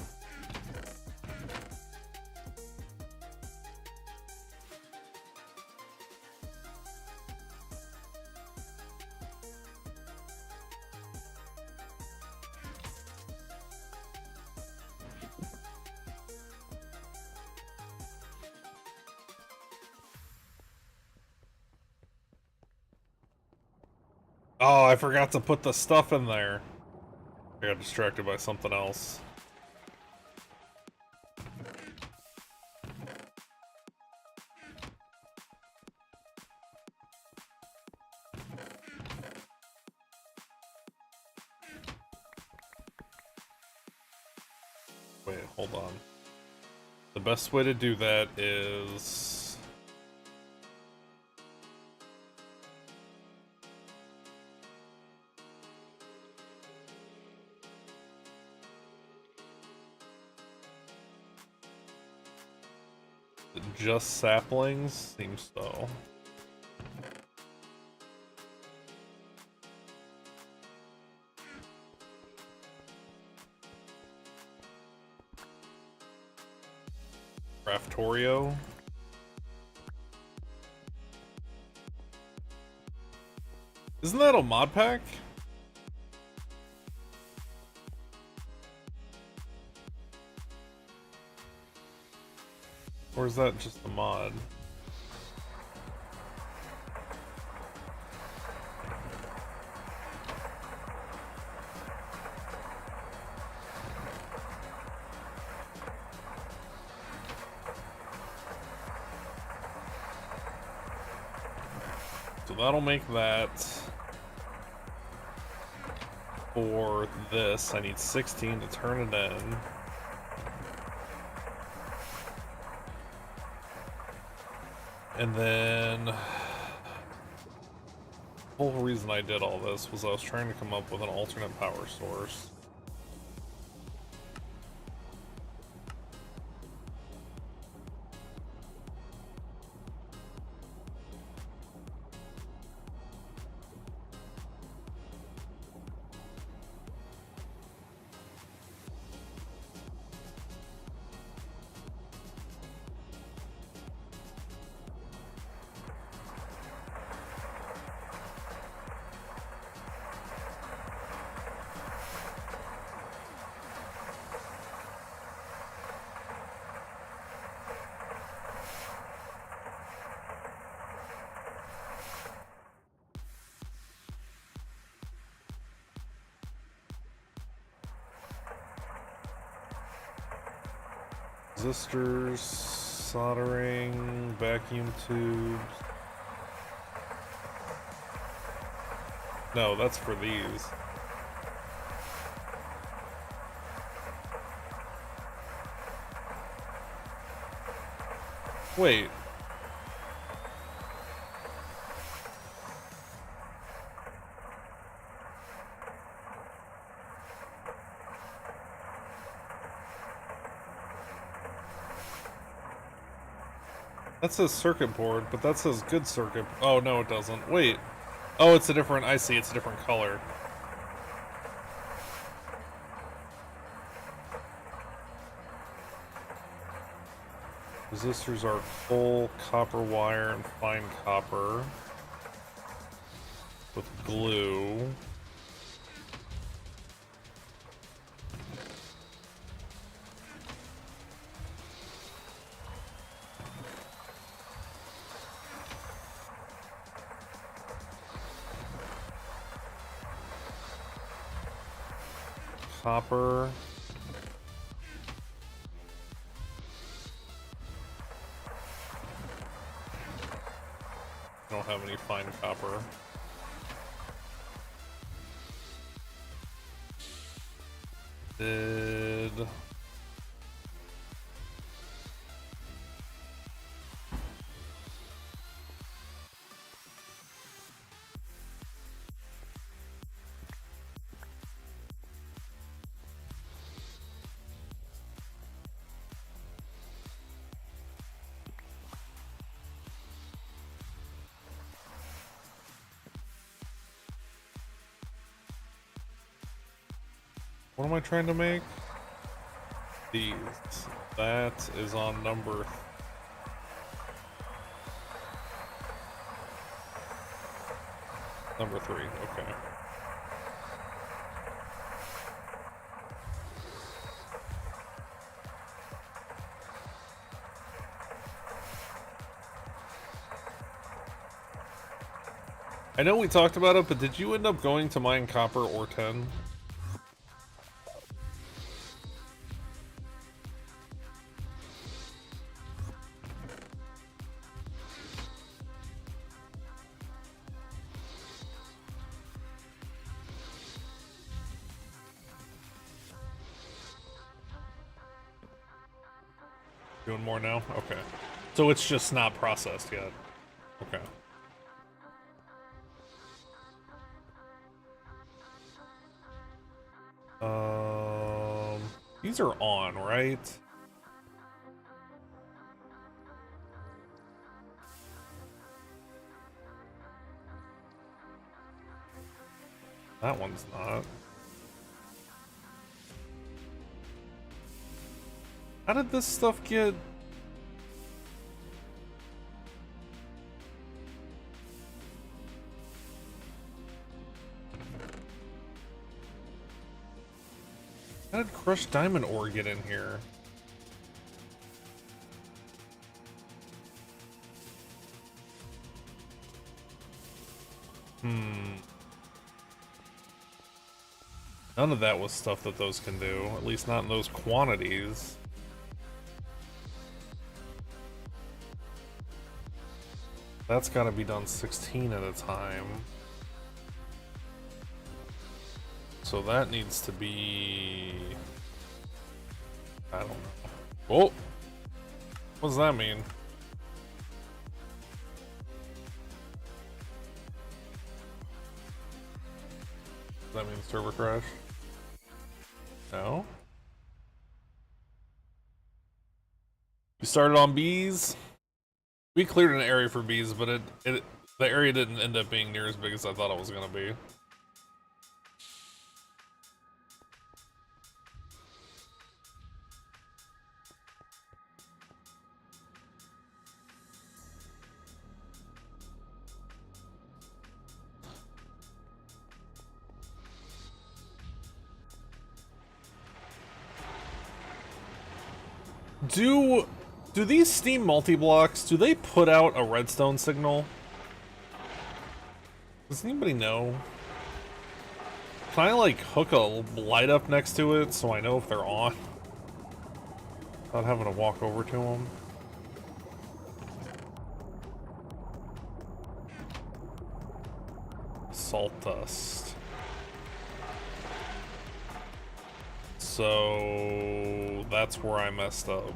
Oh, I forgot to put the stuff in there. I got distracted by something else. Wait, hold on. The best way to do that is... just saplings? Seems so. Craftorio. Isn't that a mod pack? Or is that just a mod? So that'll make that. For this, I need 16 to turn it in. And then the whole reason I did all this was I was trying to come up with an alternate power source. Resistors. Soldering, vacuum tubes. No, that's for these. Wait. That says circuit board, but that says good circuit. Oh, no, it doesn't. Wait. Oh, it's a different. I see. It's a different color. Resistors are coal, copper wire, and fine copper with glue. Copper. I don't have any fine copper. Did... What am I trying to make? These. That is on number... Number 3, okay. I know we talked about it, but did you end up going to mine copper or tin? Doing more now? Okay. So it's just not processed yet. Okay. These are on, right? That one's not. How did this stuff get... How did crushed diamond ore get in here? None of that was stuff that those can do, at least not in those quantities. That's gotta be done 16 at a time. So that needs to be... I don't know. Oh! What does that mean? Does that mean server crash? No? We started on bees. We cleared an area for bees, but the area didn't end up being near as big as I thought it was gonna be. Do these Steam multi-blocks, do they put out a redstone signal? Does anybody know? Can I like hook a light up next to it so I know if they're on? Without having to walk over to them. Salt dust. So that's where I messed up.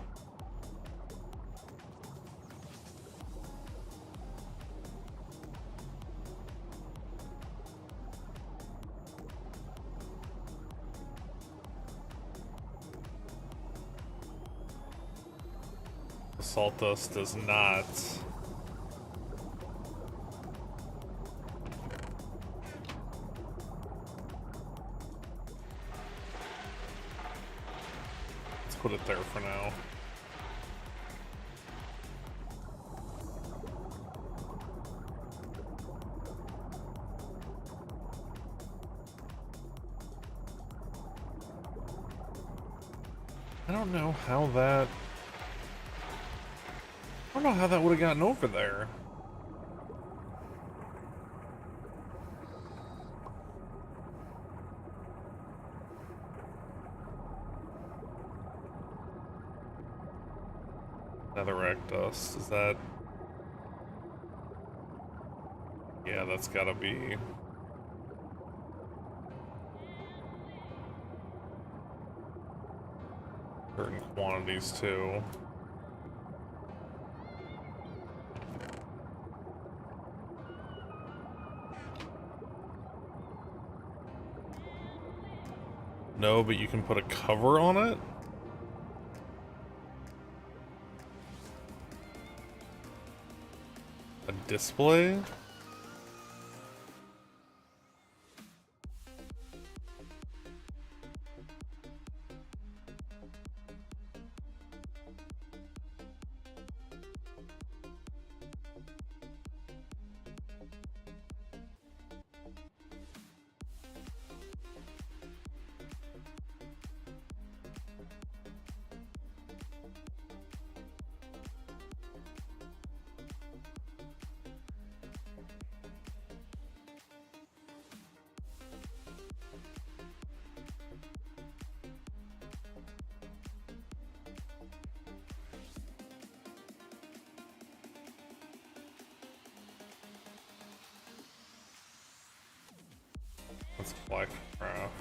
The salt dust does not. Put it there for now. I don't know how that... I don't know how that would have gotten over there. Netherrack dust, is that... Yeah, that's gotta be... certain quantities too. No, but you can put a cover on it? A display? That's black craft.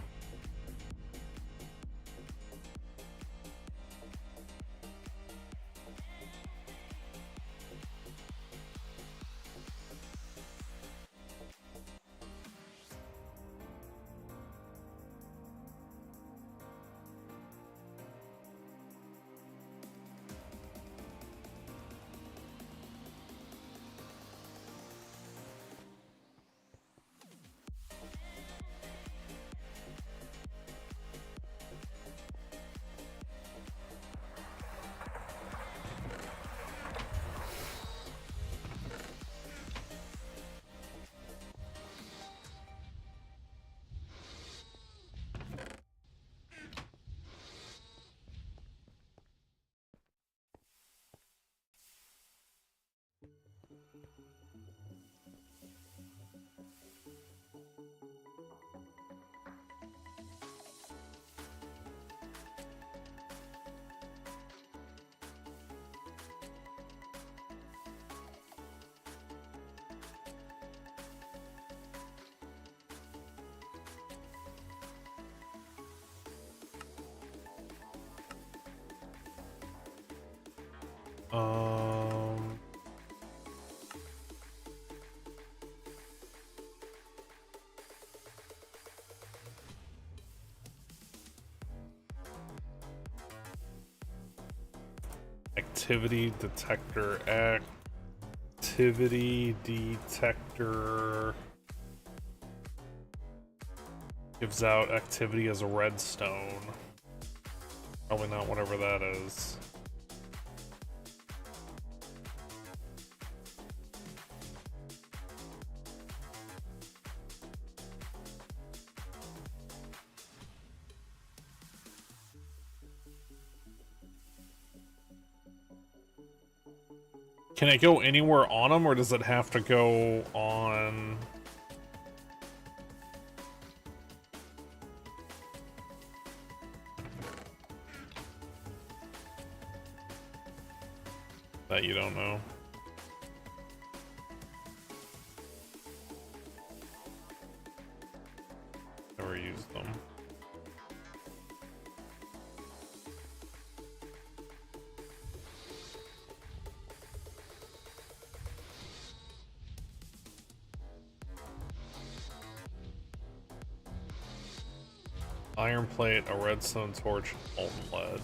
Um... Activity detector, activity detector gives out activity as a redstone. Probably not whatever that is. Can it go anywhere on them, or does it have to go on... That you don't know? never used them. Iron plate, a redstone torch, molten lead.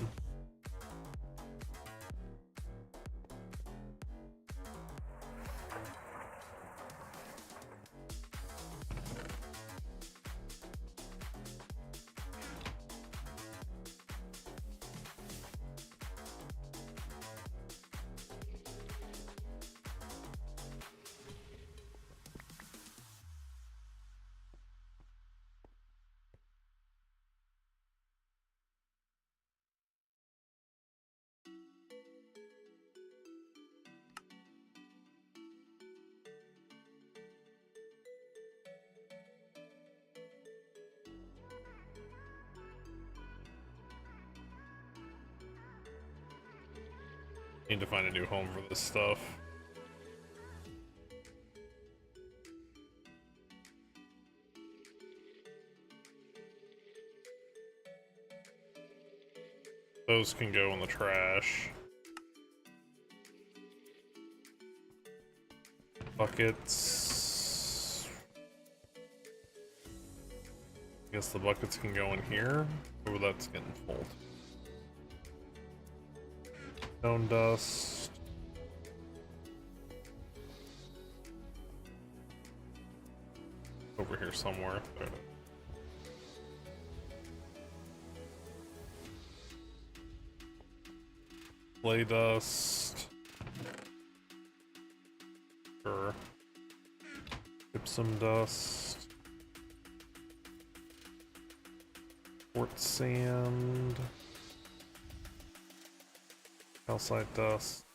Need to find a new home for this stuff. Those can go in the trash. Buckets. I guess the buckets can go in here. Oh, that's getting full. Stone dust. Over here somewhere. There it is. Clay dust. Sure. Gypsum dust. Quartz sand. Calcite dust.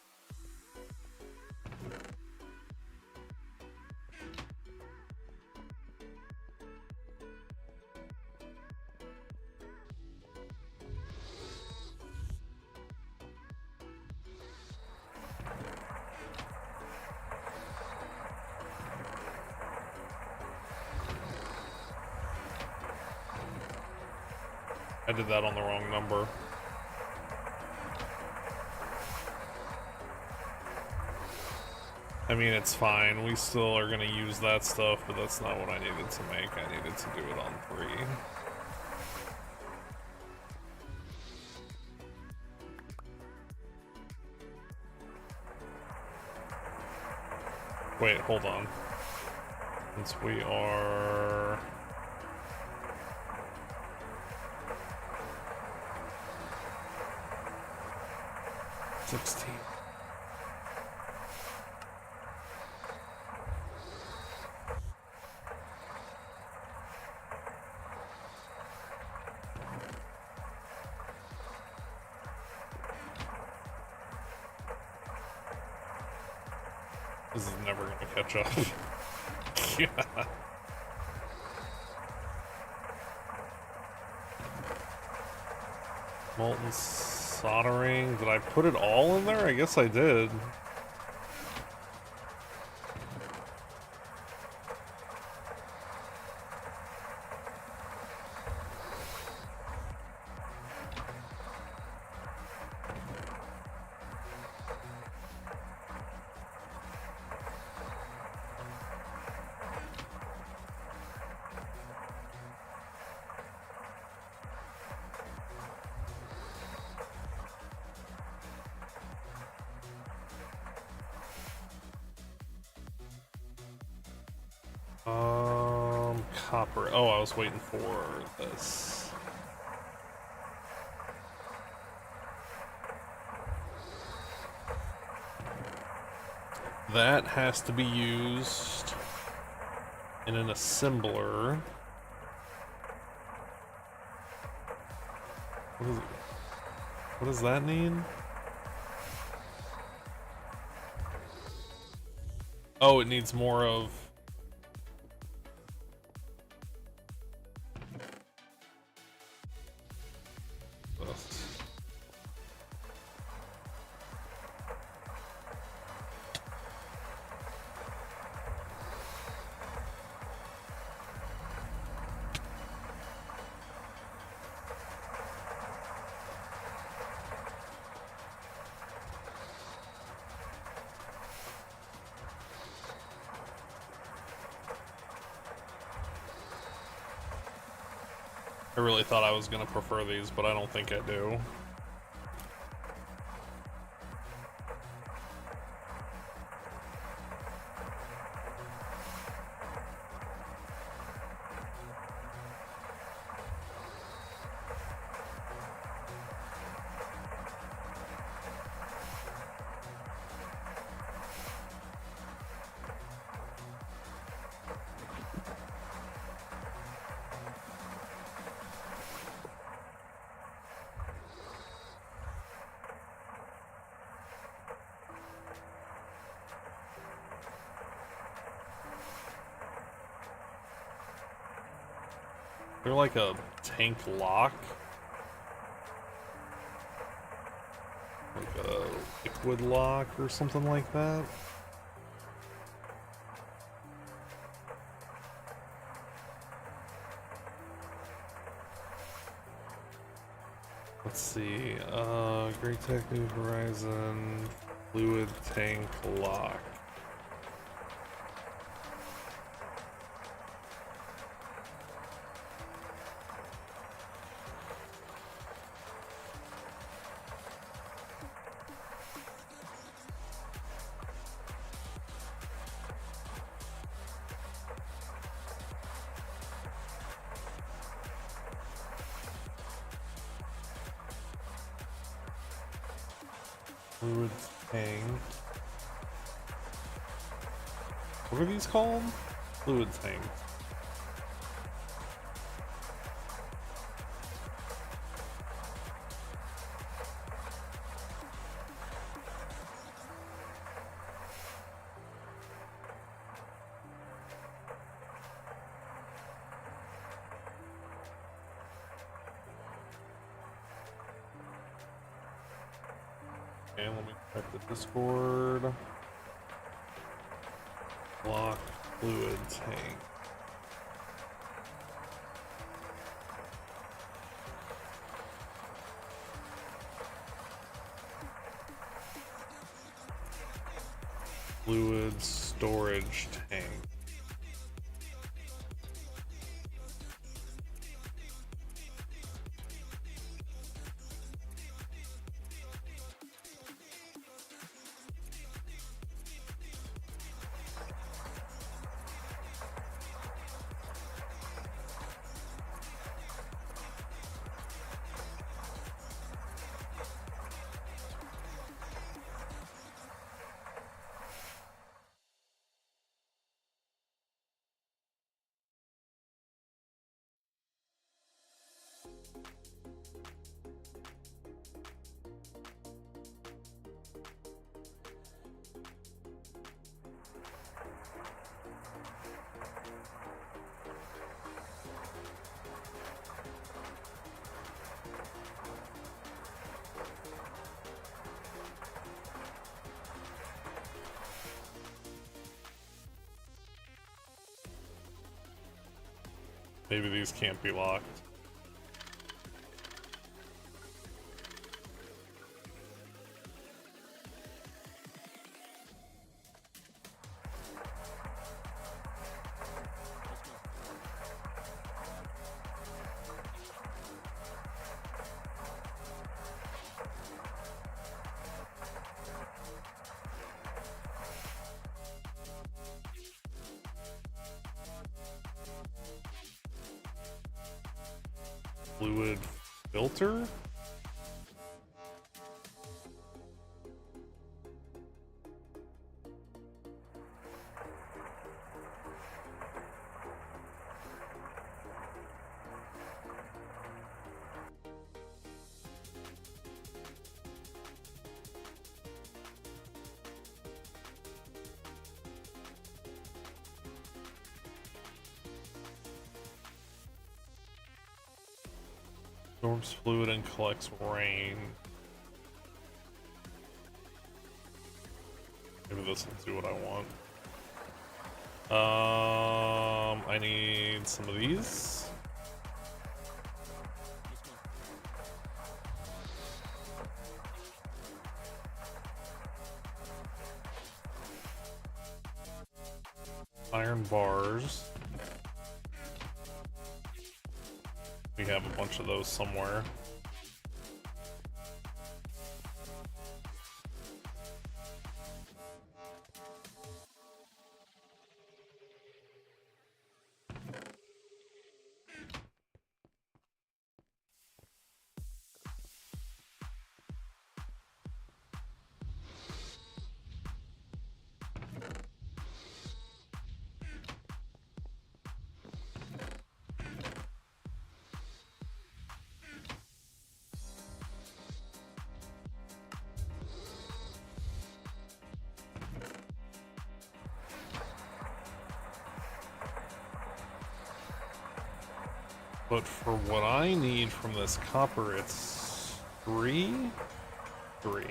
I did that on the wrong number. I mean, it's fine. We still are gonna use that stuff, but that's not what I needed to make. I needed to do it on 3. Wait, hold on. Since we are... $16. This is never gonna catch up. Yeah. Molten soldering. Did I put it all in there? I guess I did. Copper. Oh, I was waiting for this. That has to be used in an assembler. What does that mean? Oh, it needs more of... I really thought I was gonna prefer these, but I don't think I do. They're like a tank lock. Like a liquid lock or something like that. Let's see, Gregtech New Horizon Fluid Tank Lock. Fluid tank. What are these called? Fluid tank. And let me check the Discord. Block fluid tank. Fluid storage tank. Maybe these can't be locked. Fluid filter? Absorbs fluid and collects rain. Maybe this will do what I want. I need some of these. Iron bars. We have a bunch of those somewhere. But for what I need from this copper, it's 3? 3.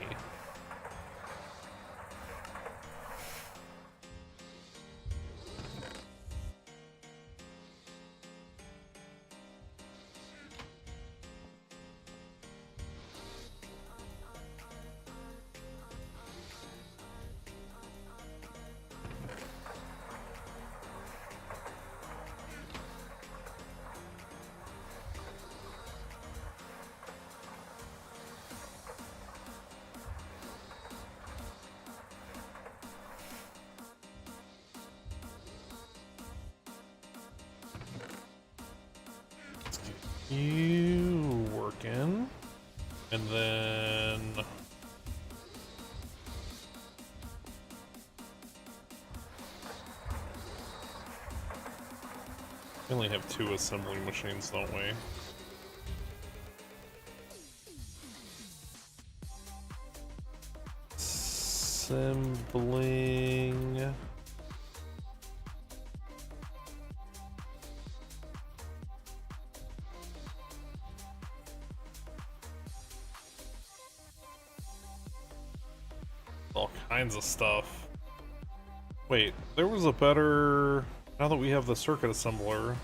You working, and then we only have 2 assembly machines, don't we? Assembling. All kinds of stuff. Wait, there was a better... Now that we have the circuit assembler...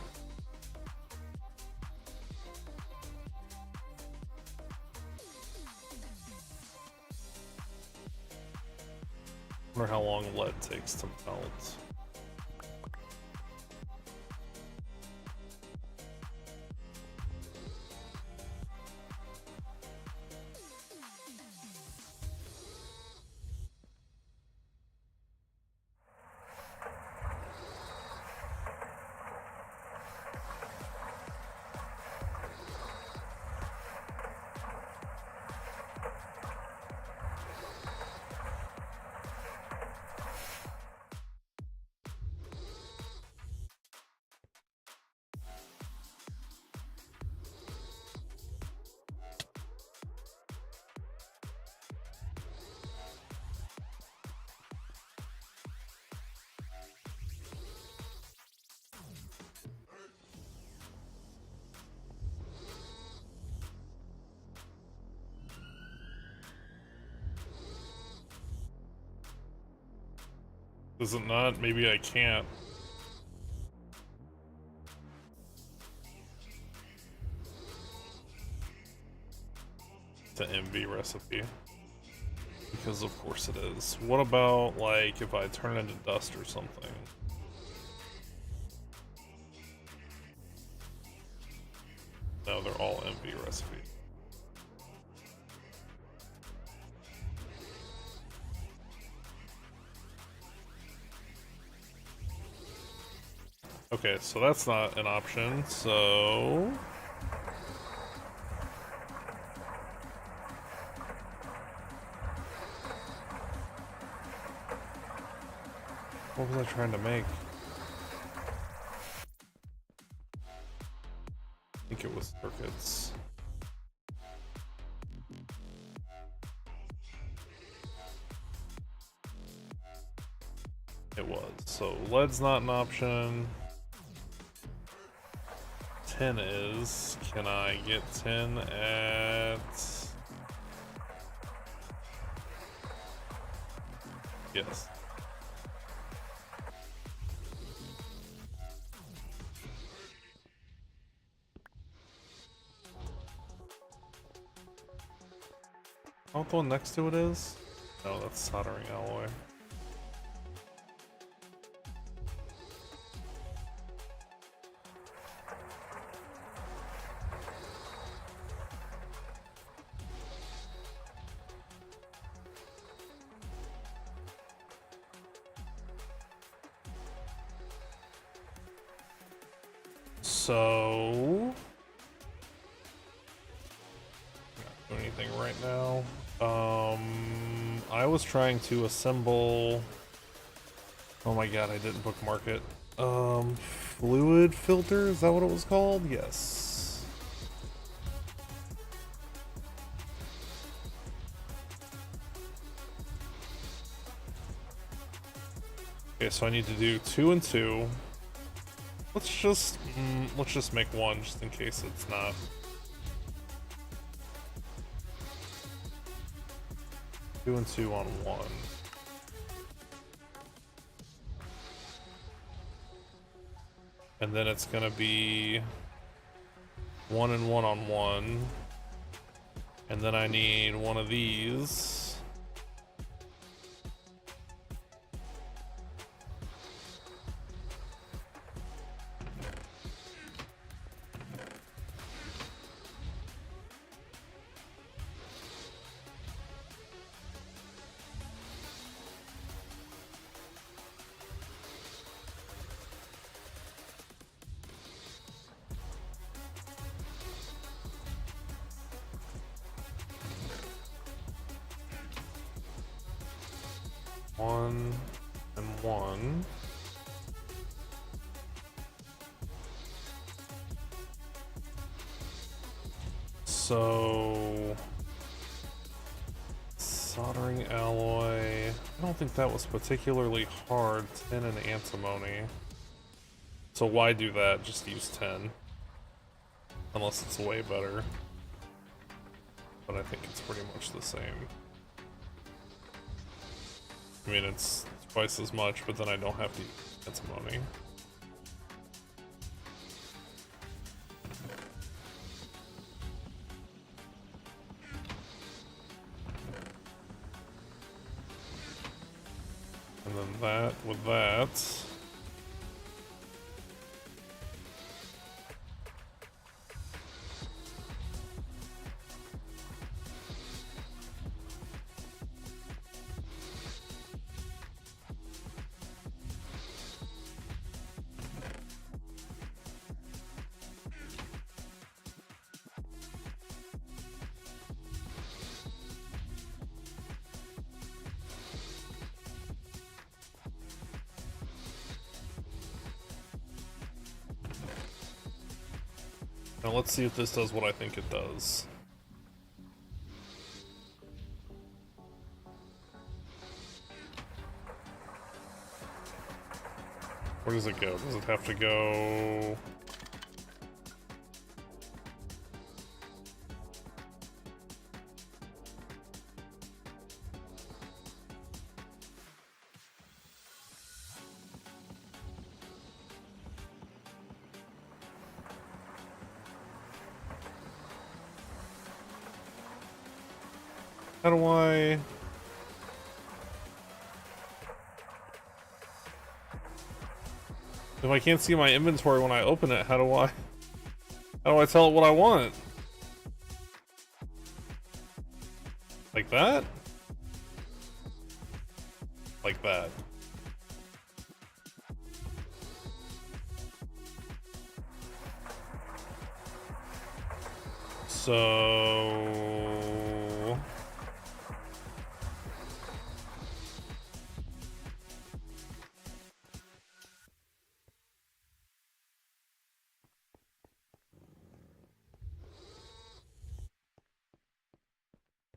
I wonder how long lead takes to melt. Is it not? Maybe I can't. The MV recipe. Because of course it is. What about, like, if I turn it into dust or something? No, they're all MV recipes. Okay, so that's not an option, so... What was I trying to make? I think it was circuits. It was. So lead's not an option. Tin is. Can I get tin at... Yes. Oh, the one next to it is? No, that's soldering alloy. So, not doing anything right now. I was trying to assemble. Oh my god, I didn't bookmark it. Fluid filter, is that what it was called? Yes. Okay, so I need to do 2 and 2. Let's just make one just in case it's not. Two and 2 on 1. And then it's gonna be 1 and 1 on 1. And then I need one of these. One and 1. So soldering alloy. I don't think that was particularly hard. 10 and antimony. So why do that? Just use 10. Unless it's way better. But I think it's pretty much the same. I mean, it's twice as much, but then I don't have to use antimony. And then that with that. Now let's see if this does what I think it does. Where does it go? Does it have to go... How do I... If I can't see my inventory when I open it, how do I tell it what I want? Like that? Like that. So...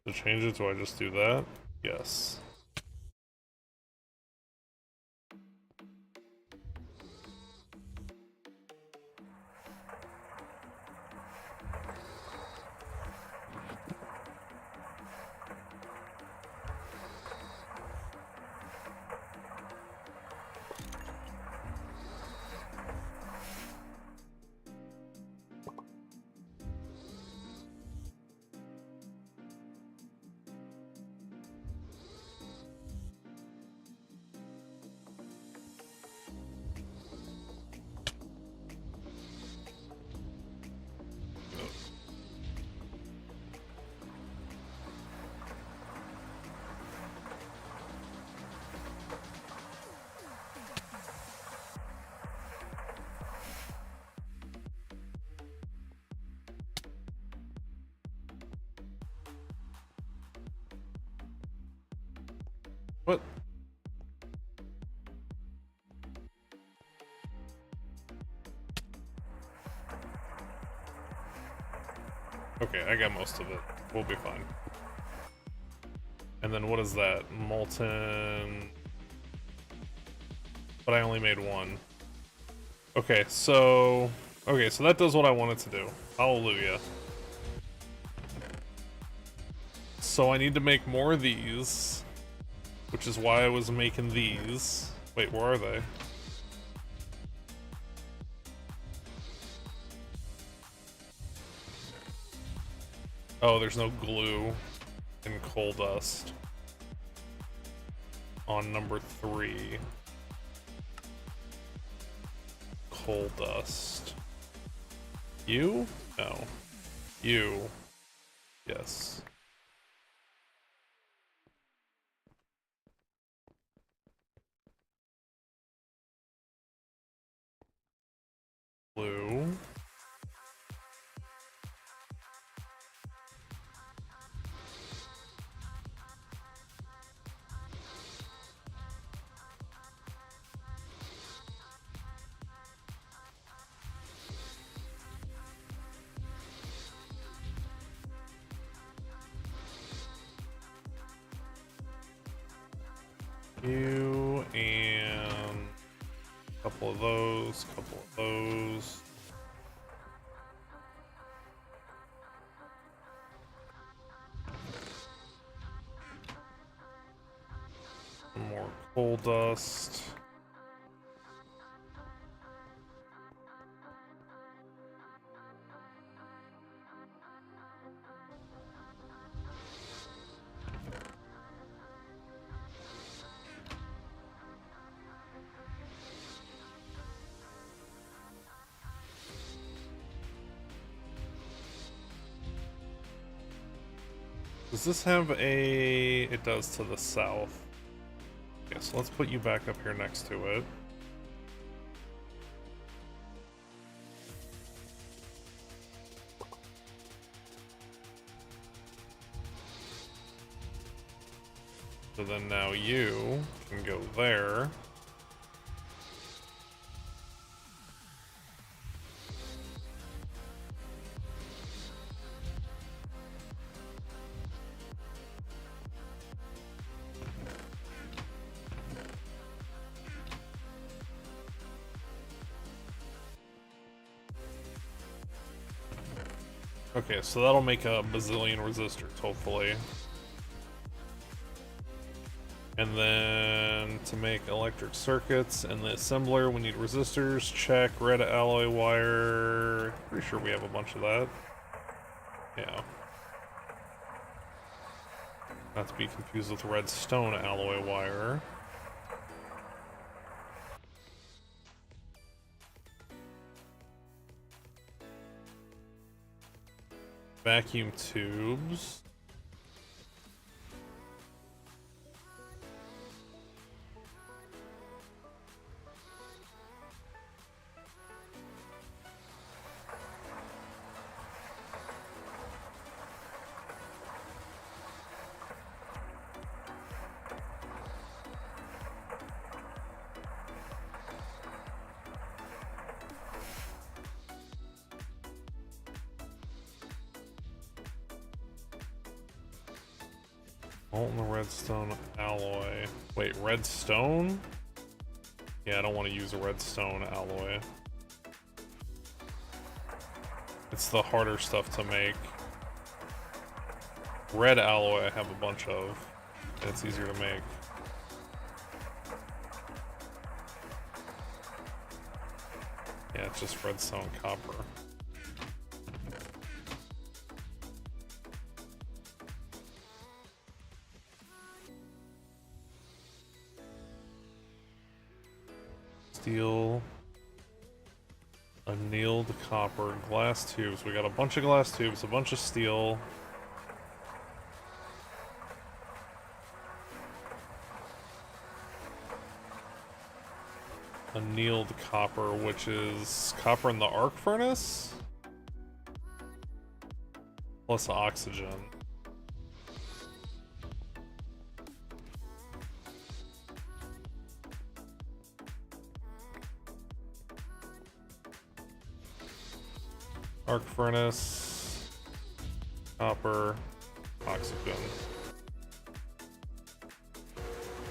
To change it, do I just do that? Yes. Okay, I got most of it. We'll be fine. And then what is that? Molten... But I only made one. Okay, so... Okay, so that does what I wanted to do. Hallelujah. So I need to make more of these, which is why I was making these. Wait, where are they? Oh, there's no glue in coal dust on number 3. Coal dust. You? No. You. Yes. Blue. You and a couple of those, couple of those. Some more coal dust. Does this have a... It does to the south. Okay, so let's put you back up here next to it. So then now you can go there. Okay, so that'll make a bazillion resistors, hopefully. And then to make electric circuits and the assembler, we need resistors, check, red alloy wire. Pretty sure we have a bunch of that. Yeah. Not to be confused with redstone alloy wire. Vacuum tubes. Molten redstone alloy. Wait, redstone? Yeah, I don't want to use a redstone alloy. It's the harder stuff to make. Red alloy I have a bunch of, and it's easier to make. Yeah, it's just redstone copper. Steel, annealed copper, glass tubes. We got a bunch of glass tubes, a bunch of steel. Annealed copper, which is copper in the arc furnace? Plus oxygen. Arc furnace. Copper, oxygen.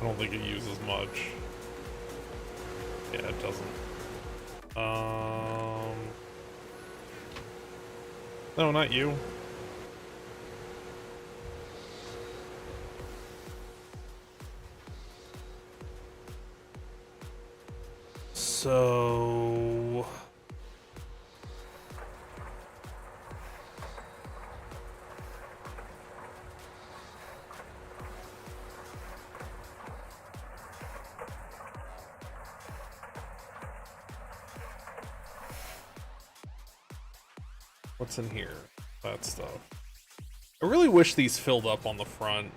I don't think it uses much. Yeah, it doesn't. No, not you. So... what's in here? That stuff. I really wish these filled up on the front.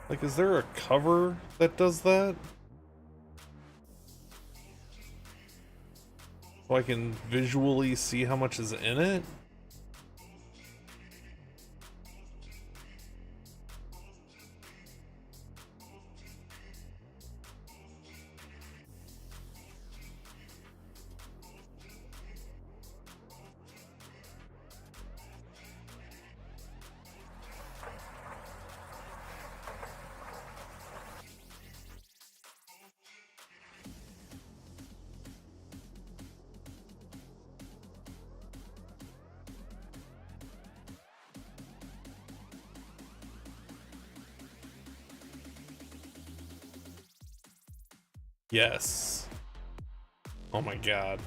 Like, is there a cover that does that? So I can visually see how much is in it? Yes. Oh my god.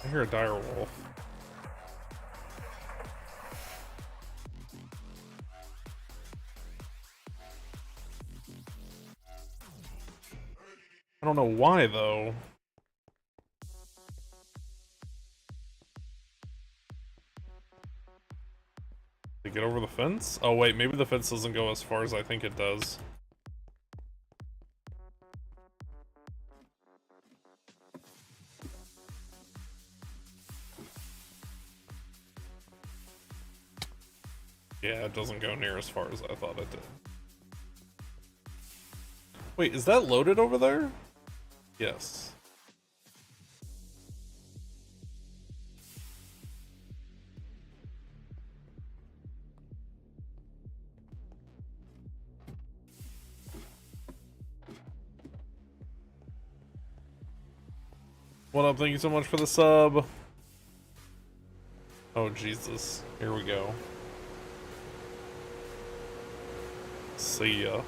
I hear a dire wolf. I don't know why, though. To get over the fence? Oh, wait, maybe the fence doesn't go as far as I think it does. Yeah, it doesn't go near as far as I thought it did. Wait, is that loaded over there? Yes. What up? Thank you so much for the sub. Oh, Jesus. Here we go. See ya.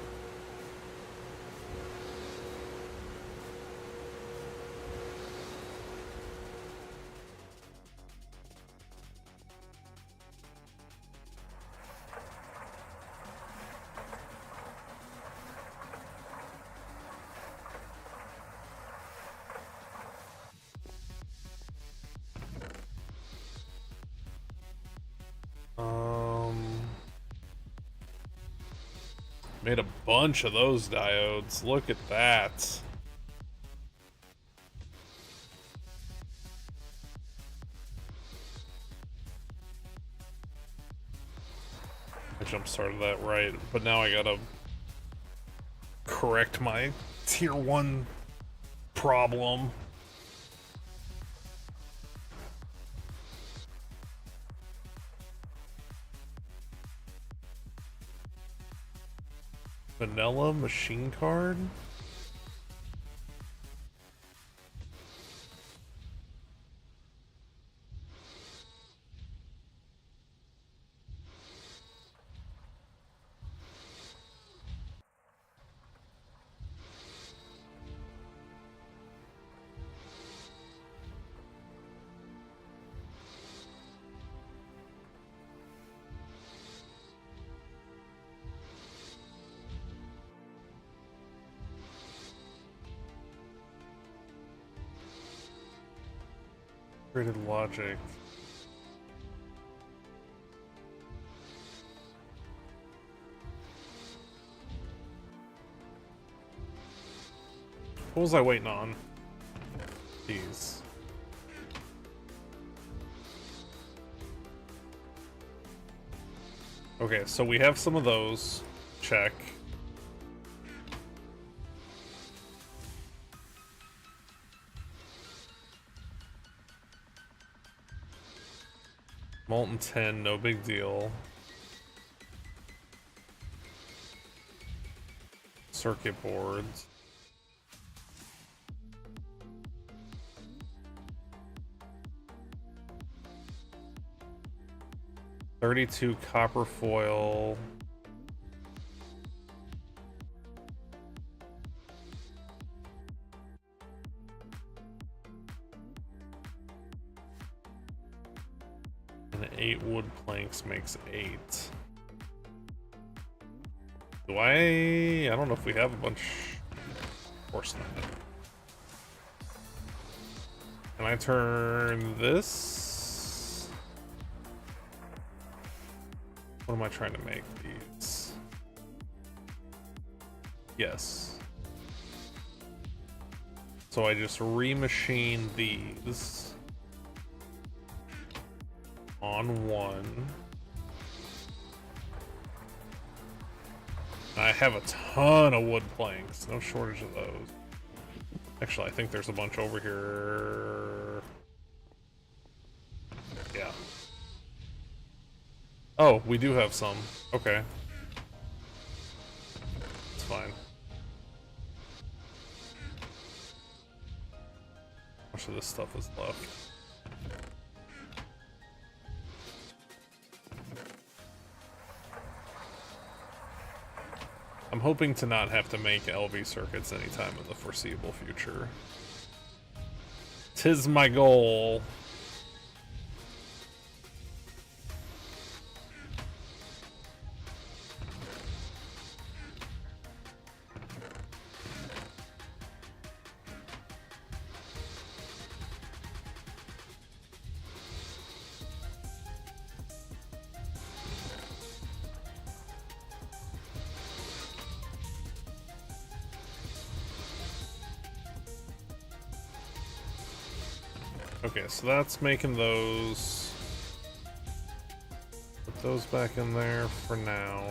Made a bunch of those diodes. Look at that. I jump-started that right, but now I gotta correct my tier 1 problem. Vanilla machine card? Integrated logic. What was I waiting on? These. Okay, so we have some of those. Check. Molten tin, no big deal. Circuit boards. $32 copper foil. And 8 wood planks makes 8. Do I don't know if we have a bunch. Of course not. Can I turn this? What am I trying to make these? Yes. So I just remachine these on one. I have a ton of wood planks, no shortage of those. Actually, I think there's a bunch over here. Yeah. Oh, we do have some. Okay. It's fine. How much of this stuff is left? I'm hoping to not have to make LV circuits anytime in the foreseeable future. 'Tis my goal. Okay, so that's making those. Put those back in there for now.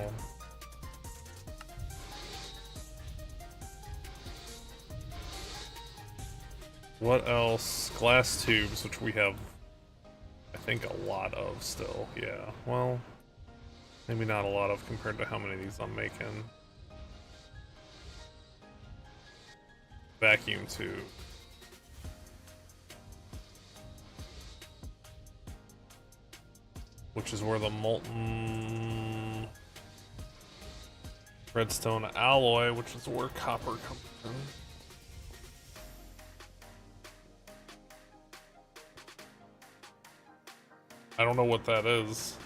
What else? Glass tubes, which we have, I think, a lot of still. Yeah, well, maybe not a lot of compared to how many of these I'm making. Vacuum tube. Which is where the molten redstone alloy, which is where copper comes in. I don't know what that is.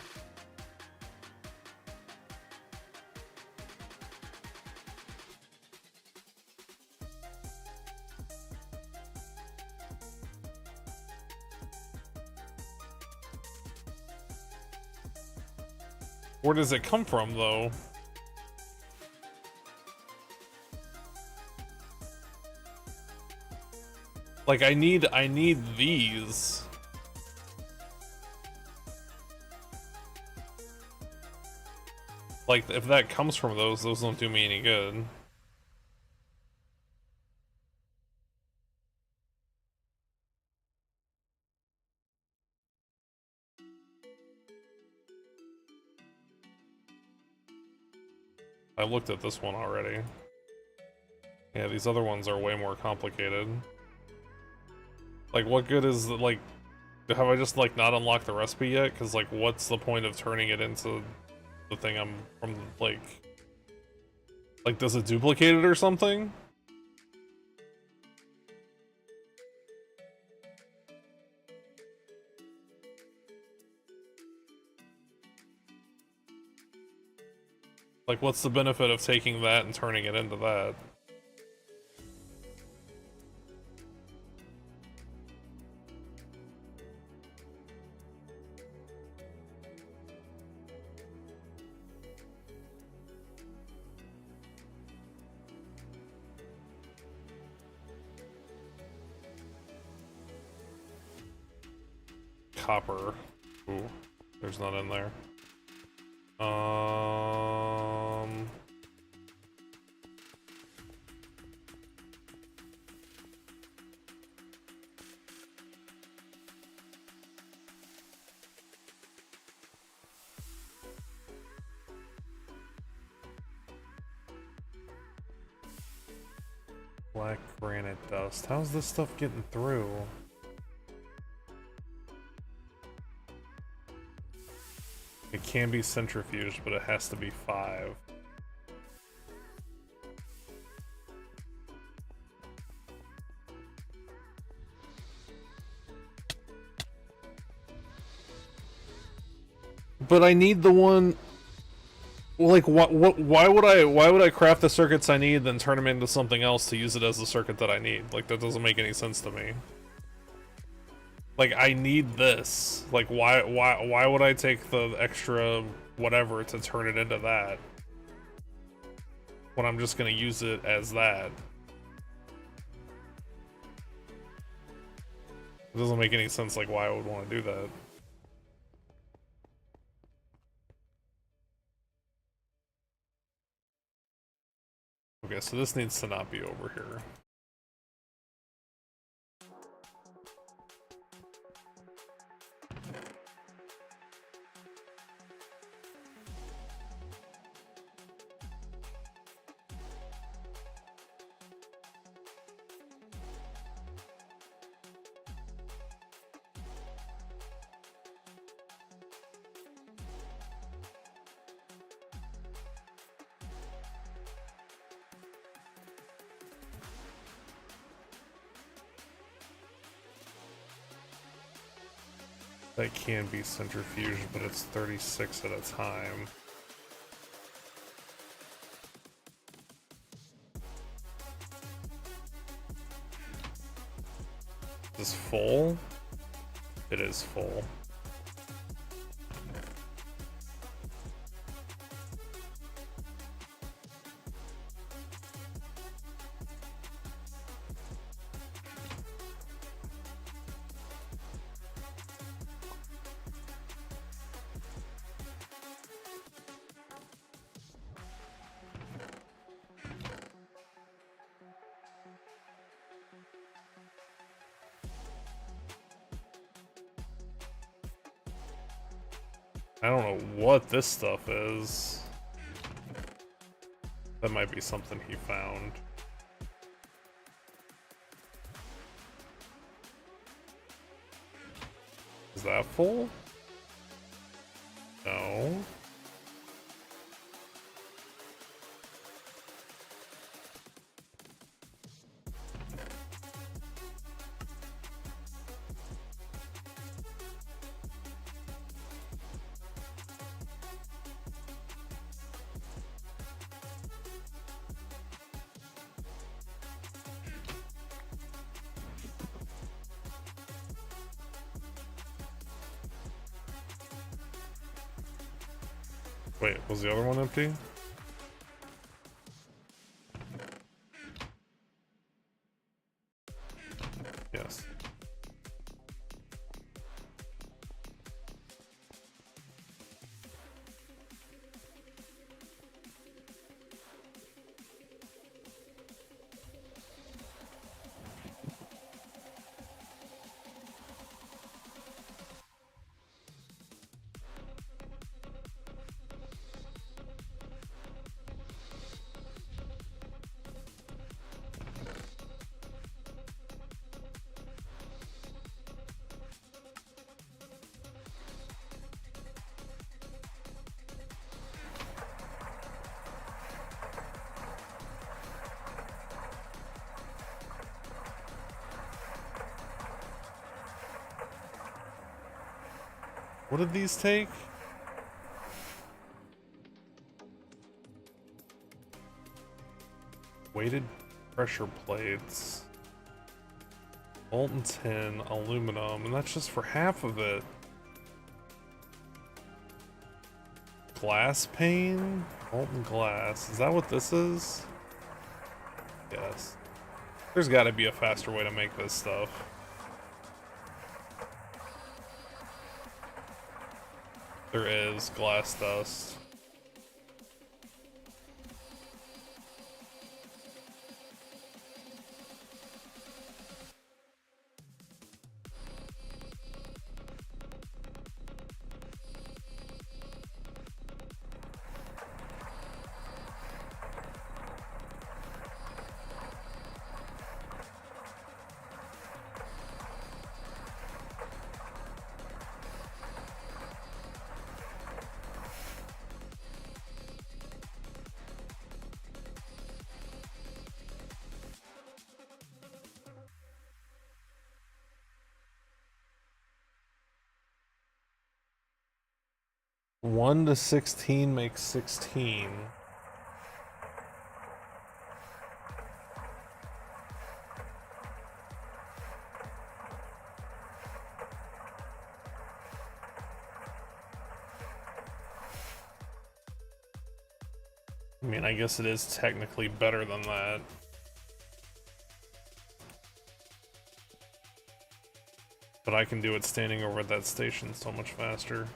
Where does it come from, though? Like, I need these. Like, if that comes from those don't do me any good. I looked at this one already. Yeah, these other ones are way more complicated. Like, what good is, like, have I just, like, not unlocked the recipe yet? Because, like, what's the point of turning it into the thing I'm from, like, does it duplicate it or something? Like, what's the benefit of taking that and turning it into that? copper. Ooh, there's none in there. Black granite dust. How's this stuff getting through? It can be centrifuged, but it has to be 5. But I need the one. Like, why would I craft the circuits I need, then turn them into something else to use it as the circuit that I need? Like, that doesn't make any sense to me. Like, I need this. Like, why would I take the extra whatever to turn it into that when I'm just gonna use it as that? It doesn't make any sense, like, why I would want to do that. Okay, so this needs to not be over here. That can be centrifuged, but it's 36 at a time. Is this full? It is full. I don't know what this stuff is. That might be something he found. Is that full? No. Wait, was the other one empty? Yes. What did these take? Weighted pressure plates. Molten tin, aluminum, and that's just for half of it. Glass pane? Molten glass. Is that what this is? Yes. There's gotta be a faster way to make this stuff. There is glass dust. One to 16 makes 16. I mean, I guess it is technically better than that. But I can do it standing over at that station so much faster.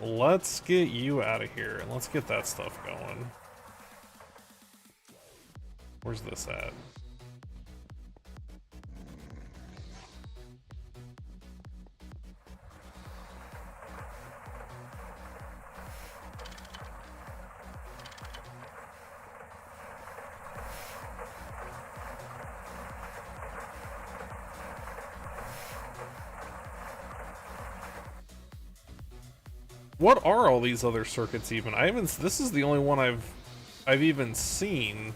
Let's get you out of here and let's get that stuff going. Where's this at? What are all these other circuits even? I haven't. This is the only one I've even seen.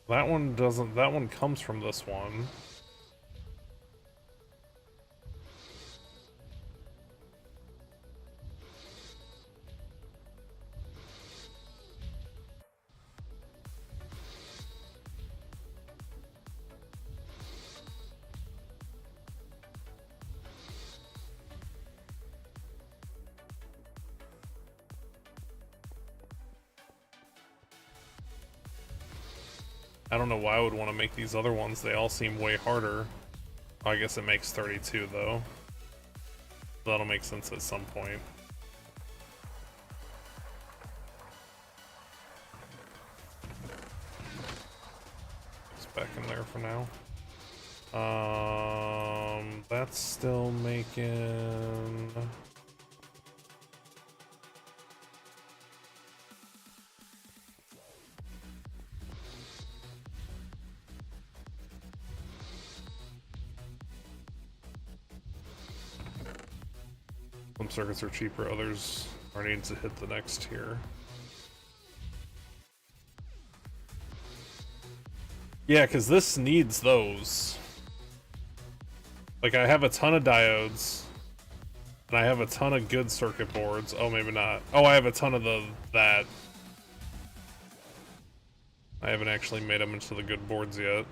That one doesn't. That one comes from this one. I don't know why I would want to make these other ones. They all seem way harder. Oh, I guess it makes 32 though. That'll make sense at some point. It's back in there for now. That's still making... Some circuits are cheaper, others are needing to hit the next tier. Yeah, because this needs those. Like, I have a ton of diodes, and I have a ton of good circuit boards. Oh, maybe not. Oh, I have a ton of that. I haven't actually made them into the good boards yet.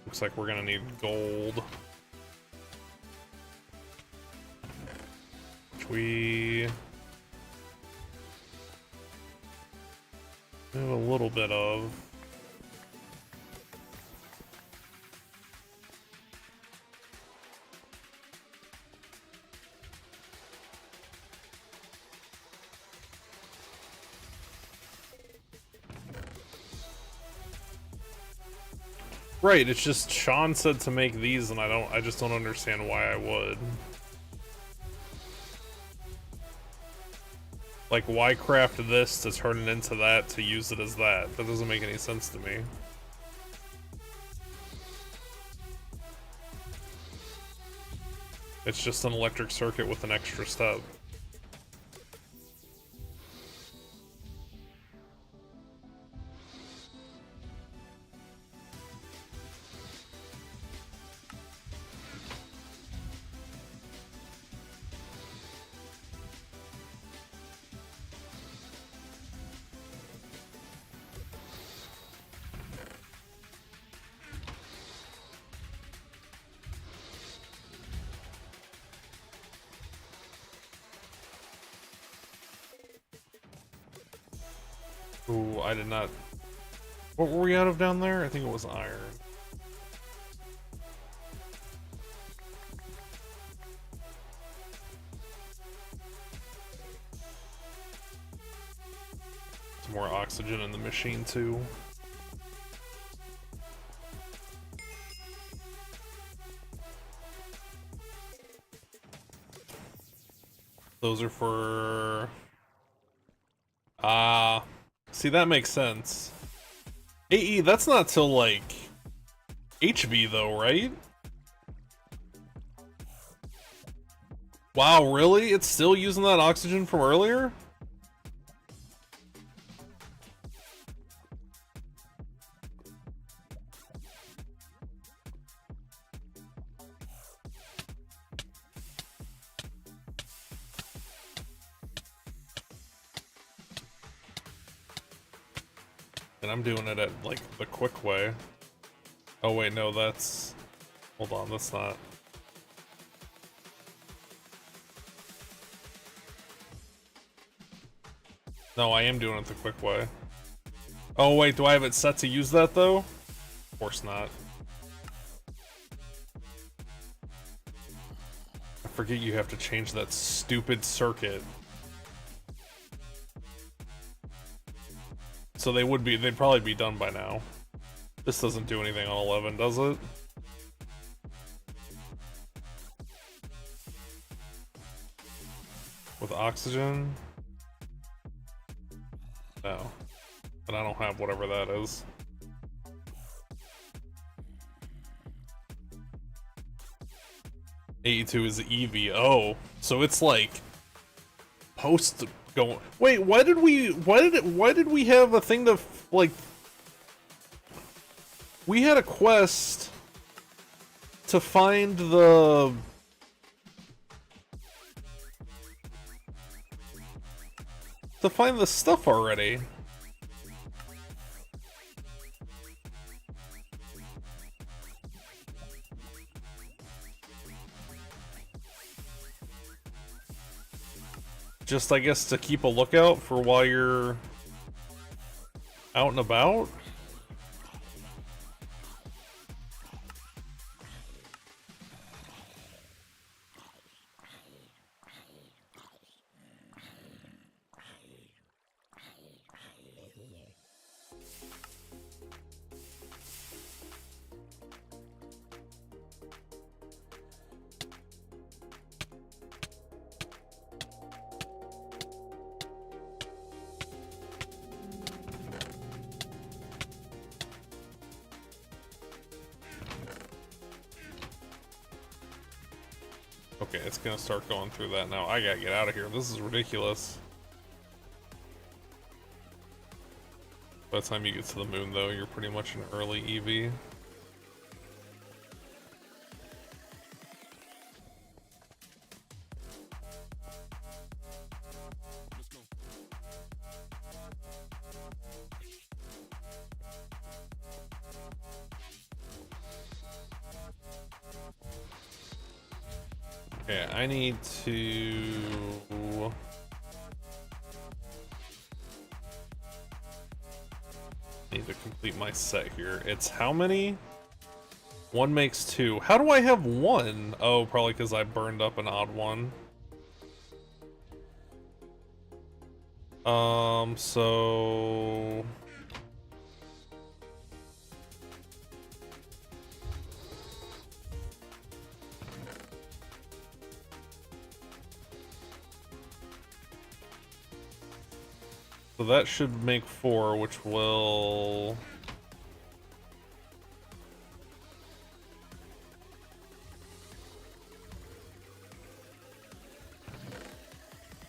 Looks like we're gonna need gold. Which we have a little bit of. Right, it's just Sean said to make these and I just don't understand why I would. Like, why craft this to turn it into that to use it as that? That doesn't make any sense to me. It's just an electric circuit with an extra step. Ooh, I did not What were we out of down there? I think it was iron. Some more oxygen in the machine too. Those are for... see, that makes sense. AE, that's not till, like, HV, though, right? Wow, really? It's still using that oxygen from earlier? And I'm doing it at, like, the quick way. Oh, wait, no, that's... Hold on, that's not... No, I am doing it the quick way. Oh, wait, do I have it set to use that, though? Of course not. I forget you have to change that stupid circuit. So they'd probably be done by now. This doesn't do anything on 11, does it? With oxygen? No. But I don't have whatever that is. AE2 is EVO. So it's like post going. Wait, why did we have a thing to like we had a quest to find the stuff already. Just, I guess, to keep a lookout for while you're out and about? Okay, it's gonna start going through that now. I gotta get out of here. This is ridiculous. By the time you get to the moon, though, you're pretty much an early EV. Okay, I need to... complete my set here. It's how many? One makes two. How do I have one? Oh, probably because I burned up an odd one. So... So that should make 4, which will...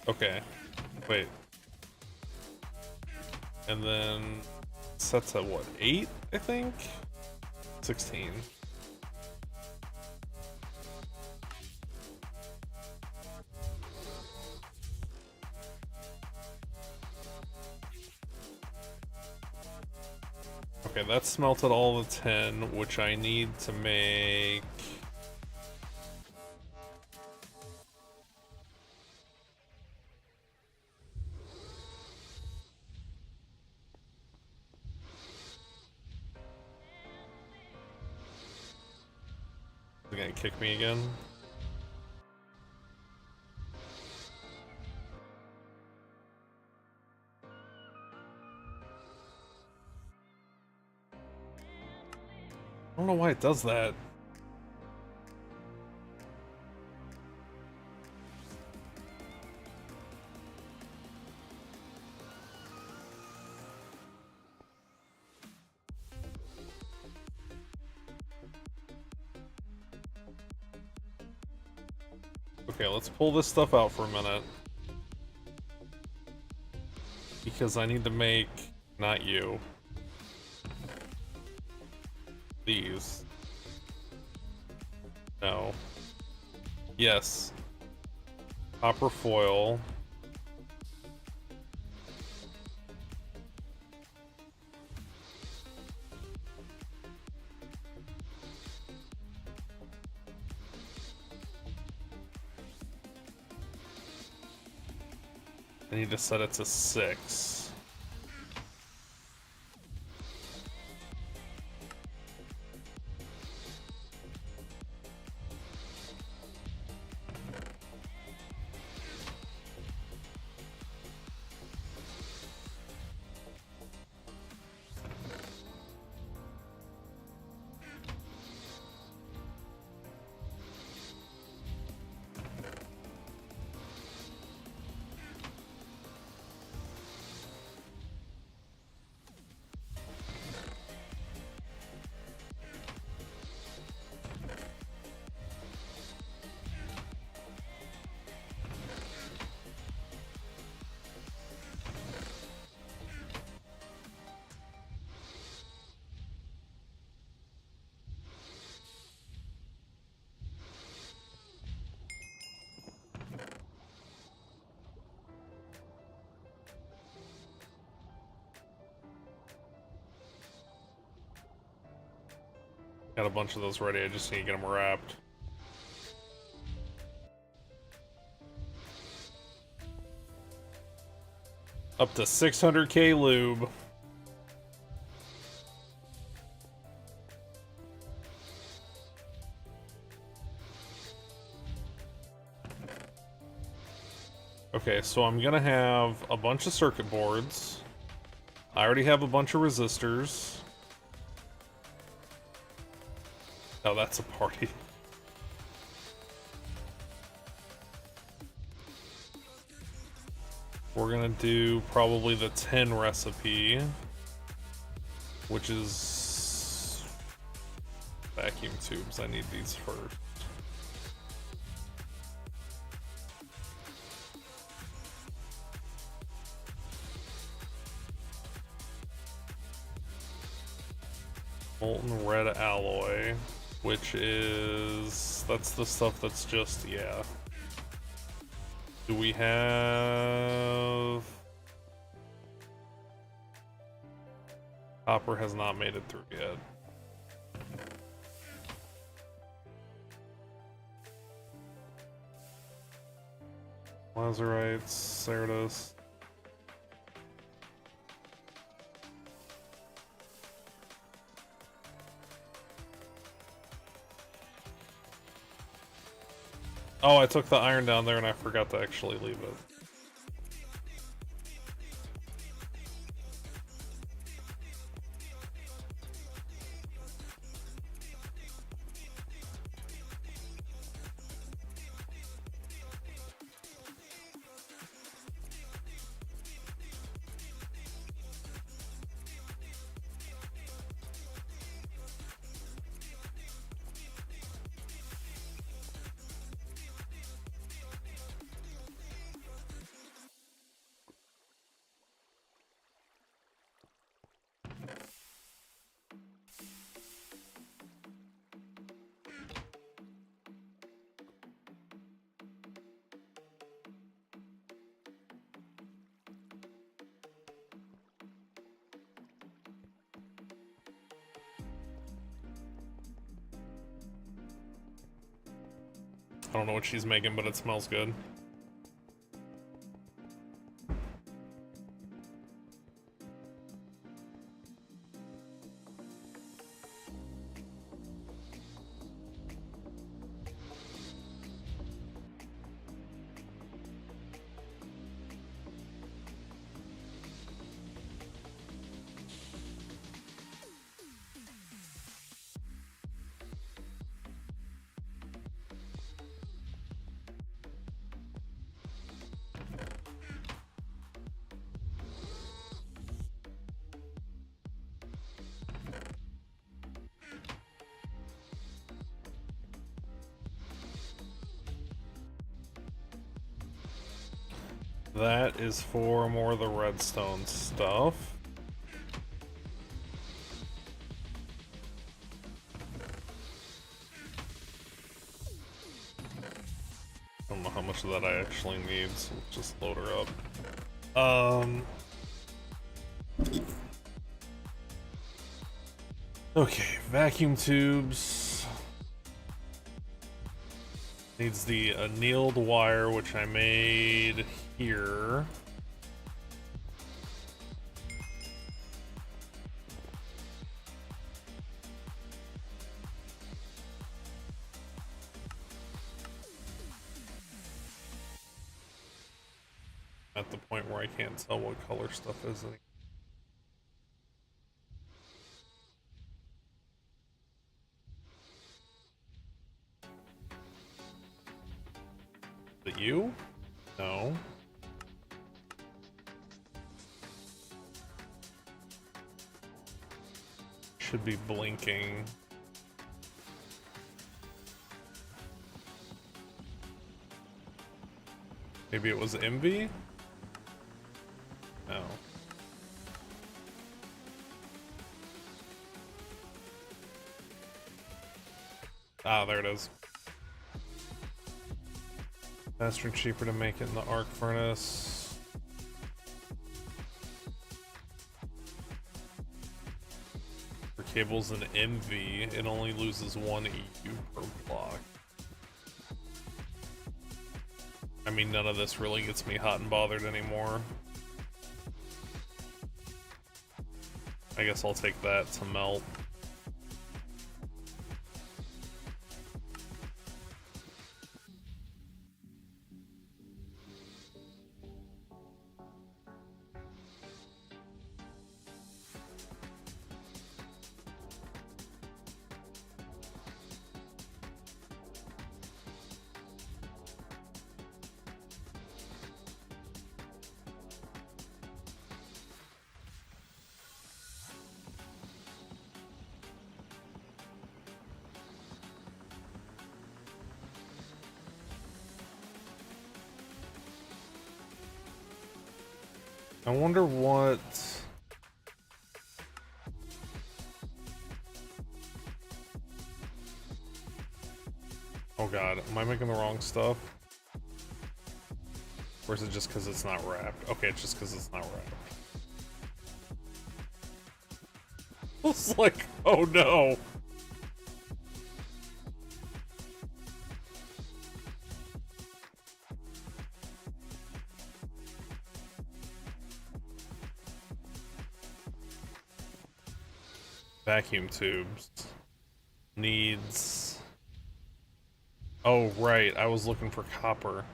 Okay, wait. And then sets at what, 8, I think? 16. Okay, that smelted all the 10, which I need to make... gonna kick me again. I don't know why it does that. Okay, let's pull this stuff out for a minute. Because I need to make, not you, these. No. Yes. Copper foil. I need to set it to 6. Got a bunch of those ready, I just need to get them wrapped. Up to 600k lube. Okay, so I'm gonna have a bunch of circuit boards. I already have a bunch of resistors. Oh, that's a party. We're gonna do probably the 10 recipe, which is vacuum tubes. I need these first. Molten red alloy, which is, that's the stuff that's just, yeah. Do we have... Copper has not made it through yet. Lazarites, Certus. Oh, I took the iron down there and I forgot to actually leave it. I don't know what she's making, but it smells good. That is for more of the redstone stuff. I don't know how much of that I actually need, so let's just load her up. Okay, vacuum tubes. Needs the annealed wire, which I made here. At the point where I can't tell what color stuff is anymore. Is it you? No. Should be blinking. Maybe it was Envy? No. Ah, there it is. Faster and cheaper to make it in the arc furnace. For cables in Envy, it only loses 1 EU per block. I mean, none of this really gets me hot and bothered anymore. I guess I'll take that to melt. I wonder what... Oh god, am I making the wrong stuff? Or is it just because it's not wrapped? Okay, it's just because it's not wrapped. It's like, oh no! Vacuum tubes. Needs... Oh, right, I was looking for copper.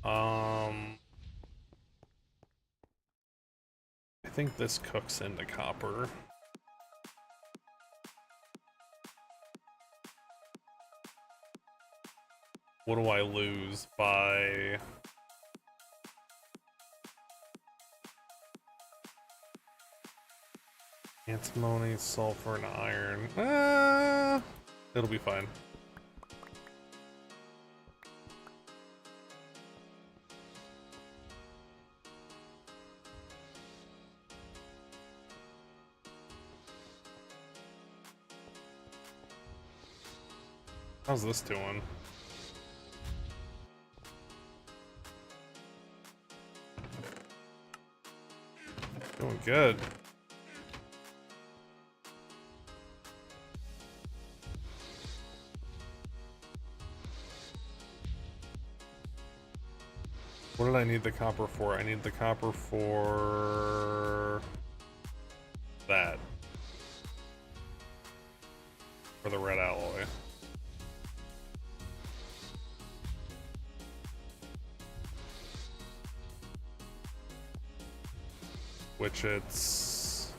I think this cooks into copper. What do I lose by... Antimony, sulfur, and iron. It'll be fine. How's this doing? Doing good. What did I need the copper for? I need the copper for that. For the red alloy. Which it's...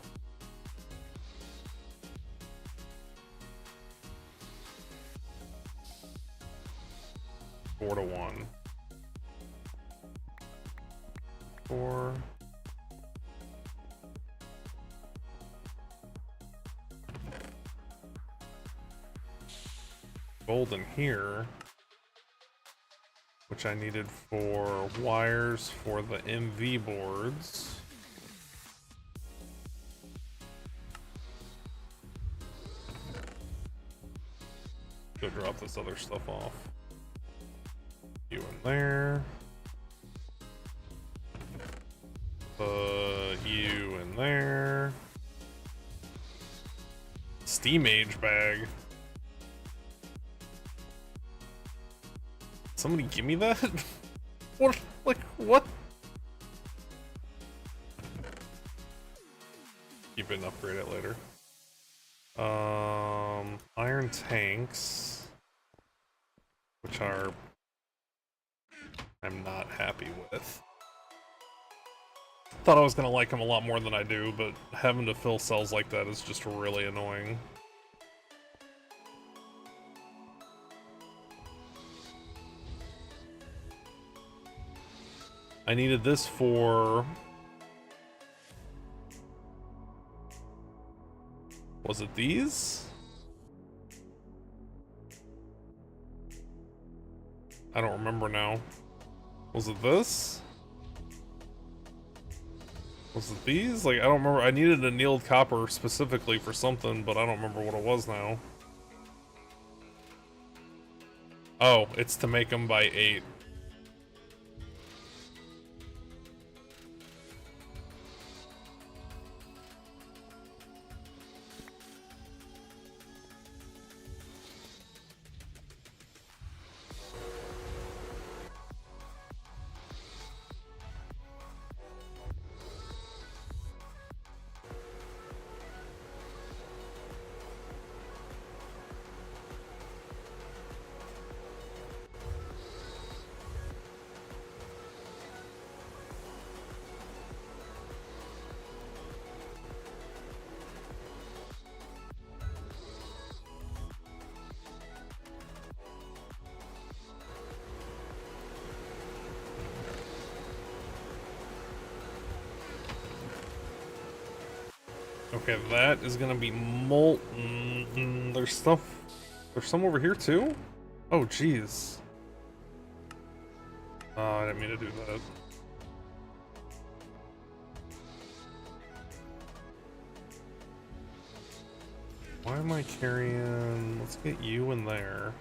Four to 1. 4. Gold in here, which which I needed for wires for the MV boards. Go drop this other stuff off. You in there. You in there. Steam Age bag. Somebody give me that? What? Like, what? Keep it and upgrade it later. Iron tanks, which are I'm not happy with. Thought I was gonna like them a lot more than I do, but having to fill cells like that is just really annoying. I needed this for... Was it these? I don't remember now. Was it this? Was it these? Like, I don't remember. I needed annealed copper specifically for something, but I don't remember what it was now. Oh, it's to make them by 8. Okay, that is gonna be molten. There's some over here too? Oh, jeez. I didn't mean to do that. Why am I carrying... Let's get you in there.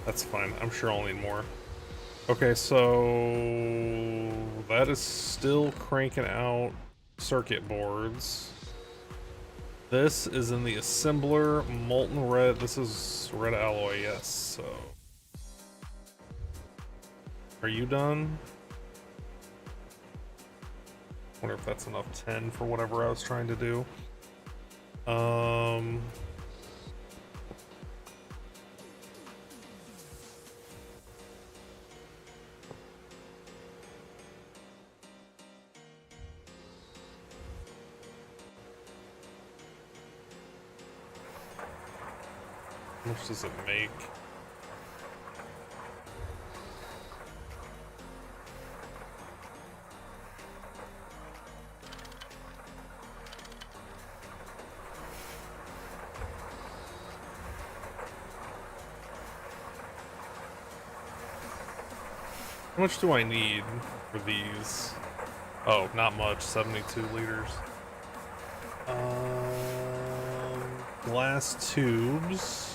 That's fine. I'm sure I'll need more. Okay, so that is still cranking out circuit boards. This is in the assembler, molten red. This is red alloy, yes. So, are you done? Wonder if that's enough 10 for whatever I was trying to do. How much does it make? How much do I need for these? Oh, not much, 72 liters. Glass tubes.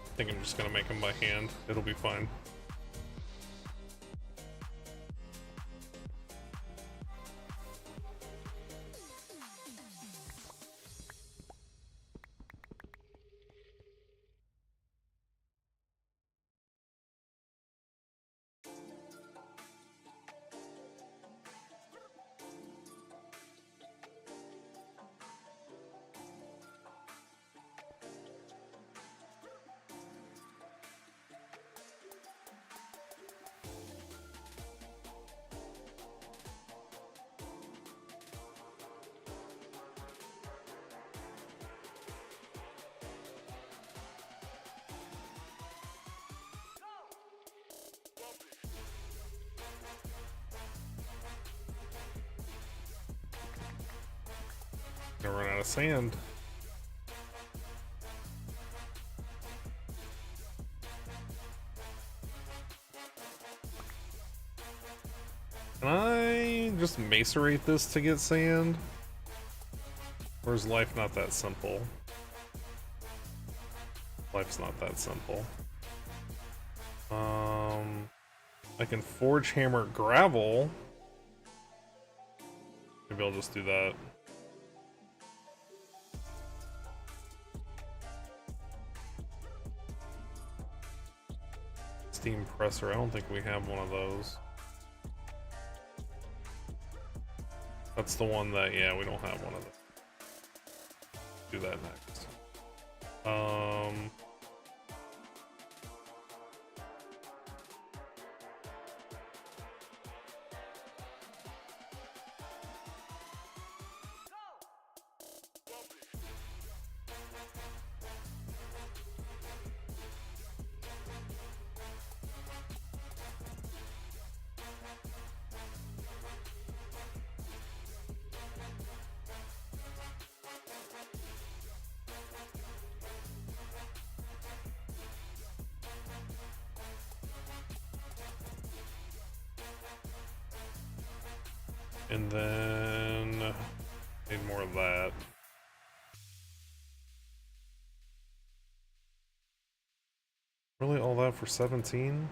I think I'm just gonna make them by hand. It'll be fine. got sand. Can I just macerate this to get sand? Or is life not that simple? Life's not that simple. I can forge hammer gravel. Maybe I'll just do that. Steam presser, I don't think we have one of those. That's the one that, yeah, we don't have one of those. Do that next. And then need more of that. Really, all that for 17?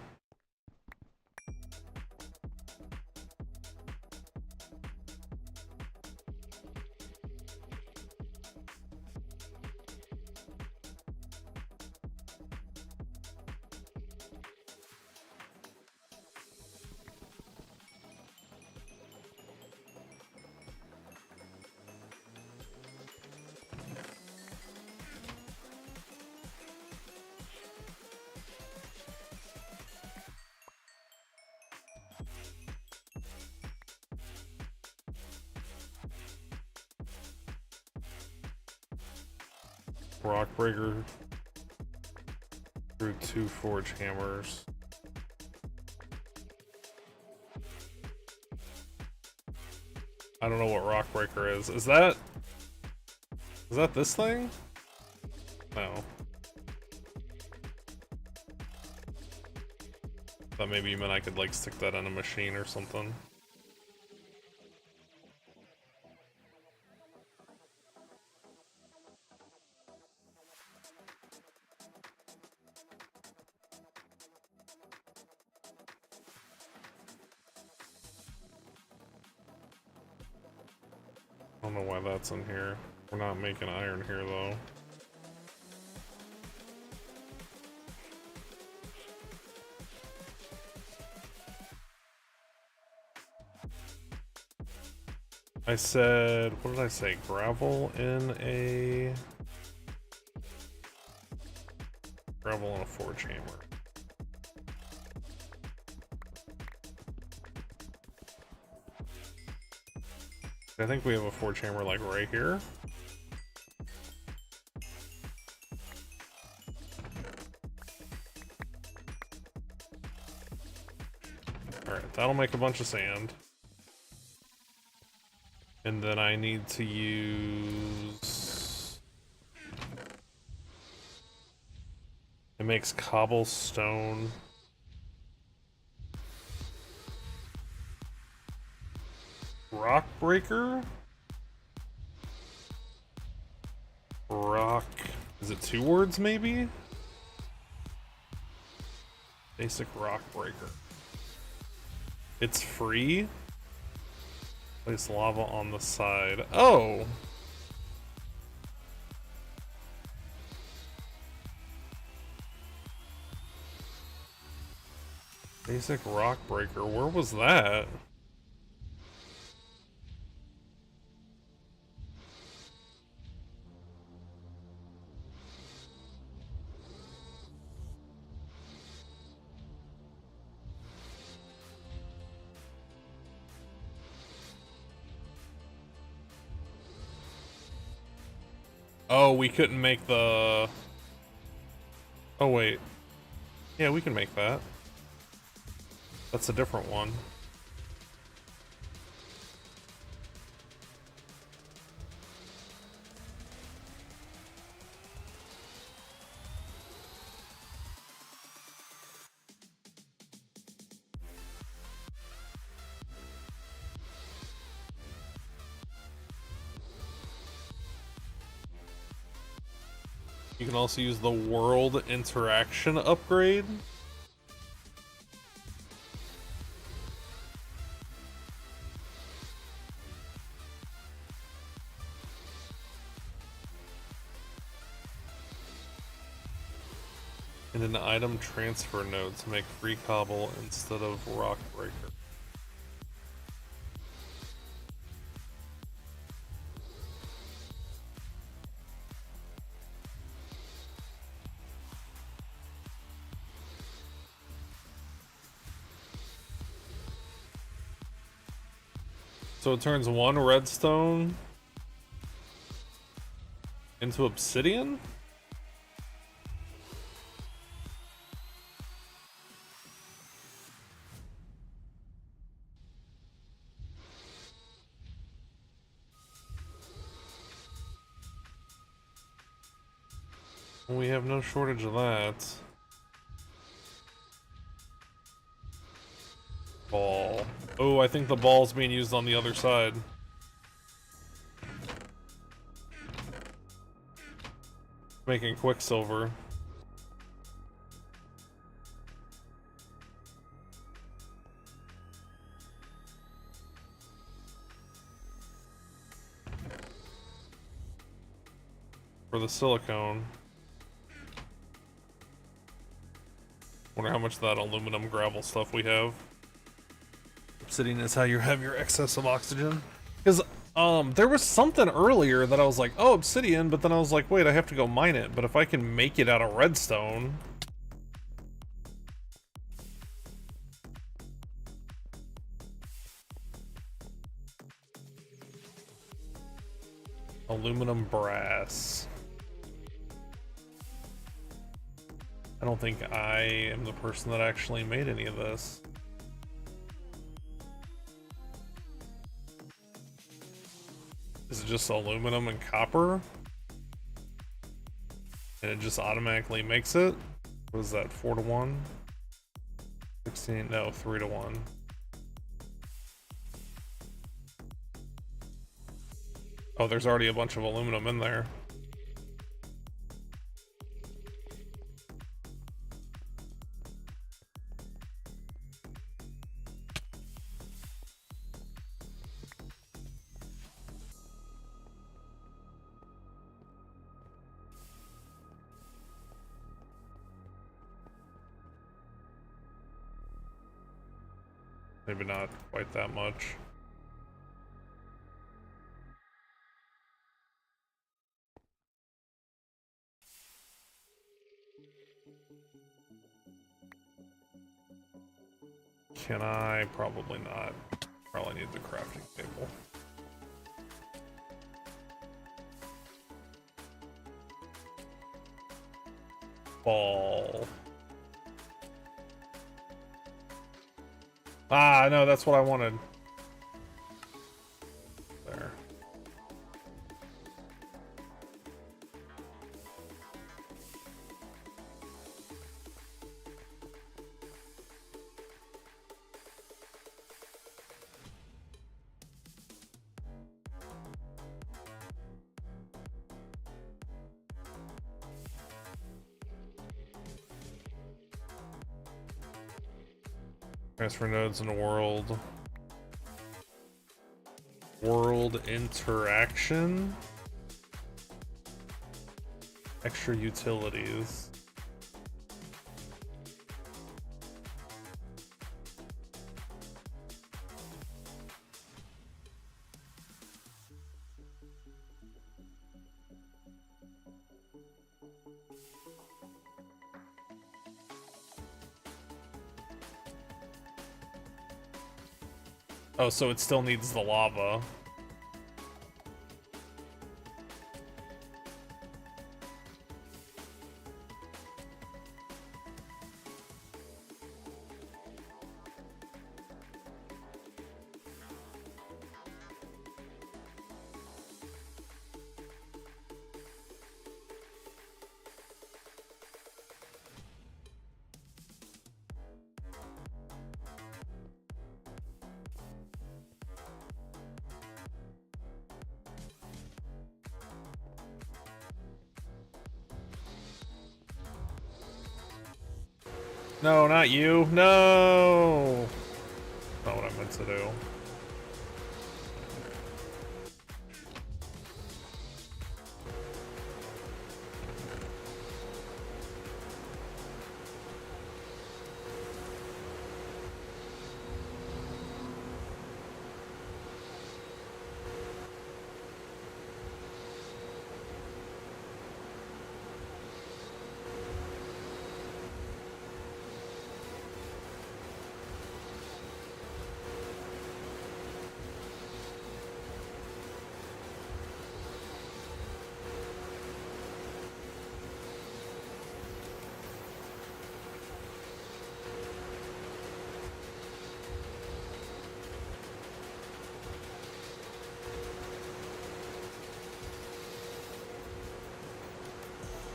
Rock breaker through 2 forge hammers. I don't know what rock breaker is. Is that this thing? No. Thought maybe you meant I could like stick that on a machine or something. I don't know why that's in here. We're not making iron here though. I said, what did I say? Gravel in a forge hammer. I think we have a forge hammer like right here. Alright, that'll make a bunch of sand. And then I need to use... It makes cobblestone. Rock breaker? Rock... Is it 2 words maybe? Basic rock breaker. It's free? Place lava on the side. Oh! Basic rock breaker. Where was that? Oh, we couldn't make the... Oh, wait. Yeah, we can make that. That's a different one. You can also use the world interaction upgrade. And an item transfer node to make free cobble instead of rock breaker. So it turns one redstone into obsidian? We have no shortage of that. Ball. Oh, I think the ball's being used on the other side. Making quicksilver. For the silicone. Wonder how much of that aluminum gravel stuff we have. Obsidian is how you have your excess of oxygen. Because there was something earlier that I was like, oh, obsidian, but then I was like, wait, I have to go mine it. But if I can make it out of redstone. Aluminum brass. I don't think I am the person that actually made any of this. Is it just aluminum and copper? And it just automatically makes it? What is that, 4 to 1? 16, no, 3 to 1. Oh, there's already a bunch of aluminum in there. Maybe not quite that much. Can I? Probably not. Probably need the crafting table. Ball. Ah, no, that's what I wanted. There. Transfer nodes in the world. World interaction. Extra utilities. Oh, so it still needs the lava. No, not you. No! Not what I meant to do.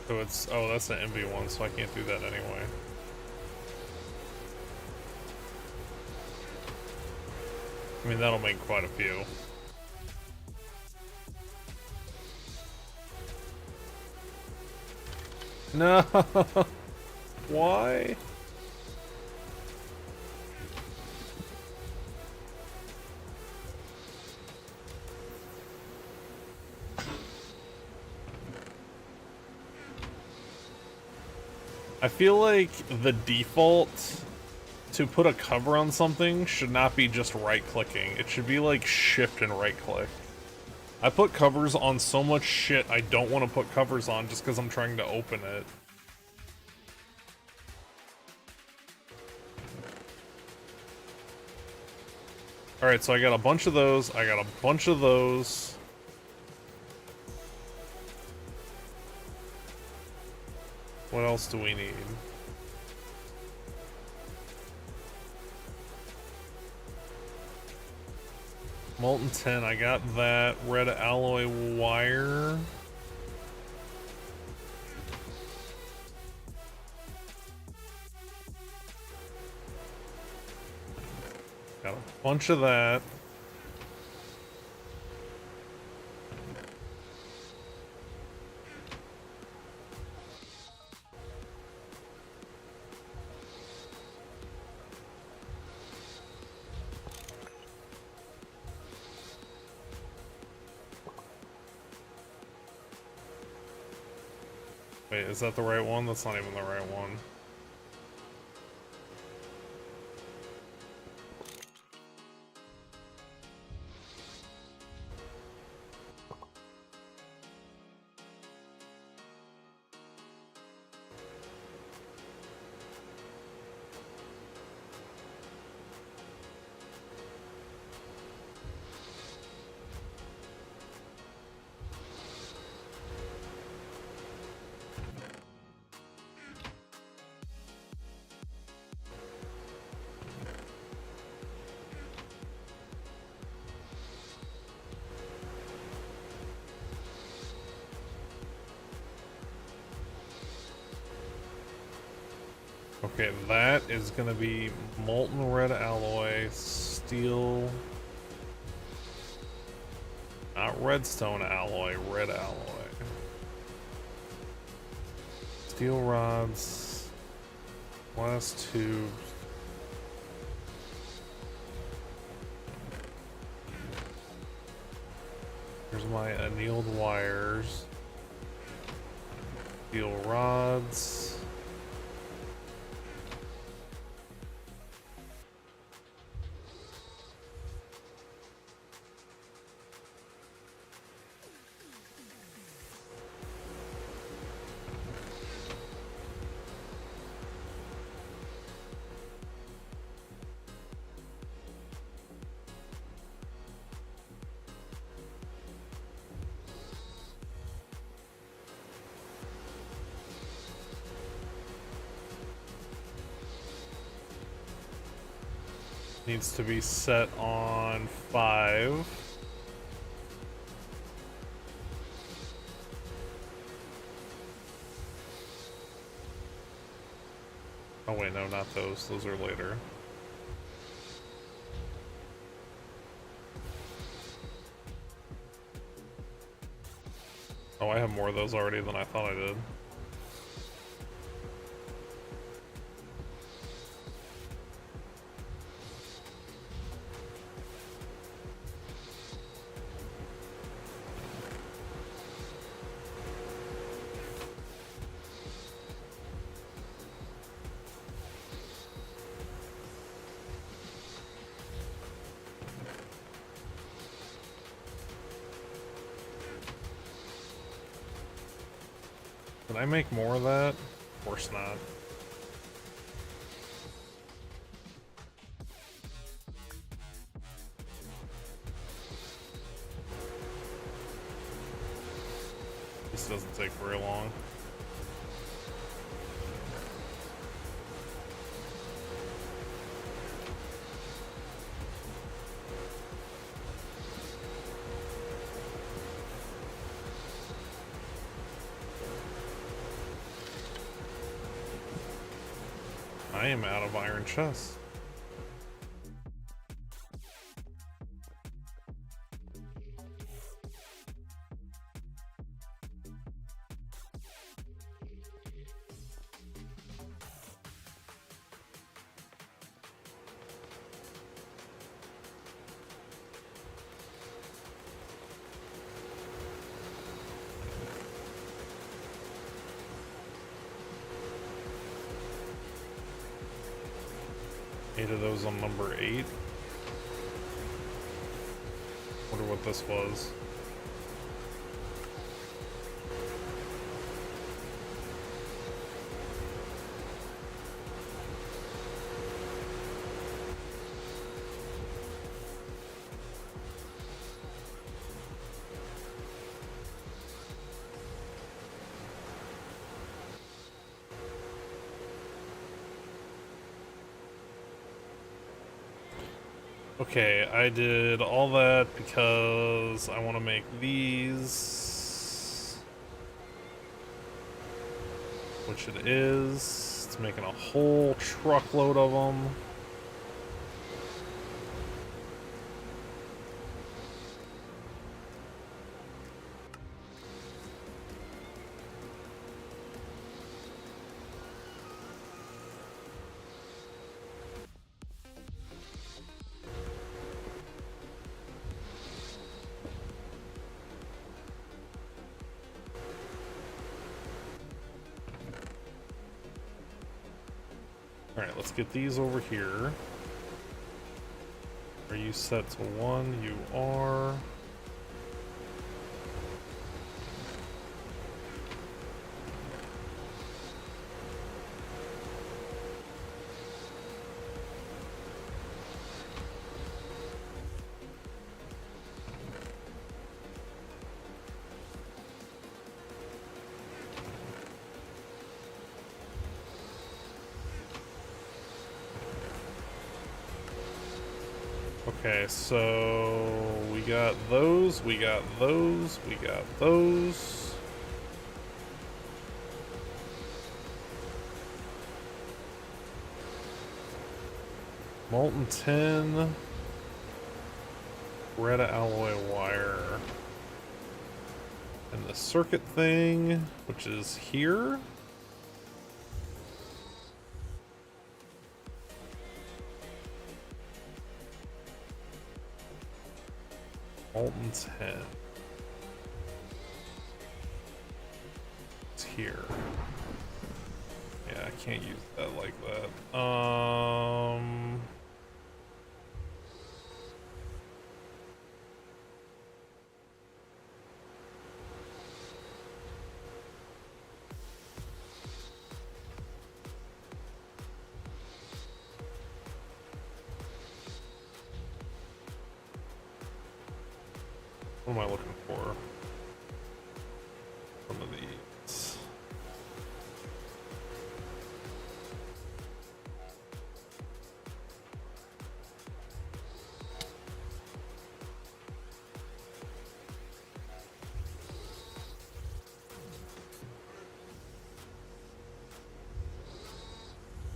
So it's, oh, that's an MV1, so I can't do that anyway. I mean, that'll make quite a few. No! Why? I feel like the default to put a cover on something should not be just right-clicking. It should be like shift and right-click. I put covers on so much shit I don't want to put covers on just because I'm trying to open it. Alright, so I got a bunch of those, I got a bunch of those. What else do we need? Molten tin, I got that. Red alloy wire. Got a bunch of that. Wait, is that the right one? That's not even the right one. Okay, that is gonna be molten red alloy, steel, not redstone alloy, red alloy. Steel rods, glass tubes. Here's my annealed wires. Steel rods. Needs to be set on 5. Oh wait, no, not those. Those are later. Oh, I have more of those already than I thought I did. I make more of that? Of course not. This doesn't take very long. I am out of iron chests. Eight of those on number 8. Wonder what this was. Okay, I did all that because I want to make these, which it is. It's making a whole truckload of them. Alright, let's get these over here. Are you set to 1? You are. Okay, so we got those, we got those, we got those. Molten tin, Beretta alloy wire, and the circuit thing, which is here. Molten tin. It's here. Yeah, I can't use that like that. What am I looking for? Some of these.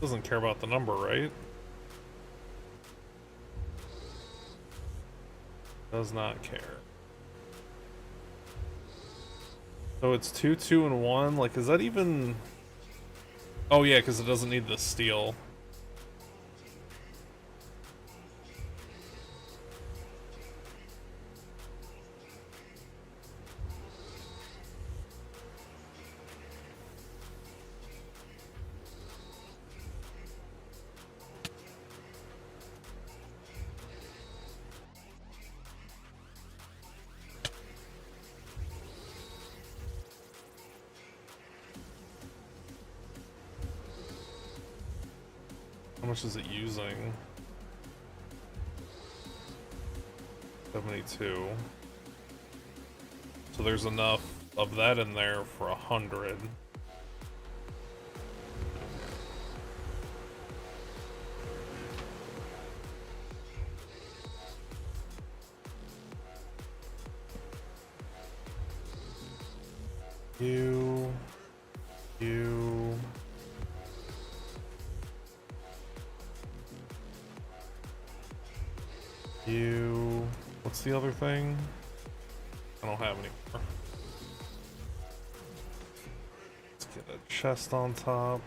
Doesn't care about the number, right? Does not care. So it's 2, 2, and 1. Like, is that even... Oh yeah, because it doesn't need the steel. How much is it using? 72. So there's enough of that in there for 100. You. What's the other thing? I don't have any more. Let's get a chest on top.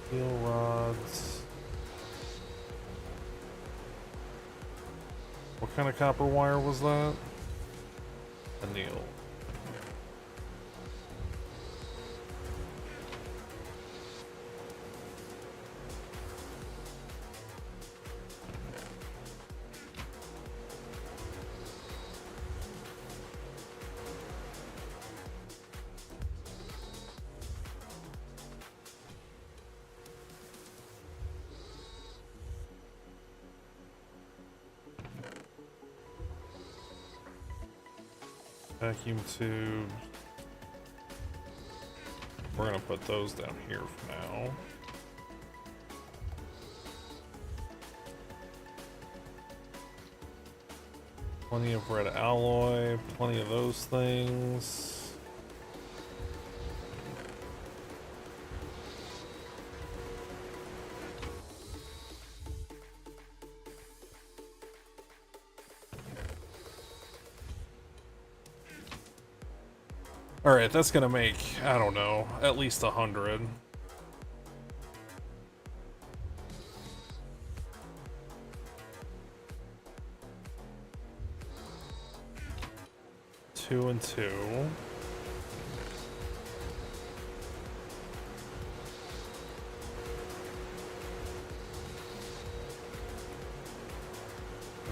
Steel rods. What kind of copper wire was that? Anneal. Vacuum tube. We're gonna put those down here for now. Plenty of red alloy, plenty of those things. Alright, that's gonna make, I don't know, at least 100. Two and two.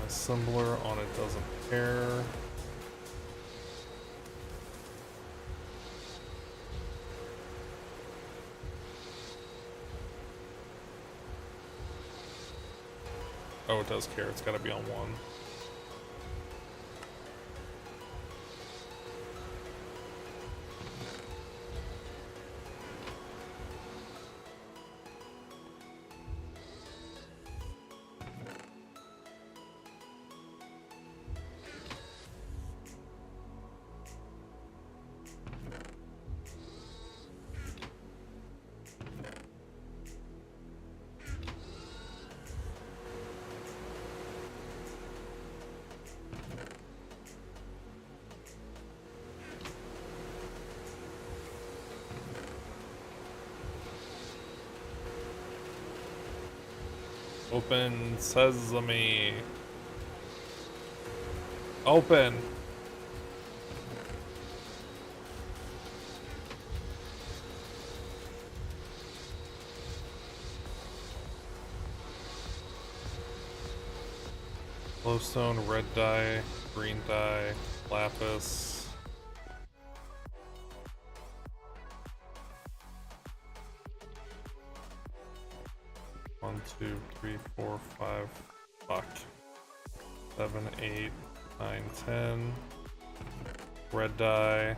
Assembler on it doesn't care. Oh, it does care. It's gotta be on one. Open sesame. Open. Glowstone, red dye, green dye, lapis. One, two, three, four, five. Fuck. 7, 8, 9, 10. Red dye.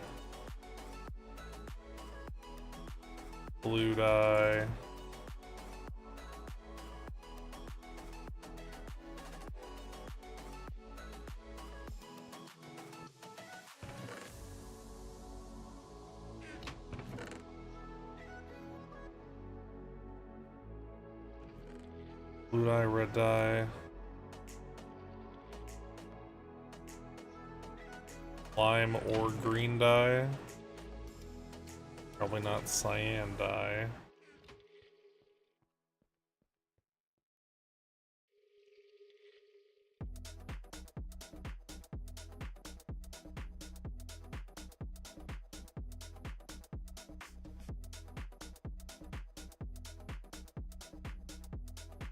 Blue dye. Blue dye, red dye. Lime or green dye. Probably not cyan dye.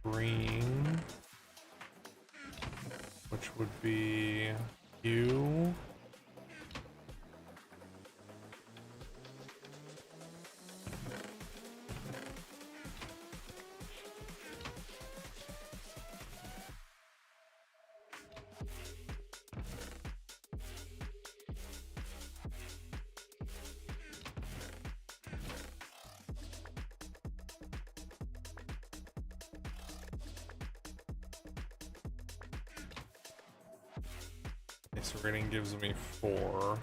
Green, which would be you. So rating gives me 4.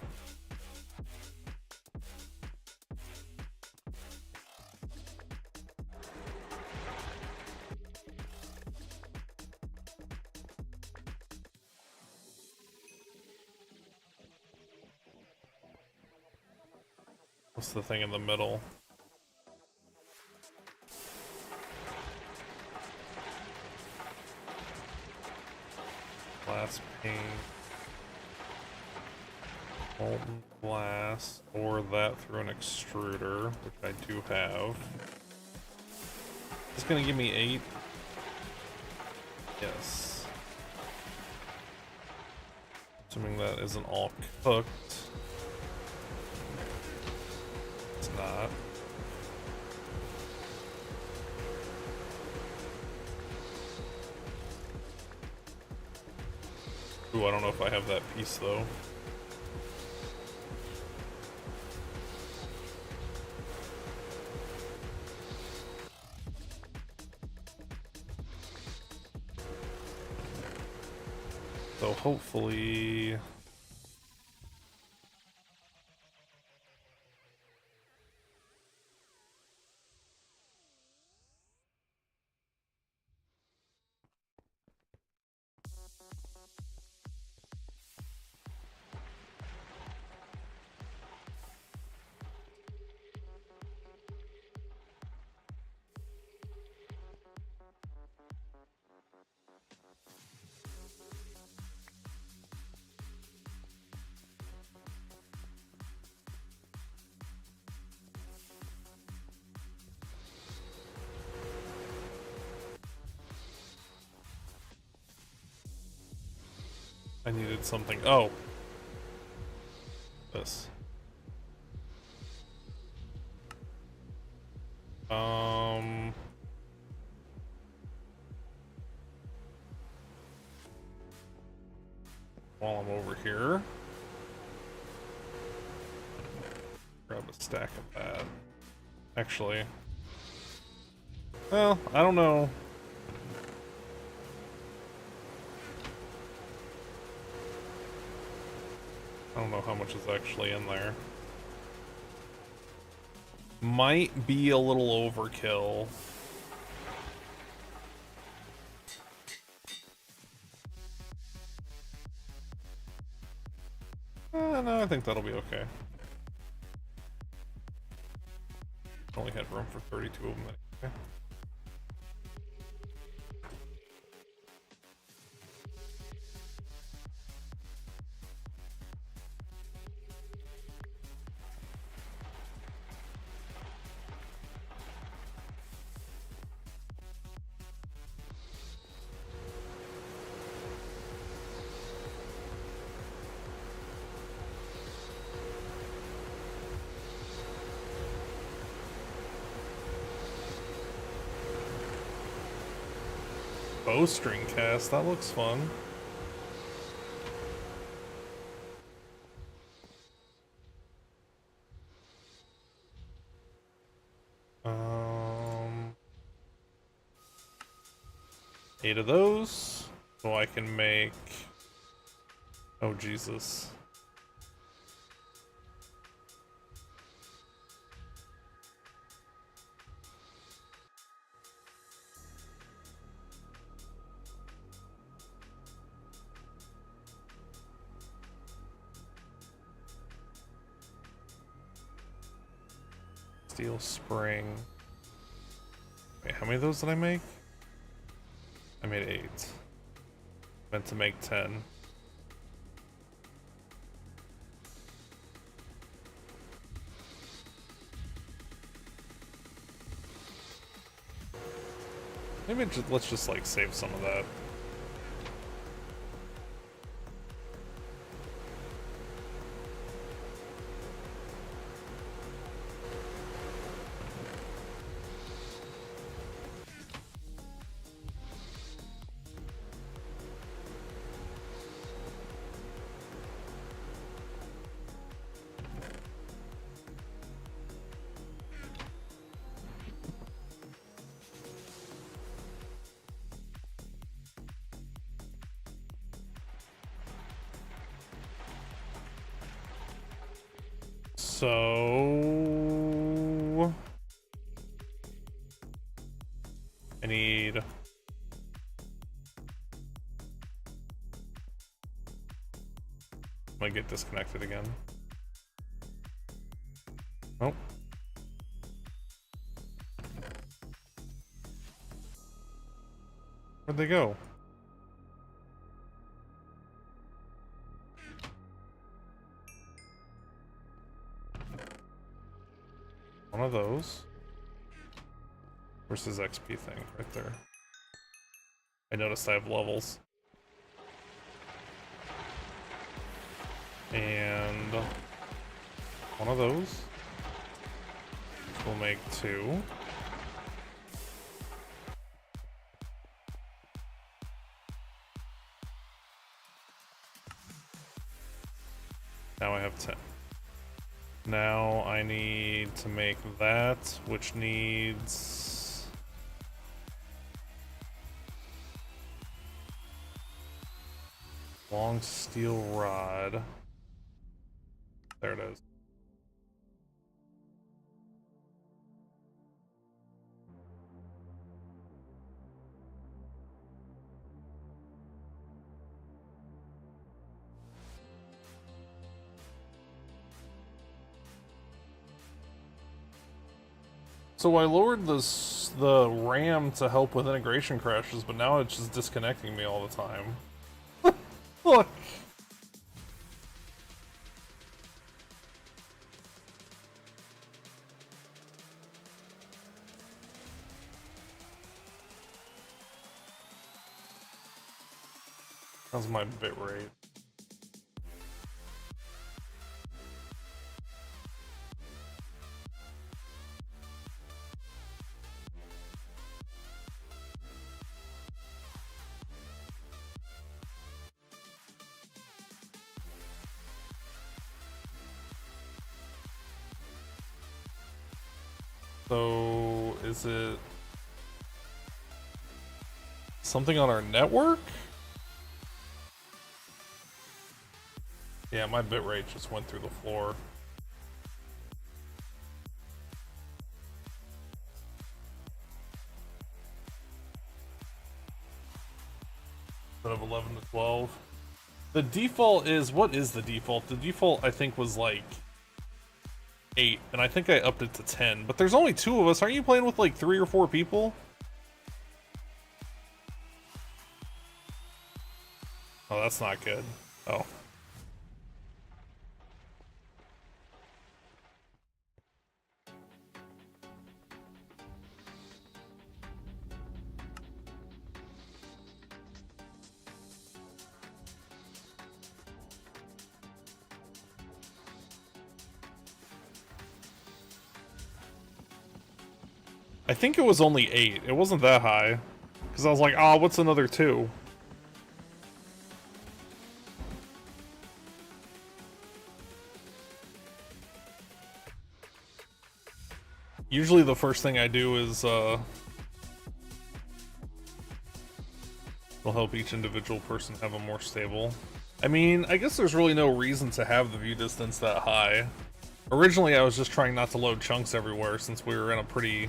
What's the thing in the middle? Glass paint. Molten glass, or that through an extruder, which I do have. It's gonna give me 8. Yes. Assuming that isn't all cooked. It's not. Ooh, I don't know if I have that piece though. So hopefully... I needed something. Oh. This. While I'm over here, grab a stack of that. Actually, well, I don't know. I don't know how much is actually in there. Might be a little overkill. No, I think that'll be okay. Only had room for 32 of them anyway. Bowstring cast, that looks fun. Um, 8 of those, so I can make... Oh, Jesus. Steel spring. Wait, how many of those did I make? I made 8. Meant to make 10. Maybe let's just like save some of that. So I need might get disconnected again. Oh. Where'd they go? One of those. Where's his XP thing? Right there. I noticed I have levels. And one of those. We'll make 2. Now I have 10. Now I need to make that, which needs long steel rod. There it is. So I lowered the RAM to help with integration crashes, but now it's just disconnecting me all the time. Look! How's my bit rate? So, is it something on our network? Yeah, my bitrate just went through the floor. Instead of 11 to 12. The default is, what is the default? The default, I think, was like 8, and I think I upped it to 10. But there's only 2 of us. Aren't you playing with like 3 or 4 people? Oh, that's not good. Oh. I think it was only 8. It wasn't that high. Because I was like, oh, what's another 2? Usually the first thing I do is, will help each individual person have a more stable. I mean, I guess there's really no reason to have the view distance that high. Originally, I was just trying not to load chunks everywhere since we were in a pretty...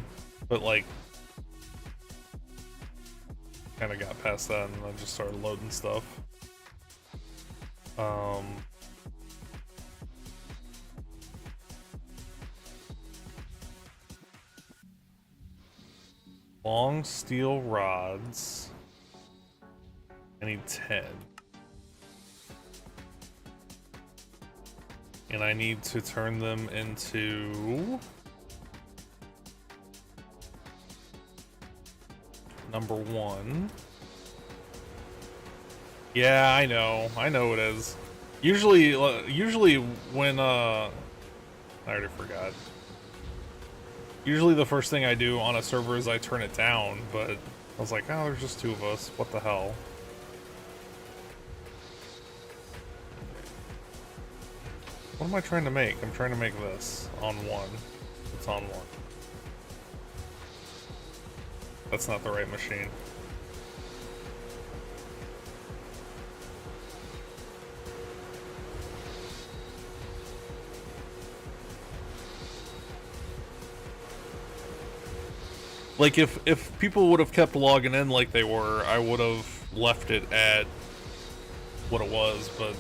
But, like... Kinda got past that and I just started loading stuff. Long steel rods. I need 10. And I need to turn them into... number 1. Yeah, I know it is. Usually when, I already forgot. Usually the first thing I do on a server is I turn it down, but I was like, oh, there's just 2 of us, what the hell. What am I trying to make? I'm trying to make this on 1. It's on 1. That's not the right machine. Like, if people would have kept logging in like they were, I would have left it at what it was, but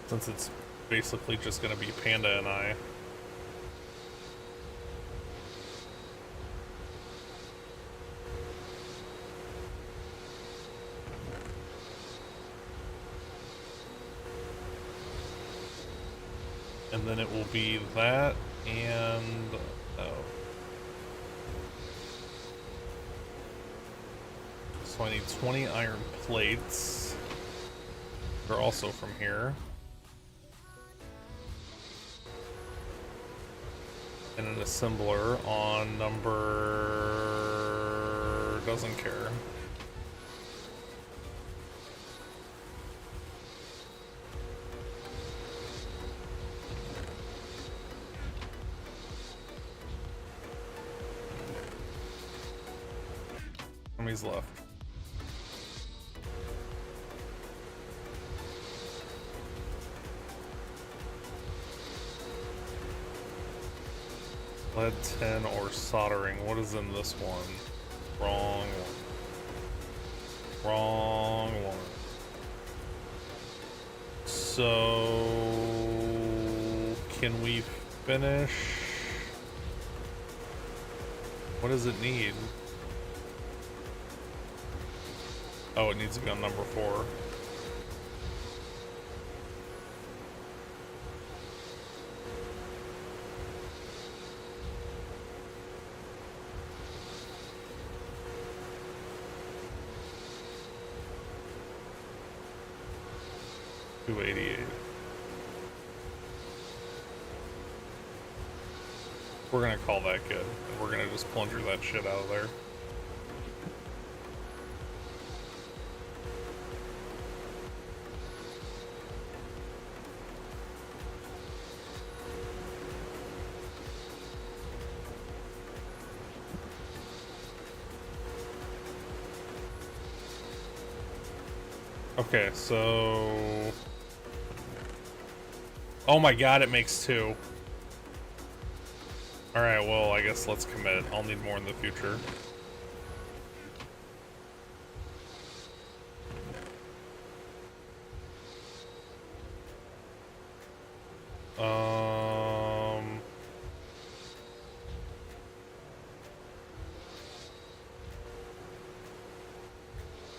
since it's basically just gonna be Panda and I. And then it will be that and... oh. So I need 20 iron plates. They're also from here. And an assembler on number... doesn't care. How many's left? Lead 10 or soldering. What is in this one? Wrong one. Wrong one. So... can we finish? What does it need? Oh, it needs to be on number 4. $288. We're gonna call that good, and we're gonna just plunger that shit out of there. Okay, so... oh my god, it makes 2. Alright, well, I guess let's commit. I'll need more in the future.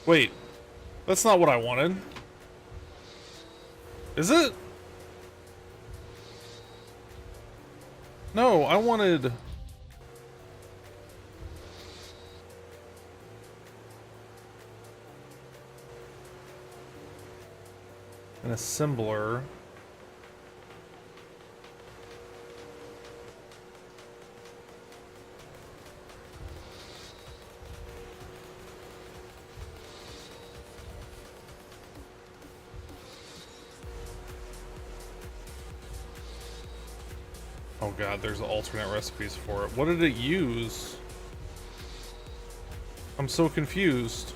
Wait. That's not what I wanted. Is it? No, I wanted... an assembler. Oh god, there's alternate recipes for it. What did it use? I'm so confused.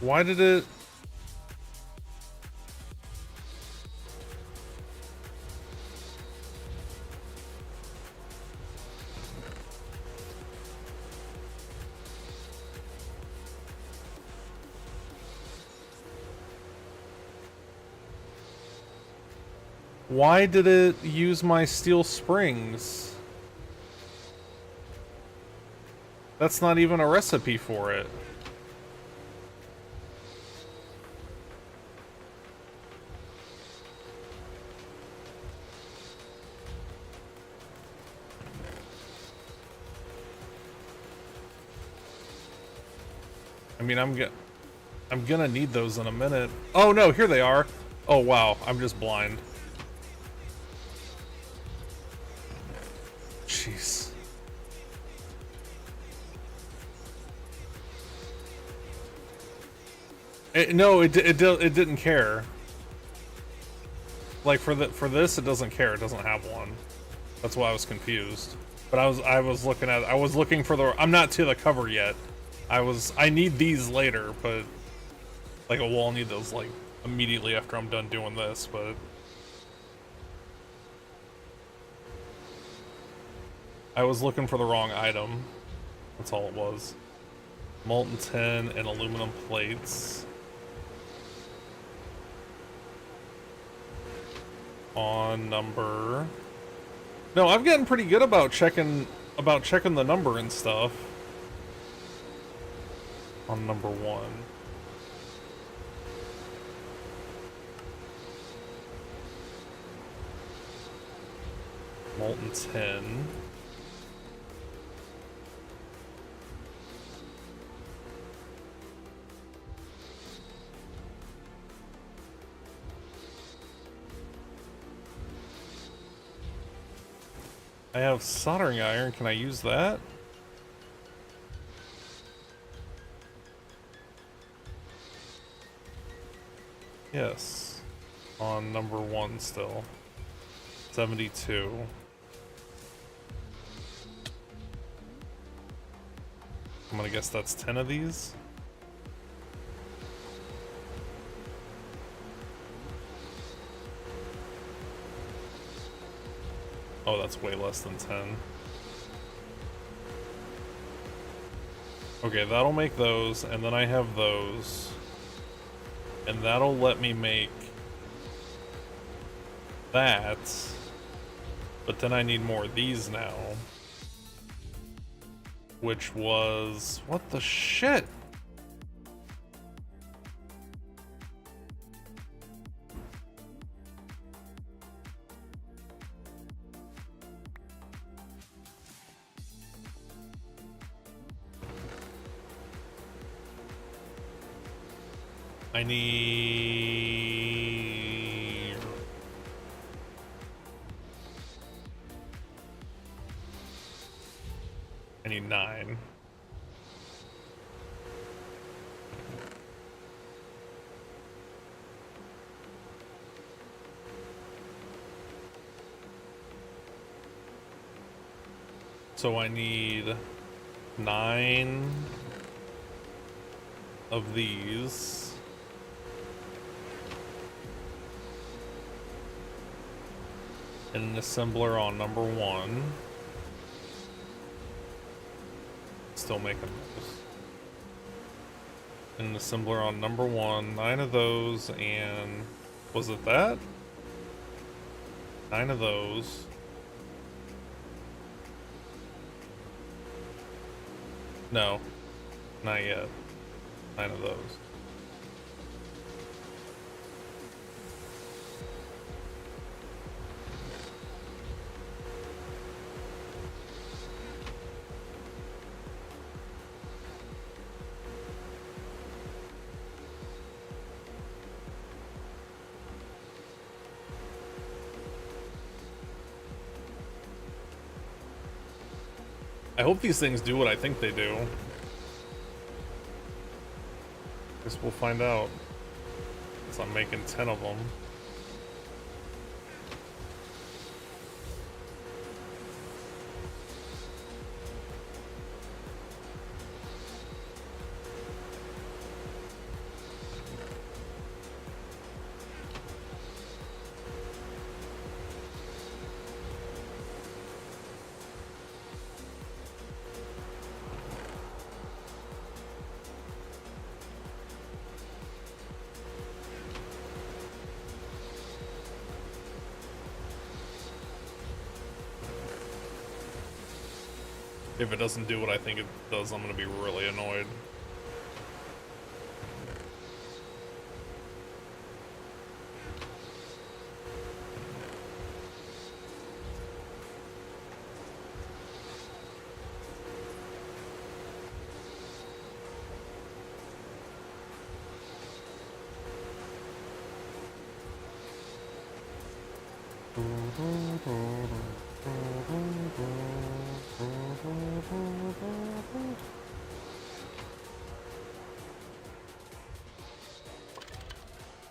Why did it... why did it use my steel springs? That's not even a recipe for it. I mean, I'm gonna need those in a minute. Oh no, here they are. Oh wow, I'm just blind. Jeez. No, it didn't care. Like for this, it doesn't care. It doesn't have one. That's why I was confused. But I was looking for the. I'm not to the cover yet. I need these later, but like I'll need those like immediately after I'm done doing this. But I was looking for the wrong item. That's all it was. Molten tin and aluminum plates. On number. No, I'm getting pretty good about checking the number and stuff. On number 1. Molten tin. I have soldering iron. Can I use that? Yes. On number 1 still. 72. I'm gonna guess that's 10 of these. Oh, that's way less than 10. Okay, that'll make those, and then I have those. And that'll let me make that. But then I need more of these now. Which was... what the shit? I need... I need 9. So I need 9 of these. And an assembler on number 1. Still making those. And an assembler on number 1. 9 of those, and was it that? 9 of those. No, not yet. 9 of those. I hope these things do what I think they do. Guess we'll find out. So I'm making 10 of them. If it doesn't do what I think it does, I'm gonna be really annoyed.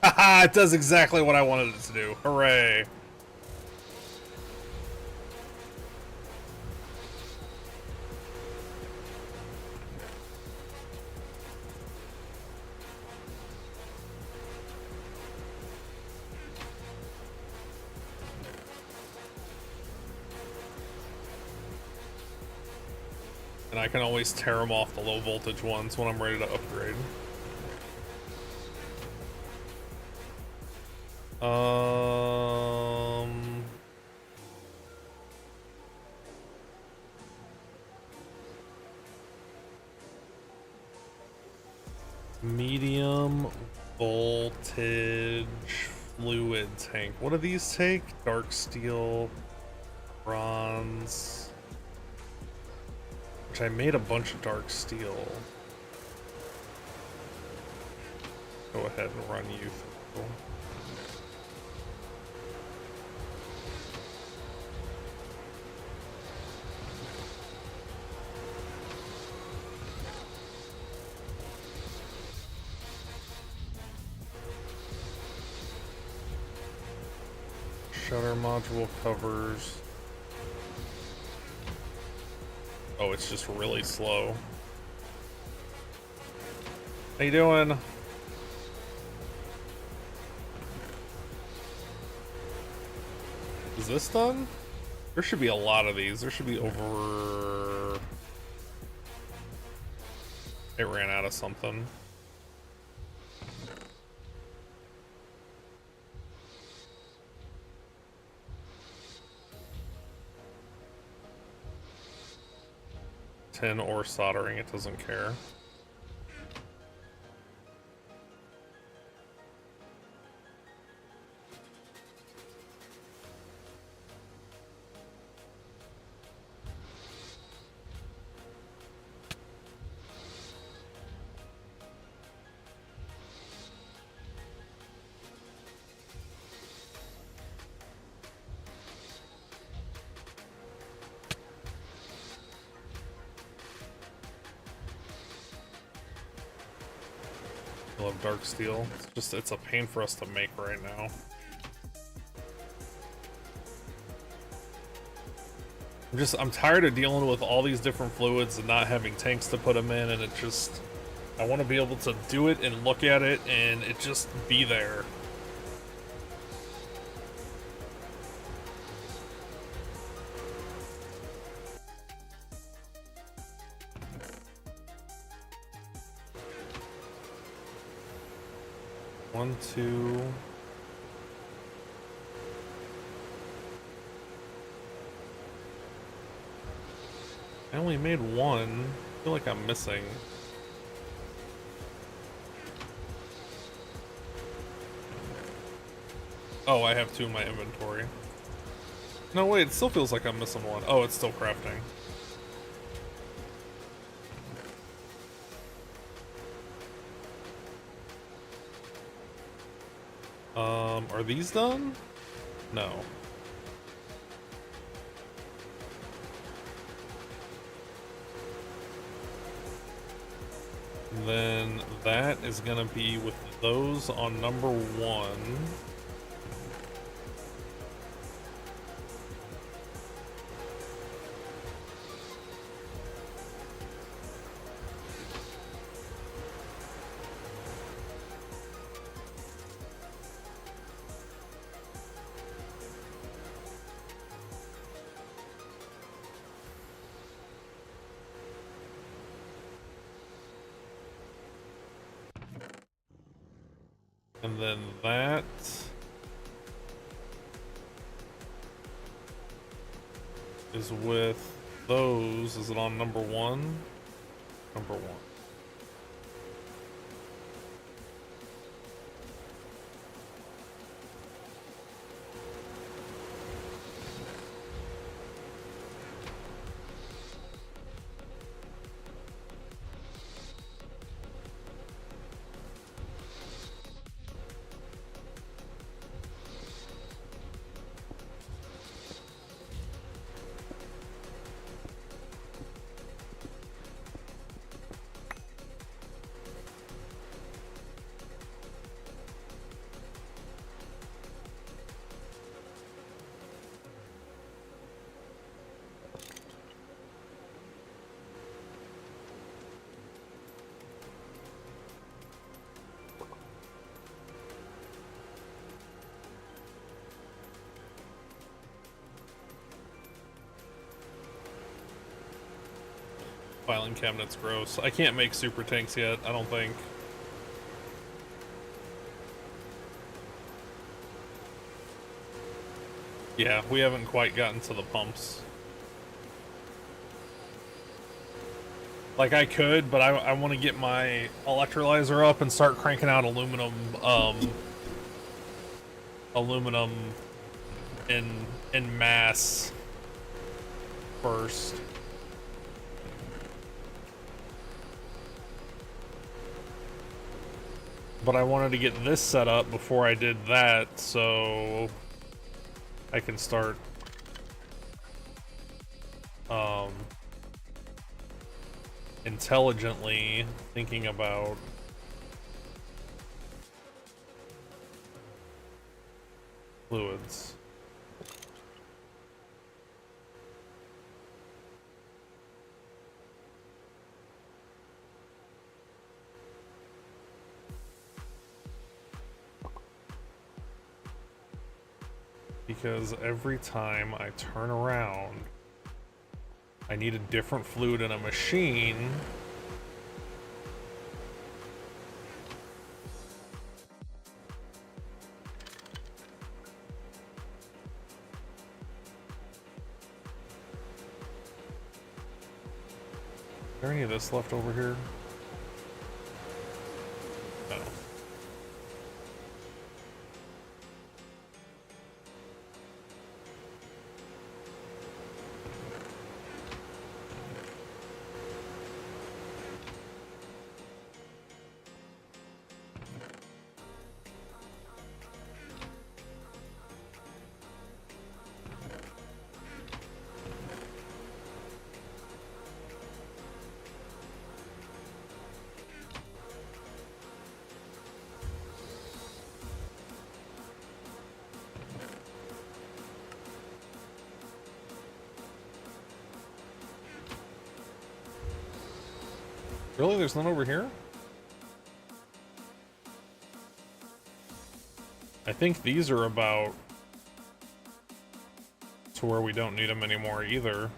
Haha, it does exactly what I wanted it to do. Hooray. And I can always tear them off the low voltage ones when I'm ready to upgrade. Medium voltage fluid tank. What do these take? Dark steel, bronze. Which I made a bunch of dark steel. Go ahead and run you through. Shutter module covers. Oh, it's just really slow. How you doing? Is this done? There should be a lot of these. There should be over... It ran out of something. Tin or soldering, it doesn't care. I love dark steel. It's a pain for us to make right now. I'm tired of dealing with all these different fluids and not having tanks to put them in, and I want to be able to do it and look at it and it just be there. One, two. I only made one. I feel like I'm missing. Oh, I have two in my inventory. No, wait, it still feels like I'm missing one. Oh, it's still crafting. Are these done? No. Then that is gonna be with those on number one. And then that is with those. Is it on number 1? Number 1. Filing cabinet's gross. I can't make super tanks yet, I don't think. Yeah, we haven't quite gotten to the pumps. Like, I could, but I want to get my electrolyzer up and start cranking out aluminum, aluminum in mass first. But I wanted to get this set up before I did that, so I can start intelligently thinking about fluids. Because every time I turn around, I need a different fluid in a machine. Is there any of this left over here? No. Really? There's none over here? I think these are about to where we don't need them anymore either.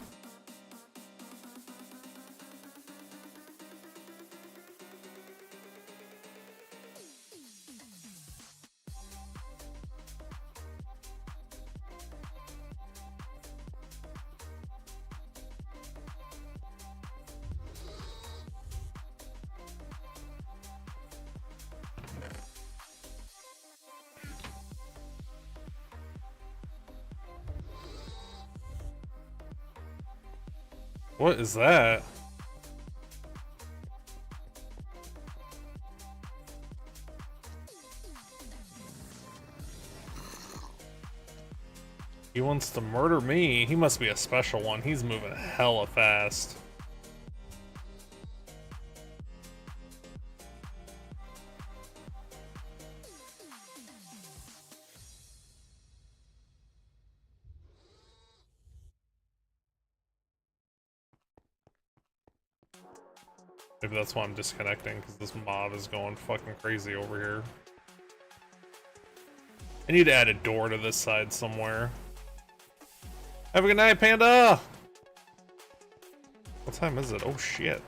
What is that? He wants to murder me. He must be a special one. He's moving hella fast. Maybe that's why I'm disconnecting, because this mob is going fucking crazy over here. I need to add a door to this side somewhere. Have a good night, Panda! What time is it? Oh shit.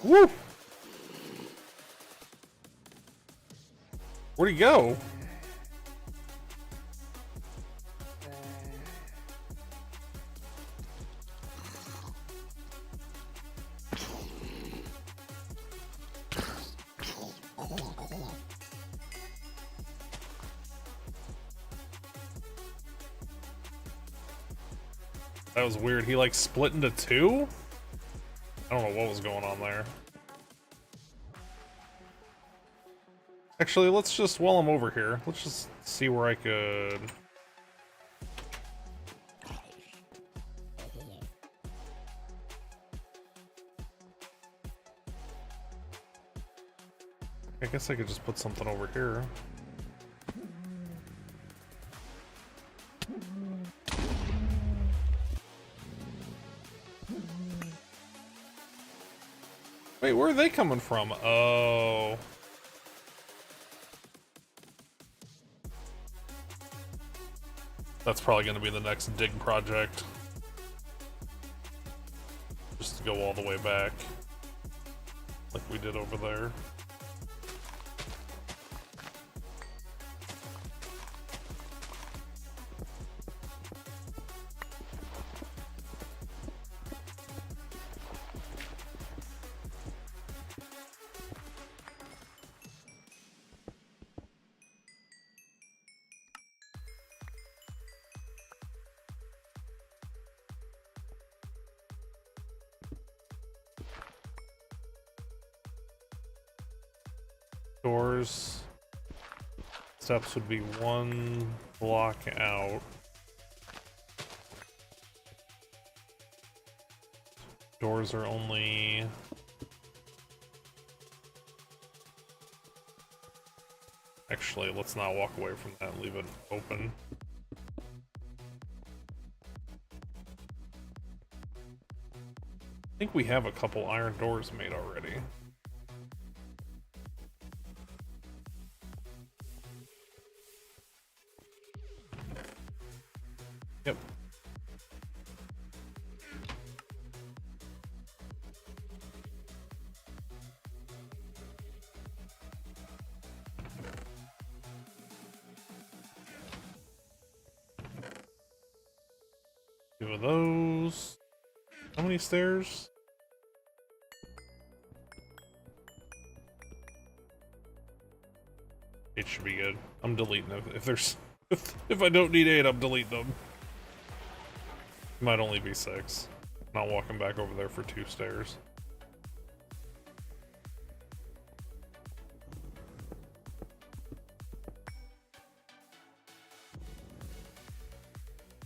Woo! Where'd he go? That was weird. He like split into two? I don't know what was going on there. Actually, let's just, while I'm over here, let's just see where I could... I guess I could just put something over here. Wait, where are they coming from? Oh. That's probably going to be the next dig project. Just to go all the way back. Like we did over there. Doors. Steps would be one block out. Doors are only... Actually, let's not walk away from that, leave it open. I think we have a couple iron doors made already. Yep. Two of those. How many stairs? It should be good. I'm deleting them. If there's if I don't need 8, I'm deleting them. Might only be 6. Not walking back over there for 2 stairs.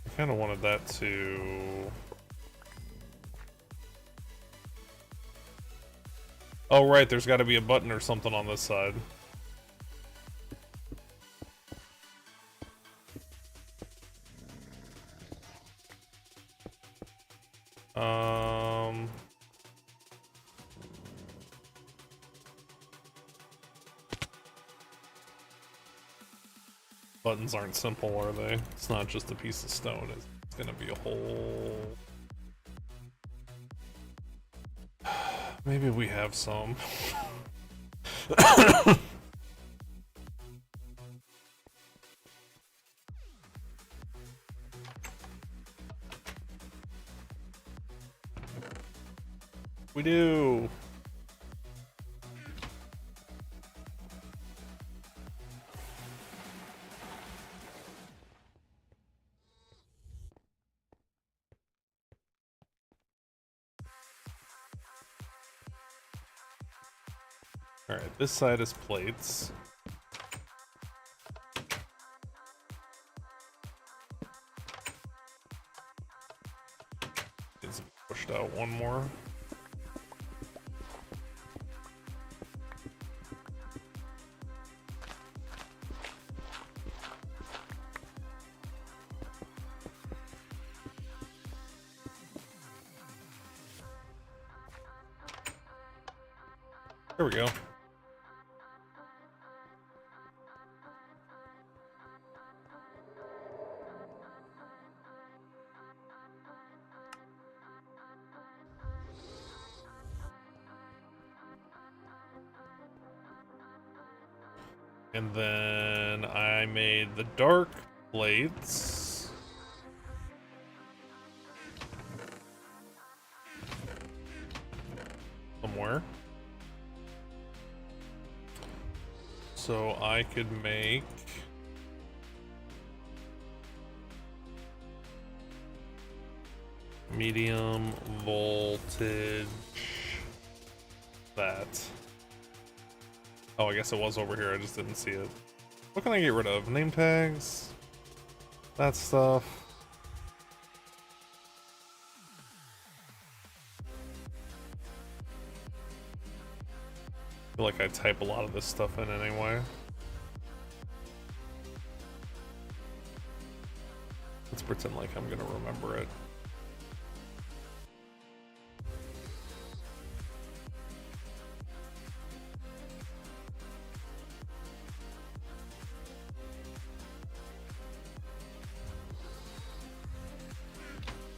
I kind of wanted that to... Oh right, there's got to be a button or something on this side. Buttons aren't simple, are they? It's not just a piece of stone, it's gonna be a whole... Maybe we have some. We do! Alright, this side is plates. Needs to be pushed out one more. There we go. And then I made the dark plates. Somewhere. So I could make medium voltage that. Oh, I guess it was over here, I just didn't see it. What can I get rid of? Name tags? That stuff. I feel like I type a lot of this stuff in anyway. Let's pretend like I'm gonna remember it.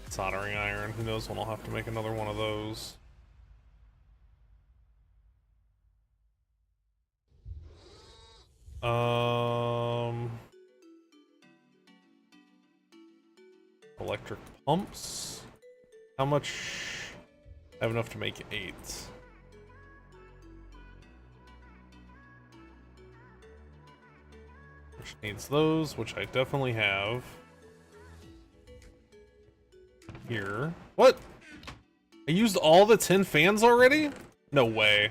Soldering iron. Who knows when I'll have to make another one of those. Electric pumps. How much? I have enough to make 8. Which needs those, which I definitely have. Here. What? I used all the 10 fans already? No way.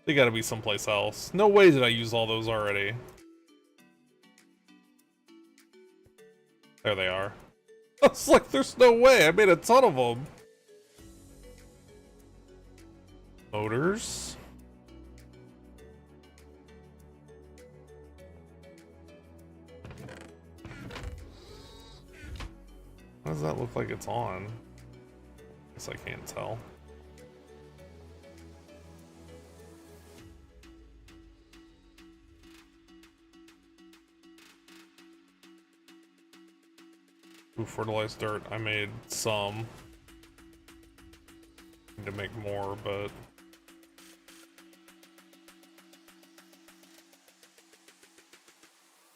They gotta be someplace else. No way did I use all those already. There they are. I was like, there's no way. I made a ton of them. Motors. How does that look like it's on? Guess I can't tell. Ooh, fertilized dirt. I made some. Need to make more, but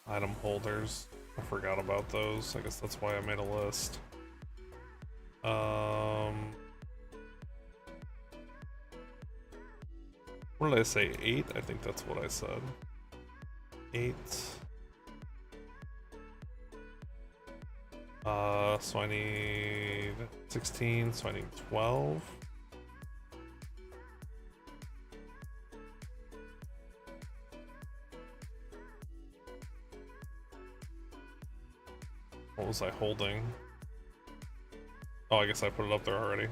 item holders. I forgot about those. I guess that's why I made a list. What did I say? 8? I think that's what I said. 8. So I need 16, so I need 12. What was I holding? Oh, I guess I put it up there already.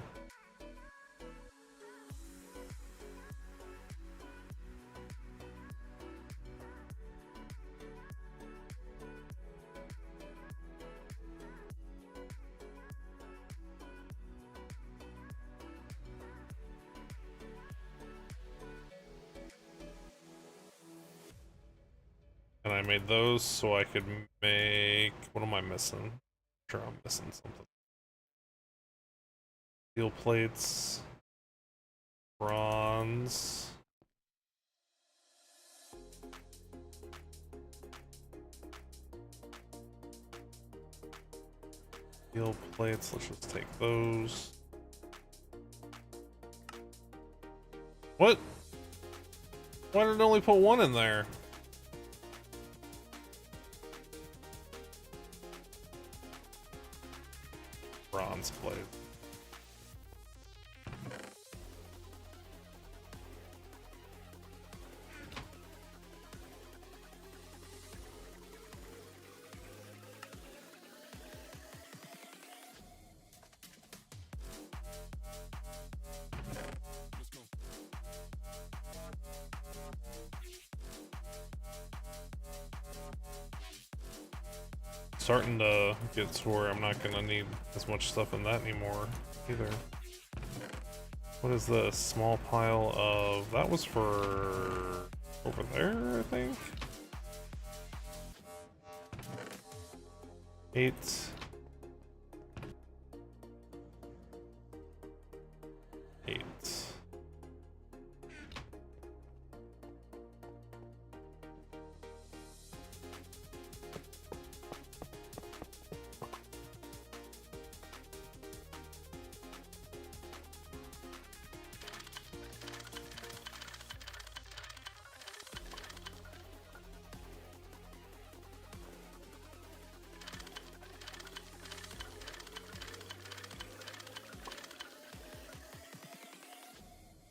And I made those so I could make... What am I missing? I'm sure I'm missing something. Steel plates. Bronze. Steel plates, let's just take those. What? Why did it only put 1 in there? Bronze plate. Starting to get to where I'm not gonna need as much stuff in that anymore either. What is this? Small pile of... That was for... over there, I think? 8. 8.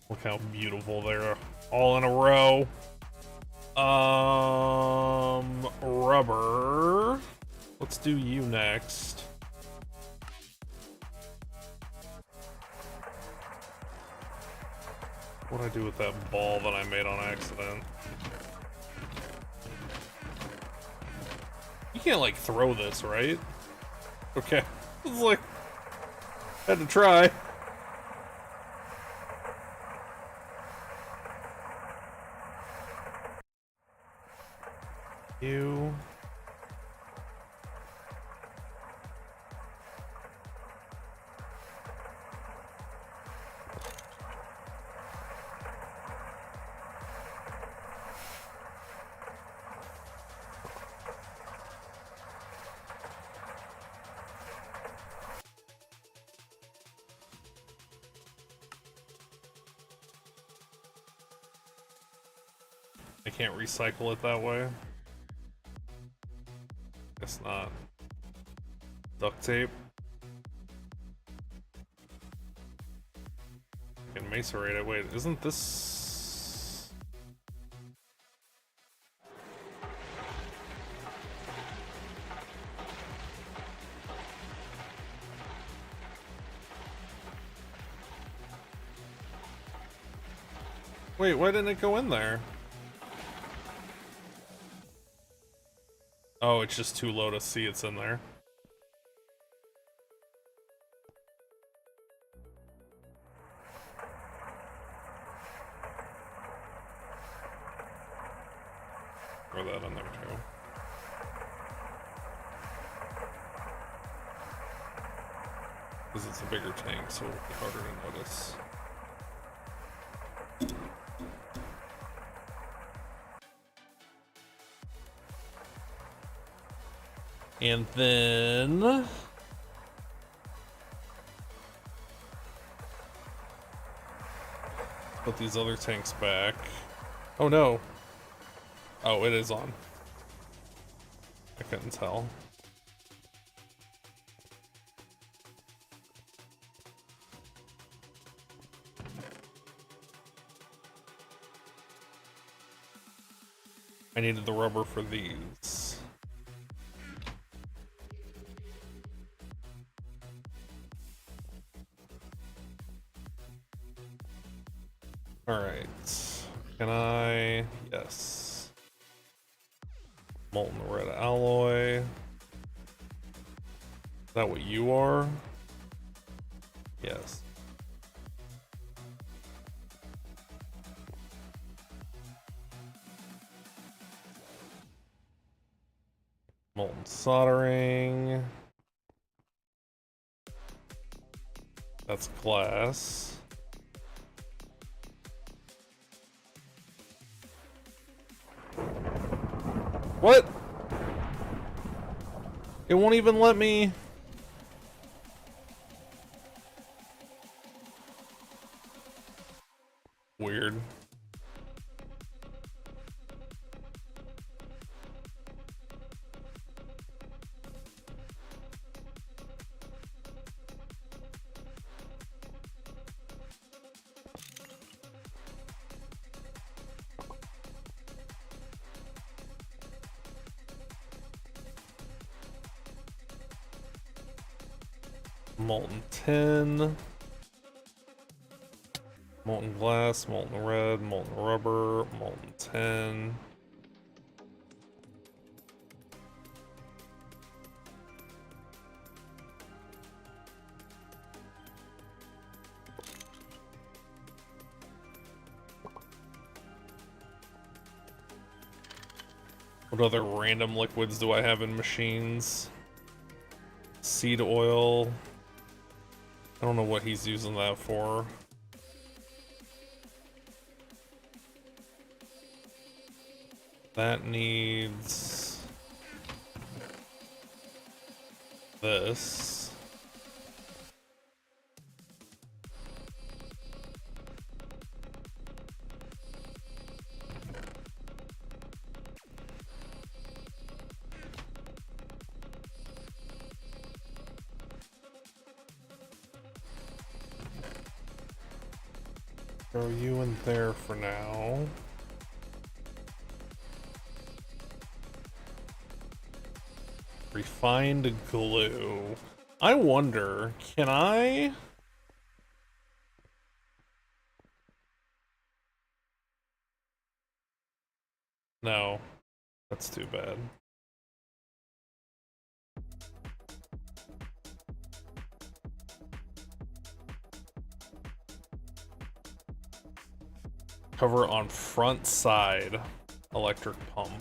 Look how beautiful they're all in a row. Rubber. Let's do you next. What'd I do with that ball that I made on accident? You can't, like, throw this, right? Okay. It's like... had to try. You... I can't recycle it that way. Guess not. Duct tape. I can macerate it. Wait, isn't this... Wait, why didn't it go in there? Oh, it's just too low to see it's in there. Throw that in there too. Because it's a bigger tank, so it'll be harder to notice. And then... put these other tanks back. Oh no! Oh, it is on. I couldn't tell. I needed the rubber for these. Alright. Can I... yes. Molten red alloy. Is that what you are? Yes. Molten soldering. That's glass. What? It won't even let me. Weird. Molten tin, molten glass, molten red, molten rubber, molten tin. What other random liquids do I have in machines? Seed oil. I don't know what he's using that for. That needs this. Throw you in there for now. Refined glue. I wonder, can I? No, that's too bad. Cover on front side electric pump.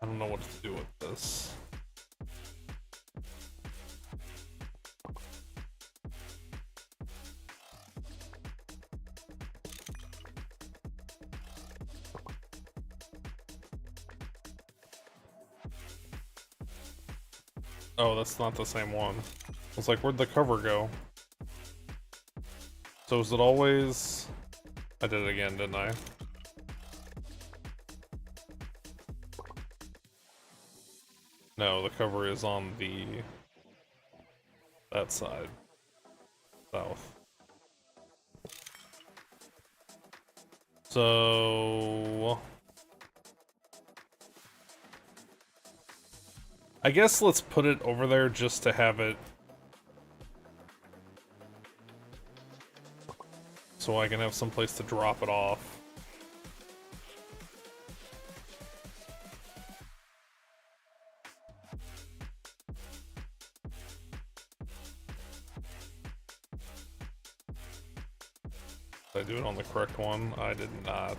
I don't know what to do with this. Oh, that's not the same one. I was like, where'd the cover go? So is it always... I did it again, didn't I? No, the cover is on the... that side. South. So... I guess let's put it over there just to have it... so I can have some place to drop it off. Did I do it on the correct one? I did not.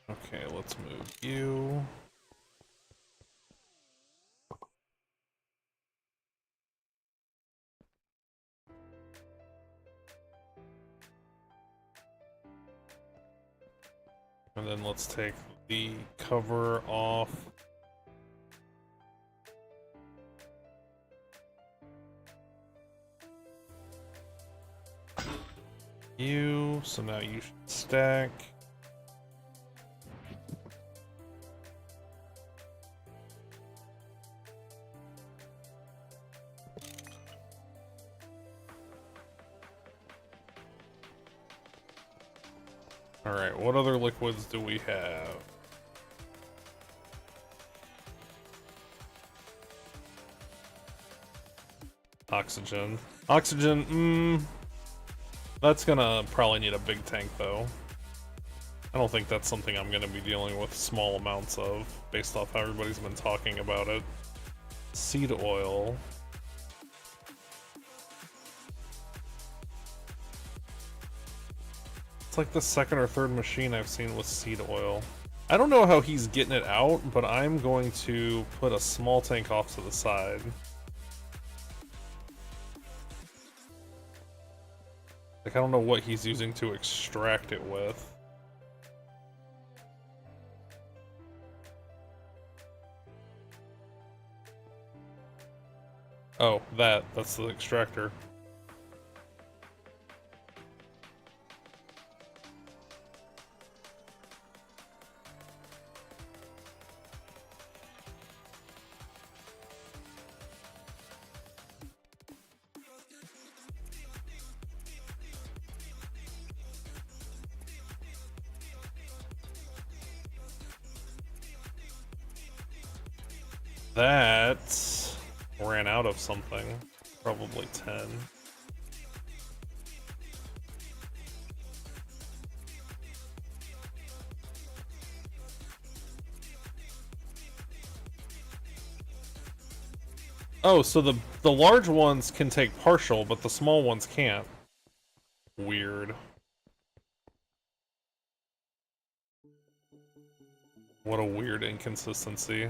Okay, let's move you. And then let's take the cover off. You, so now you should stack. Alright, what other liquids do we have? Oxygen. Oxygen, that's gonna probably need a big tank though. I don't think that's something I'm gonna be dealing with small amounts of, based off how everybody's been talking about it. Seed oil. It's like the second or third machine I've seen with seed oil. I don't know how he's getting it out, but I'm going to put a small tank off to the side. Like, I don't know what he's using to extract it with. Oh, that's the extractor. That ran out of something. Probably 10. Oh, so the large ones can take partial, but the small ones can't. Weird. What a weird inconsistency.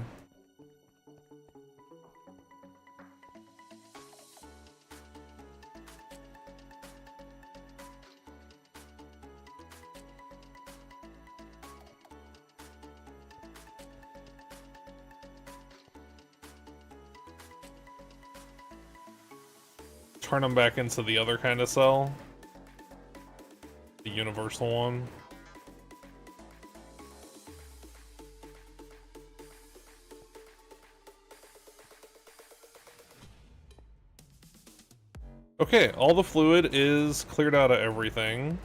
Turn them back into the other kind of cell. The universal one. Okay, all the fluid is cleared out of everything.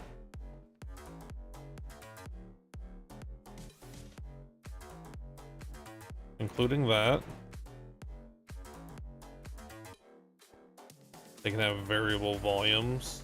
Including that. They can have variable volumes.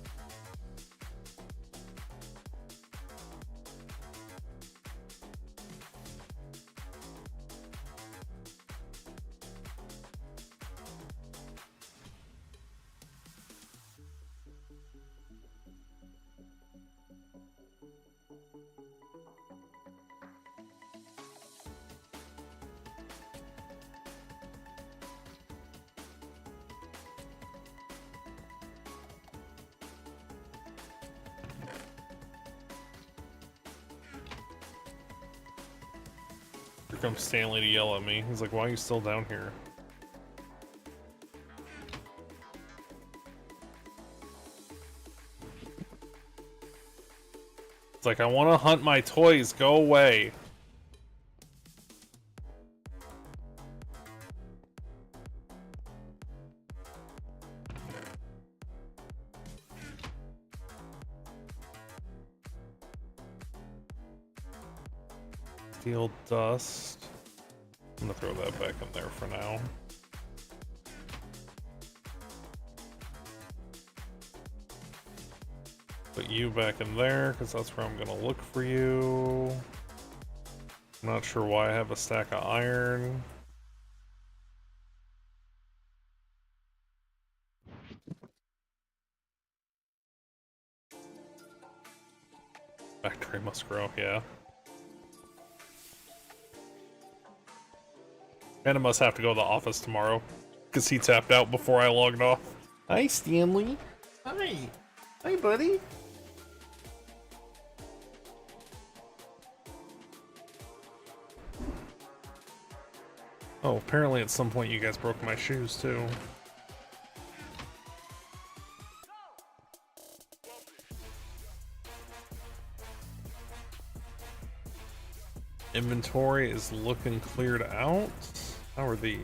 Here comes Stanley to yell at me. He's like, why are you still down here? It's like, I want to hunt my toys. Go away. Steel dust. I'm gonna throw that back in there for now. Put you back in there, because that's where I'm gonna look for you. I'm not sure why I have a stack of iron. Factory must grow, yeah. And I must have to go to the office tomorrow, because he tapped out before I logged off. Hi, Stanley. Hi. Hi, buddy. Oh, apparently at some point you guys broke my shoes, too. Inventory is looking cleared out. How are these?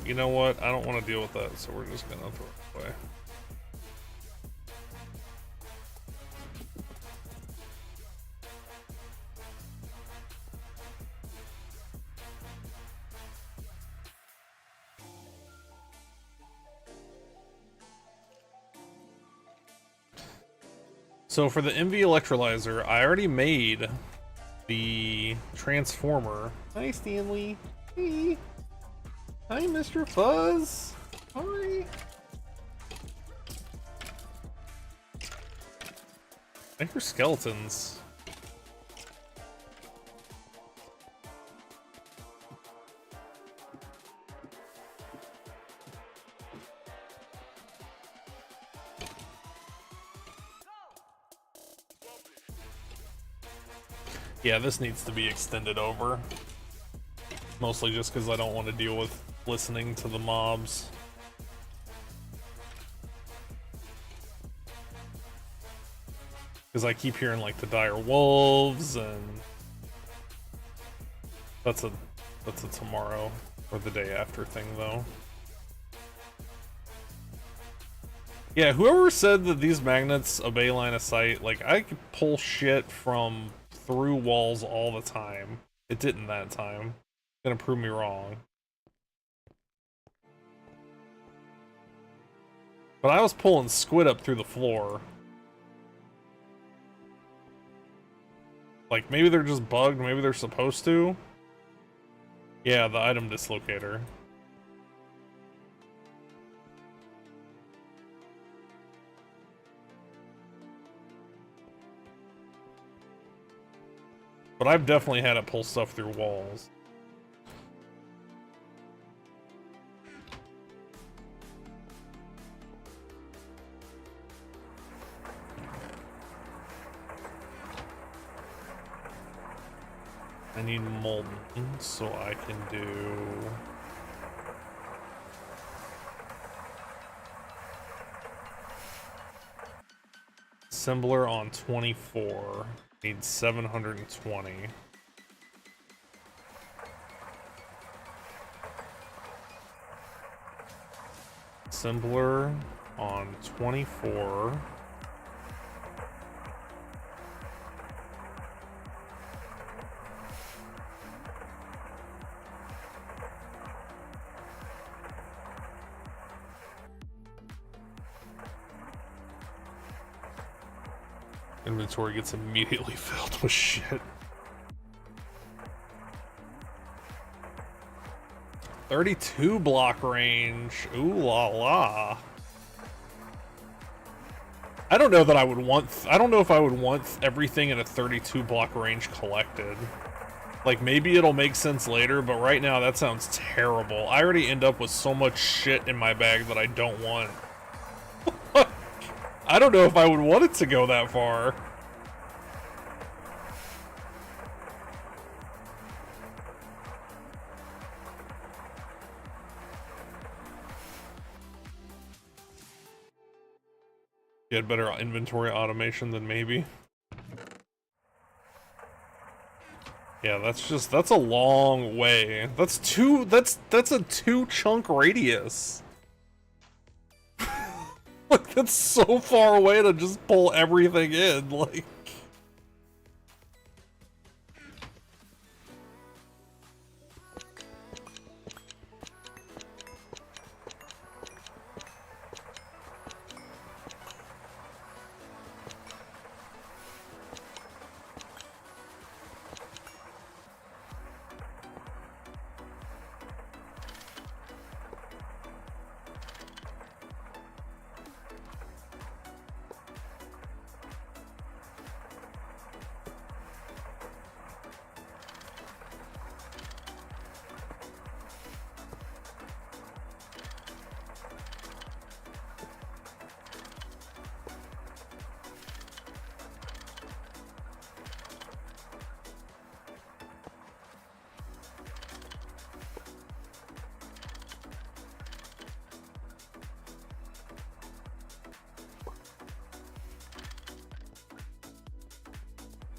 You know what? I don't want to deal with that, so we're just gonna throw it away. So for the MV electrolyzer, I already made the transformer. Hi, Stanley. Hey. Hi, Mr. Fuzz. Hi. I hear skeletons. Yeah, this needs to be extended over. Mostly just because I don't want to deal with listening to the mobs. Because I keep hearing like the dire wolves, and that's a tomorrow or the day after thing though. Yeah, whoever said that these magnets obey line of sight, like I could pull shit from through walls all the time. It didn't that time. Gonna prove me wrong. But I was pulling squid up through the floor. Like, maybe they're just bugged, maybe they're supposed to. Yeah, the item dislocator. But I've definitely had it pull stuff through walls. I need molten, so I can do... Assembler on 24. Need 720. Assembler on 24. Inventory gets immediately filled with shit. 32 block range. Ooh la la. I don't know that I would want... I don't know if I would want everything in a 32 block range collected. Like, maybe it'll make sense later, but right now that sounds terrible. I already end up with so much shit in my bag that I don't want. I don't know if I would want it to go that far. You had better inventory automation than maybe. Yeah, that's a long way. That's a 2 chunk radius. Like, that's so far away to just pull everything in, like...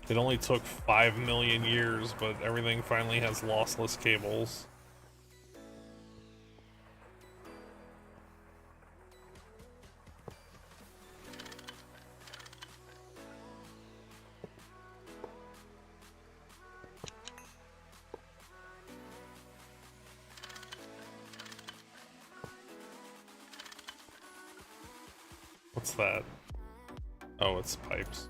It only took 5 million years, but everything finally has lossless cables. What's that? Oh, it's pipes.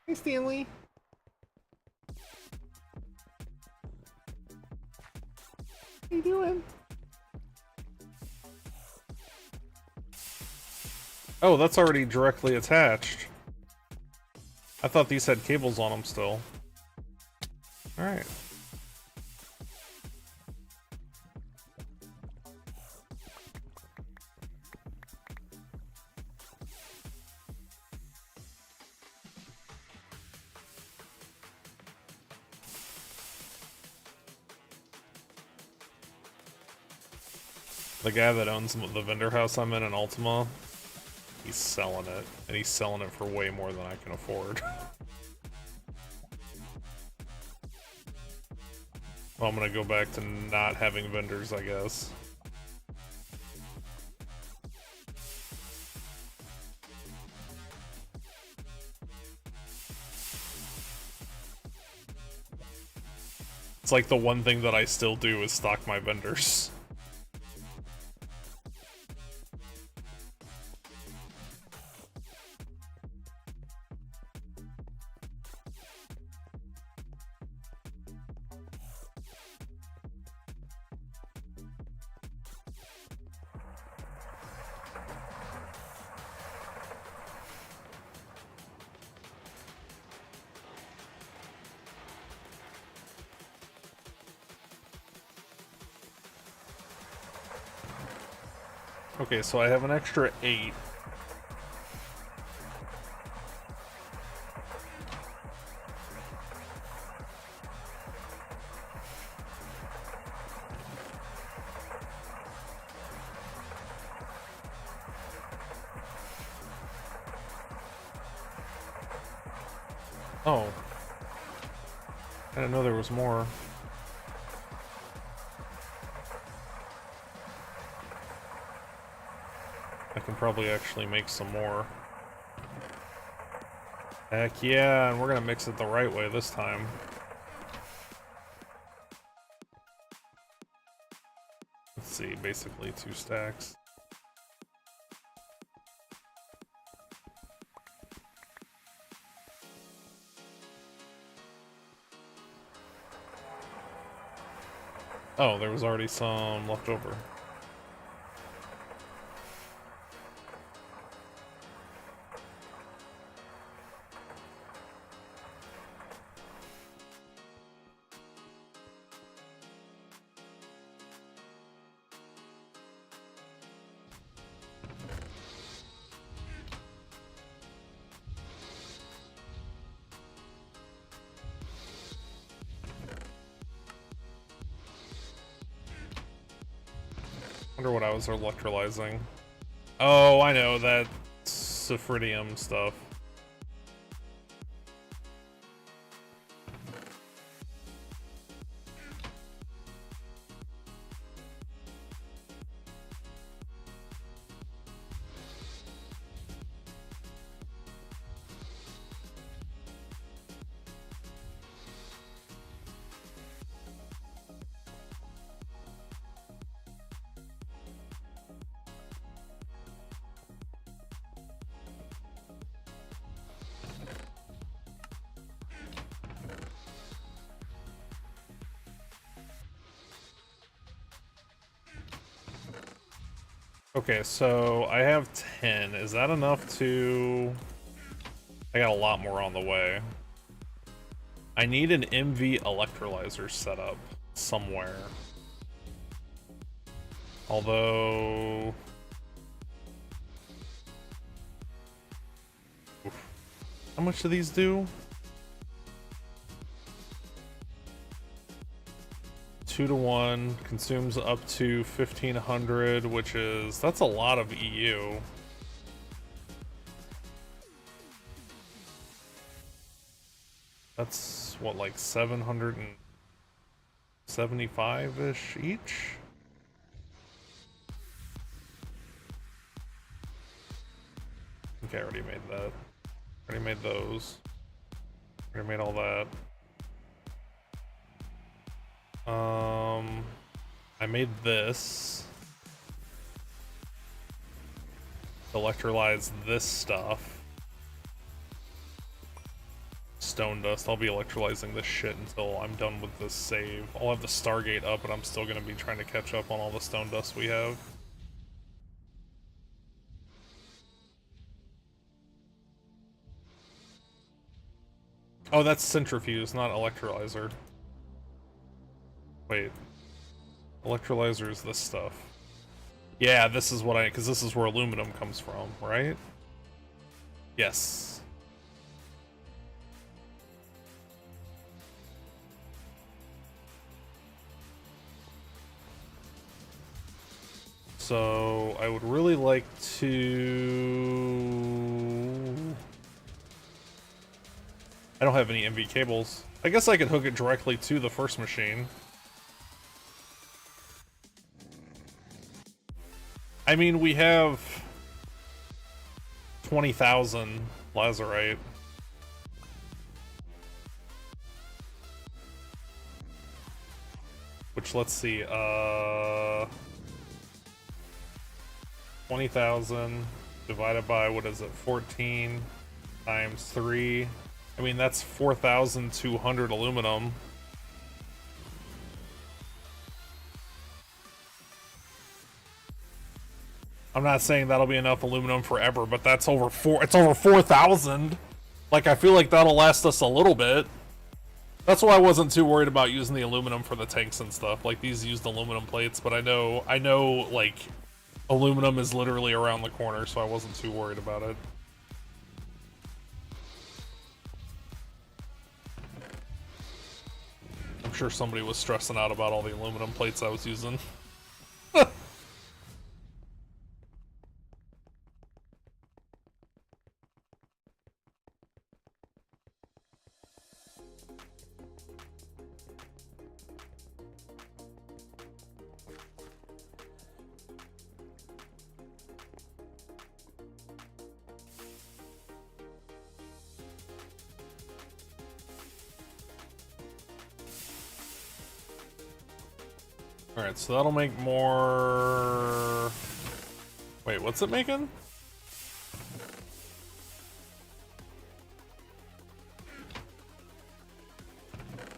Hey, Stanley. How you doing? Oh, that's already directly attached. I thought these had cables on them still. Alright. The guy that owns the vendor house I'm in Ultima, he's selling it, and he's selling it for way more than I can afford. Well, I'm gonna go back to not having vendors, I guess. It's like the one thing that I still do is stock my vendors. Okay, so I have an extra 8. Oh. I didn't know there was more. I can probably actually make some more. Heck yeah, and we're gonna mix it the right way this time. Let's see, basically 2 stacks. Oh, there was already some left over. Wonder what I was electrolyzing. Oh, I know, that Sifridium stuff. Okay, so I have 10. Is that enough to... I got a lot more on the way. I need an MV electrolyzer set up somewhere. Although... Oof. How much do these do? 2-to-1, consumes up to 1500, which is, that's a lot of EU. That's what, like 775-ish each? Okay, I already made that. Already made those. Already made all that. I made this. Electrolyze this stuff. Stone dust. I'll be electrolyzing this shit until I'm done with this save. I'll have the Stargate up, but I'm still gonna be trying to catch up on all the stone dust we have. Oh, that's centrifuge, not electrolyzer. Wait. Electrolyzer is this stuff. Yeah, this is what because this is where aluminum comes from, right? Yes. So, I would really like to... I don't have any MV cables. I guess I could hook it directly to the first machine. I mean, we have 20,000 lazurite. which, let's see, 20,000 divided by, what is it, 14 times 3. I mean, that's 4,200 aluminum. I'm not saying that'll be enough aluminum forever, but that's over it's over 4,000. Like, I feel like that'll last us a little bit. That's why I wasn't too worried about using the aluminum for the tanks and stuff. Like, these used aluminum plates, but I know, like, aluminum is literally around the corner, so I wasn't too worried about it. I'm sure somebody was stressing out about all the aluminum plates I was using. Alright, so that'll make more... Wait, what's it making?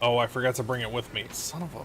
Oh, I forgot to bring it with me. Son of a...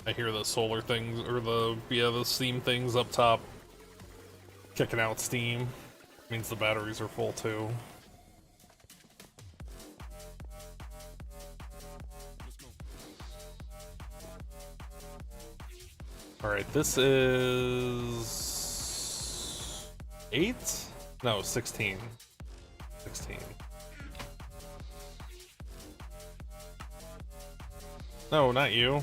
I hear the solar things, or the steam things up top kicking out steam. Means the batteries are full too. Alright, this is... 8? No, 16. 16. No, not you.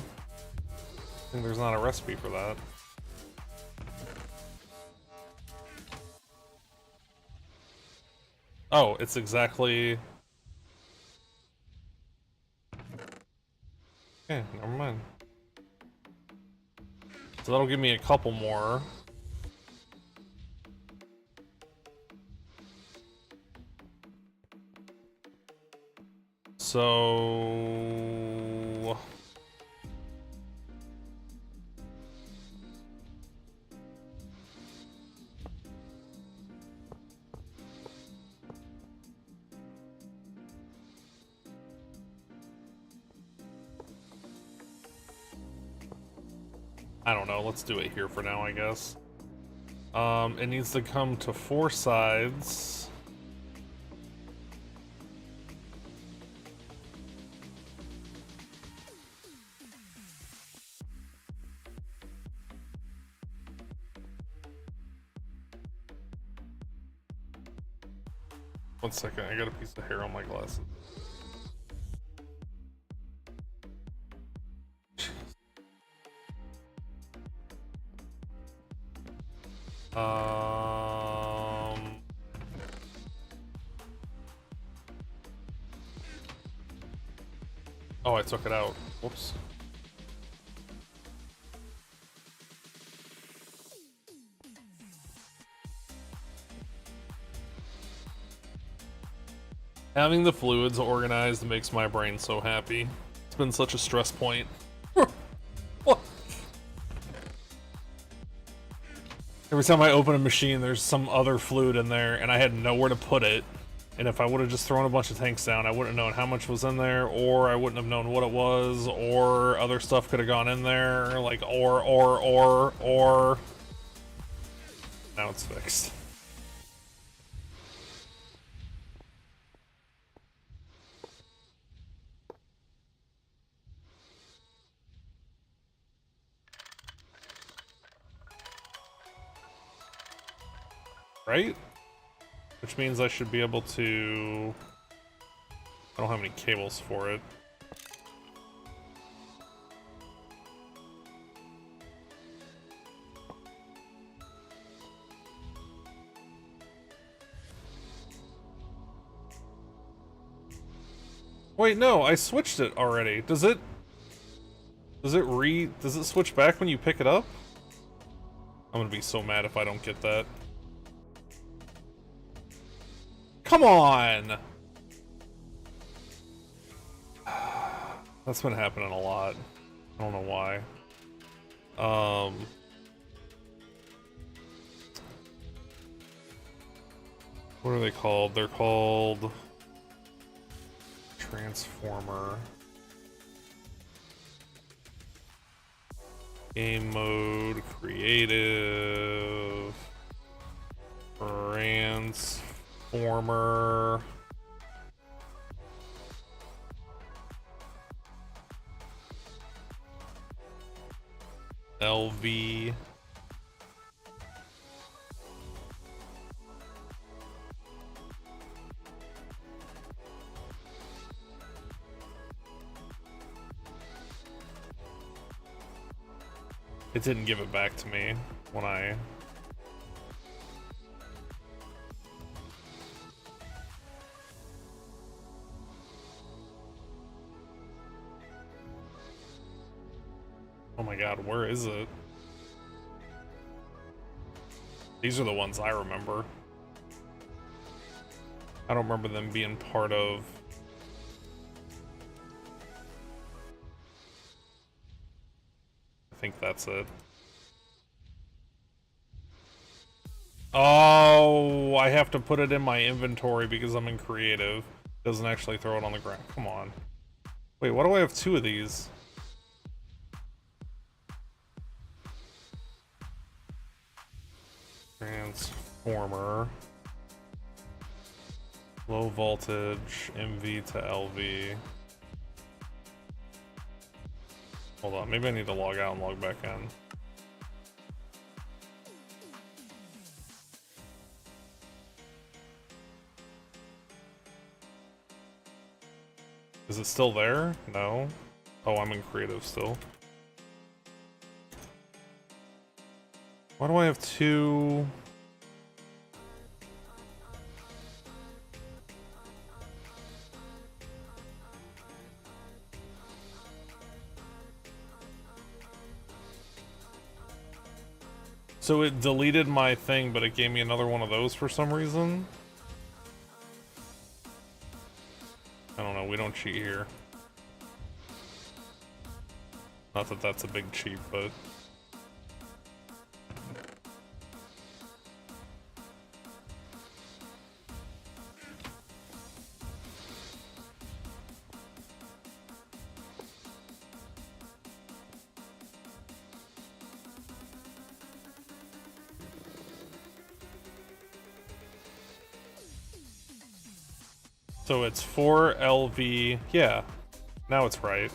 I think there's not a recipe for that. Oh, it's exactly... Okay, never mind. So that'll give me a couple more. So... I don't know, let's do it here for now, I guess. It needs to come to 4 sides. One second, I got a piece of hair on my glasses. Oh, I took it out. Whoops. Having the fluids organized makes my brain so happy. It's been such a stress point. Every time I open a machine, there's some other fluid in there, and I had nowhere to put it. And if I would have just thrown a bunch of tanks down, I wouldn't have known how much was in there, or I wouldn't have known what it was, or other stuff could have gone in there, like, or. Now it's fixed. Right? Which means I should be able to... I don't have any cables for it. Wait, no, I switched it already. Does it switch back when you pick it up? I'm gonna be so mad if I don't get that. Come on! That's been happening a lot. I don't know why. What are they called? They're called... Transformer. Game mode, creative... Transformer... LV... It didn't give it back to me when I... Oh my god, where is it? These are the ones I remember. I don't remember them being part of... I think that's it. Oh, I have to put it in my inventory because I'm in creative. Doesn't actually throw it on the ground. Come on. Wait, why do I have two of these? Transformer. Low voltage, MV to LV. Hold on, maybe I need to log out and log back in. Is it still there? No. Oh, I'm in creative still. Why do I have two? So it deleted my thing, but it gave me another one of those for some reason. I don't know, we don't cheat here. Not that that's a big cheat, but... So it's 4 LV. Yeah, now it's right.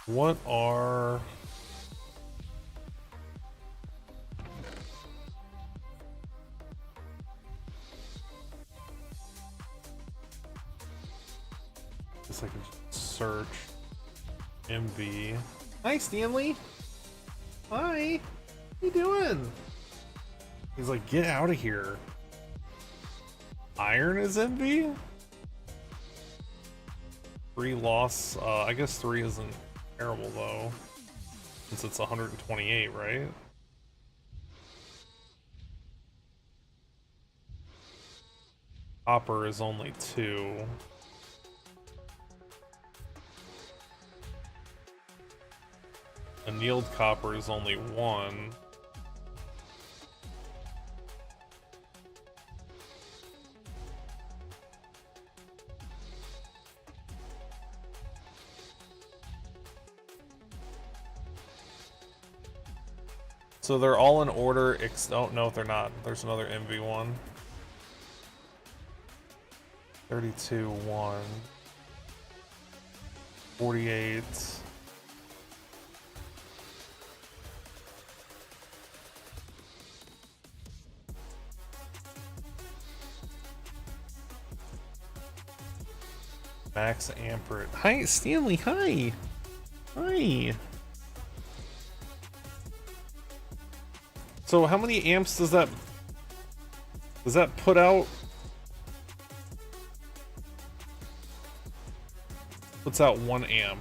What are... Guess I can search MV. Hi, Stanley. Hi. What you doing? He's like, get out of here. Iron is MV? 3 loss. I guess 3 isn't terrible though, since it's 128, right? Copper is only 2. Annealed copper is only 1. So they're all in order. Oh no, they're not. There's another MV1. 32, 1. 48. Max amperage. Hi, Stanley. Hi. Hi. So how many amps does that put out? Puts out 1 amp.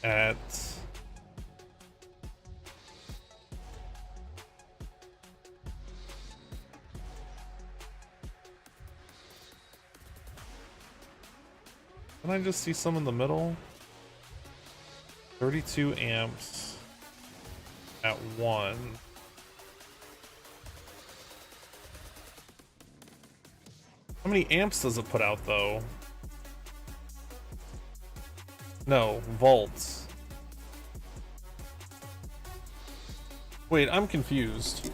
At can I just see some in the middle? 32 amps at 1. How many amps does it put out though? No, volts. Wait, I'm confused.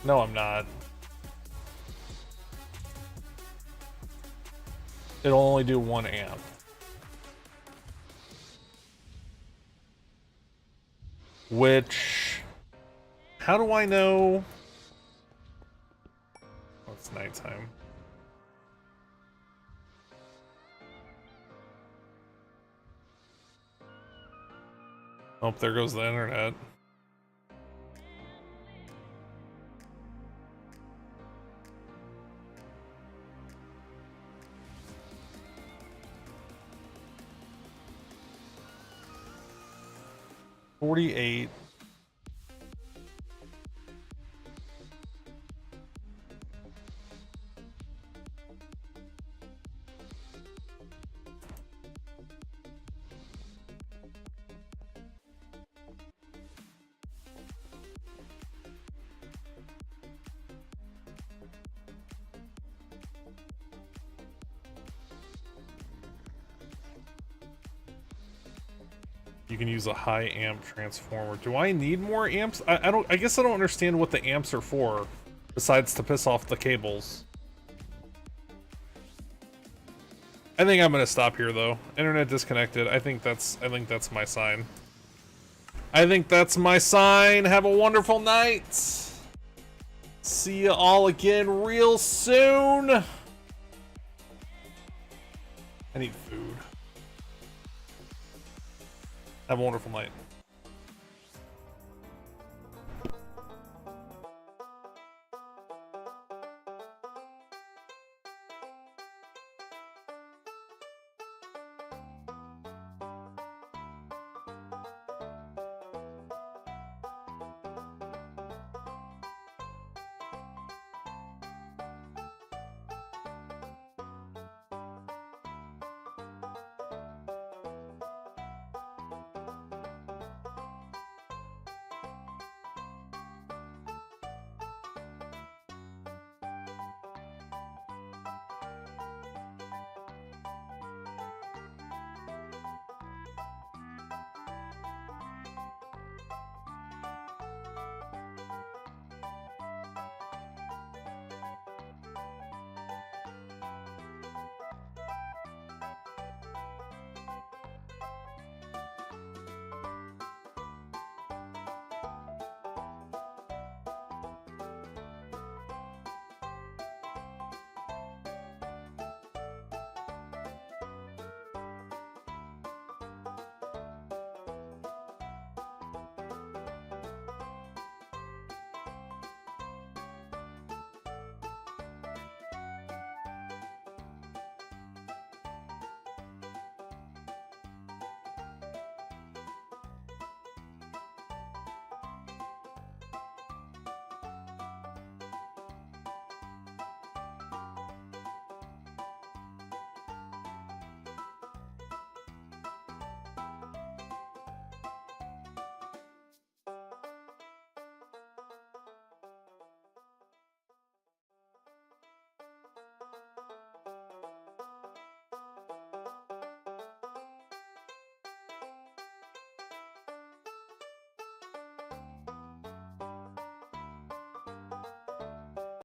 No, I'm not. It'll only do 1 amp. Which... how do I know? Oh, it's nighttime. Oh, there goes the internet. $48. You can use a high amp transformer. Do I need more amps? I guess I don't understand what the amps are for, besides to piss off the cables. I think I'm gonna stop here though. Internet disconnected. I think that's my sign. I think that's my sign. Have a wonderful night. See you all again real soon. I need food. Have a wonderful night.